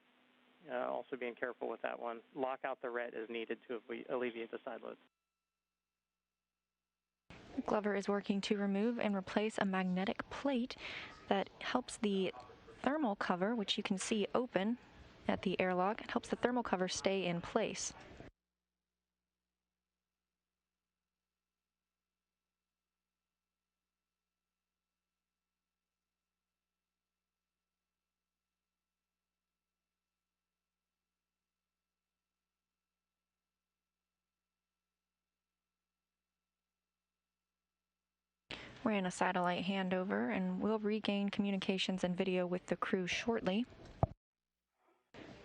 Also being careful with that one. Lock out the ret as needed to alleviate the side loads. Glover is working to remove and replace a magnetic plate that helps the thermal cover, which you can see open at the airlock. It helps the thermal cover stay in place. We're in a satellite handover, and we'll regain communications and video with the crew shortly.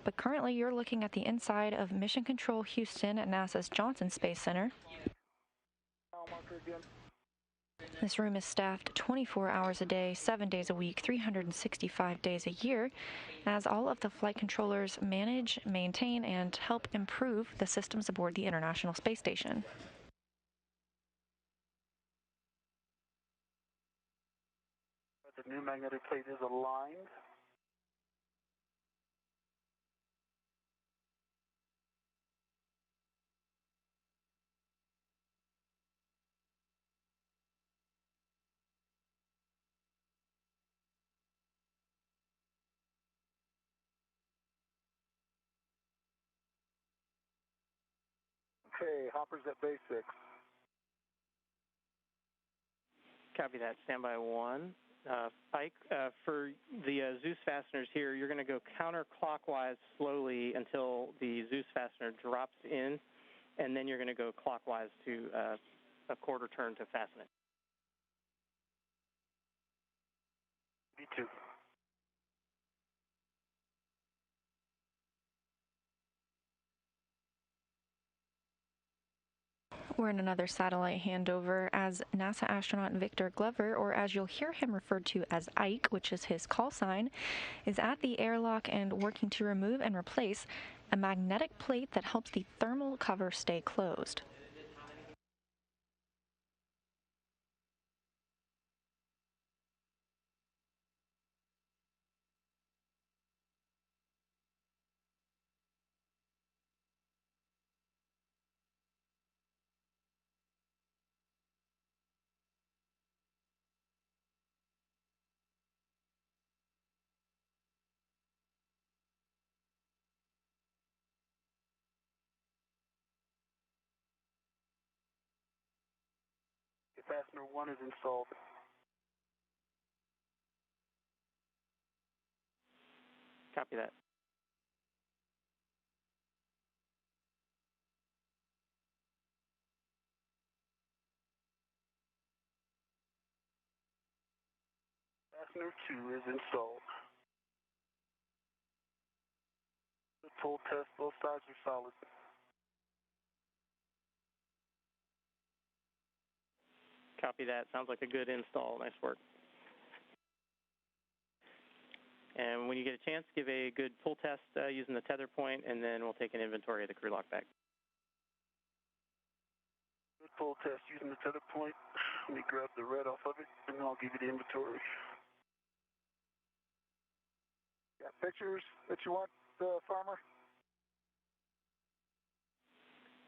But currently, you're looking at the inside of Mission Control Houston at NASA's Johnson Space Center. This room is staffed 24 hours a day, 7 days a week, 365 days a year, as all of the flight controllers manage, maintain, and help improve the systems aboard the International Space Station. The new magnetic plate is aligned. Okay, Hopper's at base 6. Copy that. Standby 1. Ike, for the Zeus fasteners here, you're going to go counterclockwise slowly until the Zeus fastener drops in, and then you're going to go clockwise to a quarter turn to fasten it. B2. We're in another satellite handover as NASA astronaut Victor Glover, or as you'll hear him referred to as Ike, which is his call sign, is at the airlock and working to remove and replace a magnetic plate that helps the thermal cover stay closed. Fastener 1 is installed. Copy that. Fastener 2 is installed. The full test, both sides are solid. Copy that. Sounds like a good install. Nice work. And when you get a chance, give a good pull test using the tether point, and then we'll take an inventory of the crew lock bag. Good pull test using the tether point. Let me grab the red off of it, and I'll give you the inventory. Got pictures that you want, Farmer?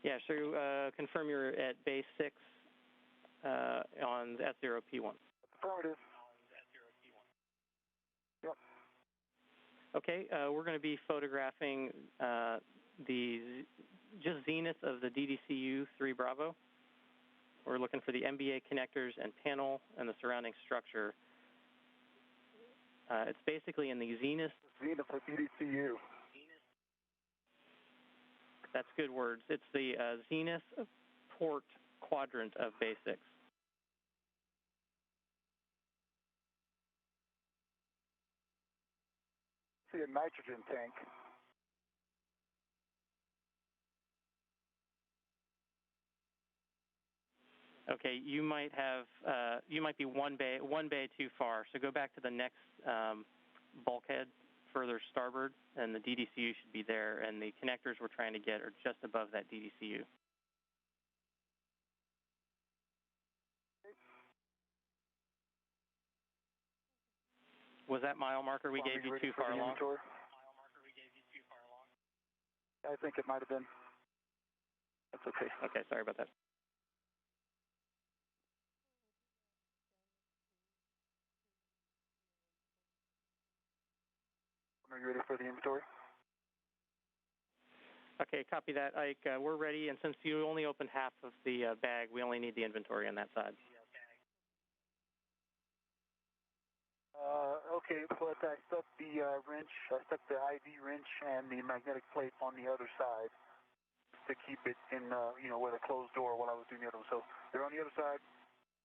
Yeah, sure. Confirm you're at base 6 on S0P1. Affirmative. Yep. Okay, we're going to be photographing the just zenith of the DDCU 3 Bravo. We're looking for the MBA connectors and panel and the surrounding structure. It's basically in the zenith. Zenith of DDCU. That's good words. It's the zenith port quadrant of base 6. See a nitrogen tank. Okay, you might be one bay too far. So go back to the next bulkhead further starboard, and the DDCU should be there. And the connectors we're trying to get are just above that DDCU. Was that mile marker we gave you too far along? I think it might have been. That's okay. Okay, sorry about that. Are you ready for the inventory? Okay, copy that, Ike. We're ready, and since you only opened half of the bag, we only need the inventory on that side. Okay, but I stuck the wrench, I stuck the IV wrench and the magnetic plate on the other side to keep it in, with a closed door while I was doing the other one. So they're on the other side,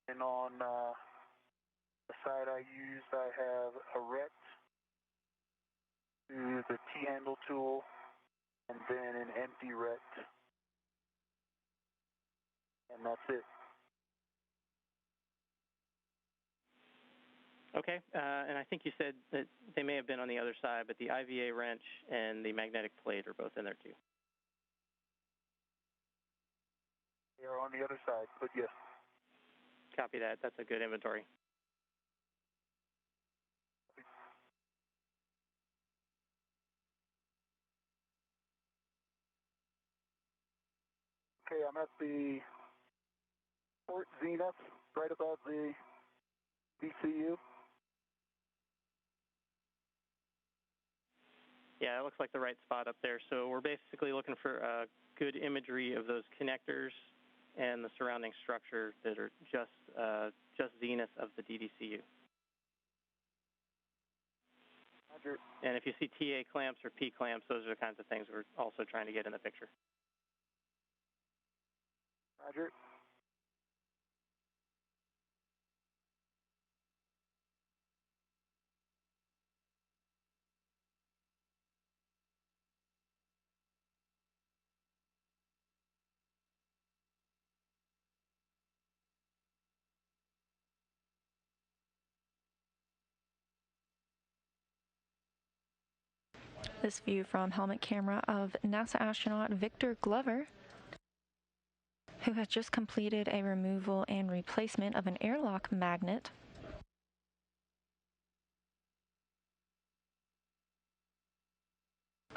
and on the side I used, I have a ret to the T-handle tool, and then an empty ret, and that's it. Okay, and I think you said that they may have been on the other side, but the IVA wrench and the magnetic plate are both in there too. They are on the other side, but yes. Copy that. That's a good inventory. Okay, I'm at the port zenith, right above the DCU. Yeah, it looks like the right spot up there. So we're basically looking for good imagery of those connectors and the surrounding structure that are just zenith of the DDCU. Roger. And if you see TA clamps or P clamps, those are the kinds of things we're also trying to get in the picture. Roger. This view from helmet camera of NASA astronaut Victor Glover, who has just completed a removal and replacement of an airlock magnet.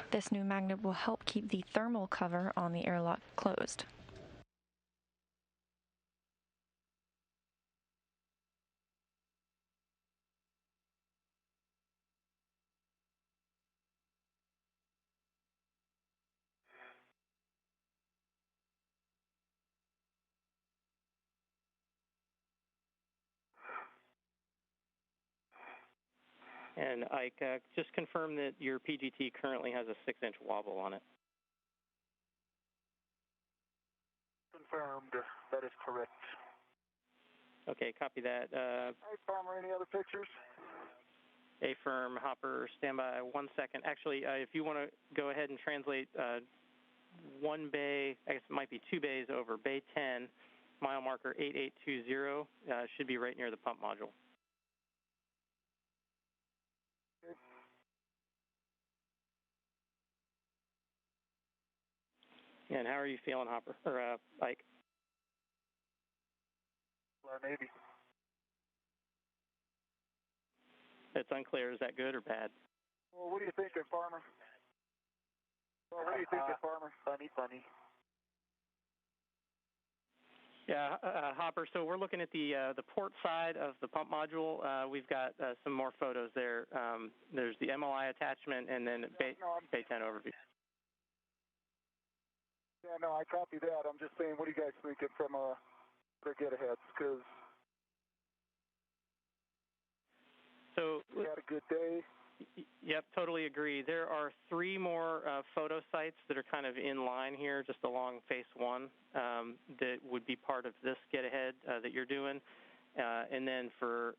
This new magnet will help keep the thermal cover on the airlock closed. And Ike, just confirm that your PGT currently has a 6-inch wobble on it. Confirmed. That is correct. Okay, copy that. All right, Farmer, any other pictures? A-firm, Hopper, stand by 1 second. Actually, if you want to go ahead and translate one bay, I guess it might be 2 bays over, bay 10, mile marker 8820, should be right near the pump module. And how are you feeling, Hopper, or Ike? Maybe. It's unclear. Is that good or bad? Well, what are you thinking, Farmer? Well, what are you thinking, Farmer? Funny. Yeah, Hopper, so we're looking at the port side of the pump module. We've got some more photos there. There's the MLI attachment and then Bay 10 overview. Yeah, no, I copy that. I'm just saying, what are you guys thinking from the get-aheads? Because so we had a good day. Yep, totally agree. There are 3 more photo sites that are kind of in line here, just along Phase 1, that would be part of this get-ahead that you're doing. And then for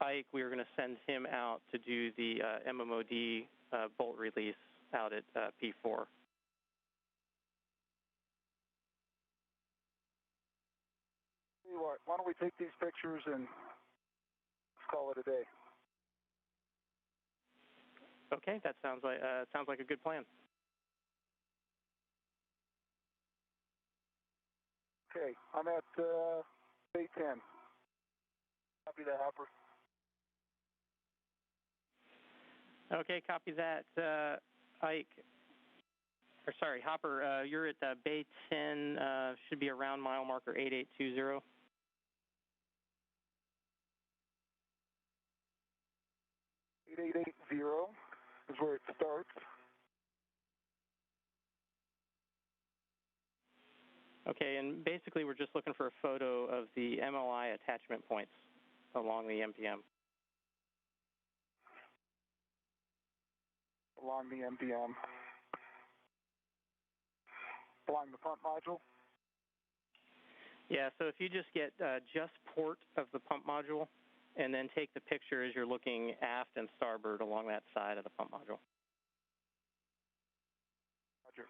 Ike, we were going to send him out to do the MMOD bolt release out at P4. Tell you what, why don't we take these pictures and let's call it a day. Okay, that sounds like a good plan. Okay, I'm at Bay 10. Copy that, Hopper. Okay, copy that, Ike. Or sorry, Hopper, you're at Bay 10, should be around mile marker 8820. 8880 is where it starts. Okay, and basically we're just looking for a photo of the MLI attachment points along the MPM. Along the MPM. Along the pump module? Yeah, so if you just get just port of the pump module and then take the picture as you're looking aft and starboard along that side of the pump module. Roger.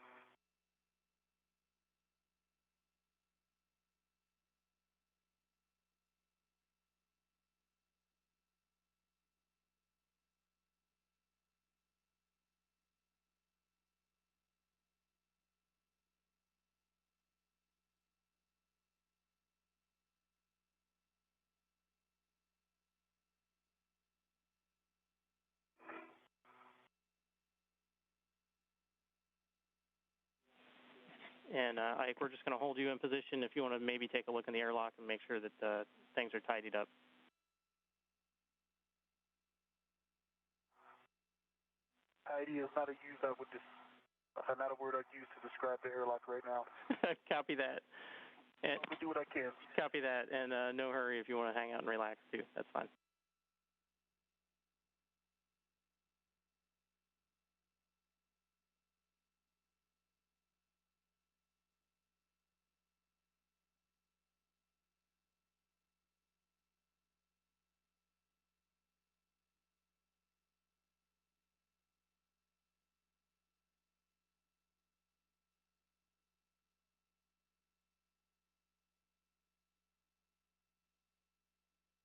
And Ike, we're just going to hold you in position if you want to maybe take a look in the airlock and make sure that things are tidied up. Tidy is not a not a word I'd use to describe the airlock right now. Copy that. And I'll do what I can. Copy that, and no hurry if you want to hang out and relax too. That's fine.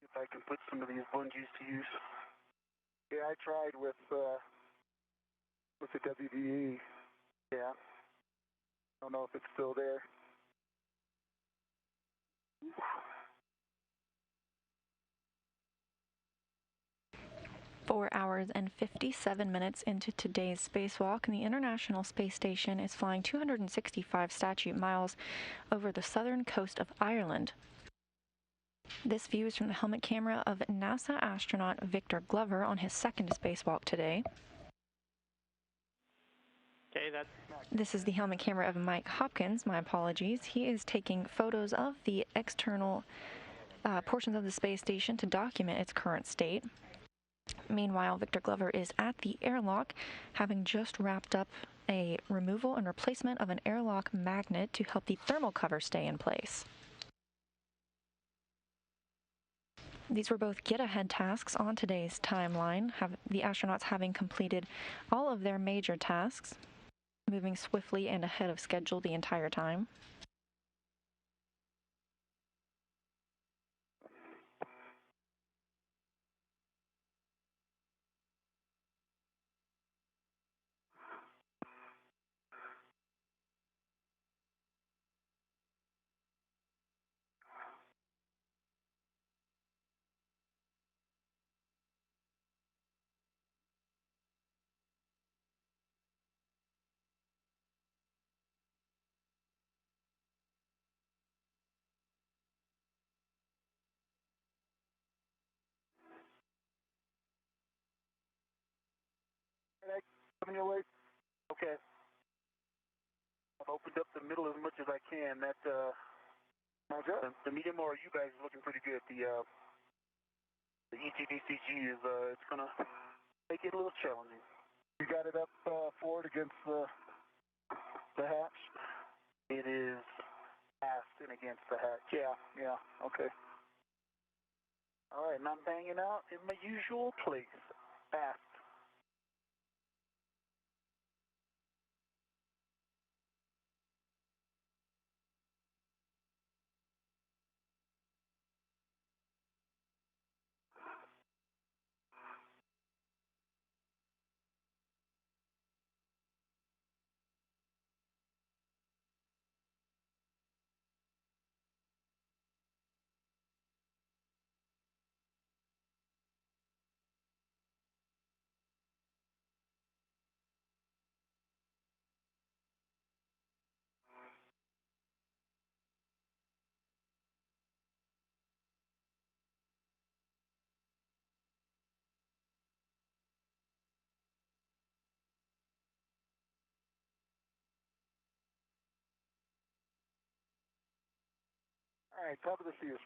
If I can put some of these bungees to use. Yeah, I tried with the WDE. Yeah. I don't know if it's still there. 4 hours and 57 minutes into today's spacewalk, and the International Space Station is flying 265 statute miles over the southern coast of Ireland. This view is from the helmet camera of NASA astronaut Victor Glover on his second spacewalk today. Okay, This is the helmet camera of Mike Hopkins. My apologies. He is taking photos of the external portions of the space station to document its current state. Meanwhile, Victor Glover is at the airlock, having just wrapped up a removal and replacement of an airlock magnet to help the thermal cover stay in place. These were both get-ahead tasks on today's timeline, the astronauts having completed all of their major tasks, moving swiftly and ahead of schedule the entire time. Coming your way. Okay. I've opened up the middle as much as I can. That the medium or you guys are looking pretty good. The ETDCG is it's gonna make it a little challenging. You got it up forward against the hatch? It is aft and against the hatch. Yeah, okay. All right, and I'm banging out in my usual place, aft. All right, top of the sphere.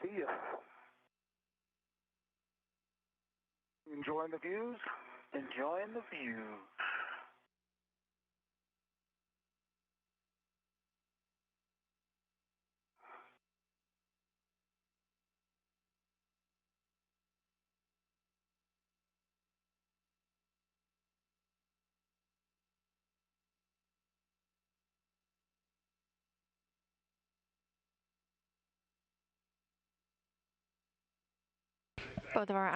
See ya. Enjoying the views? Enjoying the view. Both of our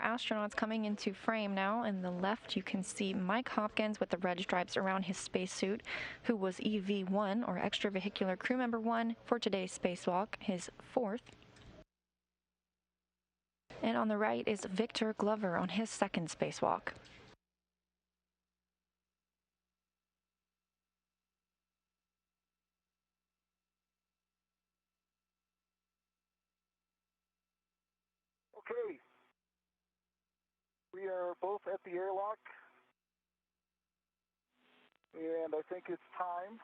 astronauts coming into frame now. In the left, you can see Mike Hopkins with the red stripes around his spacesuit, who was EV1, or Extravehicular Crew Member 1, for today's spacewalk, his fourth. And on the right is Victor Glover on his second spacewalk. Okay. We are both at the airlock. And I think it's time.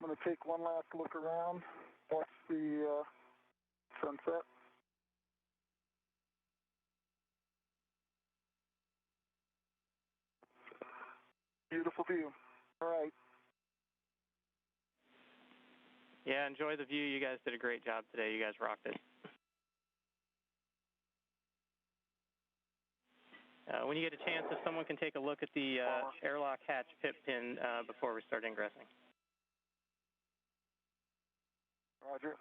I'm going to take one last look around, watch the sunset. Beautiful view. All right. Yeah, enjoy the view. You guys did a great job today. You guys rocked it. When you get a chance, if someone can take a look at the airlock hatch pip pin before we start ingressing. Roger.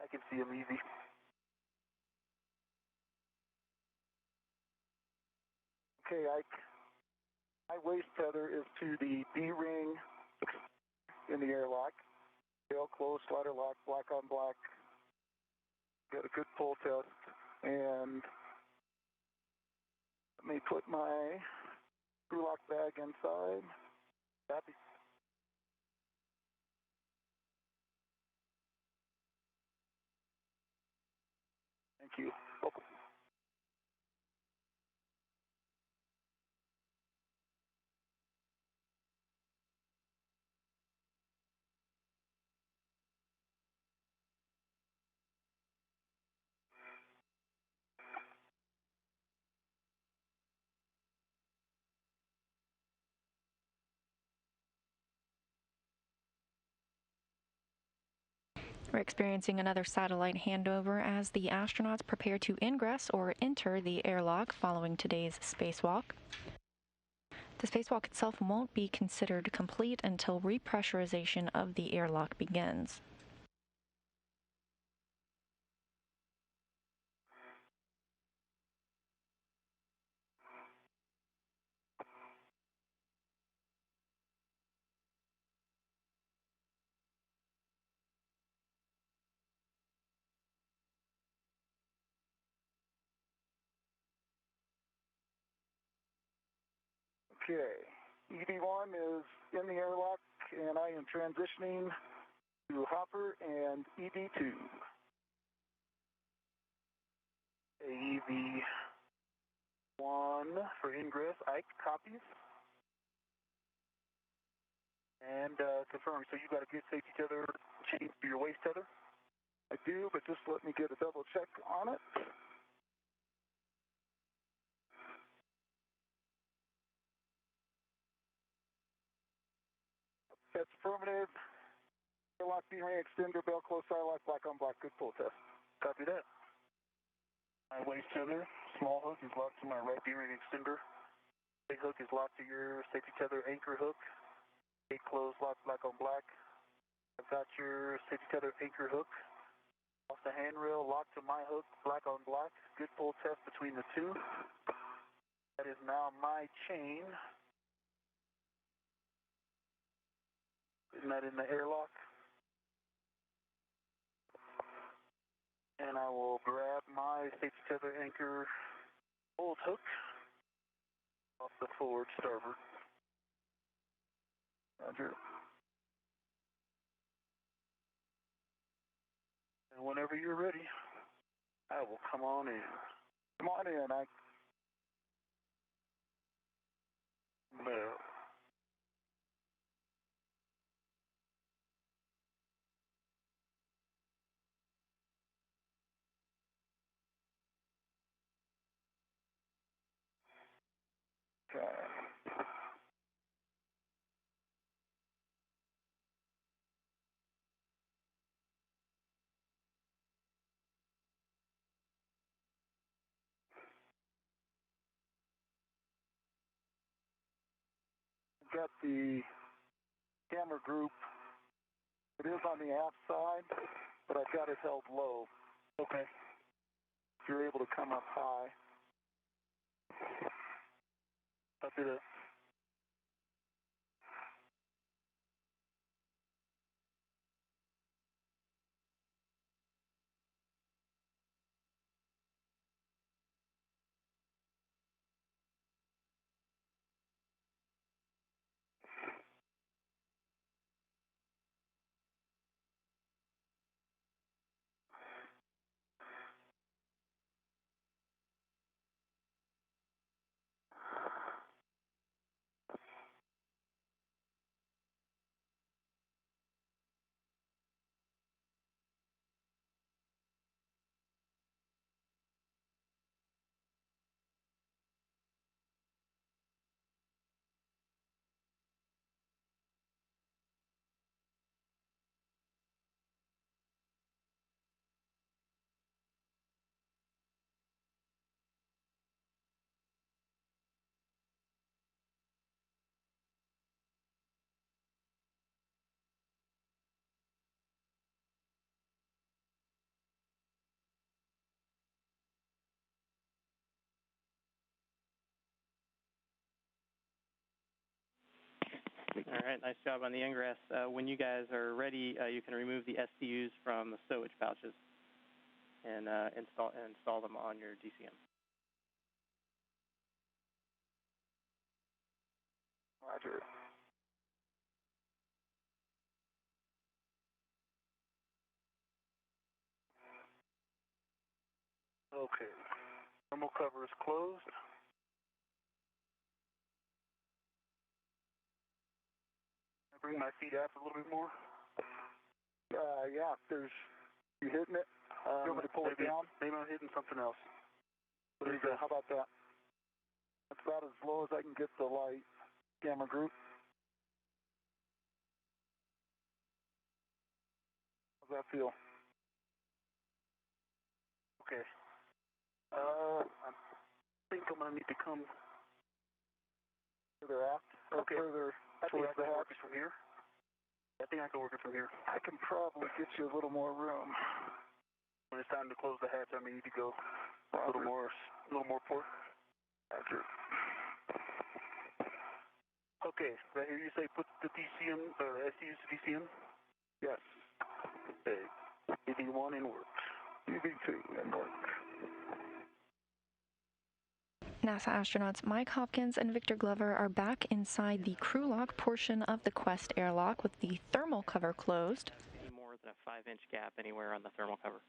I can see him easy. Okay, Ike. My waist tether is to the D-ring in the airlock. Tail closed, slider lock, black on black. Got a good pull test. And let me put my screw lock bag inside. Copy. Thank you. Welcome. We're experiencing another satellite handover as the astronauts prepare to ingress or enter the airlock following today's spacewalk. The spacewalk itself won't be considered complete until repressurization of the airlock begins. Okay. EV1 is in the airlock, and I am transitioning to Hopper and EV2. EV1 for ingress. Ike, copies. And confirm. So you got a good safety tether chain for your waist tether? I do, but just let me get a double check on it. That's affirmative. Airlock B-ring extender, bell close, lock, black on black. Good pull test. Copy that. My waist tether, small hook is locked to my right B-ring extender. Big hook is locked to your safety tether anchor hook. Gate closed, lock, black on black. I've got your safety tether anchor hook. Off the handrail, locked to my hook, black on black. Good pull test between the two. That is now my chain. Isn't that in the airlock? And I will grab my safety tether anchor bolt hook off the forward starboard. Roger. And whenever you're ready, I will come on in. Come on in, Ike. Well. Okay. Got the camera group. It is on the aft side, but I've got it held low. Okay. If you're able to come up high. Copy that. All right, nice job on the ingress. When you guys are ready, you can remove the STUs from the stowage pouches and install them on your DCM. Roger. Okay. Thermal cover is closed. I bring my feet out a little bit more. Yeah, there's, you hitting it? You want me to pull it down? Maybe I'm hitting something else. There you go. How about that? That's about as low as I can get the light. Camera group. How's that feel? Okay. I think I'm going to need to come Further aft? Okay. Further I think I towards the can work hatch? it from here. I think I can work it from here. I can probably get you a little more room. When it's time to close the hatch, I may need to go a little more port. Roger. Okay, right here you say put the DCM, SUs to DCM? Yes. Okay. EV1 in work. EV2 in work. NASA astronauts Mike Hopkins and Victor Glover are back inside the crew lock portion of the Quest airlock with the thermal cover closed. Any more than a 5-inch gap anywhere on the thermal cover.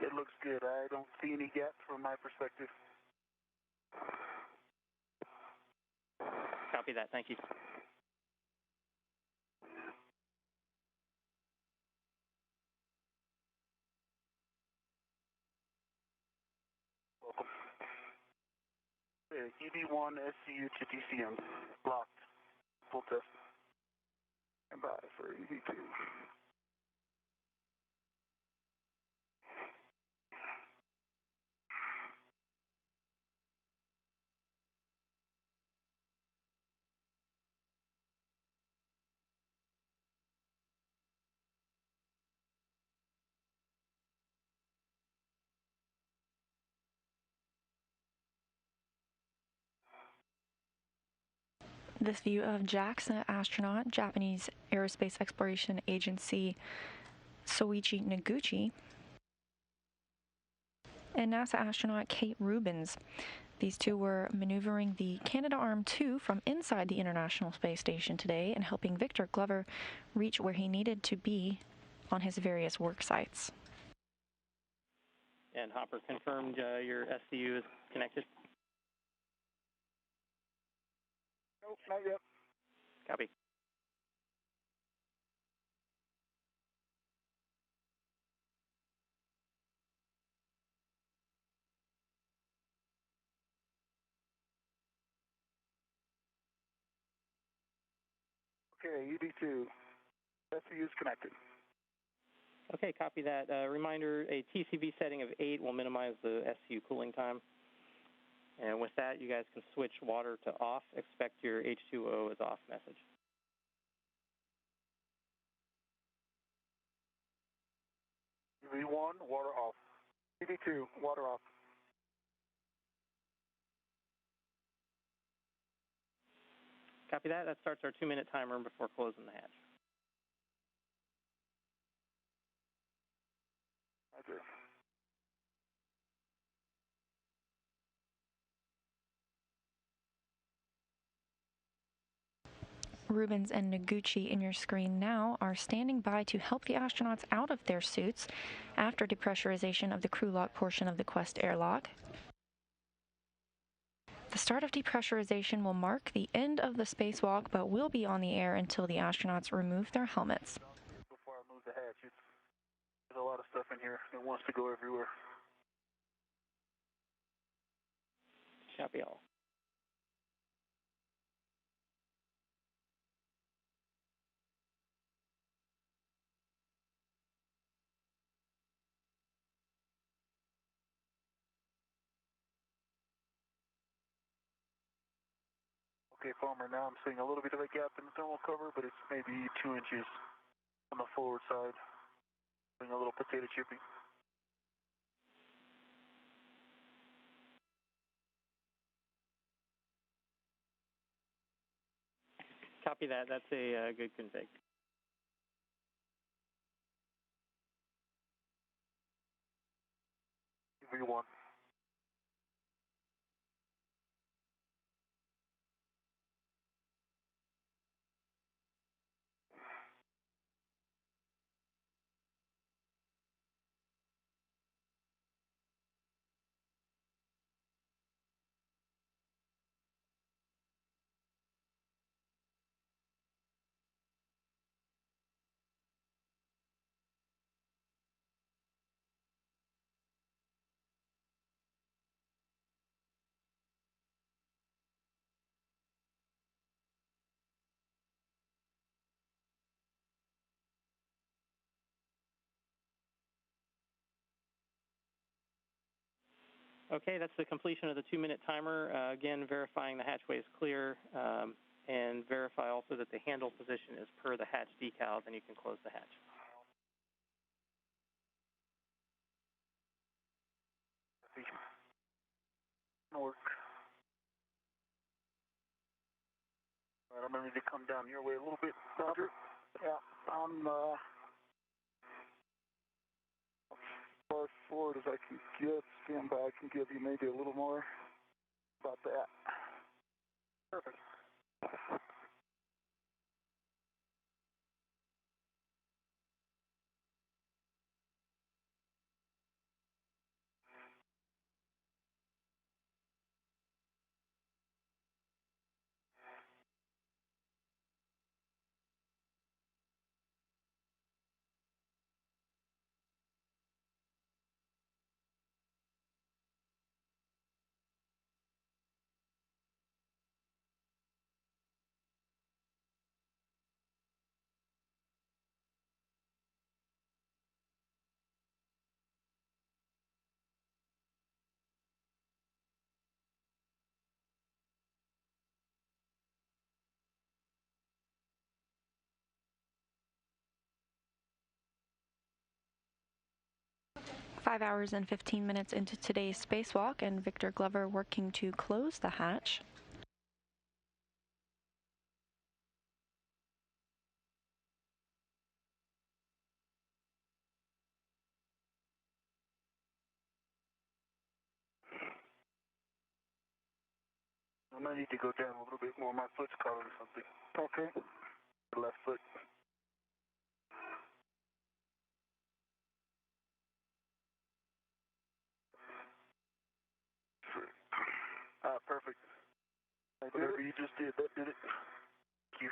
It looks good. I don't see any gaps from my perspective. Copy that. Thank you. Welcome. UD1 SCU to DCM. Locked. Full test. And by for UD2. This view of JAXA astronaut, Japanese Aerospace Exploration Agency Soichi Noguchi, and NASA astronaut Kate Rubins. These two were maneuvering the Canadarm2 from inside the International Space Station today and helping Victor Glover reach where he needed to be on his various work sites. And Hopper confirmed your SCU is connected? Nope, not yet. Copy. Okay, UD2. SCU is connected. Okay, copy that. Reminder, a TCV setting of 8 will minimize the SCU cooling time. And with that, you guys can switch water to off. Expect your H2O is off message. UV1, water off. UV2, water off. Copy that. That starts our 2-minute timer before closing the hatch. Roger. Rubins and Noguchi in your screen now are standing by to help the astronauts out of their suits after depressurization of the crew lock portion of the Quest airlock. The start of depressurization will mark the end of the spacewalk, but will be on the air until the astronauts remove their helmets. Before I move the hatch, there's a lot of stuff in here that wants to go everywhere. Copy all. Okay, Farmer, now I'm seeing a little bit of a gap in the thermal cover, but it's maybe 2 inches on the forward side. Doing a little potato chipping. Copy that. That's a good config. UV1. Okay, that's the completion of the 2-minute timer. Again, verifying the hatchway is clear, and verify also that the handle position is per the hatch decal, then you can close the hatch. Work. All right, I'm going to need to come down your way a little bit. Roger. Yeah, I'm far forward as I can get. Stand by, I can give you maybe a little more about that. Perfect. 5 hours and 15 minutes into today's spacewalk, and Victor Glover working to close the hatch. I might need to go down a little bit more. My foot's caught on something. Okay. The left foot. Perfect. Whatever you just did, that did it. Thank you.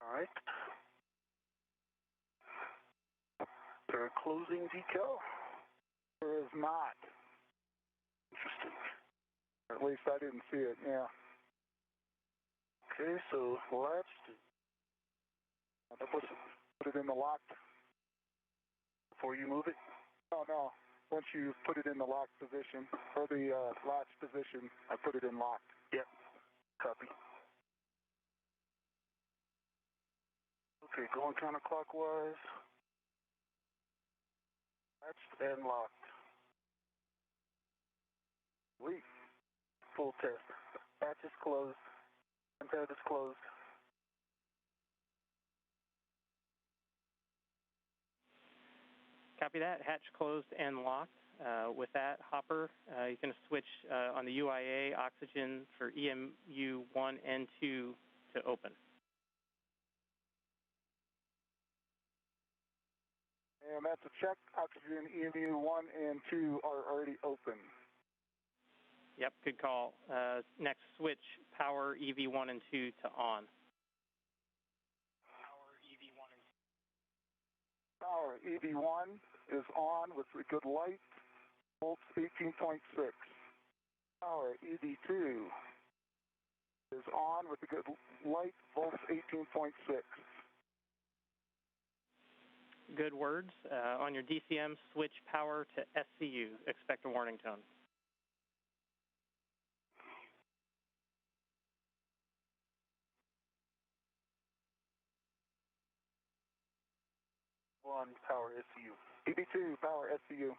All right. They're closing decal. There is not. Interesting. At least I didn't see it, yeah. Okay, so latched. Put it in the lock. Before you move it? No. Once you put it in the lock position, or the latch position, I put it in lock. Yep. Copy. Okay, going counterclockwise. Latched and locked. Sweet. Full test. Hatch is closed. Tab is closed. Copy that. Hatch closed and locked. With that, Hopper, you can switch on the UIA oxygen for EMU 1 and 2 to open. And that's a check. Oxygen EMU 1 and 2 are already open. Yep, good call. Next, switch power EV1 and 2 to on. Power EV1 is on with a good light, volts 18.6. Power EV2 is on with a good light, volts 18.6. Good words. On your DCM, switch power to SCU. Expect a warning tone. One, power SCU. EV2, power SCU.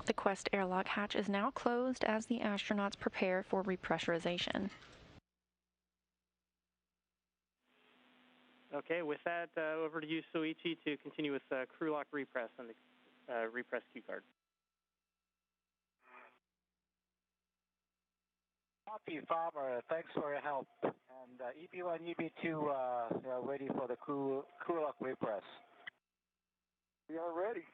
The Quest airlock hatch is now closed as the astronauts prepare for repressurization. Okay, with that, over to you, Soichi, to continue with crew lock repress and the repress cue card. Copy, Farmer. Thanks for your help. And EB1, EB2 are ready for the crew lock repress. We are ready.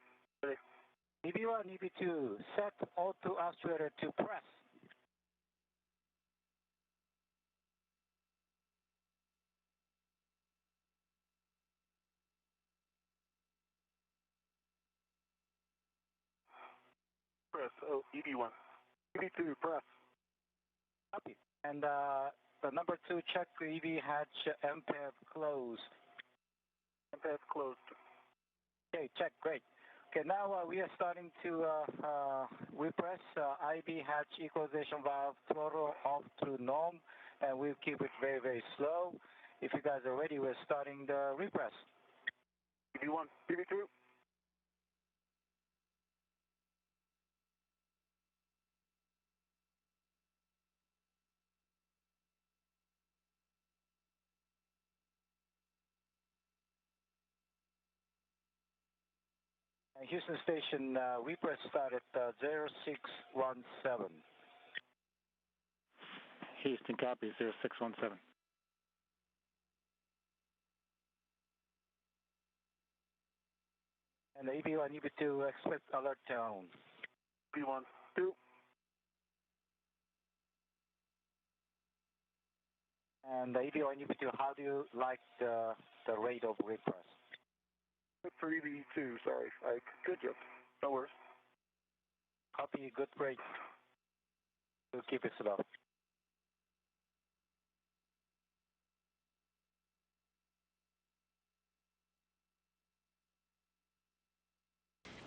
EB1, EB2, set O2 actuator to press. Press. Oh, EB1. EV2, press. Copy. And the number 2, check the EV hatch MPEV closed. MPEV closed. Okay, check, great. Okay, now we are starting to repress IB hatch equalization valve throttle off to norm and we'll keep it very, very slow. If you guys are ready, we're starting the repress. EV1, EV2. Houston Station, repress start at 0617. Houston, copy, 0617. And the EV1, EV2, expect alert tone. EV1, 2. And the EV1, EV2, how do you like the rate of repress? Good for EV2, sorry, Ike. Good job. No worries. Copy, good rate. We'll keep it slow.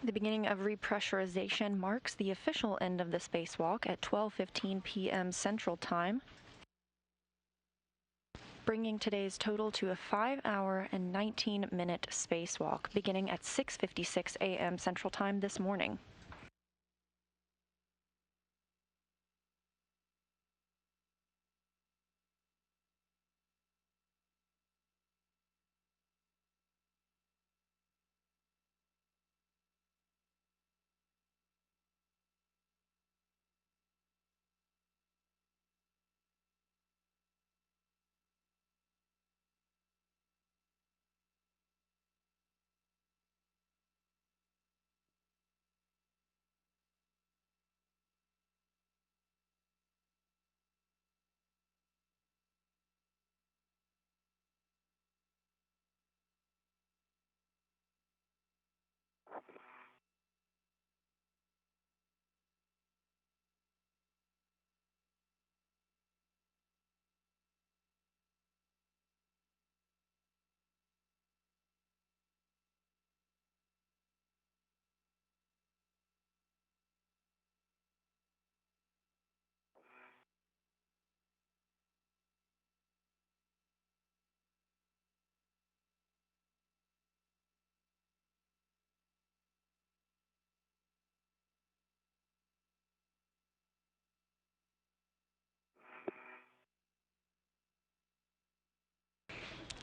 The beginning of repressurization marks the official end of the spacewalk at 12:15 p.m. Central Time, bringing today's total to a 5-hour and 19-minute spacewalk, beginning at 6:56 a.m. Central Time this morning.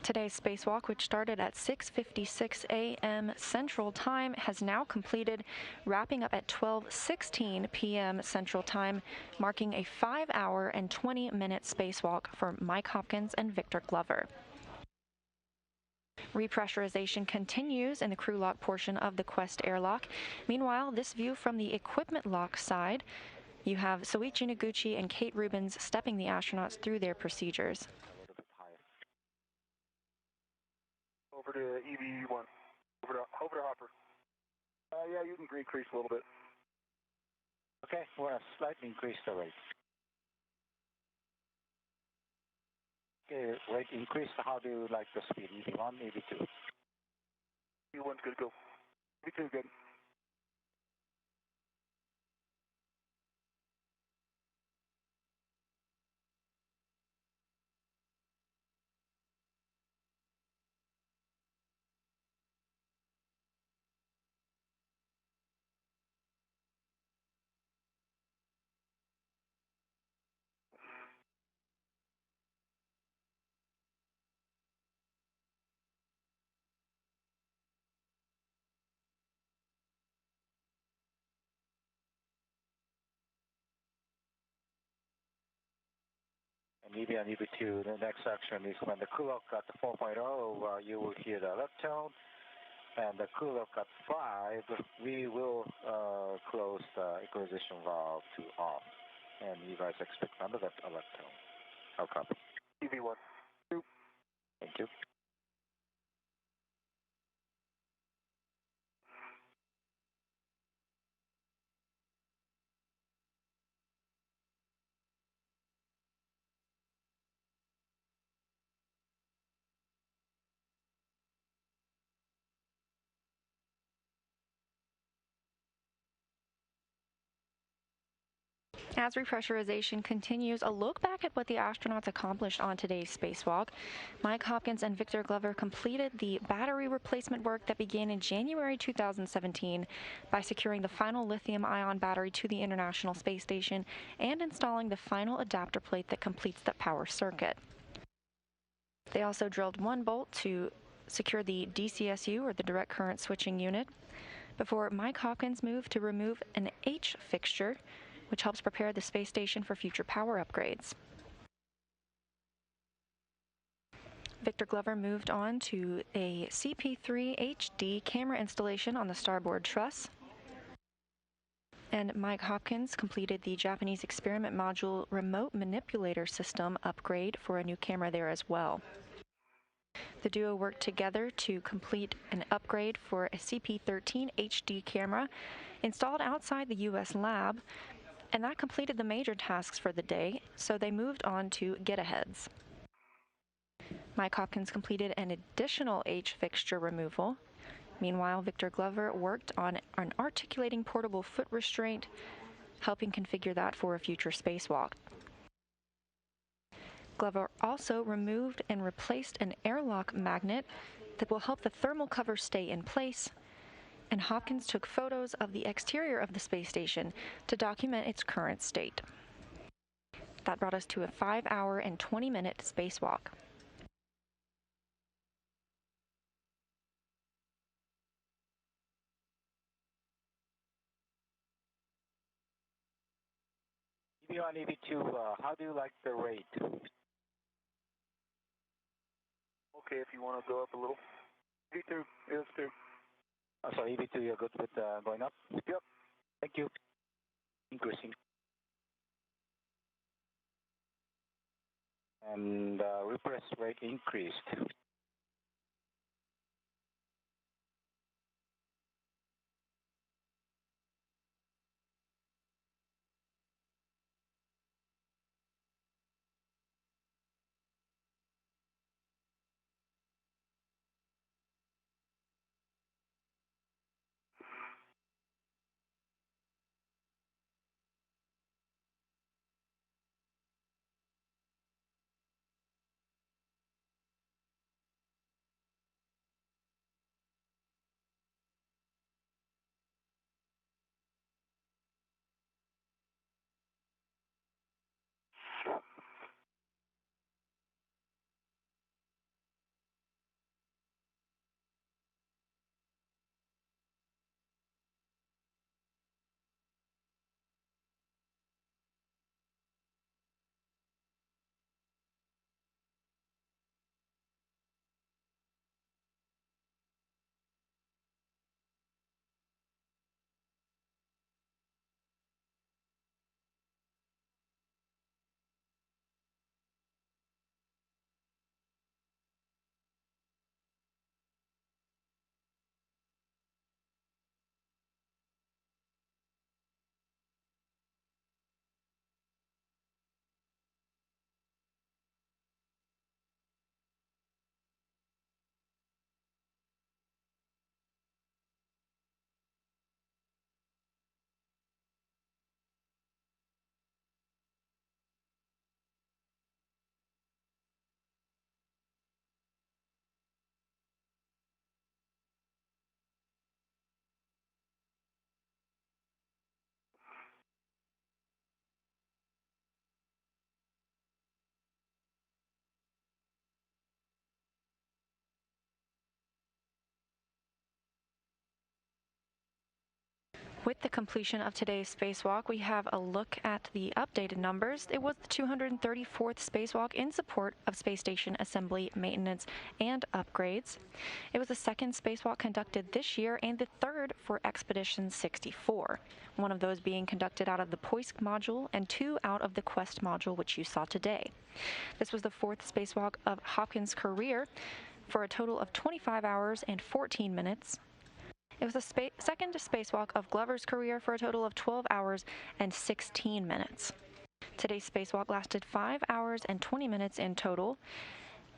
Today's spacewalk, which started at 6:56 a.m. Central Time, has now completed, wrapping up at 12:16 p.m. Central Time, marking a 5-hour and 20-minute spacewalk for Mike Hopkins and Victor Glover. Repressurization continues in the crew lock portion of the Quest airlock. Meanwhile, this view from the equipment lock side, you have Soichi Noguchi and Kate Rubins stepping the astronauts through their procedures. Over to EV1. Over to Hopper. Yeah, you can increase a little bit. Okay, we'll slightly increase the rate. Okay, rate increase. How do you like the speed? EV1, EV2? EV1's good to go. EV2 good. And EV and EV2, the next action is when the crew lock at 4.0, you will hear the alert tone. And the crew lock at 5, we will close the equalization valve to off. And you guys expect another alert tone. How copy? EV1. Thank you. As repressurization continues, a look back at what the astronauts accomplished on today's spacewalk. Mike Hopkins and Victor Glover completed the battery replacement work that began in January 2017 by securing the final lithium-ion battery to the International Space Station and installing the final adapter plate that completes the power circuit. They also drilled one bolt to secure the DCSU, or the direct current switching unit, before Mike Hopkins moved to remove an H fixture, which helps prepare the space station for future power upgrades. Victor Glover moved on to a CP3 HD camera installation on the starboard truss. And Mike Hopkins completed the Japanese experiment module remote manipulator system upgrade for a new camera there as well. The duo worked together to complete an upgrade for a CP13 HD camera installed outside the U.S. lab, and that completed the major tasks for the day, so they moved on to get-aheads. Mike Hopkins completed an additional H fixture removal. Meanwhile, Victor Glover worked on an articulating portable foot restraint, helping configure that for a future spacewalk. Glover also removed and replaced an airlock magnet that will help the thermal cover stay in place, and Hopkins took photos of the exterior of the space station to document its current state. That brought us to a 5-hour and 20-minute spacewalk. EV1, EV2, how do you like the rate? Okay, if you want to go up a little. EV2, is 2. So EV2, you're good with going up? Yep. Thank you. Increasing. And repress rate increased. With the completion of today's spacewalk, we have a look at the updated numbers. It was the 234th spacewalk in support of space station assembly, maintenance, and upgrades. It was the second spacewalk conducted this year and the third for Expedition 64, one of those being conducted out of the Poisk module and 2 out of the Quest module, which you saw today. This was the 4th spacewalk of Hopkins' career for a total of 25 hours and 14 minutes. It was the second spacewalk of Glover's career for a total of 12 hours and 16 minutes. Today's spacewalk lasted 5 hours and 20 minutes in total,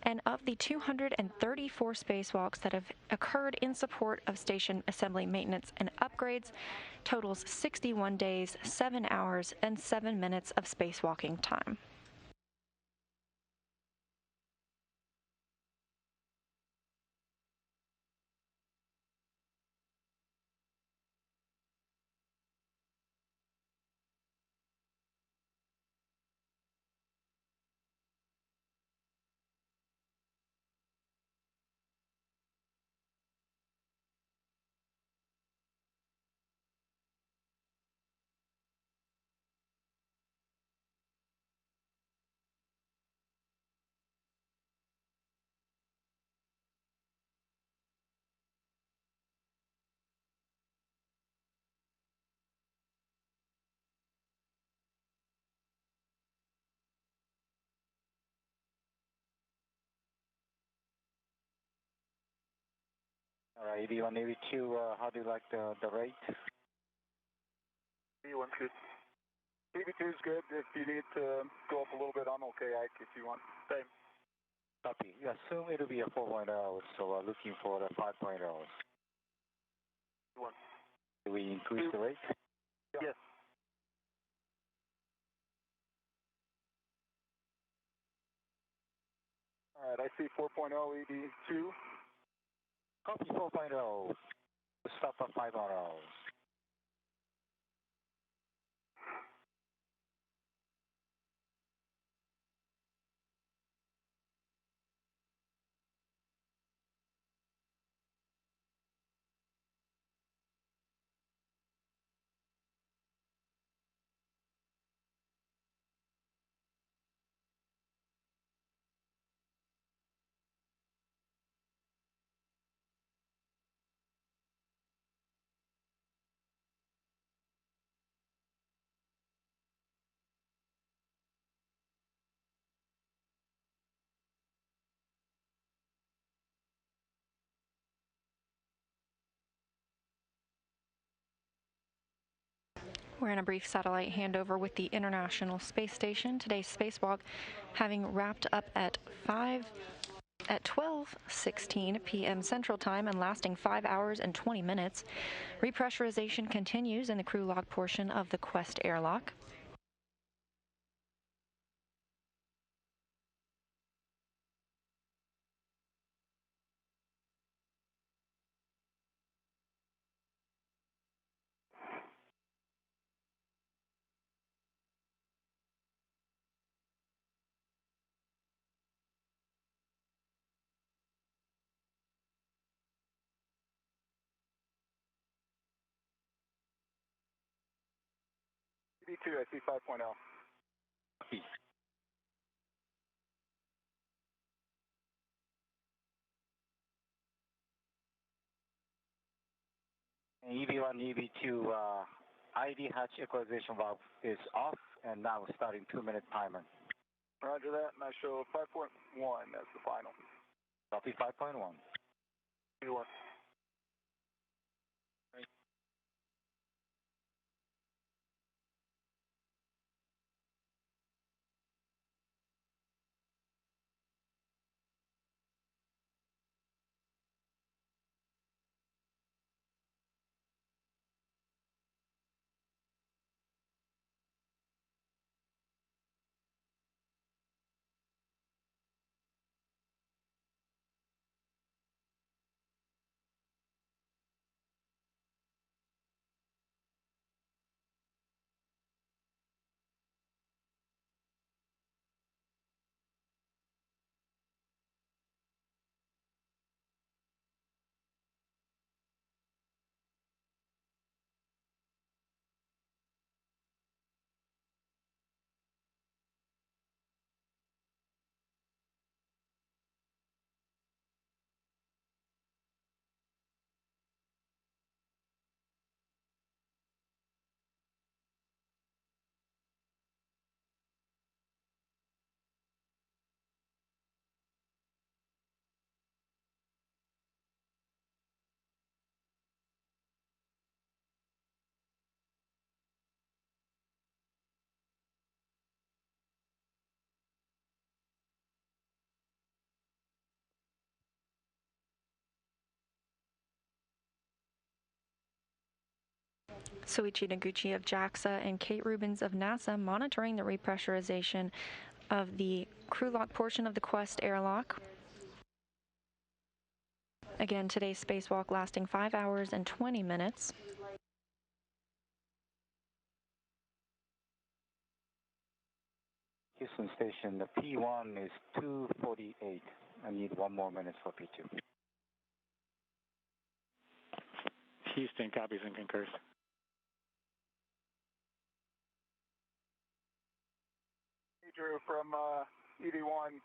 And of the 234 spacewalks that have occurred in support of station assembly maintenance and upgrades, totals 61 days, 7 hours, and 7 minutes of spacewalking time. All right, EV1, EV2, how do you like the rate? EV1's good. EV2 is good. If you need to go up a little bit, I'm okay, Ike, if you want. Same. Copy. Yeah, soon it'll be a 4.0, so we're looking for the 5.0. One. Do we increase the rate? Yes. All right, I see 4.0 EV2. Copy 4.0. Stop at 5.0. We're in a brief satellite handover with the International Space Station. Today's spacewalk having wrapped up at 12:16 p.m. Central Time and lasting 5 hours and 20 minutes. Repressurization continues in the crew lock portion of the Quest airlock. EV2, I see 5.0. Copy. EV1, EV2, ID hatch equalization valve is off, and now starting 2-minute timer. Roger that, and I show 5.1 as the final. Copy 5.1. EV1. Soichi Noguchi of JAXA and Kate Rubins of NASA monitoring the repressurization of the crew lock portion of the Quest airlock. Again, today's spacewalk lasting 5 hours and 20 minutes. Houston Station, the P1 is 2:48. I need 1 more minute for P2. Houston copies and concurs. Hey, Drew, from ED1,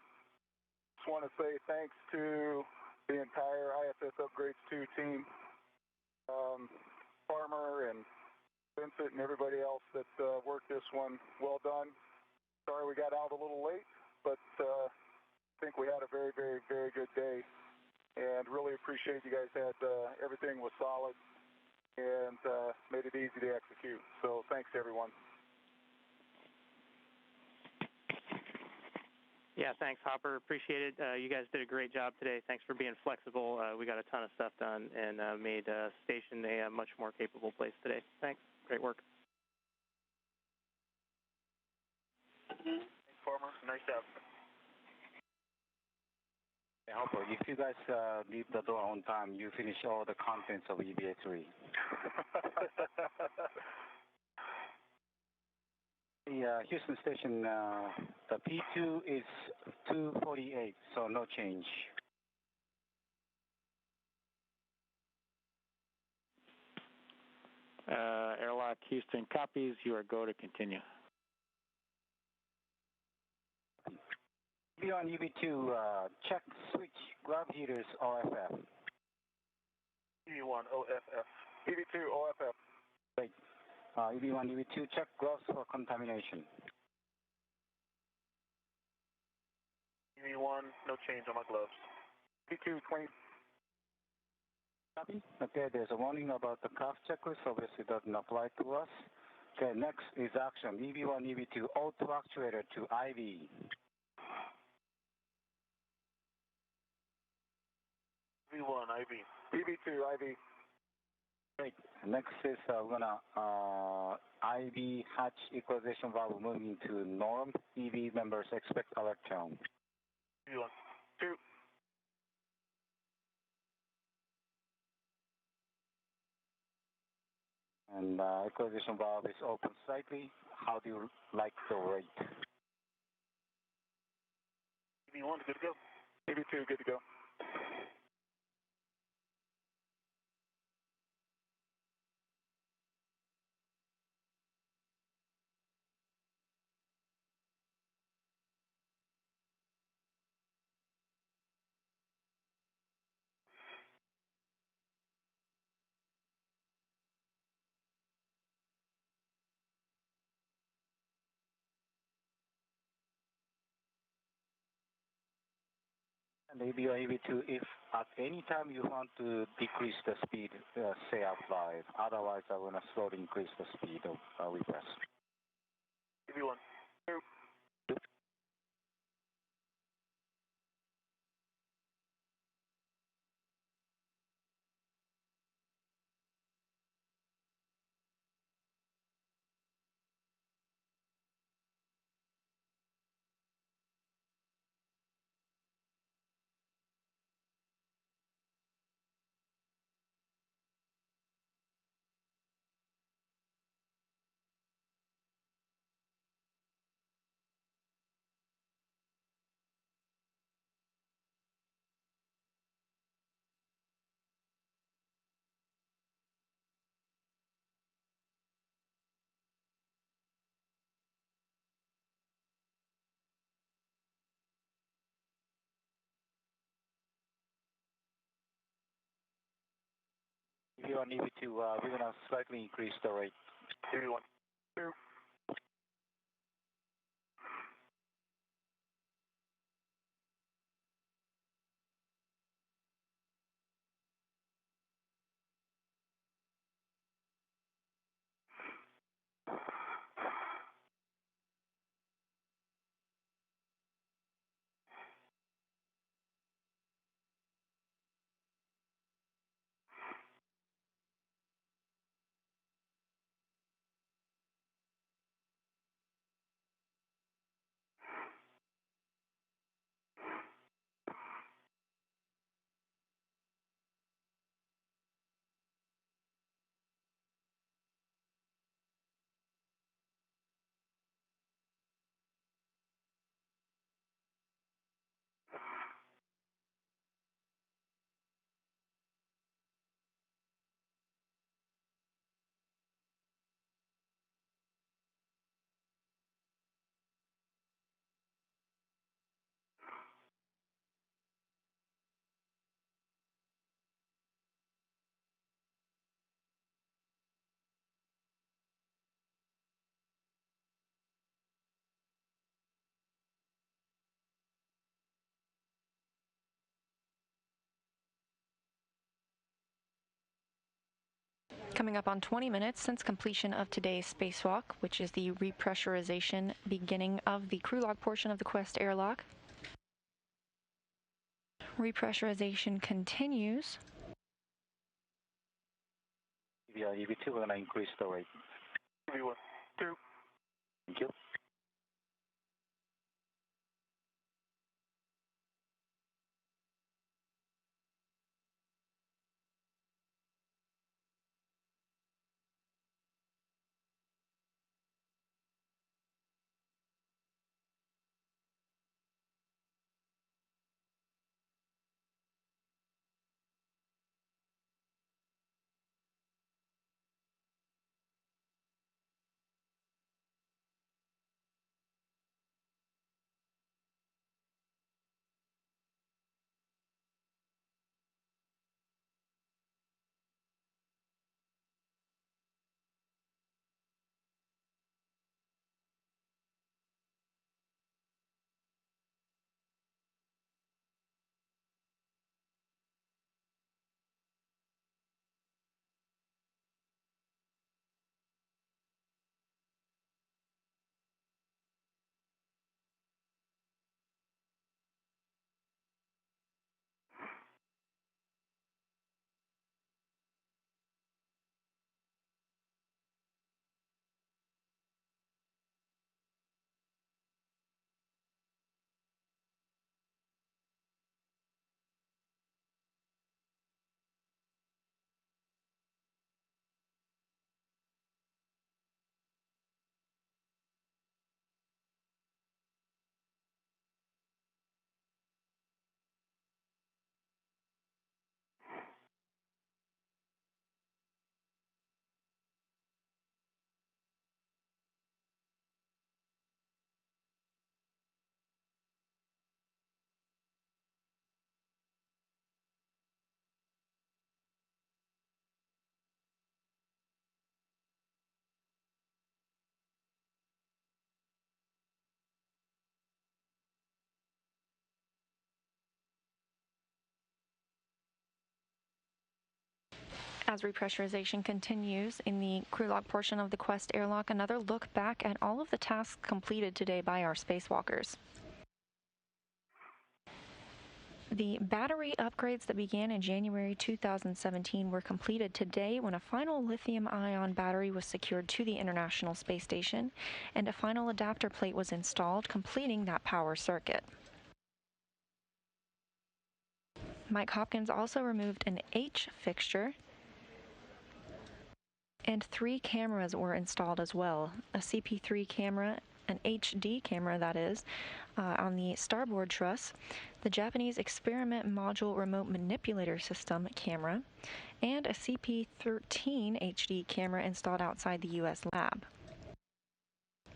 just want to say thanks to the entire ISS Upgrades 2 team, Farmer and Vincent and everybody else that worked this one. Well done. Sorry we got out a little late, but I think we had a very, very, very good day, and really appreciate you guys had everything was solid and made it easy to execute. So thanks, everyone. Yeah, thanks, Hopper. Appreciate it. You guys did a great job today. Thanks for being flexible. We got a ton of stuff done and made Station a much more capable place today. Thanks. Great work. Thanks, Farmer. Nice job. Hey, Hopper, if you guys leave the door on time, you finish all the contents of EVA 3. The Houston Station, the P2 is 2:48, so no change. Airlock Houston copies. You are go to continue. EV1, EV2, check switch grab heaters OFF. EV1 OFF. EV2 OFF. Great. EV1, EV2, check gloves for contamination. EV1, no change on my gloves. EV2 20. Copy. Okay, there's a warning about the craft checklist. Obviously doesn't apply to us. Okay, next is action. EV1, EV2, auto actuator to IV. EV1 IV. EV2 IV. Great. Next is we're gonna IV hatch equalization valve moving to norm. EV members expect alert tone. EV1. 2. And equalization valve is open slightly. How do you like the rate? EV1, good to go. EV2 good to go. And EV1, EV2, if at any time you want to decrease the speed, say out loud. Otherwise, I'm going to slowly increase the speed of repress. EV1. 2. EV1, EV2, we're going to slightly increase the rate. EV1. 2. Coming up on 20 minutes since completion of today's spacewalk, which is the repressurization beginning of the crew log portion of the Quest airlock. Repressurization continues. EV2, we're going to increase the rate. EV1, 2. Thank you. As repressurization continues in the crew log portion of the Quest airlock, another look back at all of the tasks completed today by our spacewalkers. The battery upgrades that began in January 2017 were completed today when a final lithium-ion battery was secured to the International Space Station and a final adapter plate was installed, completing that power circuit. Mike Hopkins also removed an H fixture, and 3 cameras were installed as well. A CP3 camera, an HD camera that is, on the starboard truss, the Japanese Experiment Module Remote Manipulator System camera, and a CP13 HD camera installed outside the U.S. lab.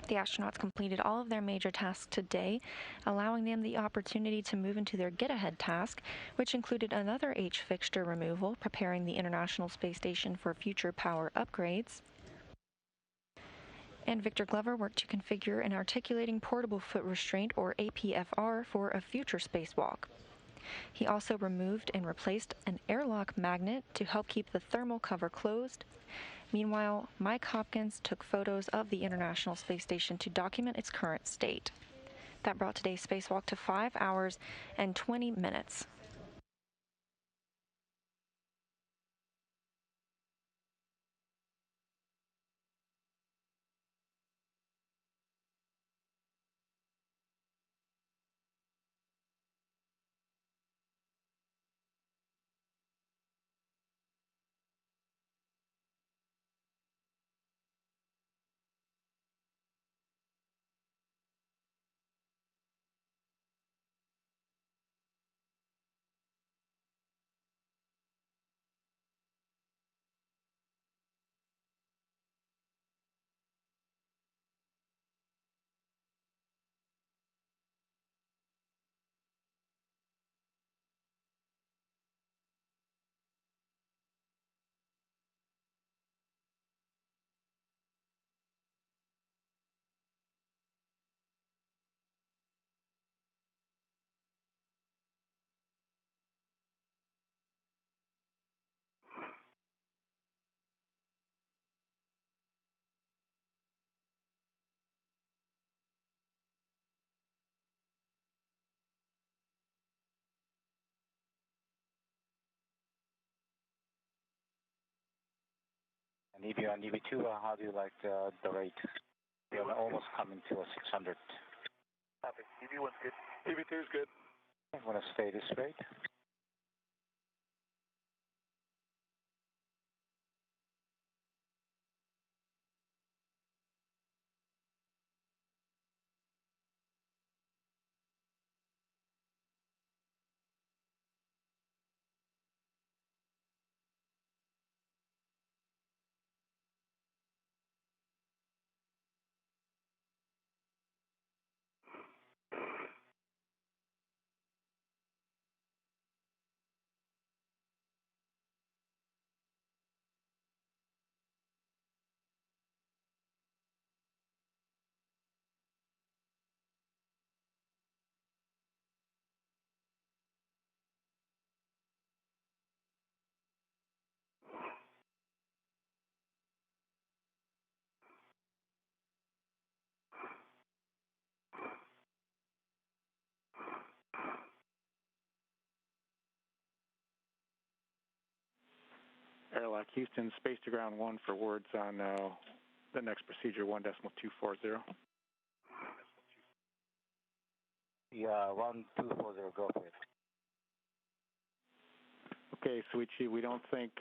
The astronauts completed all of their major tasks today, allowing them the opportunity to move into their get-ahead task, which included another H fixture removal, preparing the International Space Station for future power upgrades. And Victor Glover worked to configure an articulating portable foot restraint, or APFR, for a future spacewalk. He also removed and replaced an airlock magnet to help keep the thermal cover closed. Meanwhile, Mike Hopkins took photos of the International Space Station to document its current state. That brought today's spacewalk to 5 hours and 20 minutes. And EV1, EV2, how do you like the rate? You're almost coming to a 600. Copy. EV1's good. EV2 is good. I'm going to stay this rate. Airlock Houston, space to ground 1 for words on the next procedure, 1.240. Yeah, 1240, go for it. Okay, Sweetie, we don't think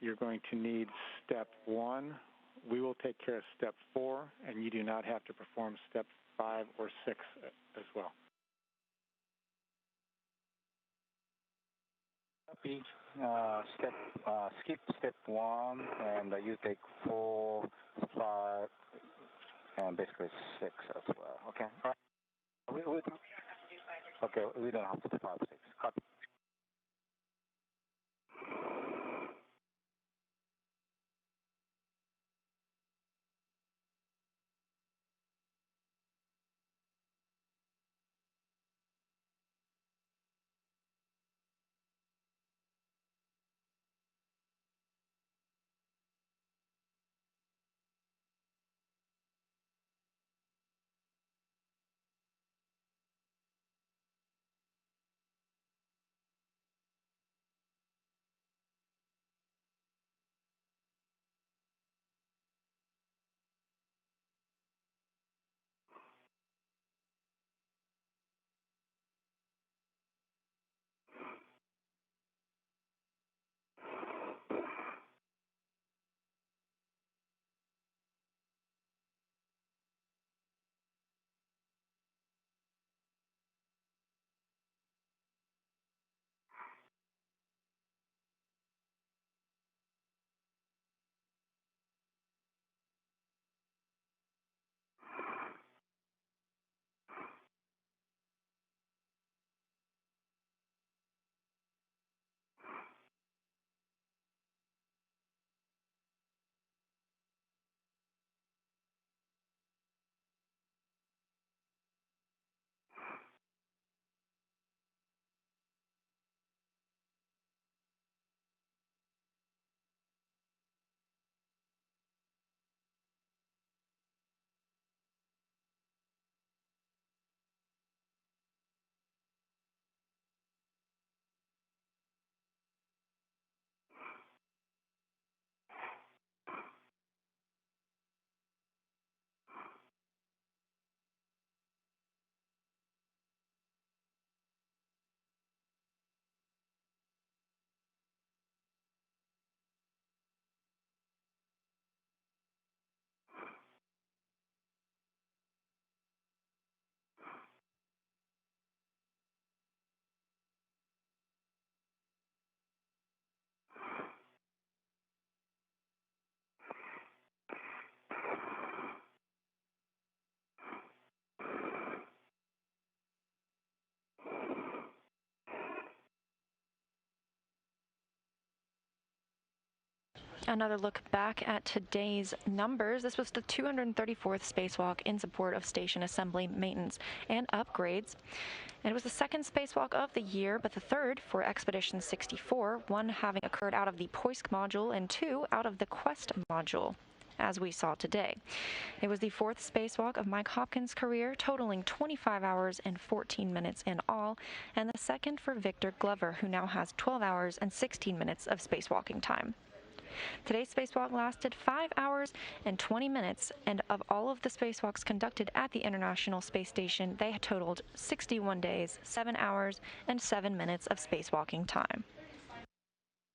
you're going to need step 1. We will take care of step 4, and you do not have to perform step 5 or 6 as well. Copy. Skip step 1, and you take 4, 5, and basically 6 as well. Okay. All right. Okay, we don't have to do 5, 6. Copy. Another look back at today's numbers. This was the 234th spacewalk in support of station assembly, maintenance, and upgrades. And it was the second spacewalk of the year, but the third for Expedition 64, one having occurred out of the Poisk module and 2 out of the Quest module, as we saw today. It was the 4th spacewalk of Mike Hopkins' career, totaling 25 hours and 14 minutes in all, and the second for Victor Glover, who now has 12 hours and 16 minutes of spacewalking time. Today's spacewalk lasted 5 hours and 20 minutes, and of all of the spacewalks conducted at the International Space Station, they totaled 61 days, 7 hours, and 7 minutes of spacewalking time.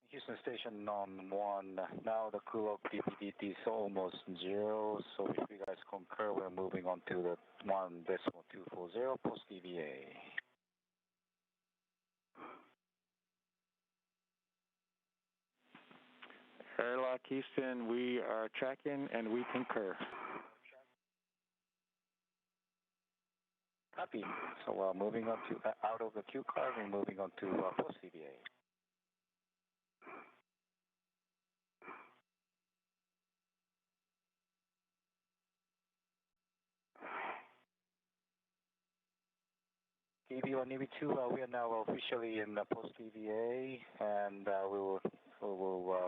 Houston Station on 1. Now the crew of DPDT is almost 0, so if you guys concur, we're moving on to the 1.240 post EVA. Airlock Houston, we are tracking and we concur. Copy. So moving on to out of the Q car, we're moving on to post EVA. EV1, EV2, we are now officially in post EVA, and we will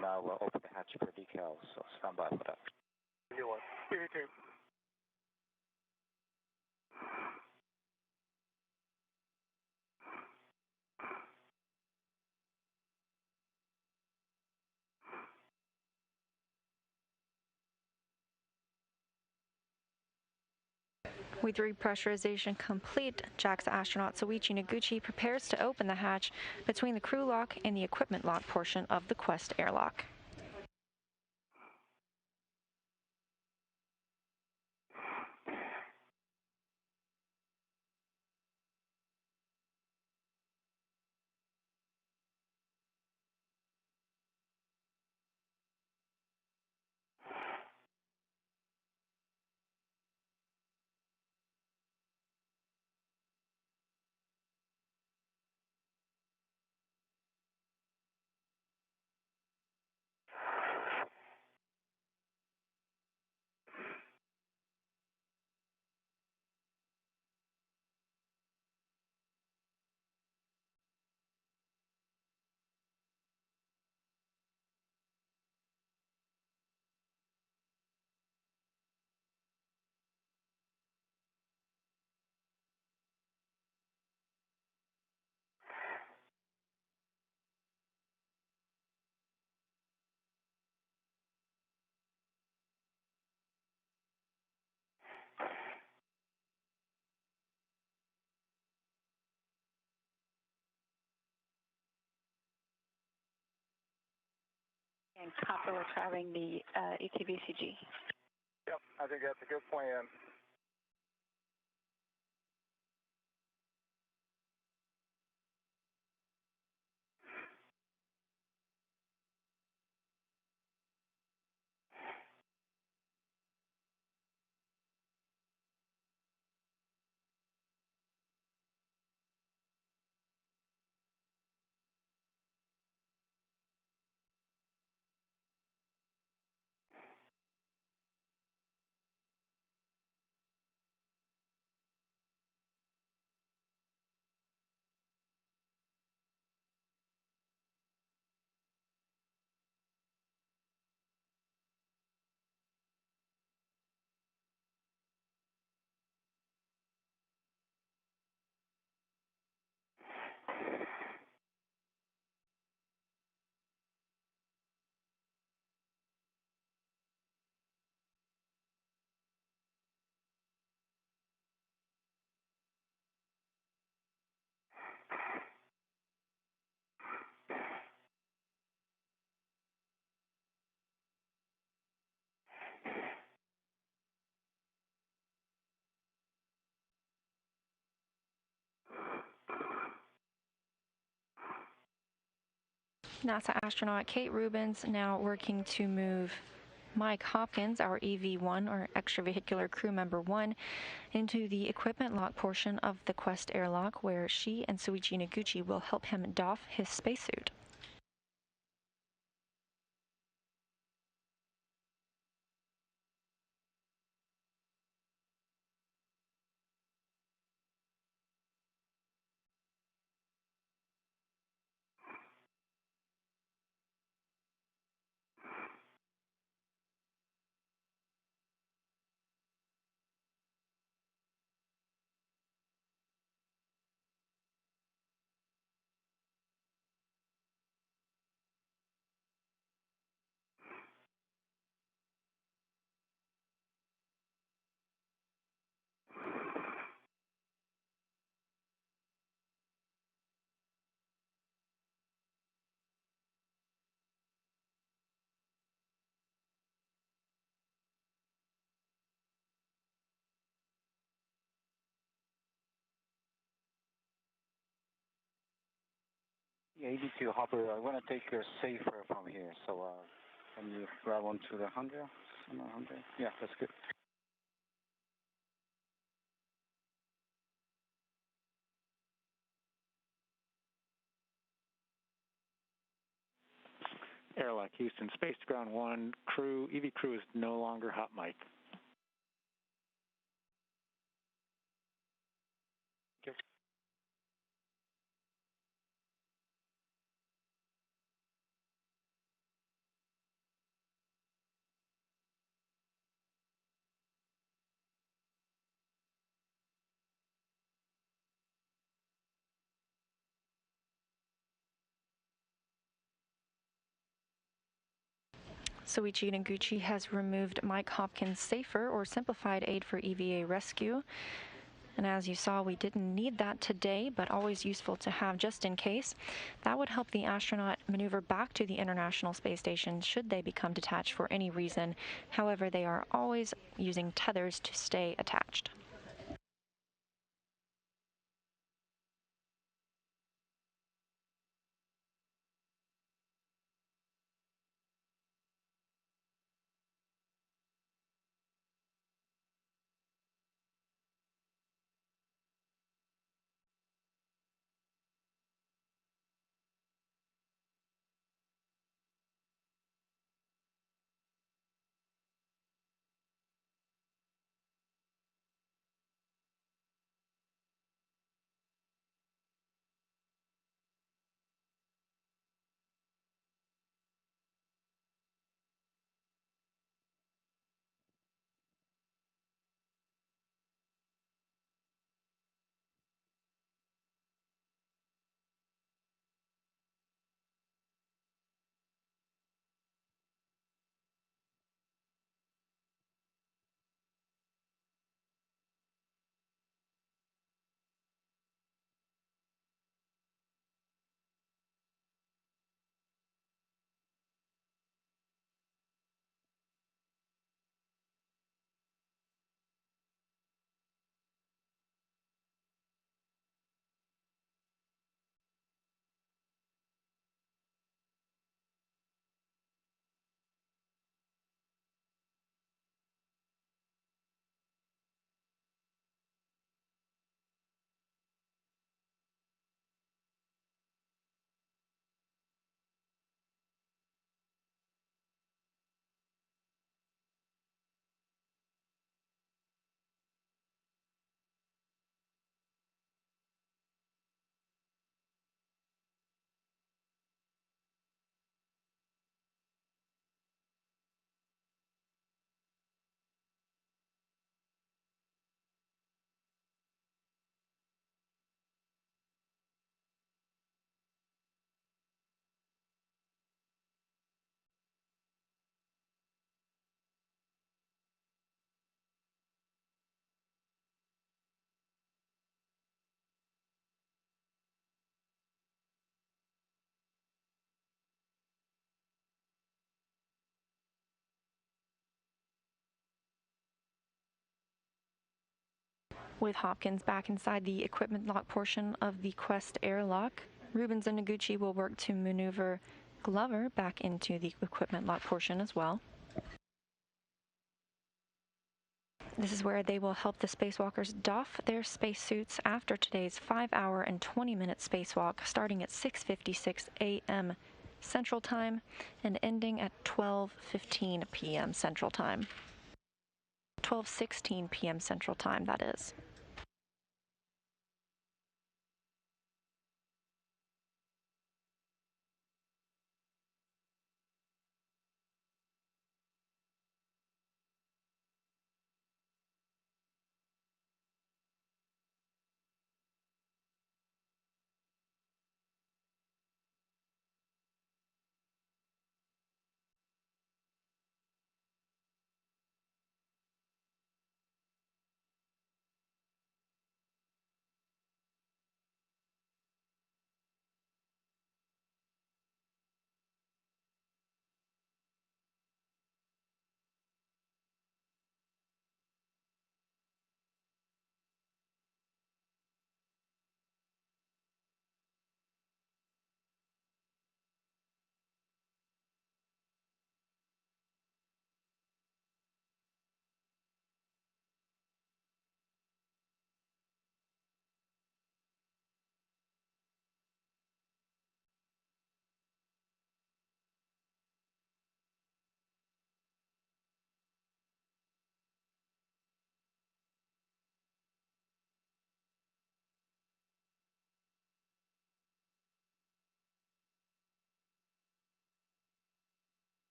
now open the hatch for decals. So stand by for that. EV2. With repressurization complete, JAXA astronaut Soichi Noguchi prepares to open the hatch between the crew lock and the equipment lock portion of the Quest airlock. And copper, we're traveling the ETBCG. Yep, I think that's a good plan. NASA astronaut Kate Rubins now working to move Mike Hopkins, our EV1, or extravehicular crew member 1, into the equipment lock portion of the Quest airlock, where she and Soichi Noguchi will help him doff his spacesuit. 82 Hopper, I want to take your safer from here, so can you grab onto the 100? 100? Yeah, that's good. Airlock Houston, space to ground 1, crew, EV crew is no longer hot mic. Okay. Soichi Noguchi has removed Mike Hopkins' safer or simplified aid for EVA rescue. And as you saw, we didn't need that today, but always useful to have just in case. That would help the astronaut maneuver back to the International Space Station should they become detached for any reason. However, they are always using tethers to stay attached. With Hopkins back inside the equipment lock portion of the Quest airlock, Rubens and Noguchi will work to maneuver Glover back into the equipment lock portion as well. This is where they will help the spacewalkers doff their spacesuits after today's 5-hour and 20-minute spacewalk, starting at 6:56 a.m. Central Time and ending at 12:15 p.m. Central Time. 12:16 p.m. Central Time, that is.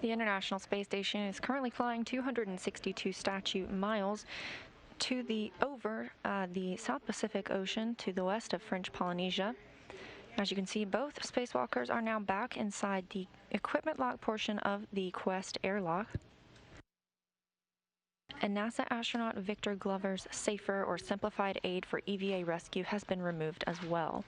The International Space Station is currently flying 262 statute miles over the South Pacific Ocean to the west of French Polynesia. As you can see, both spacewalkers are now back inside the equipment lock portion of the Quest airlock. And NASA astronaut Victor Glover's safer or simplified aid for EVA rescue has been removed as well.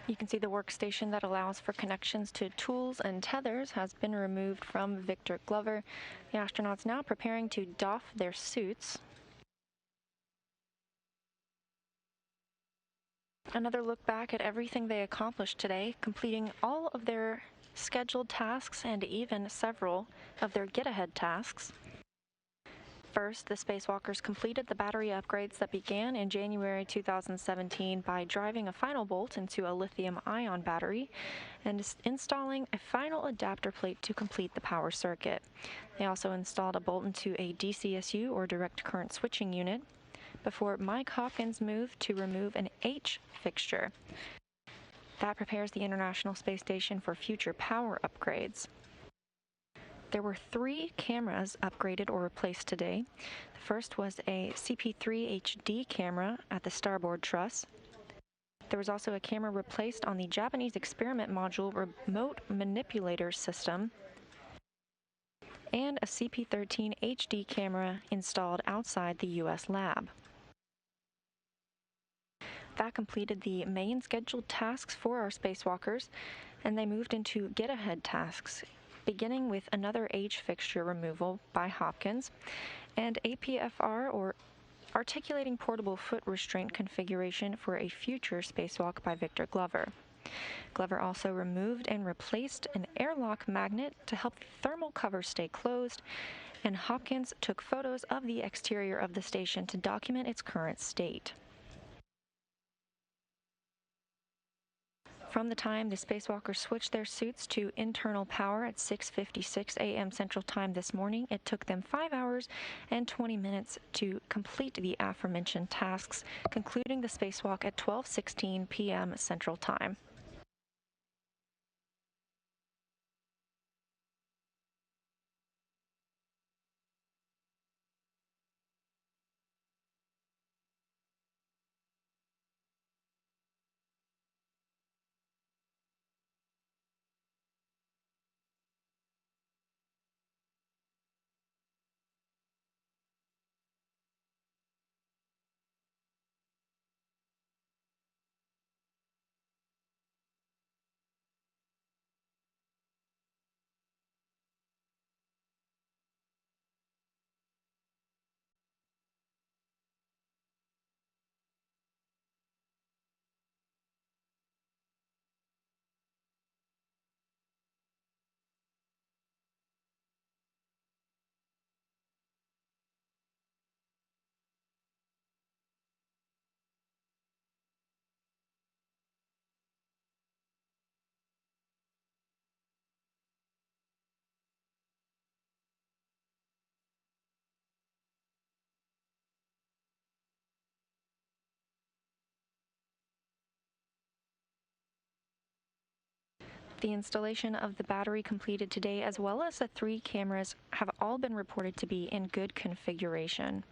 You can see the workstation that allows for connections to tools and tethers has been removed from Victor Glover. The astronauts now preparing to doff their suits. Another look back at everything they accomplished today, completing all of their scheduled tasks and even several of their get-ahead tasks. First, the spacewalkers completed the battery upgrades that began in January 2017 by driving a final bolt into a lithium-ion battery and installing a final adapter plate to complete the power circuit. They also installed a bolt into a DCSU, or direct current switching unit, before Mike Hopkins moved to remove an H fixture. That prepares the International Space Station for future power upgrades. There were 3 cameras upgraded or replaced today. The first was a CP3 HD camera at the starboard truss. There was also a camera replaced on the Japanese experiment module remote manipulator system, and a CP13 HD camera installed outside the U.S. lab. That completed the main scheduled tasks for our spacewalkers, and they moved into get-ahead tasks, beginning with another H fixture removal by Hopkins and APFR, or articulating portable foot restraint configuration, for a future spacewalk by Victor Glover. Glover also removed and replaced an airlock magnet to help the thermal cover stay closed, and Hopkins took photos of the exterior of the station to document its current state. From the time the spacewalkers switched their suits to internal power at 6:56 a.m. Central Time this morning, it took them 5 hours and 20 minutes to complete the aforementioned tasks, concluding the spacewalk at 12:16 p.m. Central Time. The installation of the battery completed today, as well as the 3 cameras, have all been reported to be in good configuration.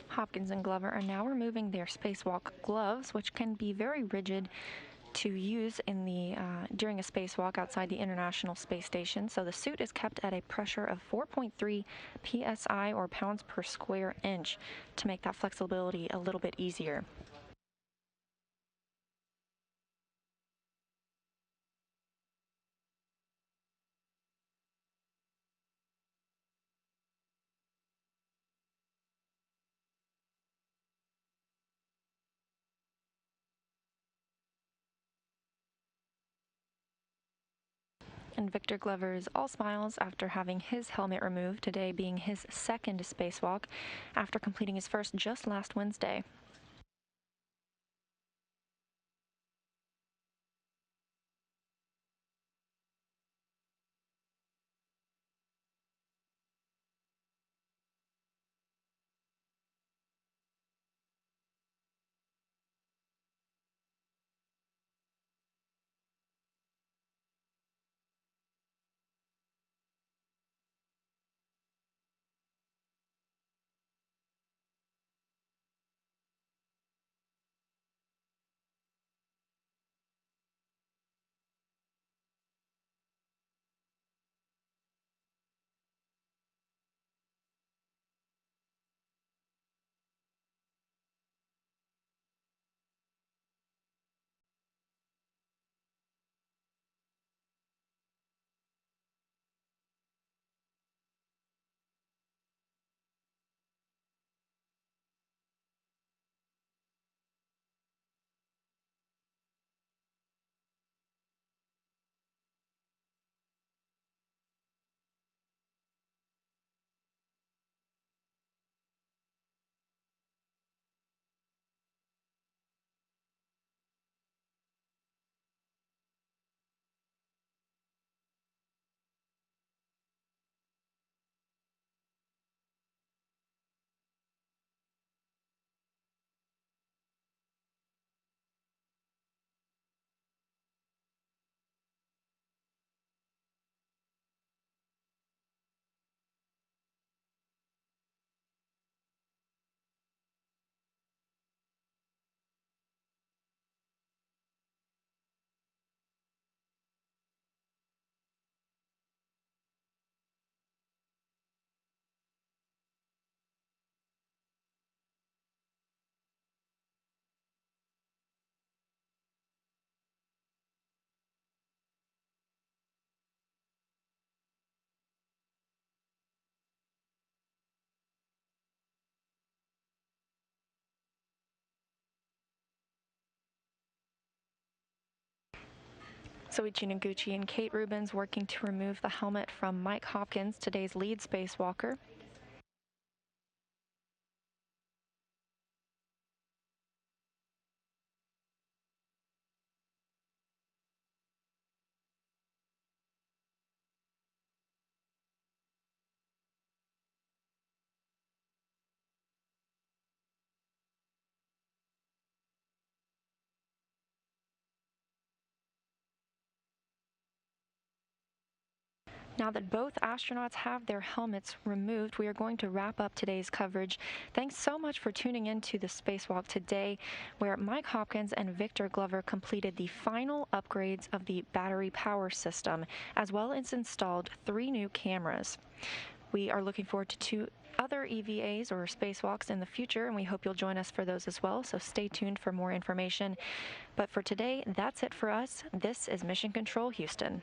Hopkins and Glover are now removing their spacewalk gloves, which can be very rigid to use in during a spacewalk outside the International Space Station. So the suit is kept at a pressure of 4.3 psi, or pounds per square inch, to make that flexibility a little bit easier. And Victor Glover is all smiles after having his helmet removed, today being his second spacewalk after completing his first just last Wednesday. Soichi Noguchi and Kate Rubins working to remove the helmet from Mike Hopkins, today's lead spacewalker. Now that both astronauts have their helmets removed, we are going to wrap up today's coverage. Thanks so much for tuning in to the Spacewalk today, where Mike Hopkins and Victor Glover completed the final upgrades of the battery power system, as well as installed 3 new cameras. We are looking forward to 2 other EVAs or spacewalks in the future, and we hope you'll join us for those as well, so stay tuned for more information. But for today, that's it for us. This is Mission Control Houston.